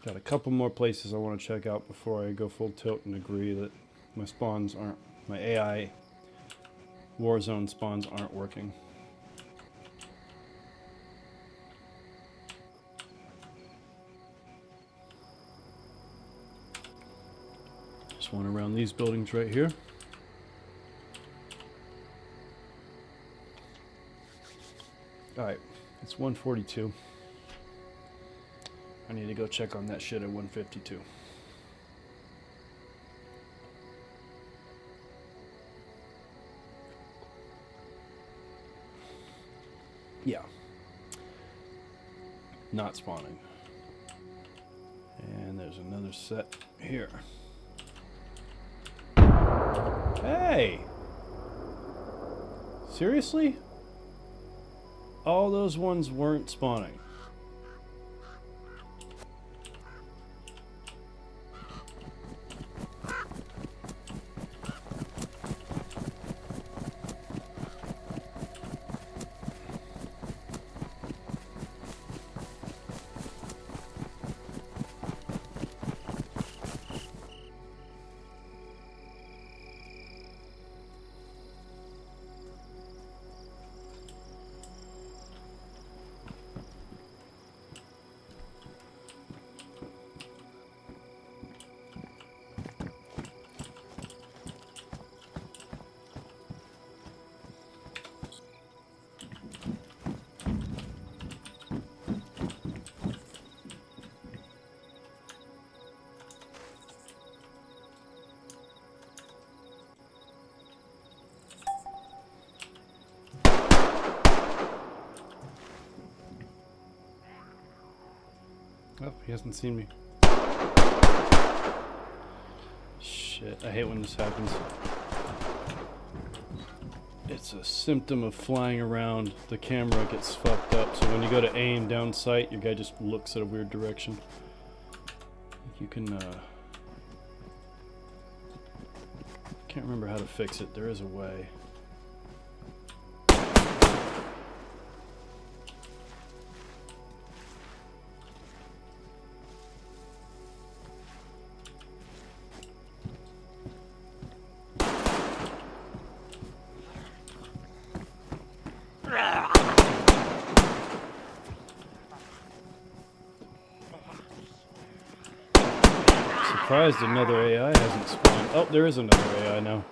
Got a couple more places I want to check out before I go full tilt and agree that my spawns aren't, my AI Warzone spawns aren't working. Just one around these buildings right here. Alright, it's 142. I need to go check on that shit at 152. Yeah. Not spawning. And there's another set here. Hey! Seriously? All those ones weren't spawning. Oh, he hasn't seen me. Shit, I hate when this happens. It's a symptom of flying around. The camera gets fucked up, so when you go to aim down sight, your guy just looks at a weird direction. You can, can't remember how to fix it. There is a way. Surprised another AI hasn't spawned. Oh, there is another AI now.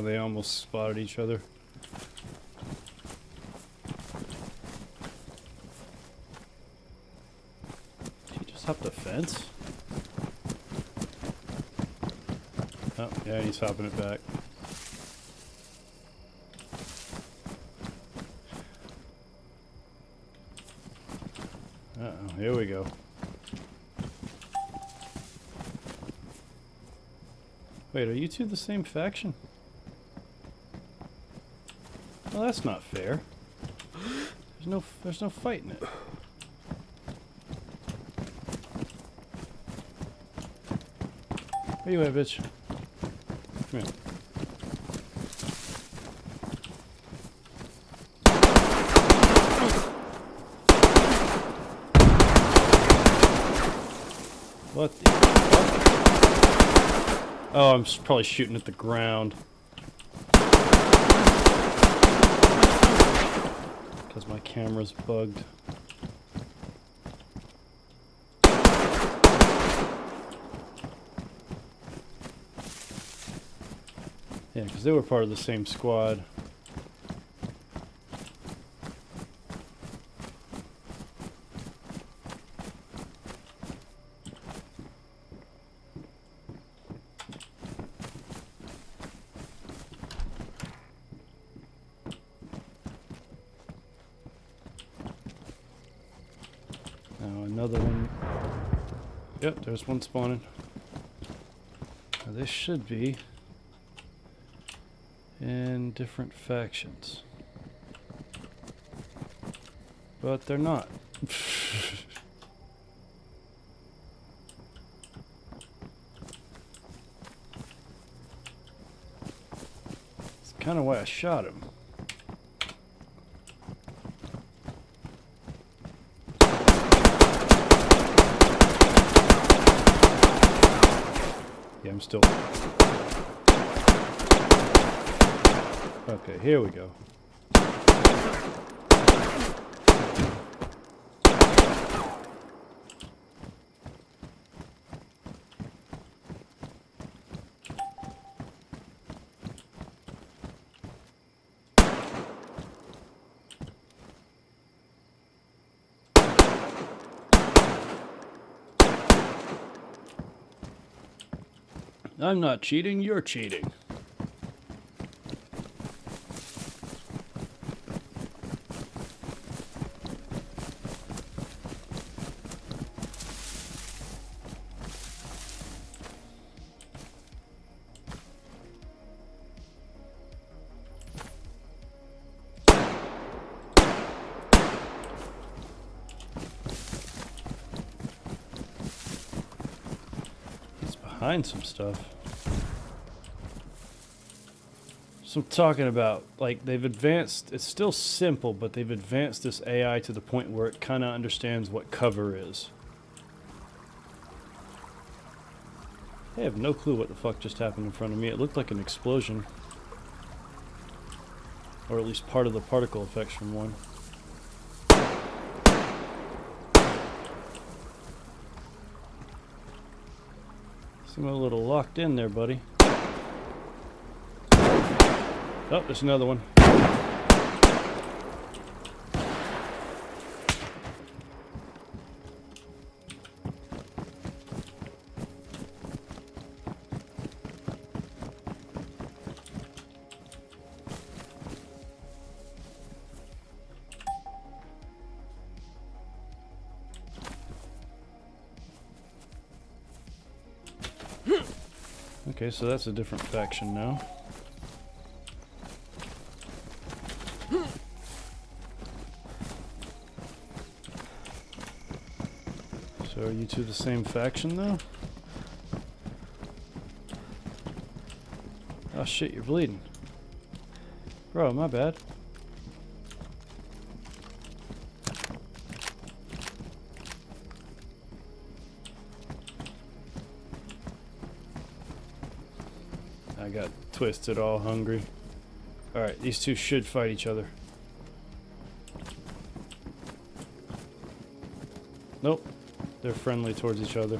They almost spotted each other. Did he just hop the fence? Oh, yeah, he's hopping it back. Uh-oh, here we go. Wait, are you two the same faction? Well, that's not fair. There's There's no fight in it. Where you at, bitch? Come here. What the fuck? Oh, I'm probably shooting at the ground. Because my camera's bugged. Yeah, because they were part of the same squad. Now another one. Yep, there's one spawning. Now this should be in different factions. But they're not. That's kind of why I shot him. Yeah, I'm still... Okay, here we go. I'm not cheating, you're cheating. Behind some stuff. So I'm talking about, like, they've advanced, it's still simple, but they've advanced this AI to the point where it kind of understands what cover is. I have no clue what the fuck just happened in front of me. It looked like an explosion. Or at least part of the particle effects from one. Seem a little locked in there, buddy. Oh, there's another one. Okay, so that's a different faction now. So are you two the same faction though? Oh shit, you're bleeding. Bro, my bad. I got twisted, all hungry. Alright, these two should fight each other. Nope. They're friendly towards each other.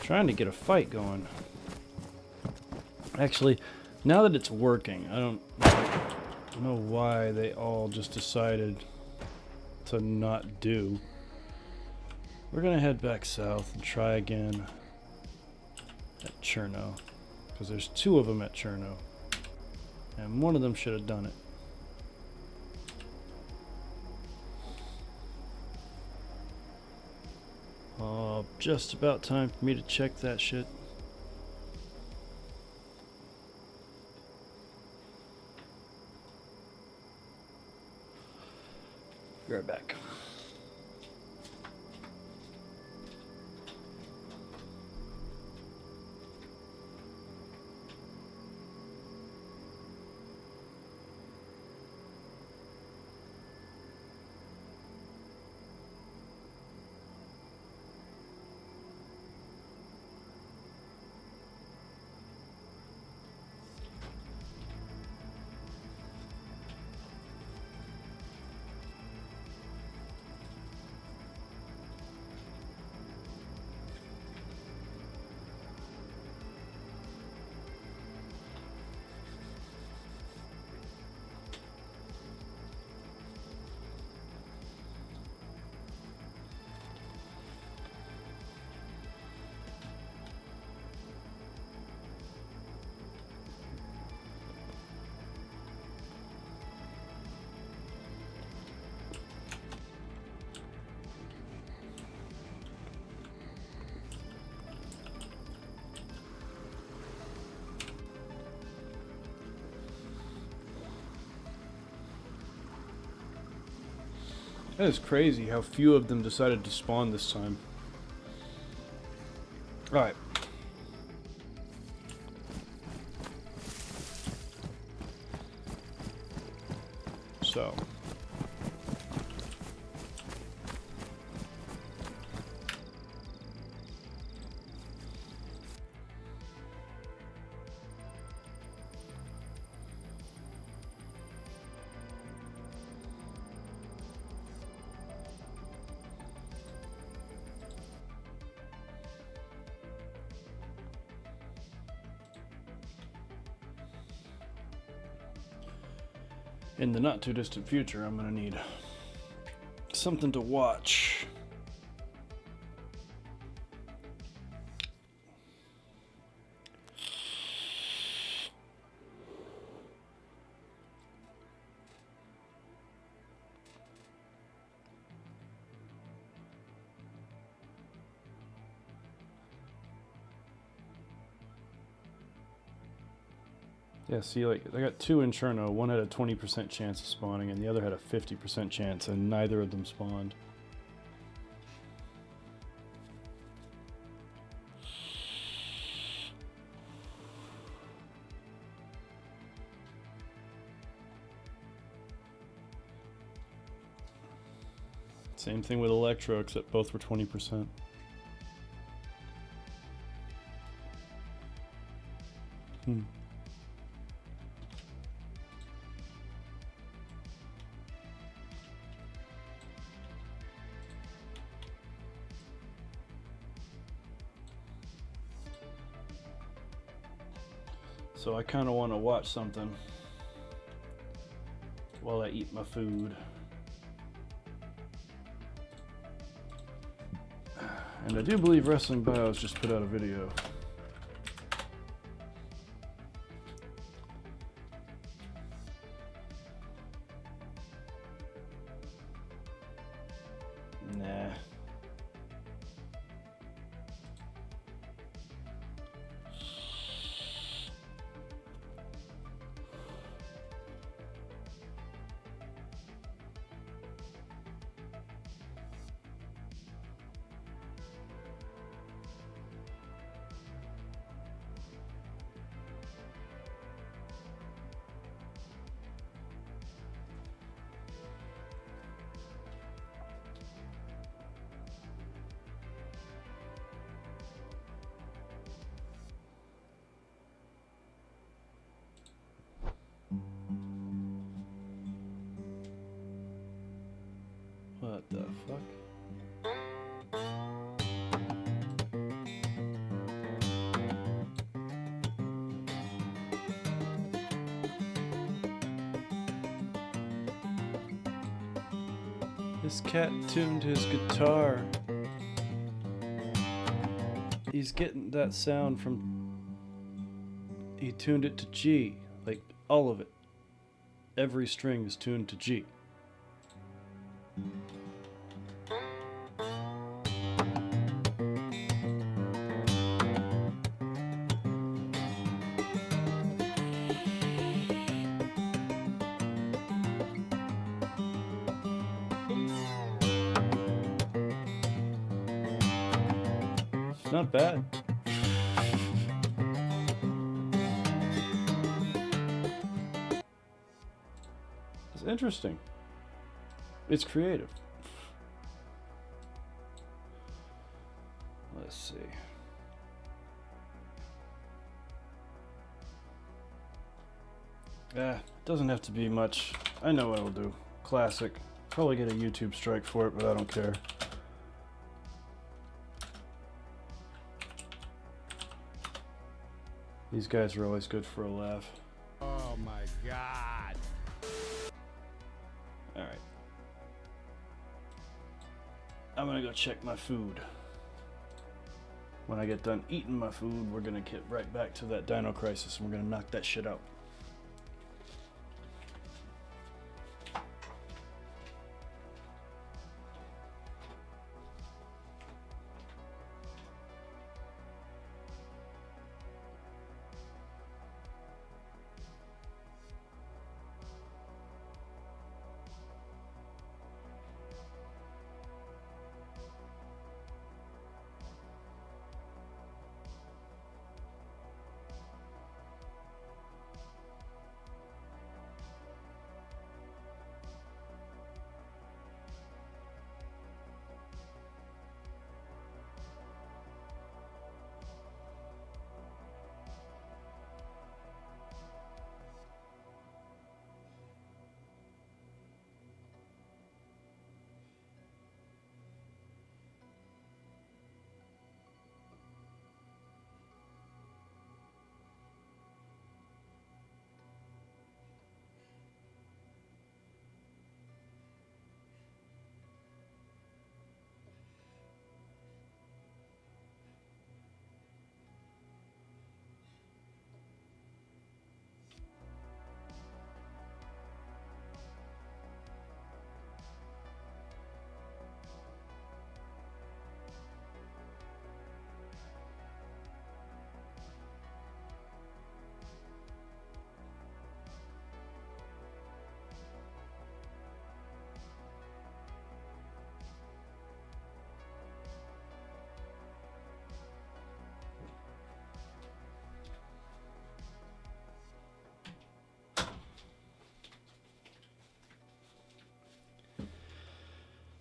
Trying to get a fight going. Actually, now that it's working, I don't know why they all just decided to not do. We're gonna head back south and try again at Cherno. because there's 2 of them at Cherno, and one of them should have done it. Just about time for me to check that shit. Be right back. That is crazy how few of them decided to spawn this time. Alright. So. In the not too distant future, I'm gonna need something to watch. Yeah, see, like, I got 2 in Cherno. One had a 20% chance of spawning, and the other had a 50% chance, and neither of them spawned. Same thing with Electro, except both were 20%. So I kind of want to watch something while I eat my food. And I do believe Wrestling Bios just put out a video. Nah. What the fuck? This cat tuned his guitar. He's getting that sound from He tuned it to G, like all of it. Every string is tuned to G. It's not bad. It's interesting. It's creative. Let's see. It doesn't have to be much. I know what I'll do. Classic. Probably get a YouTube strike for it, but I don't care. These guys are always good for a laugh. Oh my god. Alright. I'm gonna go check my food. When I get done eating my food, we're gonna get right back to that Dino Crisis and we're gonna knock that shit out.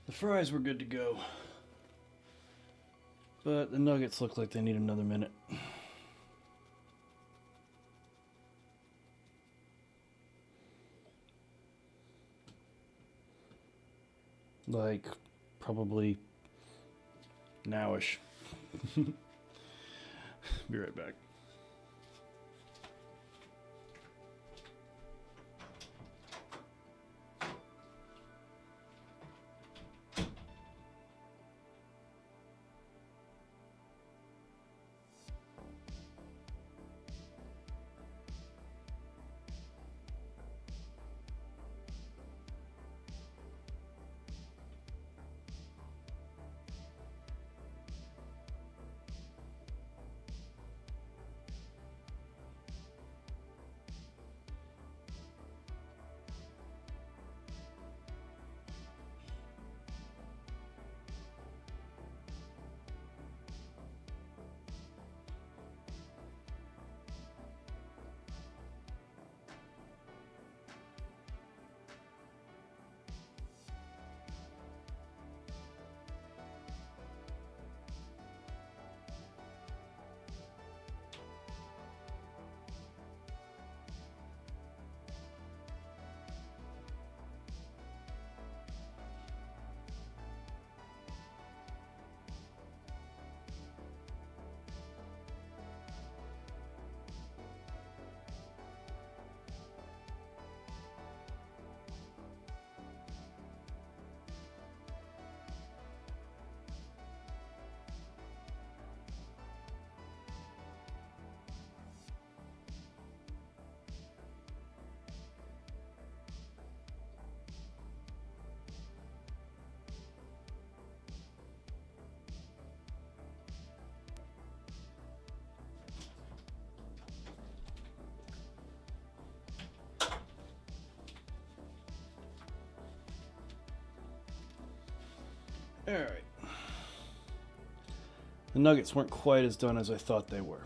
The fries were good to go. But the nuggets look like they need another minute. Like, probably nowish. Be right back. Alright. The nuggets weren't quite as done as I thought they were.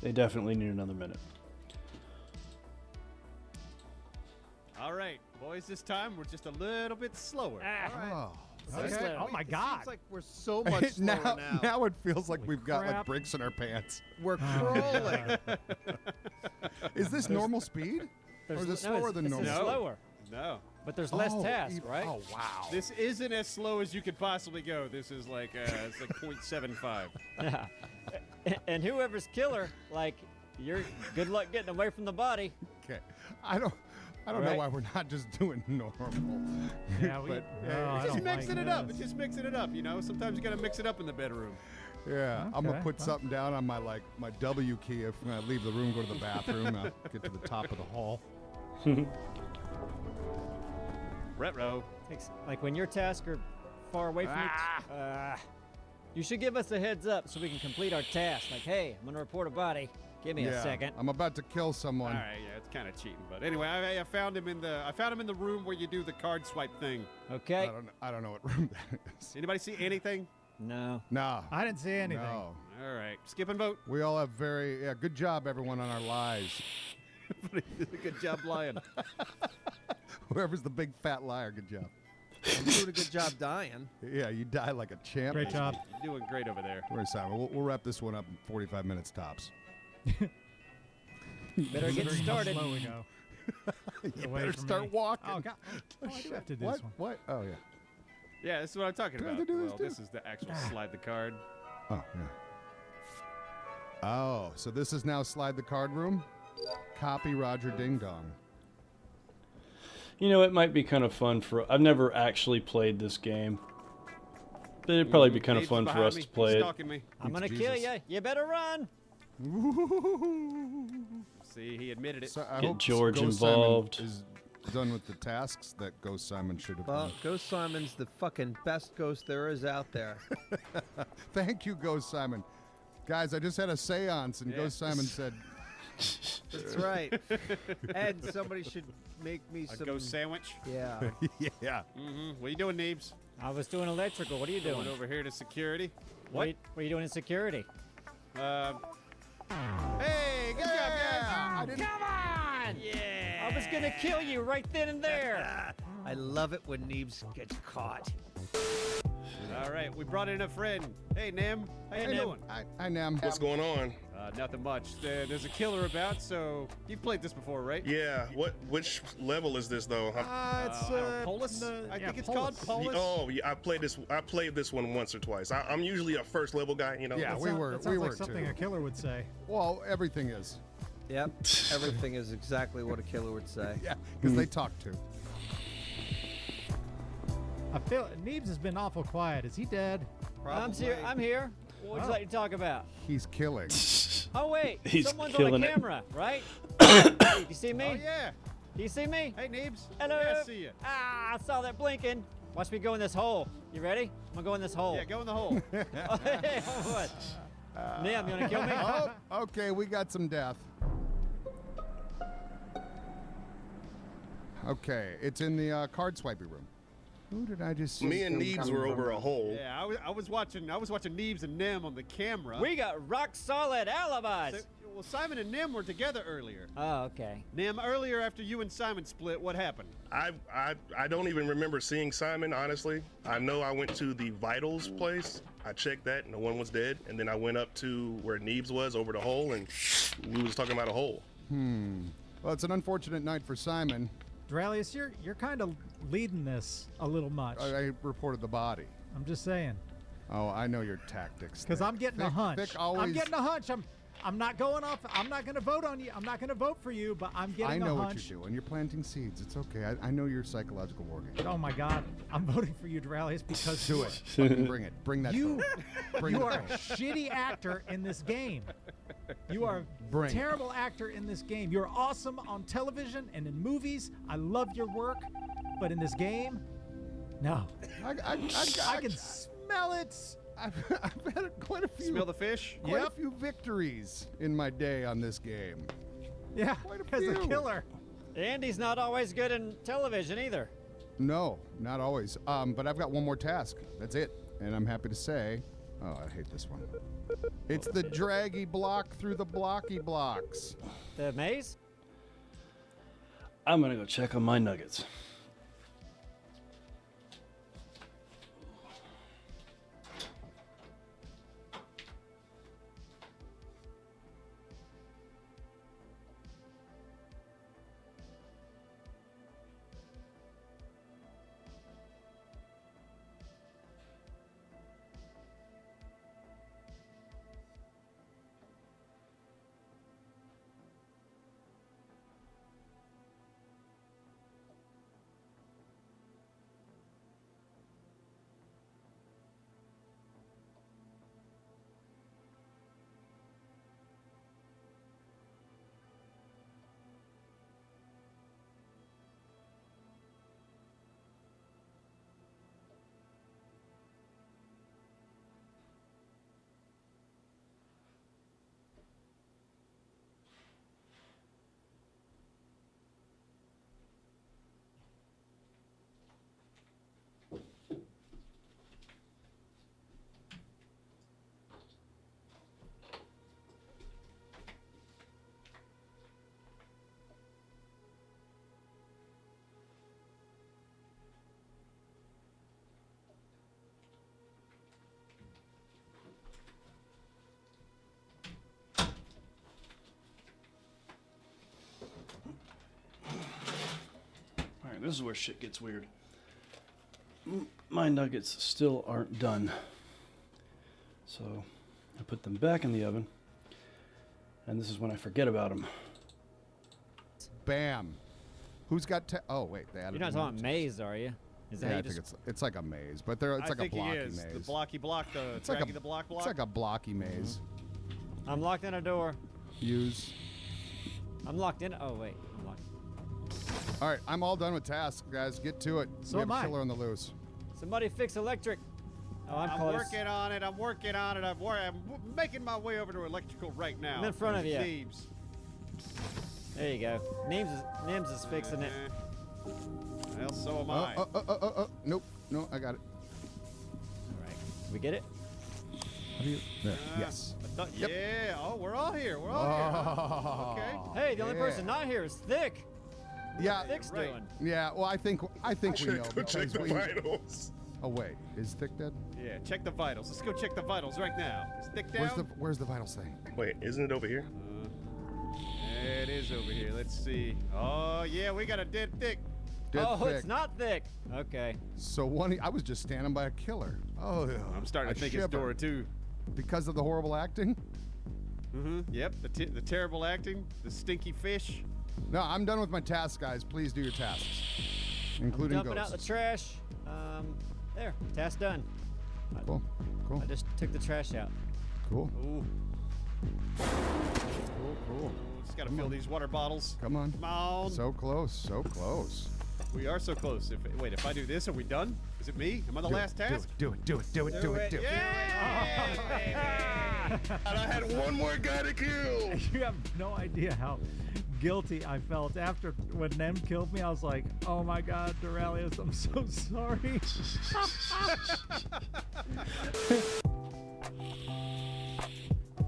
They definitely need another minute. All right, boys, this time we're just a little bit slower. Oh, Okay. Oh my God! Seems like we're so much slower now, now. now it feels like we've got like crap. bricks in our pants. We're crawling. Is this normal speed? Or is it slower than normal? Slower. No. But there's less tasks, right? Oh, wow. This isn't as slow as you could possibly go. This is like it's like 0.75. Yeah. And whoever's killer, like, you're good luck getting away from the body. Okay. I don't know why we're not just doing normal. Yeah, but, just mixing it up. It's just mixing it up, you know. Sometimes you got to mix it up in the bedroom. Yeah, I'm gonna put something down on my my W key if I leave the room, go to the bathroom, I'll get to the top of the hall. Retro. Like when your tasks are far away from you should give us a heads up so we can complete our task. Like, hey, I'm gonna report a body. Give me a second. I'm about to kill someone. All right, yeah, it's kind of cheating, but anyway, I found him in the room where you do the card swipe thing. Okay. I don't know what room that is. Anybody see anything? No. No. I didn't see anything. No. All right, skip and vote. We all have good job, everyone, on our lies. Good job lying. Whoever's the big fat liar, good job. I'm doing a good job dying. Yeah, you die like a champ. Great job. You're doing great over there. Where's Simon? We'll wrap this one up in 45 minutes tops. Better get started. How slow we go. You Away better from start me. walking. Oh, God. Oh, I do have to do what? this one. What? Oh, yeah. Yeah, this is what I'm talking Do I about. have to do this Well, too? this is the actual slide the card. Oh, yeah. Oh, so this is now slide the card room? Copy Roger Ding Dong. You know, it might be kind of fun I've never actually played this game. But it'd probably be kind of fun for us to play it. Me. I'm gonna kill you. You better run. See, he admitted it. So I Get hope George Ghost involved. Simon is done with the tasks that Ghost Simon should have Well, done. Ghost Simon's the fucking best ghost there is out there. Thank you, Ghost Simon. Guys, I just had a seance, and Ghost Simon said... That's right. And somebody should make me A some... ghost sandwich? Yeah. Yeah. Mm-hmm. What are you doing, Neebs? I was doing electrical. What are you doing? Going over here to security. What are you doing in security? Hey, good job, guys. Come on! Yeah. I was gonna kill you right then and there. I love it when Neebs gets caught. All right, we brought in a friend. Hey, Nem. How you doing? Hi, Nem. What's going on? Nothing much. There's a killer about, so you've played this before, right? Yeah. Which level is this though? It's Polis. I think it's called Polis. Oh, yeah. I played this one once or twice. I'm usually a first level guy, you know. Yeah, That we sounds were like something too. a killer would say. Well, everything is. Yep. Everything is exactly what a killer would say. Yeah, because they talk to. I feel Neebs has been awful quiet. Is he dead? I'm here. What would you like to talk about? He's killing. Oh wait, He's someone's killing on the it. camera, right? Hey, you see me? Oh yeah. Do you see me? Hey, Neebs. Hello. Yeah, I see you. Ah, I saw that blinking. Watch me go in this hole. You ready? I'm gonna go in this hole. Yeah, go in the hole. Oh, hey, what? Nim, you wanna kill me? Oh, okay, we got some death. Okay, it's in the card swiping room. Who did I just see? Me and Neebs were over a hole. Yeah, I was watching Neebs and Nem on the camera. We got rock solid alibis. Well, Simon and Nem were together earlier. Oh, okay. Nem, earlier after you and Simon split, what happened? I don't even remember seeing Simon, honestly. I know I went to the Vitals place. I checked that, no one was dead. And then I went up to where Neebs was over the hole, and we was talking about a hole. Well, it's an unfortunate night for Simon. Dralius, you're kind of leading this a little much. I reported the body. I'm just saying. Oh, I know your tactics. Because I'm getting a hunch. Vic always, I'm getting a hunch. I'm not going off. I'm not going to vote on you. I'm not going to vote for you, but I'm getting a hunch. I know what you're doing. You're planting seeds. It's okay. I know your psychological war game. Oh my God, I'm voting for you, Dralius, because Do it. Fucking bring it. Bring that. You Bring are it. a shitty actor in this game. You are a terrible actor in this game. You're awesome on television and in movies. I love your work, but in this game, no. I can smell it. I've had quite a few. Smell the fish? Quite a few victories in my day on this game. Yeah, as a killer. Andy's not always good in television either. No, not always. But I've got one more task. That's it. And I'm happy to say, oh, I hate this one. It's the draggy block through the blocky blocks. The maze? I'm gonna go check on my nuggets. This is where shit gets weird. My nuggets still aren't done. So I put them back in the oven. And this is when I forget about them. Bam. Who's got oh, wait. They added You're not talking maze, are you? Is that yeah, how I you think it's like a maze, but it's like a blocky maze. The blocky block, it's like the block. It's like a blocky maze. I'm locked in a door. Use. I'm locked in. Oh, wait. I'm locked. All right, I'm all done with tasks, guys. Get to it. So we have am a I. killer on the loose. Somebody fix electric. Oh, I'm close. Working on it. I'm working on it. I'm making my way over to electrical right now. I'm in front of you. Thieves. There you go. Nims is fixing it. Well, so am I. Nope. No, I got it. All right. We get it? How do you? There. Yes. Yep. Yeah. Oh, we're all here. We're all here. Okay. Hey, the only person not here is Thick. Yeah. Thick's doing. Yeah. Well, I think we know because check the vitals. Oh wait, is Thick dead? Yeah. Check the vitals. Let's go check the vitals right now. Is Thick down? Where's the vitals thing? Wait, isn't it over here? It is over here. Let's see. Oh yeah, we got a dead Thick. Dead Thick. It's not Thick. Okay. So I was just standing by a killer. Oh, I'm starting to think it's Dora too. Because of the horrible acting? Mm-hmm. Yep. The terrible acting. The stinky fish. No, I'm done with my tasks, guys. Please do your tasks, including dumping ghosts. out the trash. There. Task done. Cool. I just took the trash out. Cool. Ooh. Cool. Just gotta fill these water bottles. Come on. Come on. So close. So close. We are so close. If I do this, are we done? Is it me? Am I the last task? Do it. Yeah! And I had one more guy to kill. You have no idea how guilty I felt after when Nem killed me. I was like, oh my God, Duralius, I'm so sorry.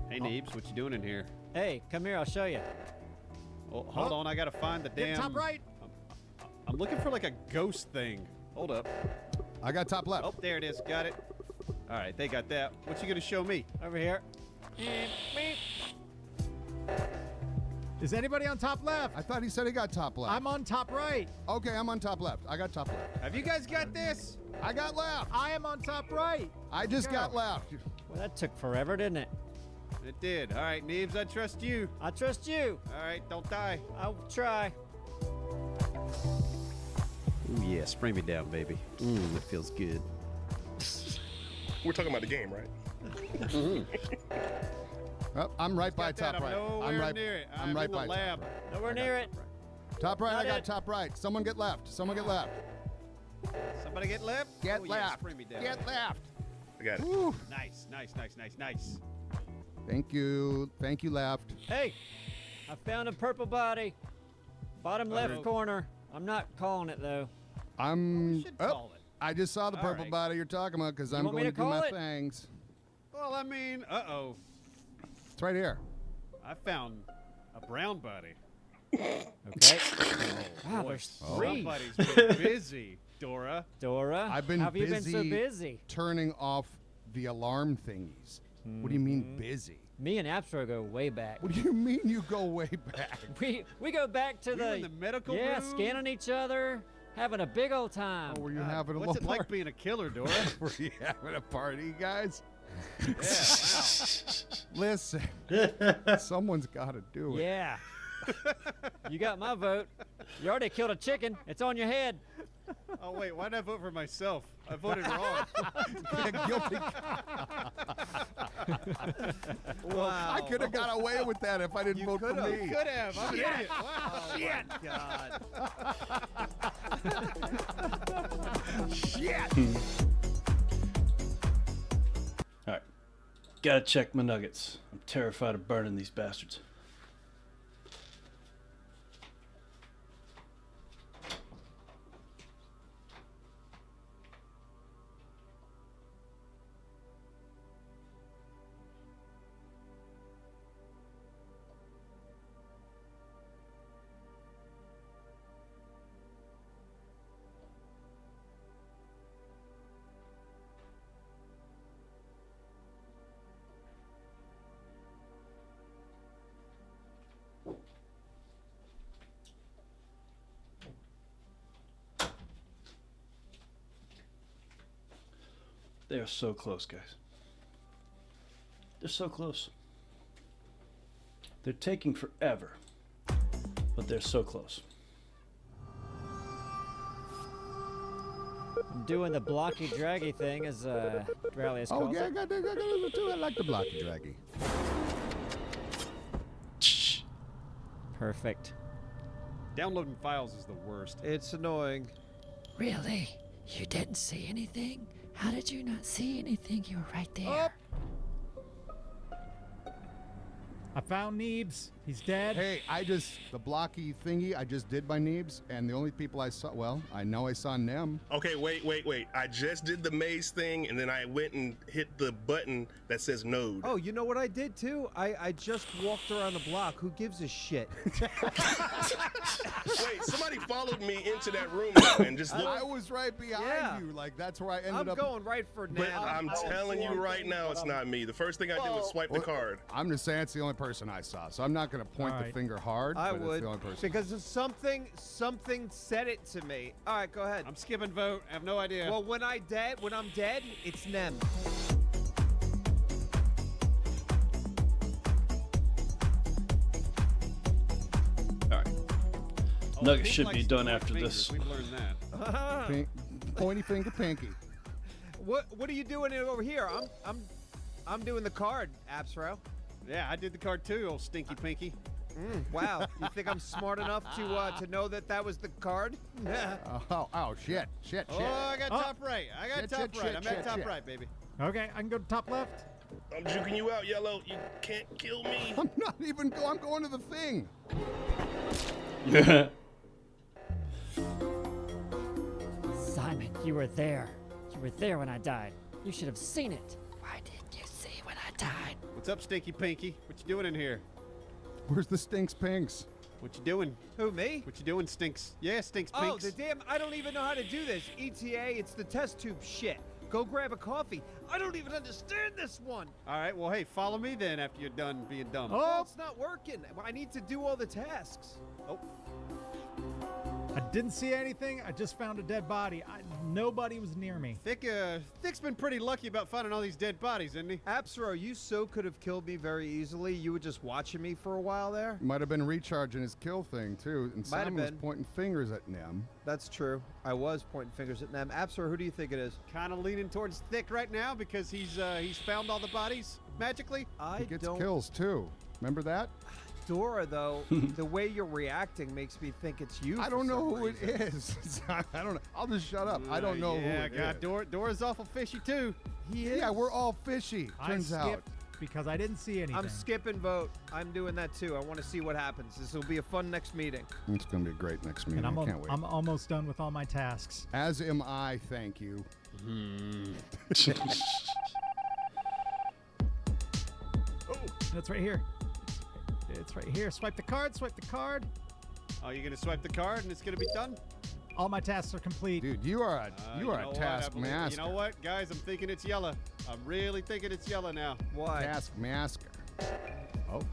Hey, Neebs, what you doing in here? Hey, come here. I'll show you. Oh, hold on. I gotta find the damn. Top right. I'm looking for like a ghost thing. Hold up. I got top left. Oh, there it is. Got it. All right, they got that. What you gonna show me? Over here. Is anybody on top left? I thought he said he got top left. I'm on top right. Okay, I'm on top left. I got top left. Have you guys got this? I got left. I am on top right. I just got left. Well, that took forever, didn't it? It did. All right, Neebs, I trust you. I trust you. All right, don't die. I'll try. Ooh, yeah, spray me down, baby. It feels good. We're talking about the game, right? Oh, I'm right by top right. I'm right near it. I'm right in the by lab. top right. Nowhere near it. Top right, Not I got it. top right. Someone get left. Someone get left. Somebody get left? Get Oh, yeah, left. spray me down. Get left. I got it. Woo. Nice. Thank you. Thank you, left. Hey, I found a purple body. Bottom left corner. I'm not calling it though. I'm. should call it. I just saw the All purple right. body you're talking about because I'm want me going to to do my call it? things. Well, I mean, uh-oh. It's right here. I found a brown body. Okay. Wow, Boy, there's 3. somebody's been busy, Dora. Dora, I've been how have you been busy so busy? turning off the alarm thingies. What do you mean busy? Me and Abstro go way back. What do you mean you go way back? We go back to We were in the medical yeah, room? scanning each other, having a big old time. Oh, were you having a What's little it like being a killer, Dora? Were you having a party, guys? Yeah, wow. Listen, someone's got to do it. Yeah. You got my vote. You already killed a chicken. It's on your head. Oh, wait, why did I vote for myself? I voted wrong. Yeah, guilty. Wow. I could have got away with that if I didn't vote for me. You could have. I'm an idiot. Wow. Shit. God. Shit. All right. Gotta check my nuggets. I'm terrified of burning these bastards. They are so close, guys. They're so close. They're taking forever, but they're so close. I'm doing the blocky draggy thing, as Dralius calls Oh, yeah, I it. got those too. I like the blocky draggy. Perfect. Downloading files is the worst. It's annoying. Really? You didn't see anything? How did you not see anything? You were right there. I found Neebs. He's dead. Hey, the blocky thingy, I just did by Neebs, and the only people I saw, well, I know I saw Nem. Okay, wait. I just did the maze thing, and then I went and hit the button that says node. Oh, you know what I did too? I just walked around the block. Who gives a shit? Wait, somebody followed me into that room and just looked. I was right behind you. Like, that's where I ended up. I'm going right for But now. I'm telling you right now, it's not me. The first thing I did was swipe the card. I'm just saying it's the only person I saw, so I'm not going to point the finger hard. I but would, it's the only person. because of something said it to me. All right, go ahead. I'm skipping vote. I have no idea. Well, when I'm dead, it's Nem. All right. Nuggets should be done after fingers. this. We've learned that. Pointy finger, pinky. What are you doing over here? I'm doing the card, Absro. Yeah, I did the card too, old stinky pinky. Wow, you think I'm smart enough to know that was the card? Oh, shit. Oh, I got top right. I got top right. I'm at top right, baby. Okay, I can go to top left. I'm juking you out, Yellow. You can't kill me. I'm not even going. I'm going to the thing. Simon, you were there. You were there when I died. You should have seen it. Why didn't you see when I died? What's up, stinky pinky? What you doing in here? Where's the stinks pinks? What you doing? Who, me? What you doing, stinks? Yeah, stinks Oh, pinks. the damn, I don't even know how to do this. ETA, it's the test tube shit. Go grab a coffee. I don't even understand this one. All right, well, hey, follow me then after you're done being dumb. Oh, it's not working. I need to do all the tasks. Oh. I didn't see anything. I just found a dead body. Nobody was near me. Thick's been pretty lucky about finding all these dead bodies, isn't he? Absro, you so could have killed me very easily. You were just watching me for a while there. Might have been recharging his kill thing too, and Might have Simon was been. pointing fingers at Nem. That's true. I was pointing fingers at them. Absro, who do you think it is? Kind of leaning towards Thick right now because he's found all the bodies magically. He gets kills too. Remember that? Dora, though, the way you're reacting makes me think it's you. I don't know who it is. I don't know. I'll just shut up. I don't know who it God, is. Dora's awful fishy too. He is. Yeah, we're all fishy. Turns out. because I didn't see anything. I'm skipping vote. I'm doing that too. I want to see what happens. This will be a fun next meeting. It's going to be a great next meeting. And I can't wait. I'm almost done with all my tasks. As am I, thank you. Oh, that's right here. It's right here. Swipe the card. Swipe the card. Oh, you're gonna swipe the card and it's gonna be done? All my tasks are complete. Dude, you are a task You master. know what, guys? I'm thinking it's yellow. I'm really thinking it's yellow now. Why? Task master. Oh. Boy.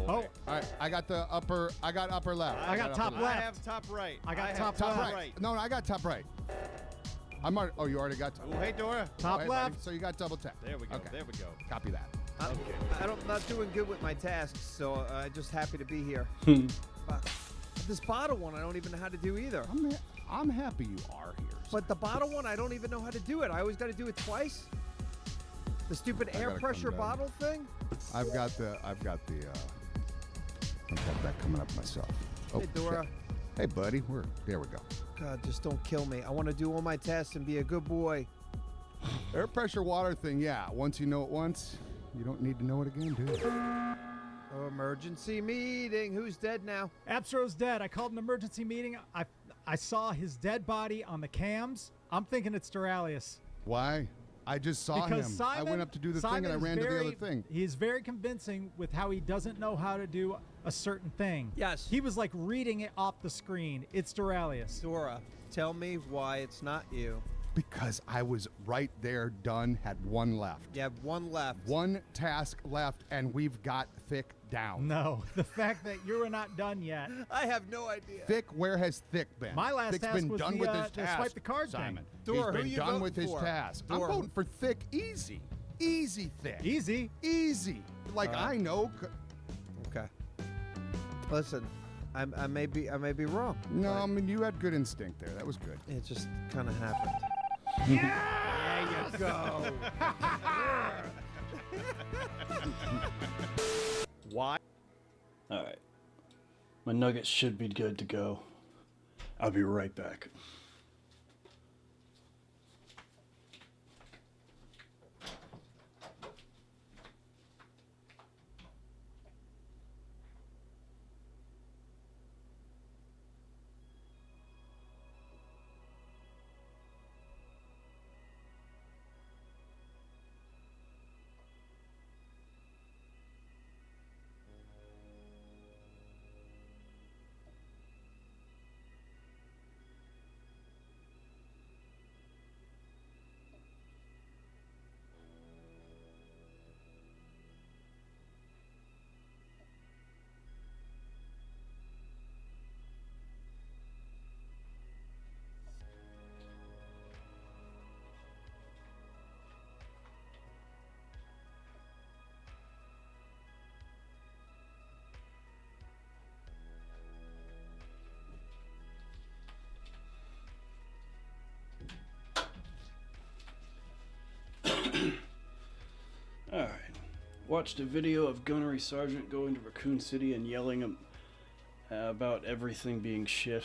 Oh. All right, I got upper left. I got top I left. have top right. I got have top Top left. No, I got top right. Oh, you already got top. Oh, hey, Dora. Top hey, left. buddy. So you got double tap. There we go. Okay. There we go. Copy that. I'm not doing good with my tasks, so I'm just happy to be here. But this bottle one, I don't even know how to do either. I'm happy you are here. But the bottle one, I don't even know how to do it. I always got to do it twice. The stupid air gotta pressure come down. bottle thing. I've got that coming up myself. Oh, Hey, Dora. shit. Hey, buddy. There we go. God, just don't kill me. I want to do all my tests and be a good boy. Air pressure water thing, yeah. Once you know it once, you don't need to know it again, do you? Emergency meeting. Who's dead now? Absro's dead. I called an emergency meeting. I saw his dead body on the cams. I'm thinking it's Duralius. Why? I just saw Because him. Simon, I went up to do the Simon thing and I is ran to the very- other thing. He's very convincing with how he doesn't know how to do a certain thing. Yes. He was like reading it off the screen. It's Duralius. Dora, tell me why it's not you. Because I was right there, done, had one left. You have one left. One task left, and we've got Thick down. No, the fact that you're not done yet. I have no idea. Thick, where has Thick been? My last Thick's task been was done the, with his the task. swipe the card Simon. thing. Dora, He's who been you done voting with his for? task. Dora, I'm voting for Thick. Easy. Easy Thick. Easy. Easy. Like I know. Okay. Listen, I may be wrong. No, but I mean you had good instinct there. That was good. it just kind of happened. There you go. Why? All right. My nuggets should be good to go. I'll be right back. Alright. Watched a video of Gunnery Sergeant going to Raccoon City and yelling about everything being shit.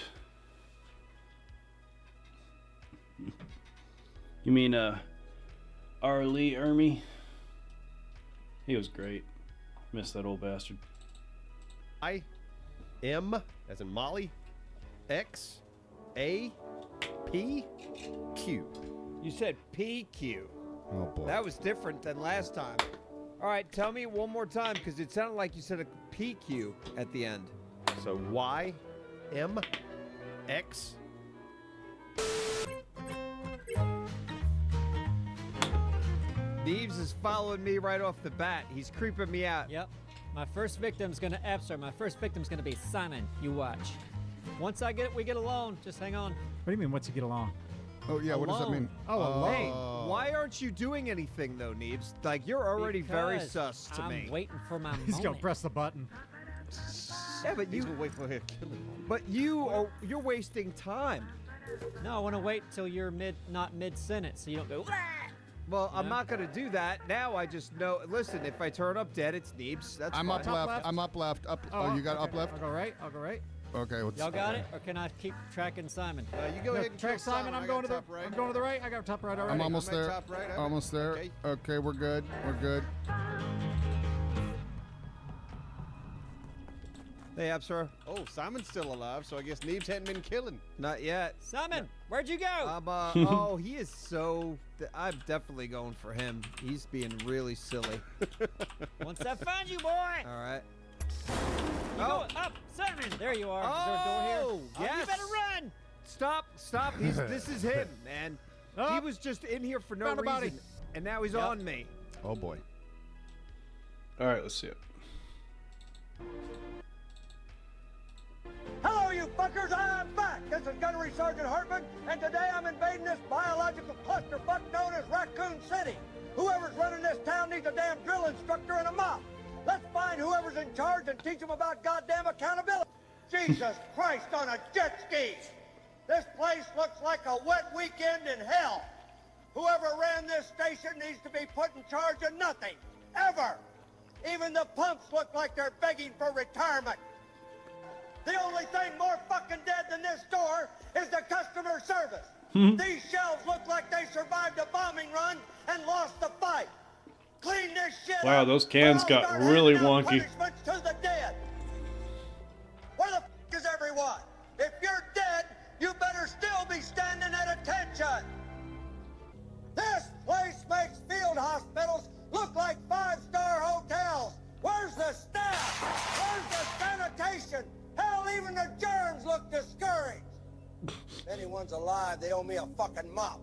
You mean, R. Lee Ermey? He was great. Miss that old bastard. M, as in Molly, X, A, P, Q. You said PQ. Oh boy. That was different than last time. All right, tell me one more time because it sounded like you said a PQ at the end. So Y, M, X. Neves is following me right off the bat. He's creeping me out. Yep. My first victim's gonna Absor. My first victim's gonna be Simon. You watch. Once we get alone, just hang on. What do you mean, once you get along? Oh yeah, what does that mean? Oh, Hey, why aren't you doing anything though, Neves? Like you're already very Because sus to I'm me. waiting for my He's gonna moment. press the button. Yeah, but He's gonna wait for her to kill him. but you're wasting time. No, I want to wait till you're not mid-sentence, so you don't go. Well, I'm Yeah. not gonna do that. Now I just know. Listen, if I turn up dead, it's Neebs. That's I'm fine. up left. I'm up left. Up. Oh, you got okay. up left. I'll go right. I'll go right. Okay. What's, Y'all got it, or can I keep tracking Simon? You go ahead and Track kill Simon. I'm I going to got the. top right. I'm going to the right. I got top right already. I'm almost I'm at there. top right, I'm Almost there. okay. Okay, we're good. We're good. Hey, up, sir. Oh, Simon's still alive, so I guess Neebs hadn't been killing. Not yet. Simon, where'd you go? Oh, he is so... I'm definitely going for him. He's being really silly. Once I find you, boy. All right. You go up, Simon. There you are. Is there a door here? Yes. You better run. Stop. This is him, man. He was just in here for no Found a body. reason, and now he's on me. Oh boy. All right, let's see it. Hello, you fuckers! I'm back! This is Gunnery Sergeant Hartman, and today I'm invading this biological clusterfuck known as Raccoon City. Whoever's running this town needs a damn drill instructor and a mop. Let's find whoever's in charge and teach them about goddamn accountability. Jesus Christ on a jet ski! This place looks like a wet weekend in hell. Whoever ran this station needs to be put in charge of nothing, ever. Even the pumps look like they're begging for retirement. The only thing more fucking dead than this store is the customer service. These shelves look like they survived a bombing run and lost the fight. Clean this shit Wow, up, those cans or I'll got start really handing out wonky. punishments to the dead. Where the fuck is everyone? If you're dead, you better still be standing at attention. This place makes field hospitals look like five-star hotels. Where's the staff? Where's the sanitation? Hell, even the germs look discouraged. If anyone's alive, they owe me a fucking mop.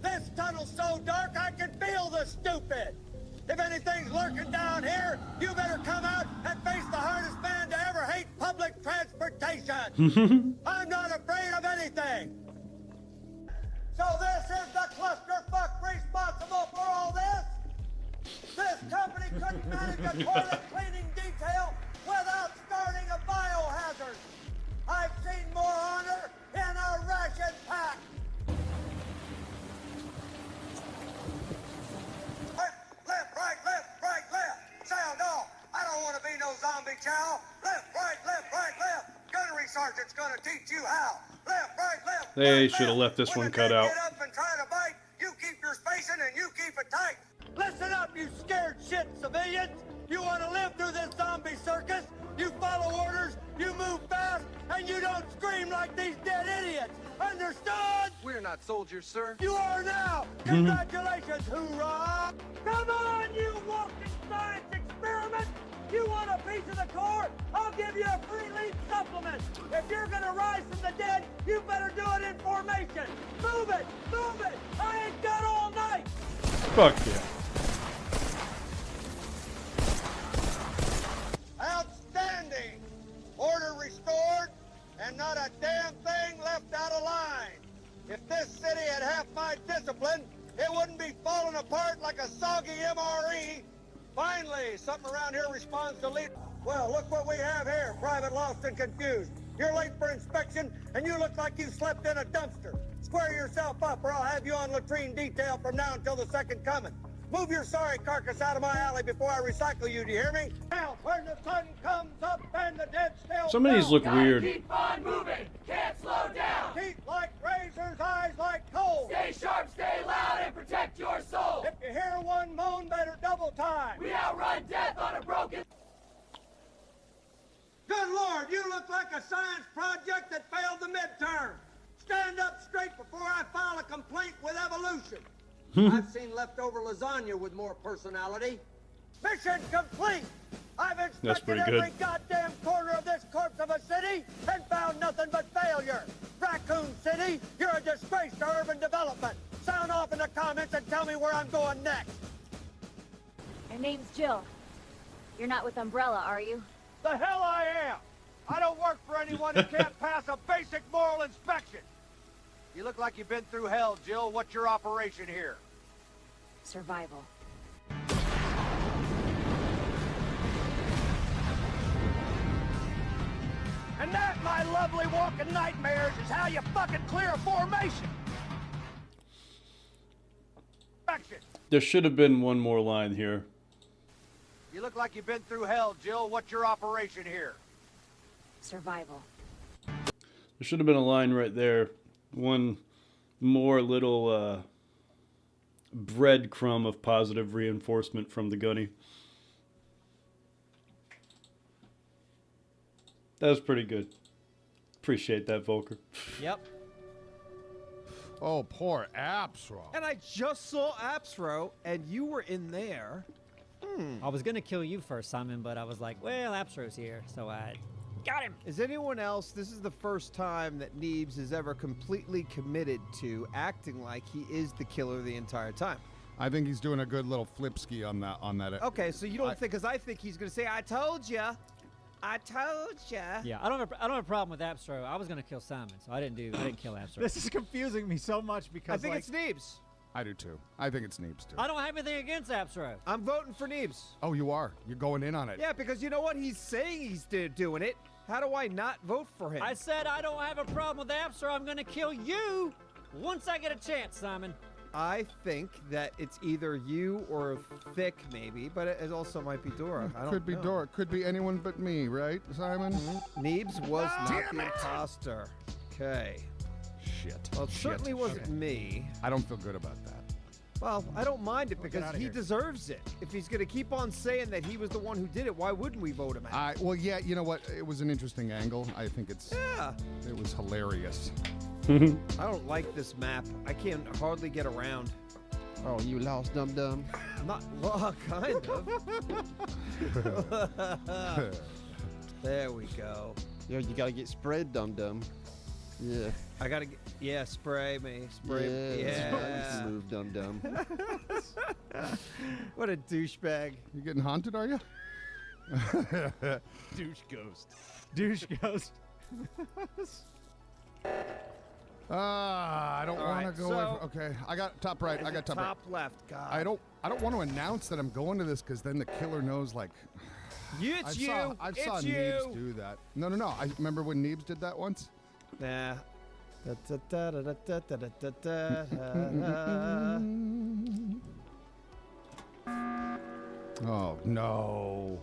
This tunnel's so dark I can feel the stupid. If anything's lurking down here, you better come out and face the hardest man to ever hate public transportation. I'm not afraid of anything. So this is the clusterfuck responsible for all this? This company couldn't manage a toilet cleaning detail without starting a biohazard. I've seen more honor in a ration pack. Left, right, left. Sound off. I don't want to be no zombie chow. Left, right, left. Gunnery sergeant's gonna teach you how. Left, right, They should have left this one cut out. get up and try to bite, you keep your spacing and you keep it tight. Listen up, you scared shit civilians. You want to live through this zombie circus? You follow orders, you move fast, and you don't scream like these dead idiots. Understood? We're not soldiers, sir. You are now. Congratulations, hoorah! Come on, you walking science experiment! You want a piece of the core? I'll give you a free lead supplement. If you're gonna rise from the dead, you better do it in formation. Move it! I ain't got all night. Fuck yeah. Outstanding! Order restored, and not a damn thing left out of line. If this city had half my discipline, it wouldn't be falling apart like a soggy MRE. Finally, something around here responds to lead. Well, look what we have here, Private Lost and Confused. You're late for inspection, and you look like you slept in a dumpster. Square yourself up, or I'll have you on latrine detail from now until the second coming. Move your sorry carcass out of my alley before I recycle you, do you hear me? Now, when the sun comes up and the dead still Some of these look weird. Keep on moving, can't slow down. Teeth like razors, eyes like coal. Stay sharp, stay loud, and protect your soul. If you hear one moan, better double time. We outrun death on a broken... Good Lord, you look like a science project that failed the midterm. Stand up straight before I file a complaint with evolution. I've seen leftover lasagna with more personality. Mission complete! I've inspected every goddamn corner of this corpse of a city and found nothing but failure. Raccoon City, you're a disgrace to urban development. Sound off in the comments and tell me where I'm going next. My name's Jill. You're not with Umbrella, are you? The hell I am! I don't work for anyone who can't pass a basic moral inspection. You look like you've been through hell, Jill. What's your operation here? Survival. And that, my lovely walking nightmares, is how you fucking clear a formation. There should have been one more line here. You look like you've been through hell, Jill. What's your operation here? Survival. There should have been a line right there. One more little breadcrumb of positive reinforcement from the gunny. That was pretty good. Appreciate that, Volker. Yep. Oh, poor Apsro. And I just saw Apsro, and you were in there. I was gonna kill you first, Simon, but I was like, well, Apsro's here, so I got him. Is anyone else? This is the first time that Neebs is ever completely committed to acting like he is the killer the entire time. I think he's doing a good little flip ski on that. Okay, so you don't think? Because I think he's gonna say, "I told ya, I told ya." Yeah, I don't have a problem with Apsro. I was gonna kill Simon, so I didn't kill Apsro. This is confusing me so much because I think it's Neebs. I do too. I think it's Neebs too. I don't have anything against Apsro. I'm voting for Neebs. Oh, you are? You're going in on it? Yeah, because you know what? He's saying he's doing it. How do I not vote for him? I said I don't have a problem with Apsro. I'm gonna kill you once I get a chance, Simon. I think that it's either you or Thick, maybe, but it also might be Dora. I don't Could be know. Dora. Could be anyone but me, right, Simon? Neebs was not the imposter. Okay. Shit. Well, it certainly wasn't me. I don't feel good about that. Well, I don't mind it Well, get because outta he here. deserves it. If he's going to keep on saying that he was the one who did it, why wouldn't we vote him out? Well, yeah, you know what? It was an interesting angle. I think it was hilarious. I don't like this map. I can hardly get around. Oh, you lost, dum-dum? Not, well, kind of. There we go. Yo, you gotta get spread, dum-dum. Yeah. I gotta get, yeah, spray me. Spray me. That's Yeah. right. Move, dum-dum. What a douchebag. You getting haunted, are you? Douche ghost. Douche ghost. I don't All want to right, go. so- Okay, I got top right. I got top Top right. left. God. I don't want to announce that I'm going to this because then the killer knows. Like, It's I you. saw It's Neebs you. do that. No. I remember when Neebs did that once. Nah. Oh no!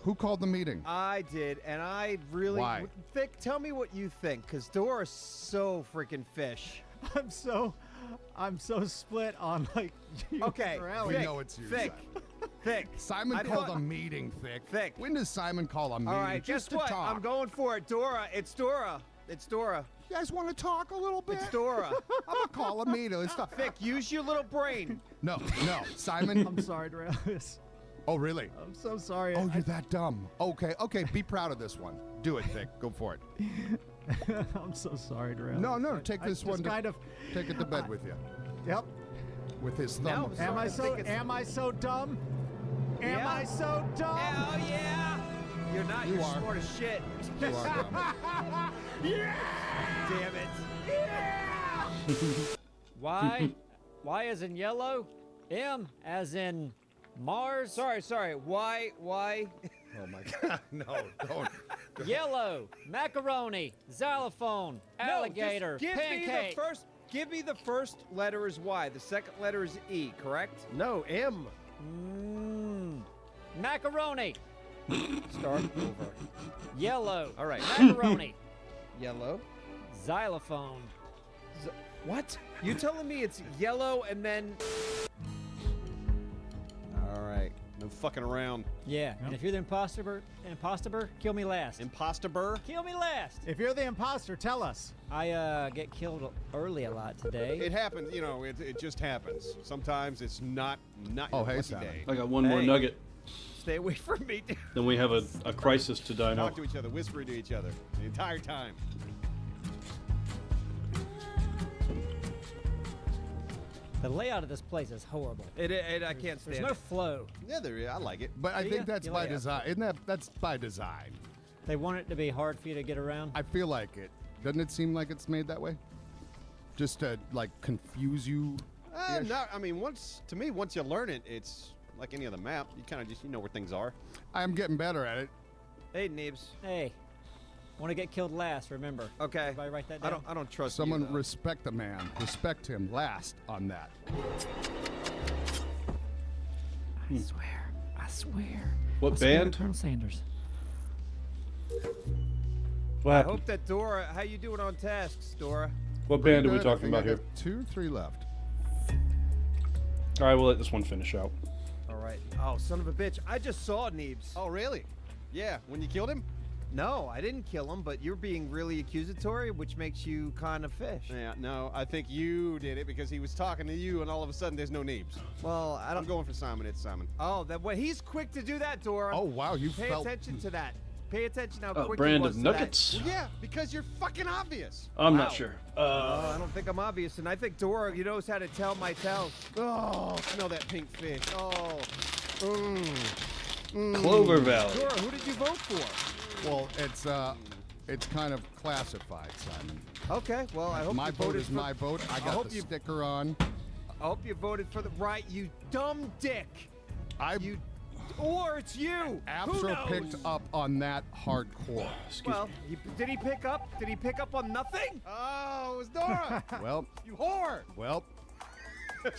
Who called the meeting? I did, and I really. Why? Thick, tell me what you think, because Dora's so freaking fish. I'm so split on like. You Okay, or Alex. We Thick, know it's you. Thick, Thick. Simon I called thought- a meeting, Thick. Thick. When does Simon call a meeting? All right, just guess what? to talk. I'm going for it. Dora. It's Dora. It's Dora. You guys want to talk a little bit? It's Dora. I'm gonna call a meeting. Let's talk. Thick, use your little brain. No, Simon. I'm sorry, Dorales. Oh, really? I'm so sorry. Oh, you're that dumb. Okay. Be proud of this one. Do it, Thick. Go for it. I'm so sorry, Dorales. No. Take I this just one. kind of. Take it to bed with you. Yep. With his Now thumb. I'm Am I starting to think am I so dumb? Am Yeah. I so dumb? Hell yeah! You're not. You You're are. smart as shit. You are dumb. Yeah! Damn it. Y as in yellow, M as in Mars. Sorry. Why? Oh my God! No, don't. Yellow, macaroni, xylophone, alligator, No, just pancake. Give me the first letter is Y. The second letter is E. Correct? No, M. Macaroni, Start over. yellow. All right. Macaroni, Yellow. xylophone. What? You telling me it's yellow and then? All right. No fucking around. Yeah, and if you're the imposter, kill me last. Imposter burr? Kill me last. If you're the imposter, tell us. I get killed early a lot today. It happens, you know, it just happens. Sometimes it's not Oh, your hey, lucky Simon. day. I got one more Hey. nugget. Stay away from me, dude. Then we have a crisis to dine Talk out. to each other, whisper to each other the entire time. The layout of this place is horrible. I can't There's stand no it. flow. Yeah, I like it. But I Do think ya? that's You by like it? design. That's by design. They want it to be hard for you to get around. I feel like it. Doesn't it seem like it's made that way? Just to like confuse you. No, I mean, once you learn it, it's like any other map. You kind of just, you know where things are. I'm getting better at it. Hey, Neebs. Hey, want to get killed last, remember. Okay. Everybody write that down. I don't trust Someone you. though. respect the man. Respect him last on that. I swear. What I swear to band? Colonel Sanders. What I happened? hope that Dora. How you doing on tasks, Dora? What band are we Good. I talking think I about here? got 2 or 3 left. All right, we'll let this one finish out. All right. Oh, son of a bitch! I just saw Neebs. Oh, really? Yeah, when you killed him? No, I didn't kill him, but you're being really accusatory, which makes you kind of fish. Yeah, no, I think you did it because he was talking to you and all of a sudden there's no Neebs. Well, I'm going for Simon. It's Simon. Oh, he's quick to do that, Dora. Oh, wow, you Pay felt... attention to that. Pay attention how Oh, quick brand he was of to that. nuggets? Well, yeah, because you're fucking obvious. I'm Wow. not sure. I don't think I'm obvious, and I think Dora, knows how to tell my tells. Oh, smell that pink fish. Oh. Clover Valley. Dora, who did you vote for? Well, it's kind of classified, Simon. Okay, well, I hope my you vote voted is for... my vote. I got the sticker on. I hope you voted for the right, you dumb dick. Or it's you. Who Absra knows? picked up on that hardcore. Well, did he pick up? Did he pick up on nothing? Oh, it was Dora. Well, you whore. Well. I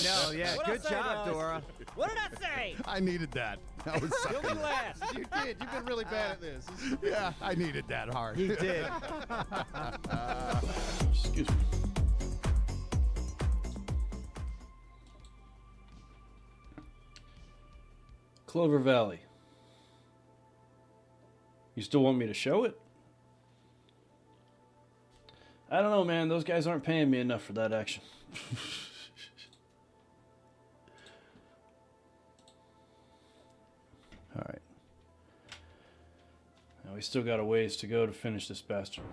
know, yeah. What'd I Good say, job, guys? Dora. What did I say? I needed that. That was You'll be something. last. You did. You've been really bad at this. Yeah, I needed that hard. He did. Excuse me. Clover Valley. You still want me to show it? I don't know, man. Those guys aren't paying me enough for that action. Alright. Now we still got a ways to go to finish this bastard.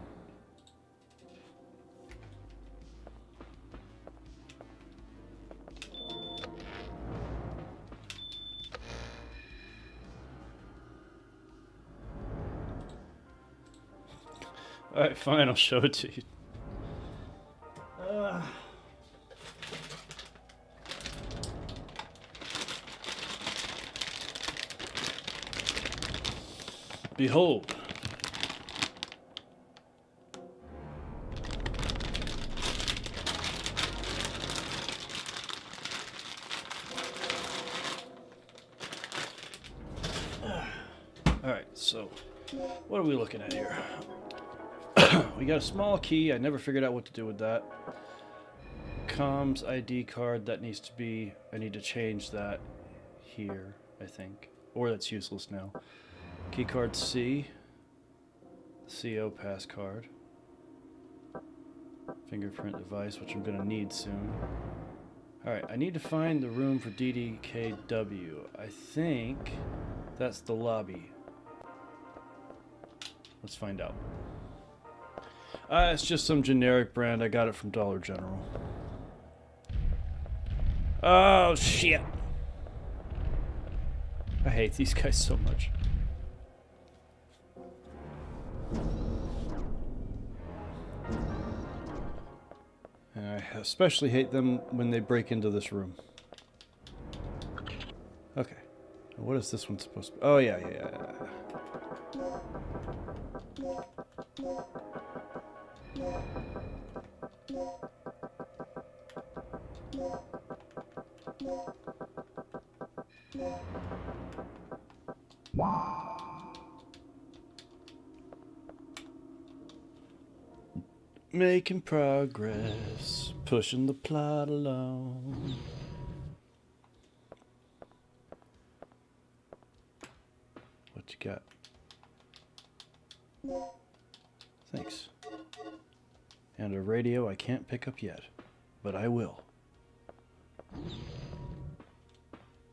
Alright, fine, I'll show it to you. Behold. Alright, so what are we looking at here? We got a small key. I never figured out what to do with that. Comms ID card, that needs to be... I need to change that here, I think. Or that's useless now. Key card C. CO pass card. Fingerprint device, which I'm going to need soon. Alright, I need to find the room for DDKW. I think that's the lobby. Let's find out. It's just some generic brand. I got it from Dollar General. Oh, shit. I hate these guys so much. And I especially hate them when they break into this room. Okay. What is this one supposed to be? Oh, yeah. Making progress, pushing the plot along. What you got? Thanks. And a radio I can't pick up yet, but I will.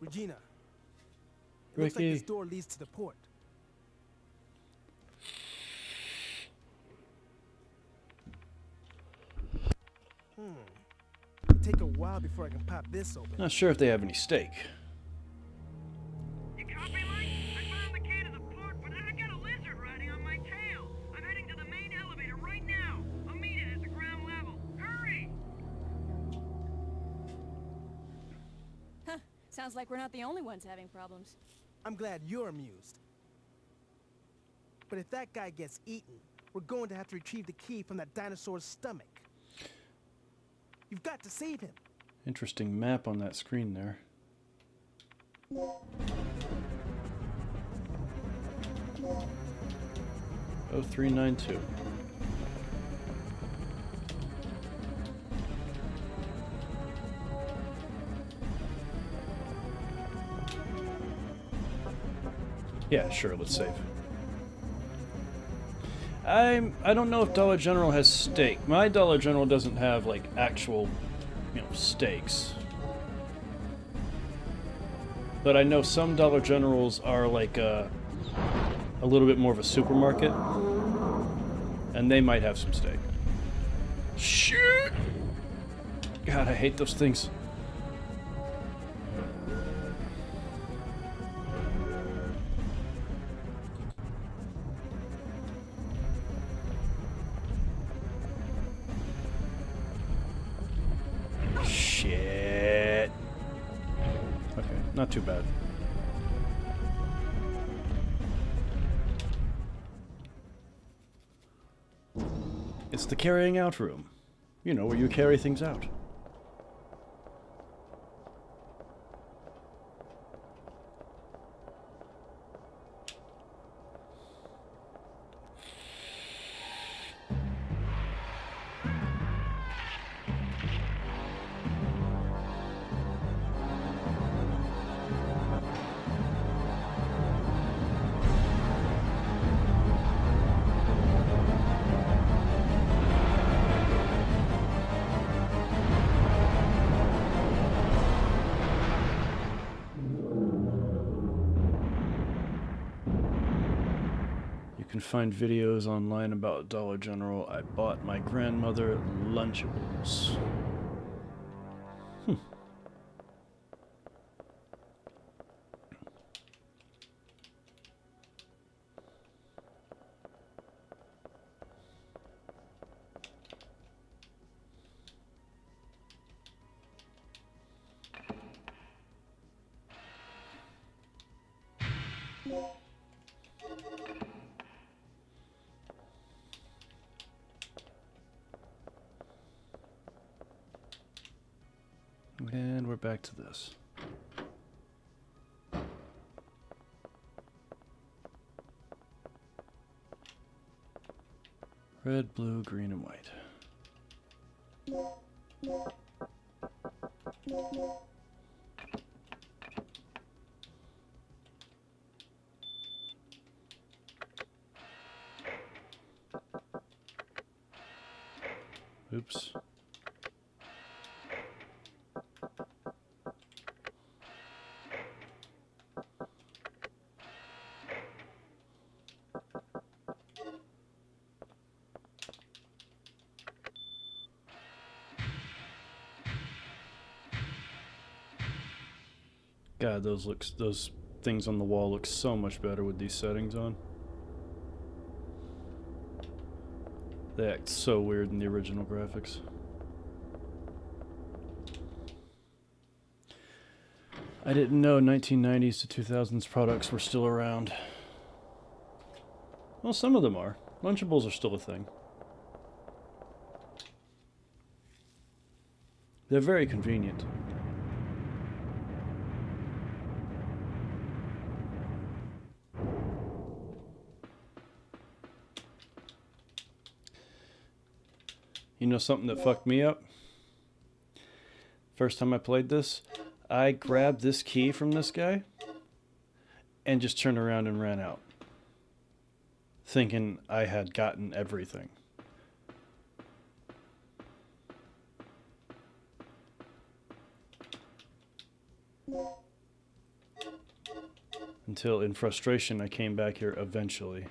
Regina. It looks like this door leads to the port. It'll take a while before I can pop this open. Not sure if they have any steak. You copy, Mike? I found the key to the port, but I got a lizard riding on my tail. I'm heading to the main elevator right now. I'll meet it at the ground level. Hurry! Huh. Sounds like we're not the only ones having problems. I'm glad you're amused. But if that guy gets eaten, we're going to have to retrieve the key from that dinosaur's stomach. You've got to save him. Interesting map on that screen there. 0392. Yeah, sure, let's save. I don't know if Dollar General has steak. My Dollar General doesn't have like actual, steaks. But I know some Dollar Generals are like a little bit more of a supermarket, and they might have some steak. Shit! God, I hate those things. Shit. Okay, not too bad. It's the carrying out room. You know, where you carry things out. You can find videos online about Dollar General. I bought my grandmother Lunchables. And we're back to this. Red, blue, green, and white. Oops. God, those things on the wall look so much better with these settings on. They act so weird in the original graphics. I didn't know 1990s to 2000s products were still around. Well, some of them are. Lunchables are still a thing. They're very convenient. You know something that fucked me up? First time I played this, I grabbed this key from this guy and just turned around and ran out, thinking I had gotten everything. Until in frustration I came back here eventually.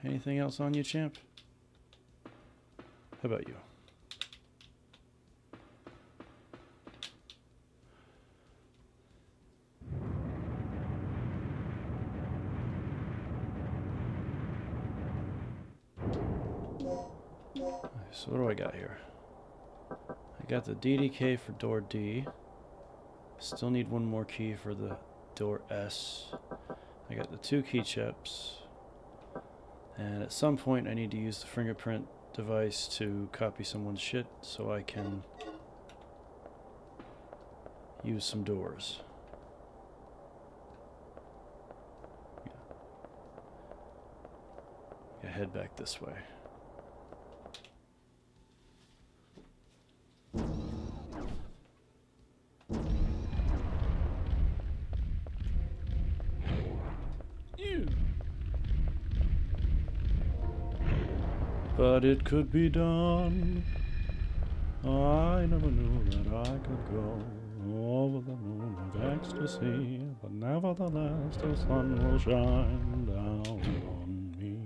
Anything else on you, champ? How about you? So what do I got here? I got the DDK for door D. Still need one more key for the door S. I got the 2 key chips. And at some point I need to use the fingerprint device to copy someone's shit so I can use some doors. Yeah, head back this way. but it could be done. I never knew that I could go over the moon of ecstasy, but nevertheless the sun will shine down on me.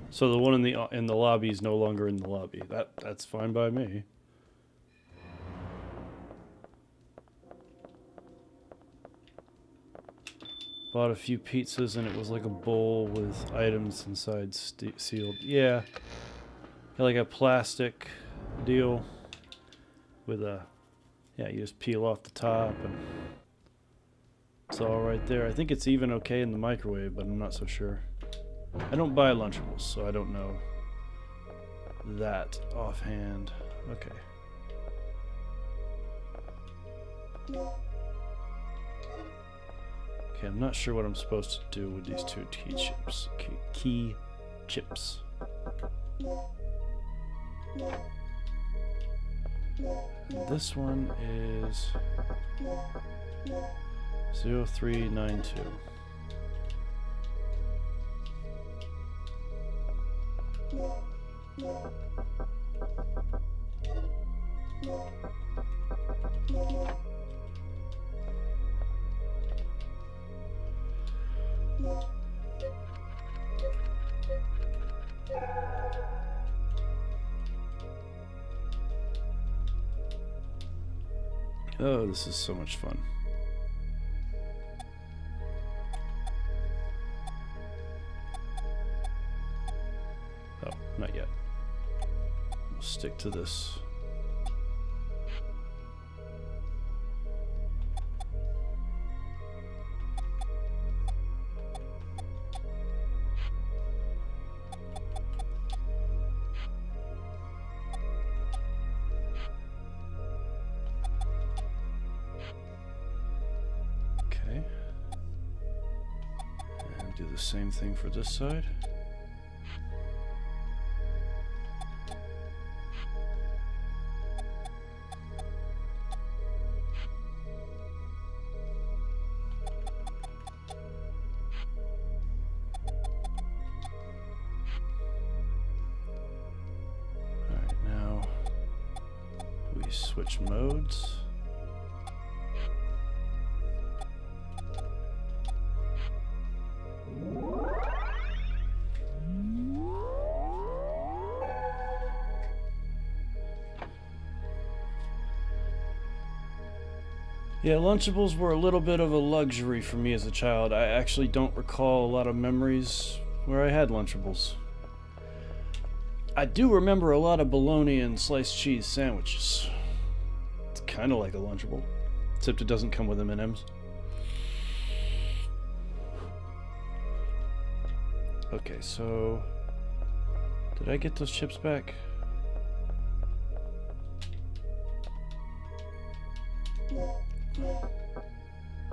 So the one in the lobby is no longer in the lobby. That's fine by me. Bought a few pizzas and it was like a bowl with items inside sealed. Yeah. Got like a plastic deal with a, yeah, you just peel off the top and it's all right there. I think it's even okay in the microwave, but I'm not so sure. I don't buy Lunchables, so I don't know that offhand. Okay. Okay, I'm not sure what I'm supposed to do with these two key chips. Key chips. And this one is 0392. Oh, this is so much fun. Oh, not yet. We'll stick to this. Okay. And do the same thing for this side. Switch modes. Yeah, Lunchables were a little bit of a luxury for me as a child. I actually don't recall a lot of memories where I had Lunchables. I do remember a lot of bologna and sliced cheese sandwiches. It's kind of like a Lunchable, except it doesn't come with M&Ms. Okay, so did I get those chips back?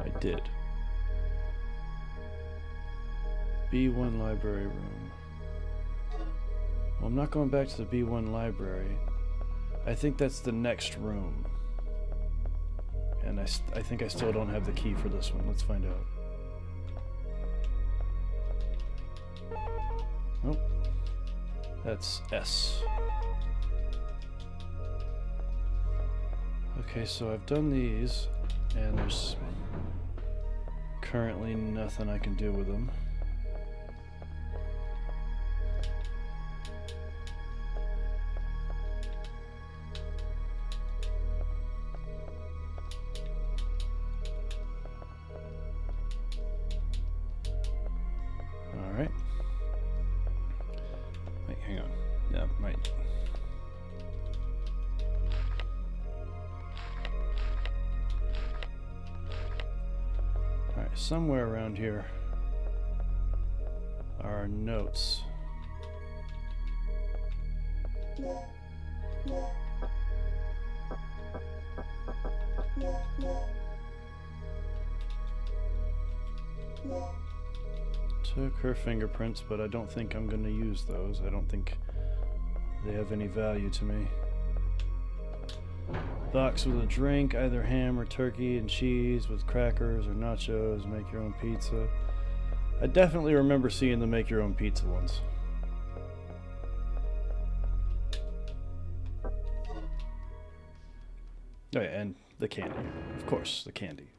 I did. B1 library room. Well, I'm not going back to the B1 library. I think that's the next room. And I think I still don't have the key for this one. Let's find out. Nope. That's S. Okay, so I've done these, and there's currently nothing I can do with them. Alright. Wait, hang on. Yeah, right. Alright, somewhere around here are notes. Took her fingerprints, but I don't think I'm going to use those. I don't think they have any value to me. Box with a drink, either ham or turkey and cheese with crackers or nachos, make your own pizza. I definitely remember seeing the make your own pizza ones. Oh yeah, and the candy. Of course, the candy.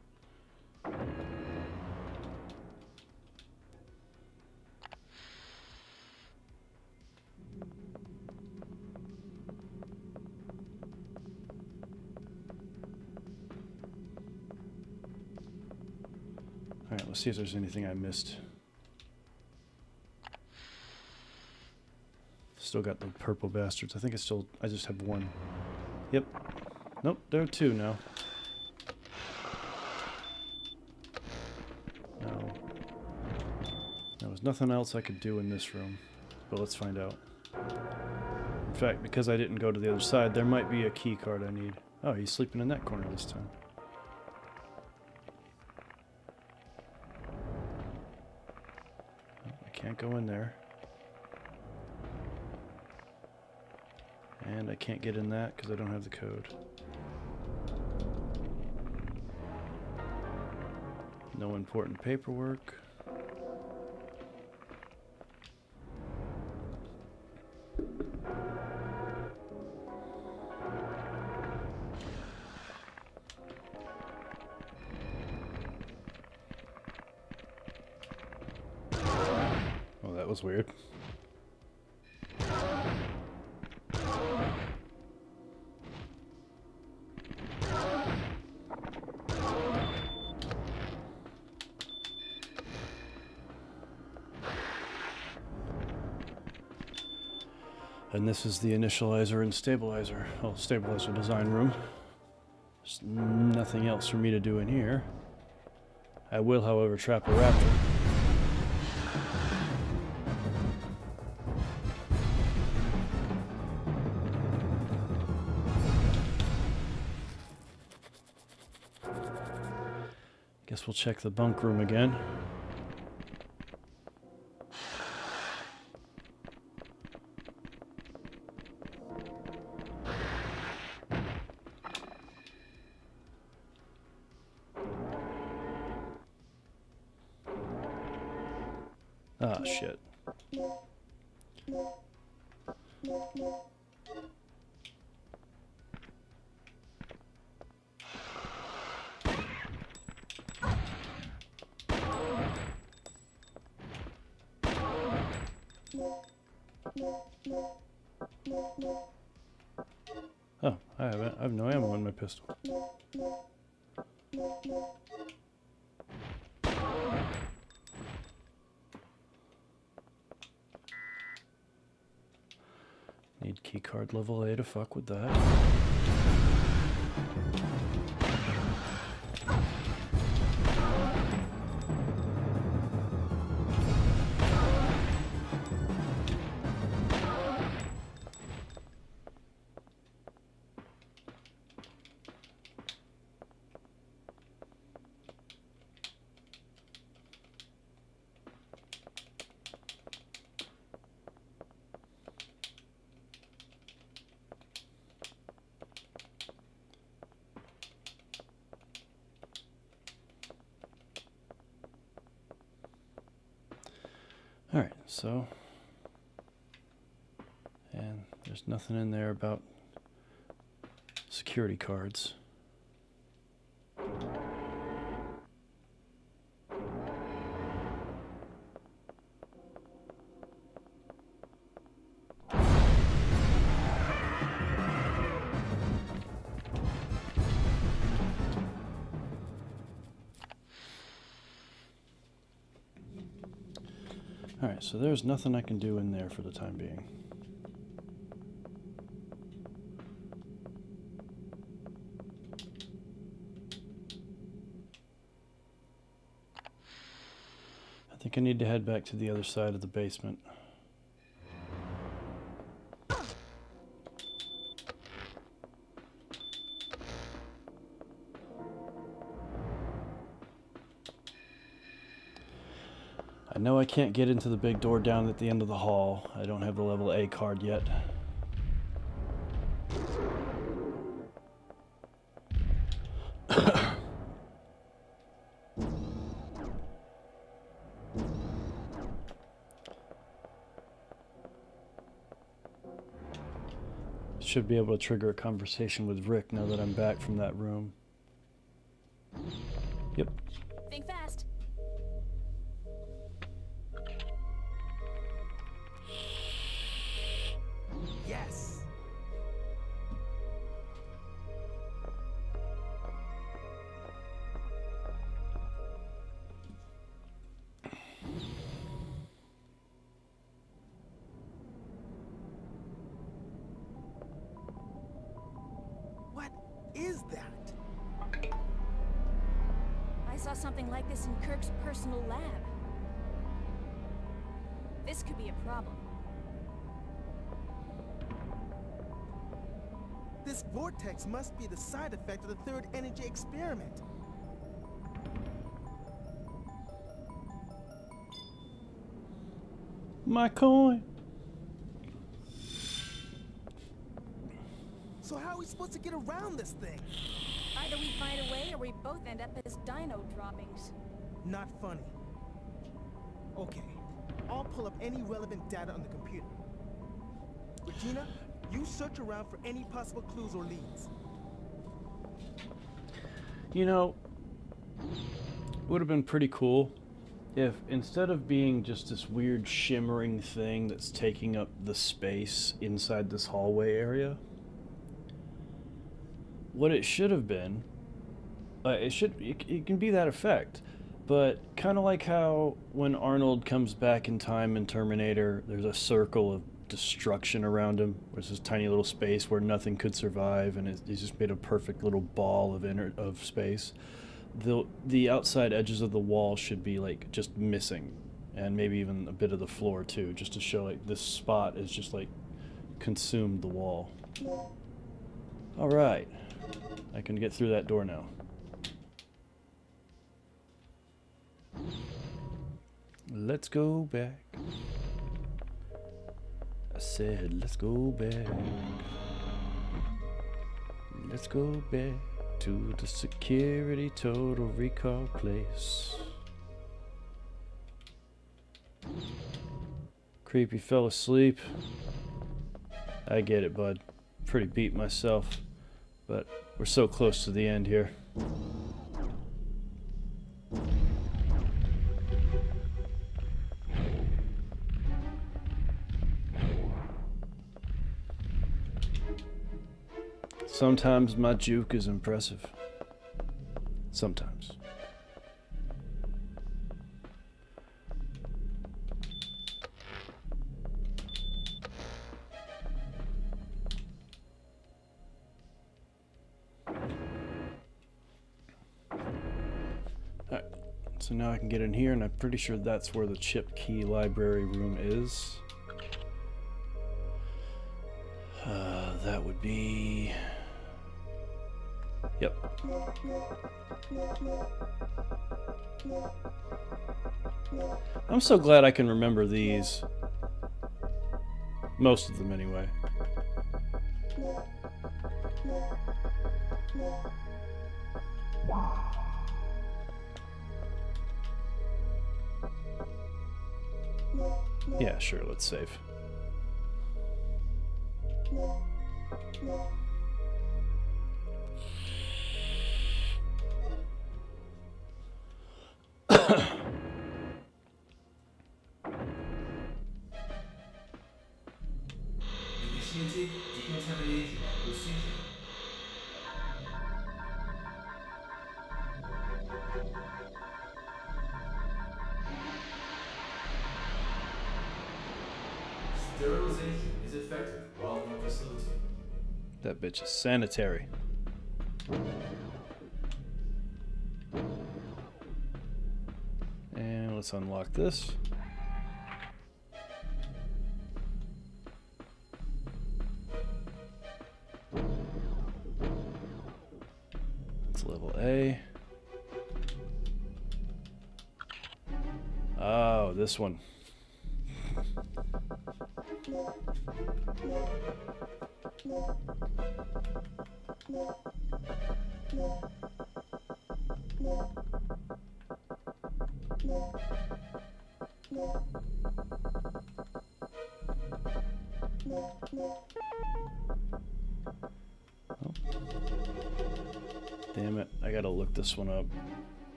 Alright, let's see if there's anything I missed. Still got the purple bastards. I think it's still... I just have one. Yep. Nope, there are two now. No. There was nothing else I could do in this room. But let's find out. In fact, because I didn't go to the other side, there might be a key card I need. Oh, he's sleeping in that corner this time. Can't go in there. And I can't get in that because I don't have the code. No important paperwork. Oh, that was weird. And this is the initializer and stabilizer, well, stabilizer design room. There's nothing else for me to do in here. I will, however, trap a raptor. Guess we'll check the bunk room again. Ah, shit. Oh, I have no ammo in my pistol. Need keycard level A to fuck with that. Alright, so, and there's nothing in there about security cards. Alright, so there's nothing I can do in there for the time being. I think I need to head back to the other side of the basement. I know I can't get into the big door down at the end of the hall. I don't have the level A card yet. should be able to trigger a conversation with Rick now that I'm back from that room. Yep. Think fast. Yes. What is that? I saw something like this in Kirk's personal lab. This could be a problem. This vortex must be the side effect of the third energy experiment. My coin. So how are we supposed to get around this thing? Either we find a way or we both end up as dino droppings. Not funny. Okay, I'll pull up any relevant data on the computer. Regina, you search around for any possible clues or leads. You know, it would have been pretty cool if instead of being just this weird shimmering thing that's taking up the space inside this hallway area, what it should have been, it can be that effect, but kind of like how when Arnold comes back in time in Terminator, there's a circle of destruction around him. There's this tiny little space where nothing could survive, and he's just made a perfect little ball of space. The outside edges of the wall should be like just missing, and maybe even a bit of the floor too, just to show like this spot is just like consumed the wall. All right, I can get through that door now. Let's go back. I said, let's go back. Let's go back to the security total recall place. Creepy fell asleep. I get it, bud. Pretty beat myself, but we're so close to the end here. Sometimes my juke is impressive. Sometimes. Alright, so now I can get in here, and I'm pretty sure that's where the chip key library room is. That would be... Yep. I'm so glad I can remember these. Most of them, anyway. Yeah, sure, let's save. Initiating decontamination procedure. Sterilization is effective while in the facility. That bitch is sanitary. And let's unlock this. That's level A. Oh, this one. I gotta look this one up.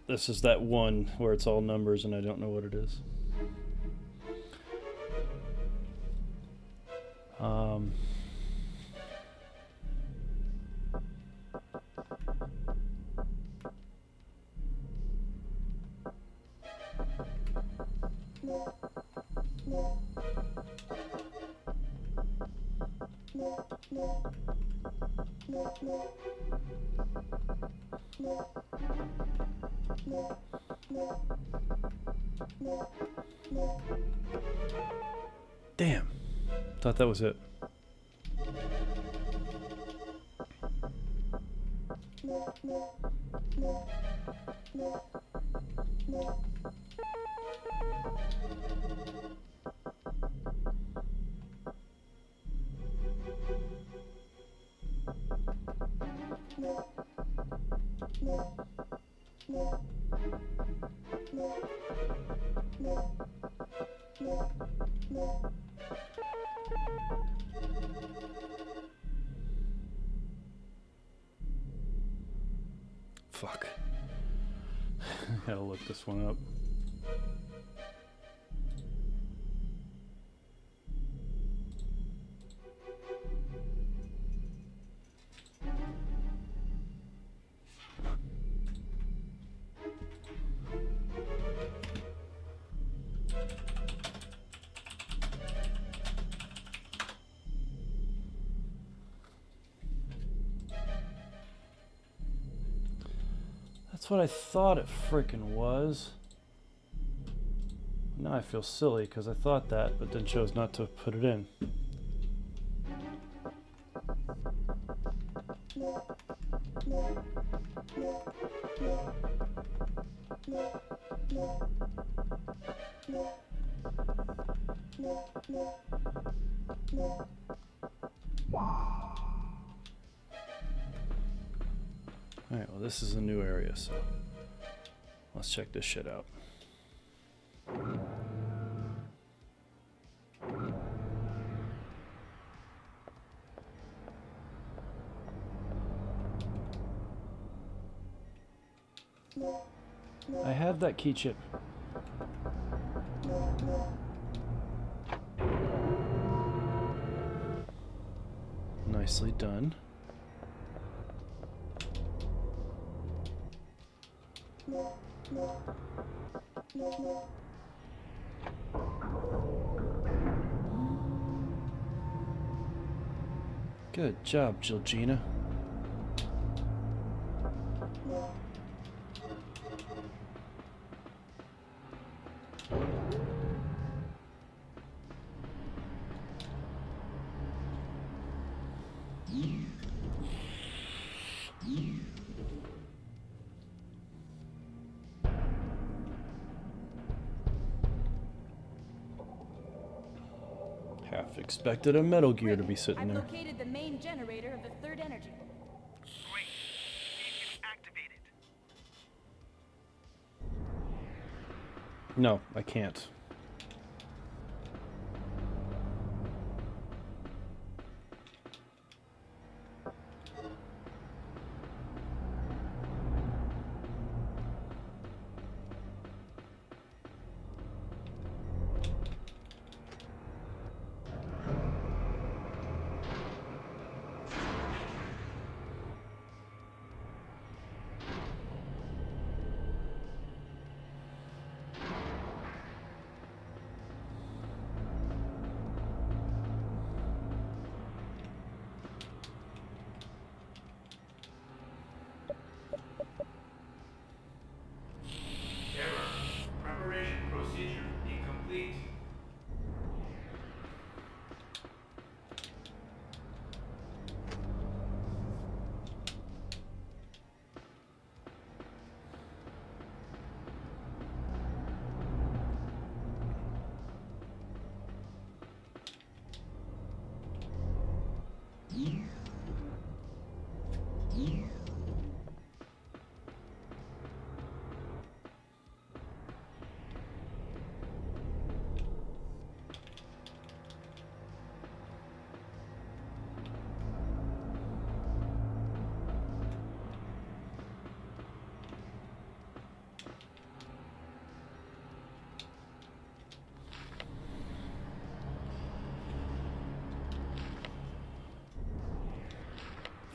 This is that one where it's all numbers and I don't know what it is. Damn. Thought that was it. Fuck. Gotta look this one up. That's what I thought it frickin' was. Now I feel silly because I thought that, but then chose not to put it in. Alright, well this is a new area, so let's check this shit out. I have that key chip. Nicely done. Good job, Georgina. Half expected a Metal Gear to be sitting I've there. located the main generator of the third energy. Great. See if you can activate it. No, I can't.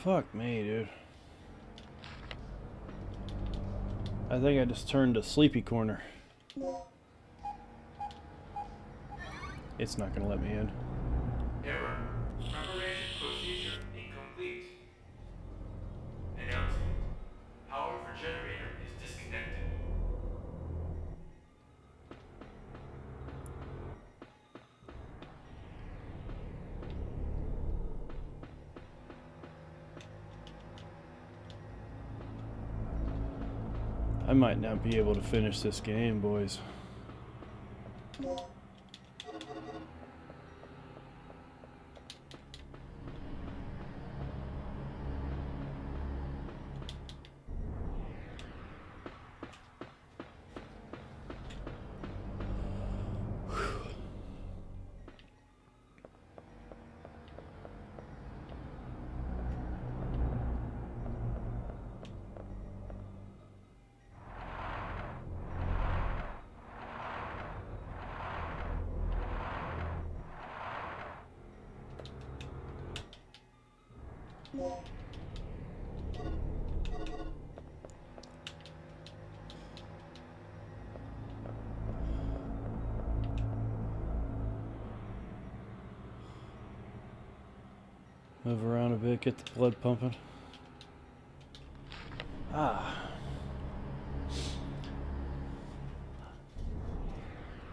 Fuck me, dude. I think I just turned a sleepy corner. It's not gonna let me in. Error. Preparation procedure incomplete. Announcement. Power for generator is disconnected. I might not be able to finish this game, boys. Move around a bit, get the blood pumping.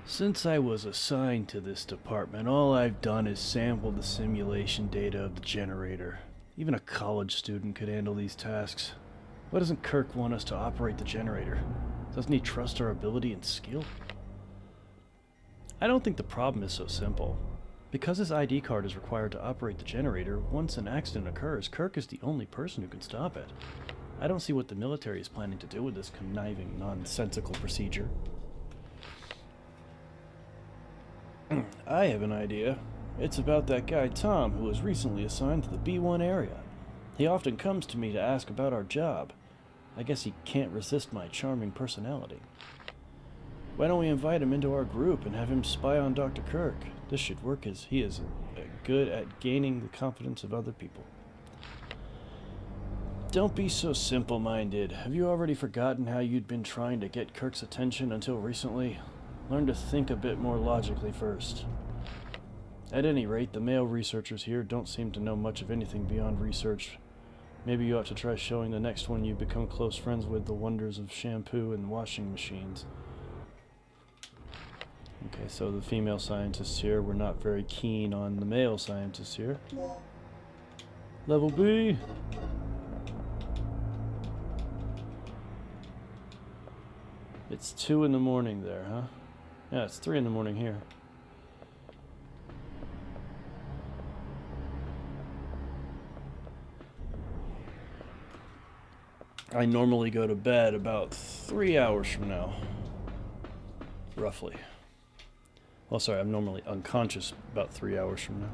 Since I was assigned to this department, all I've done is sample the simulation data of the generator. Even a college student could handle these tasks. Why doesn't Kirk want us to operate the generator? Doesn't he trust our ability and skill? I don't think the problem is so simple. Because his ID card is required to operate the generator, once an accident occurs, Kirk is the only person who can stop it. I don't see what the military is planning to do with this conniving, nonsensical procedure. I have an idea. It's about that guy Tom, who was recently assigned to the B1 area. He often comes to me to ask about our job. I guess he can't resist my charming personality. Why don't we invite him into our group and have him spy on Dr. Kirk? This should work, as he is good at gaining the confidence of other people. Don't be so simple-minded. Have you already forgotten how you'd been trying to get Kirk's attention until recently? Learn to think a bit more logically first. At any rate, the male researchers here don't seem to know much of anything beyond research. Maybe you ought to try showing the next one you become close friends with the wonders of shampoo and washing machines. Okay, so the female scientists here were not very keen on the male scientists here. Level B. It's 2 in the morning there, huh? Yeah, it's 3 in the morning here. I normally go to bed about 3 hours from now. Roughly. Well, sorry, I'm normally unconscious about 3 hours from now.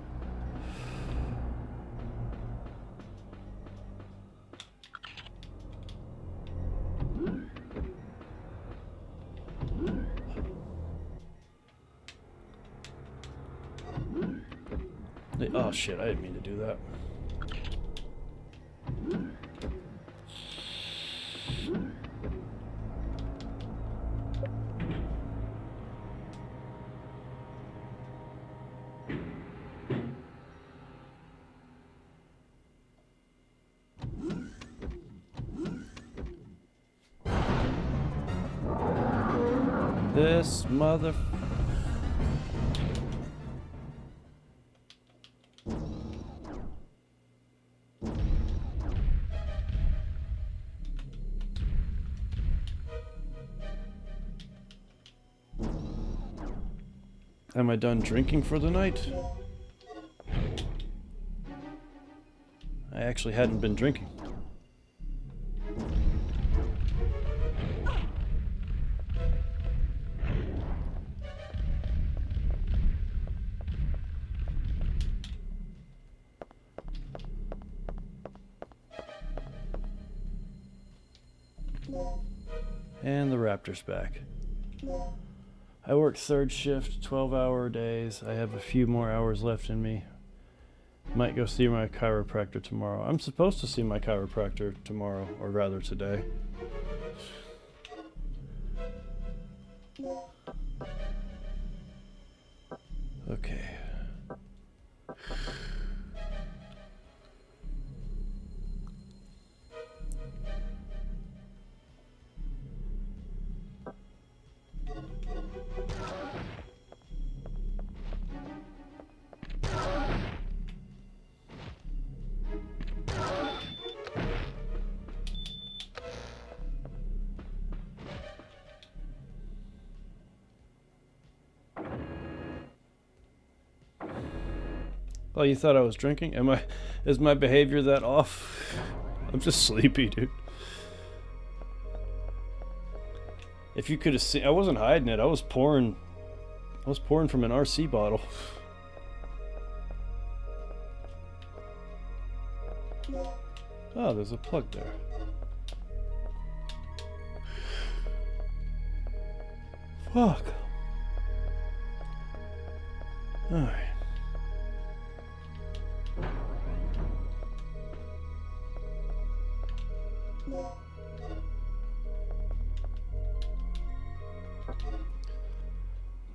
Oh shit, I didn't mean to do that. This mother... Am I done drinking for the night? I actually hadn't been drinking. And the Raptor's back. I work third shift, 12-hour days. I have a few more hours left in me. Might go see my chiropractor tomorrow. I'm supposed to see my chiropractor tomorrow, or rather today. Okay. Oh, you thought I was drinking? Is my behavior that off? I'm just sleepy, dude. If you could have seen, I wasn't hiding it. I was pouring from an RC bottle. Oh, there's a plug there. Fuck. Alright.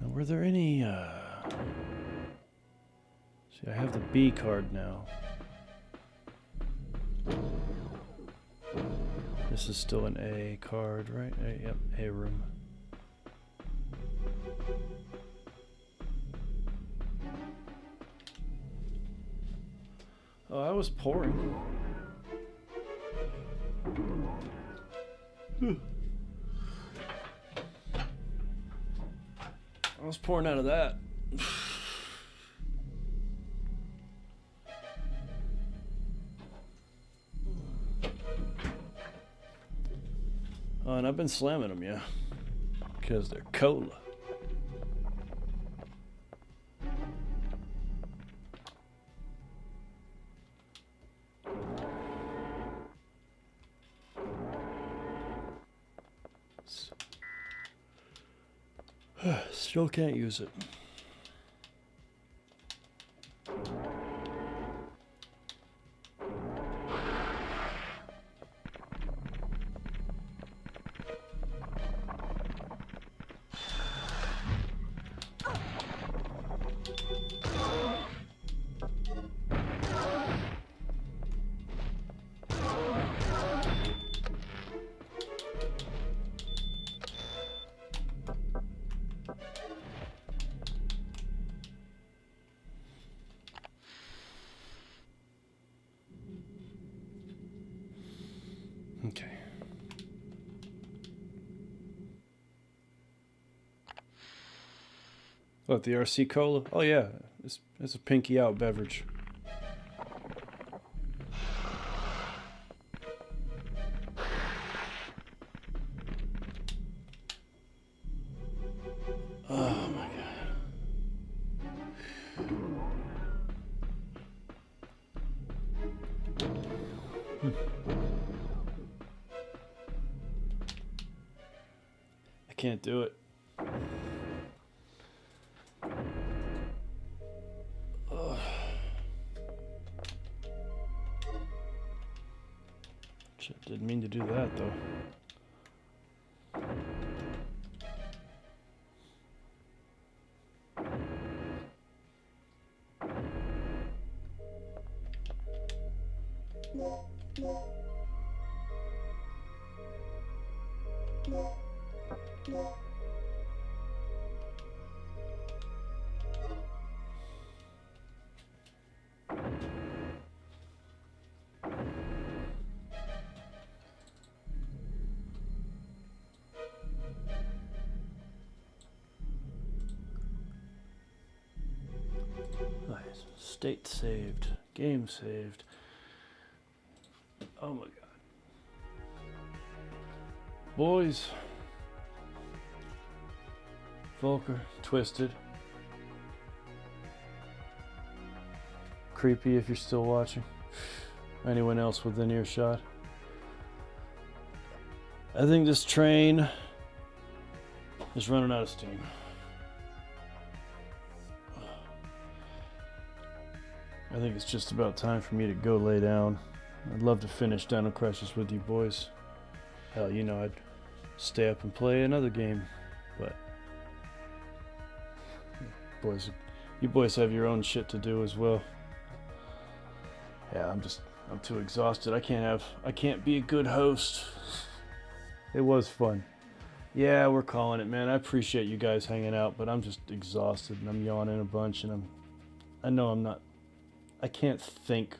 Now, were there any, see, I have the B card now. This is still an A card, right? Yep, A room. Oh, I was pouring. I was pouring out of that. Oh, and I've been slamming them, yeah. Because they're cola. Still can't use it. Okay. What, the RC Cola? Oh yeah, it's a pinky out beverage. Oh my god. I can't do it. Shit, didn't mean to do that though. Nice. State saved. Game saved. Oh my god. Boys. Volker. Twisted. Creepy if you're still watching. Anyone else within earshot. I think this train is running out of steam. I think it's just about time for me to go lay down. I'd love to finish Dino Crisis with you boys. Hell, you know, I'd stay up and play another game, but boys, you boys have your own shit to do as well. Yeah, I'm too exhausted. I can't be a good host. It was fun. Yeah, we're calling it, man. I appreciate you guys hanging out, but I'm just exhausted and I'm yawning a bunch and I can't think.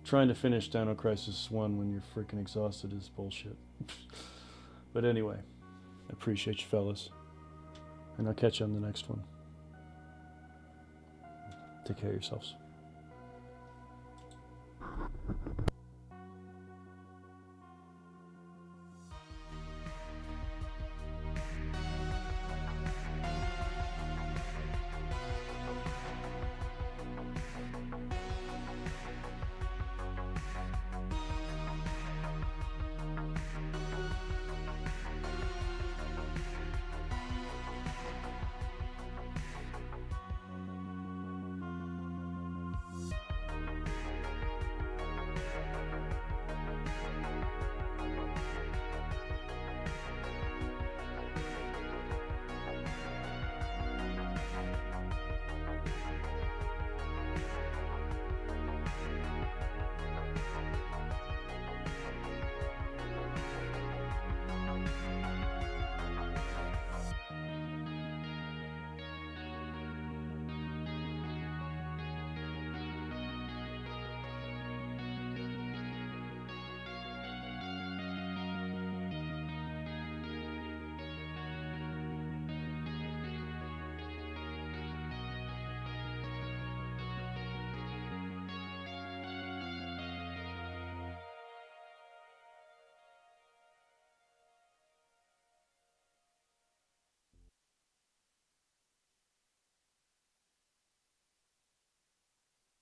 Trying to finish Dino Crisis 1 when you're freaking exhausted is bullshit. But anyway, I appreciate you fellas. And I'll catch you on the next one. Take care of yourselves.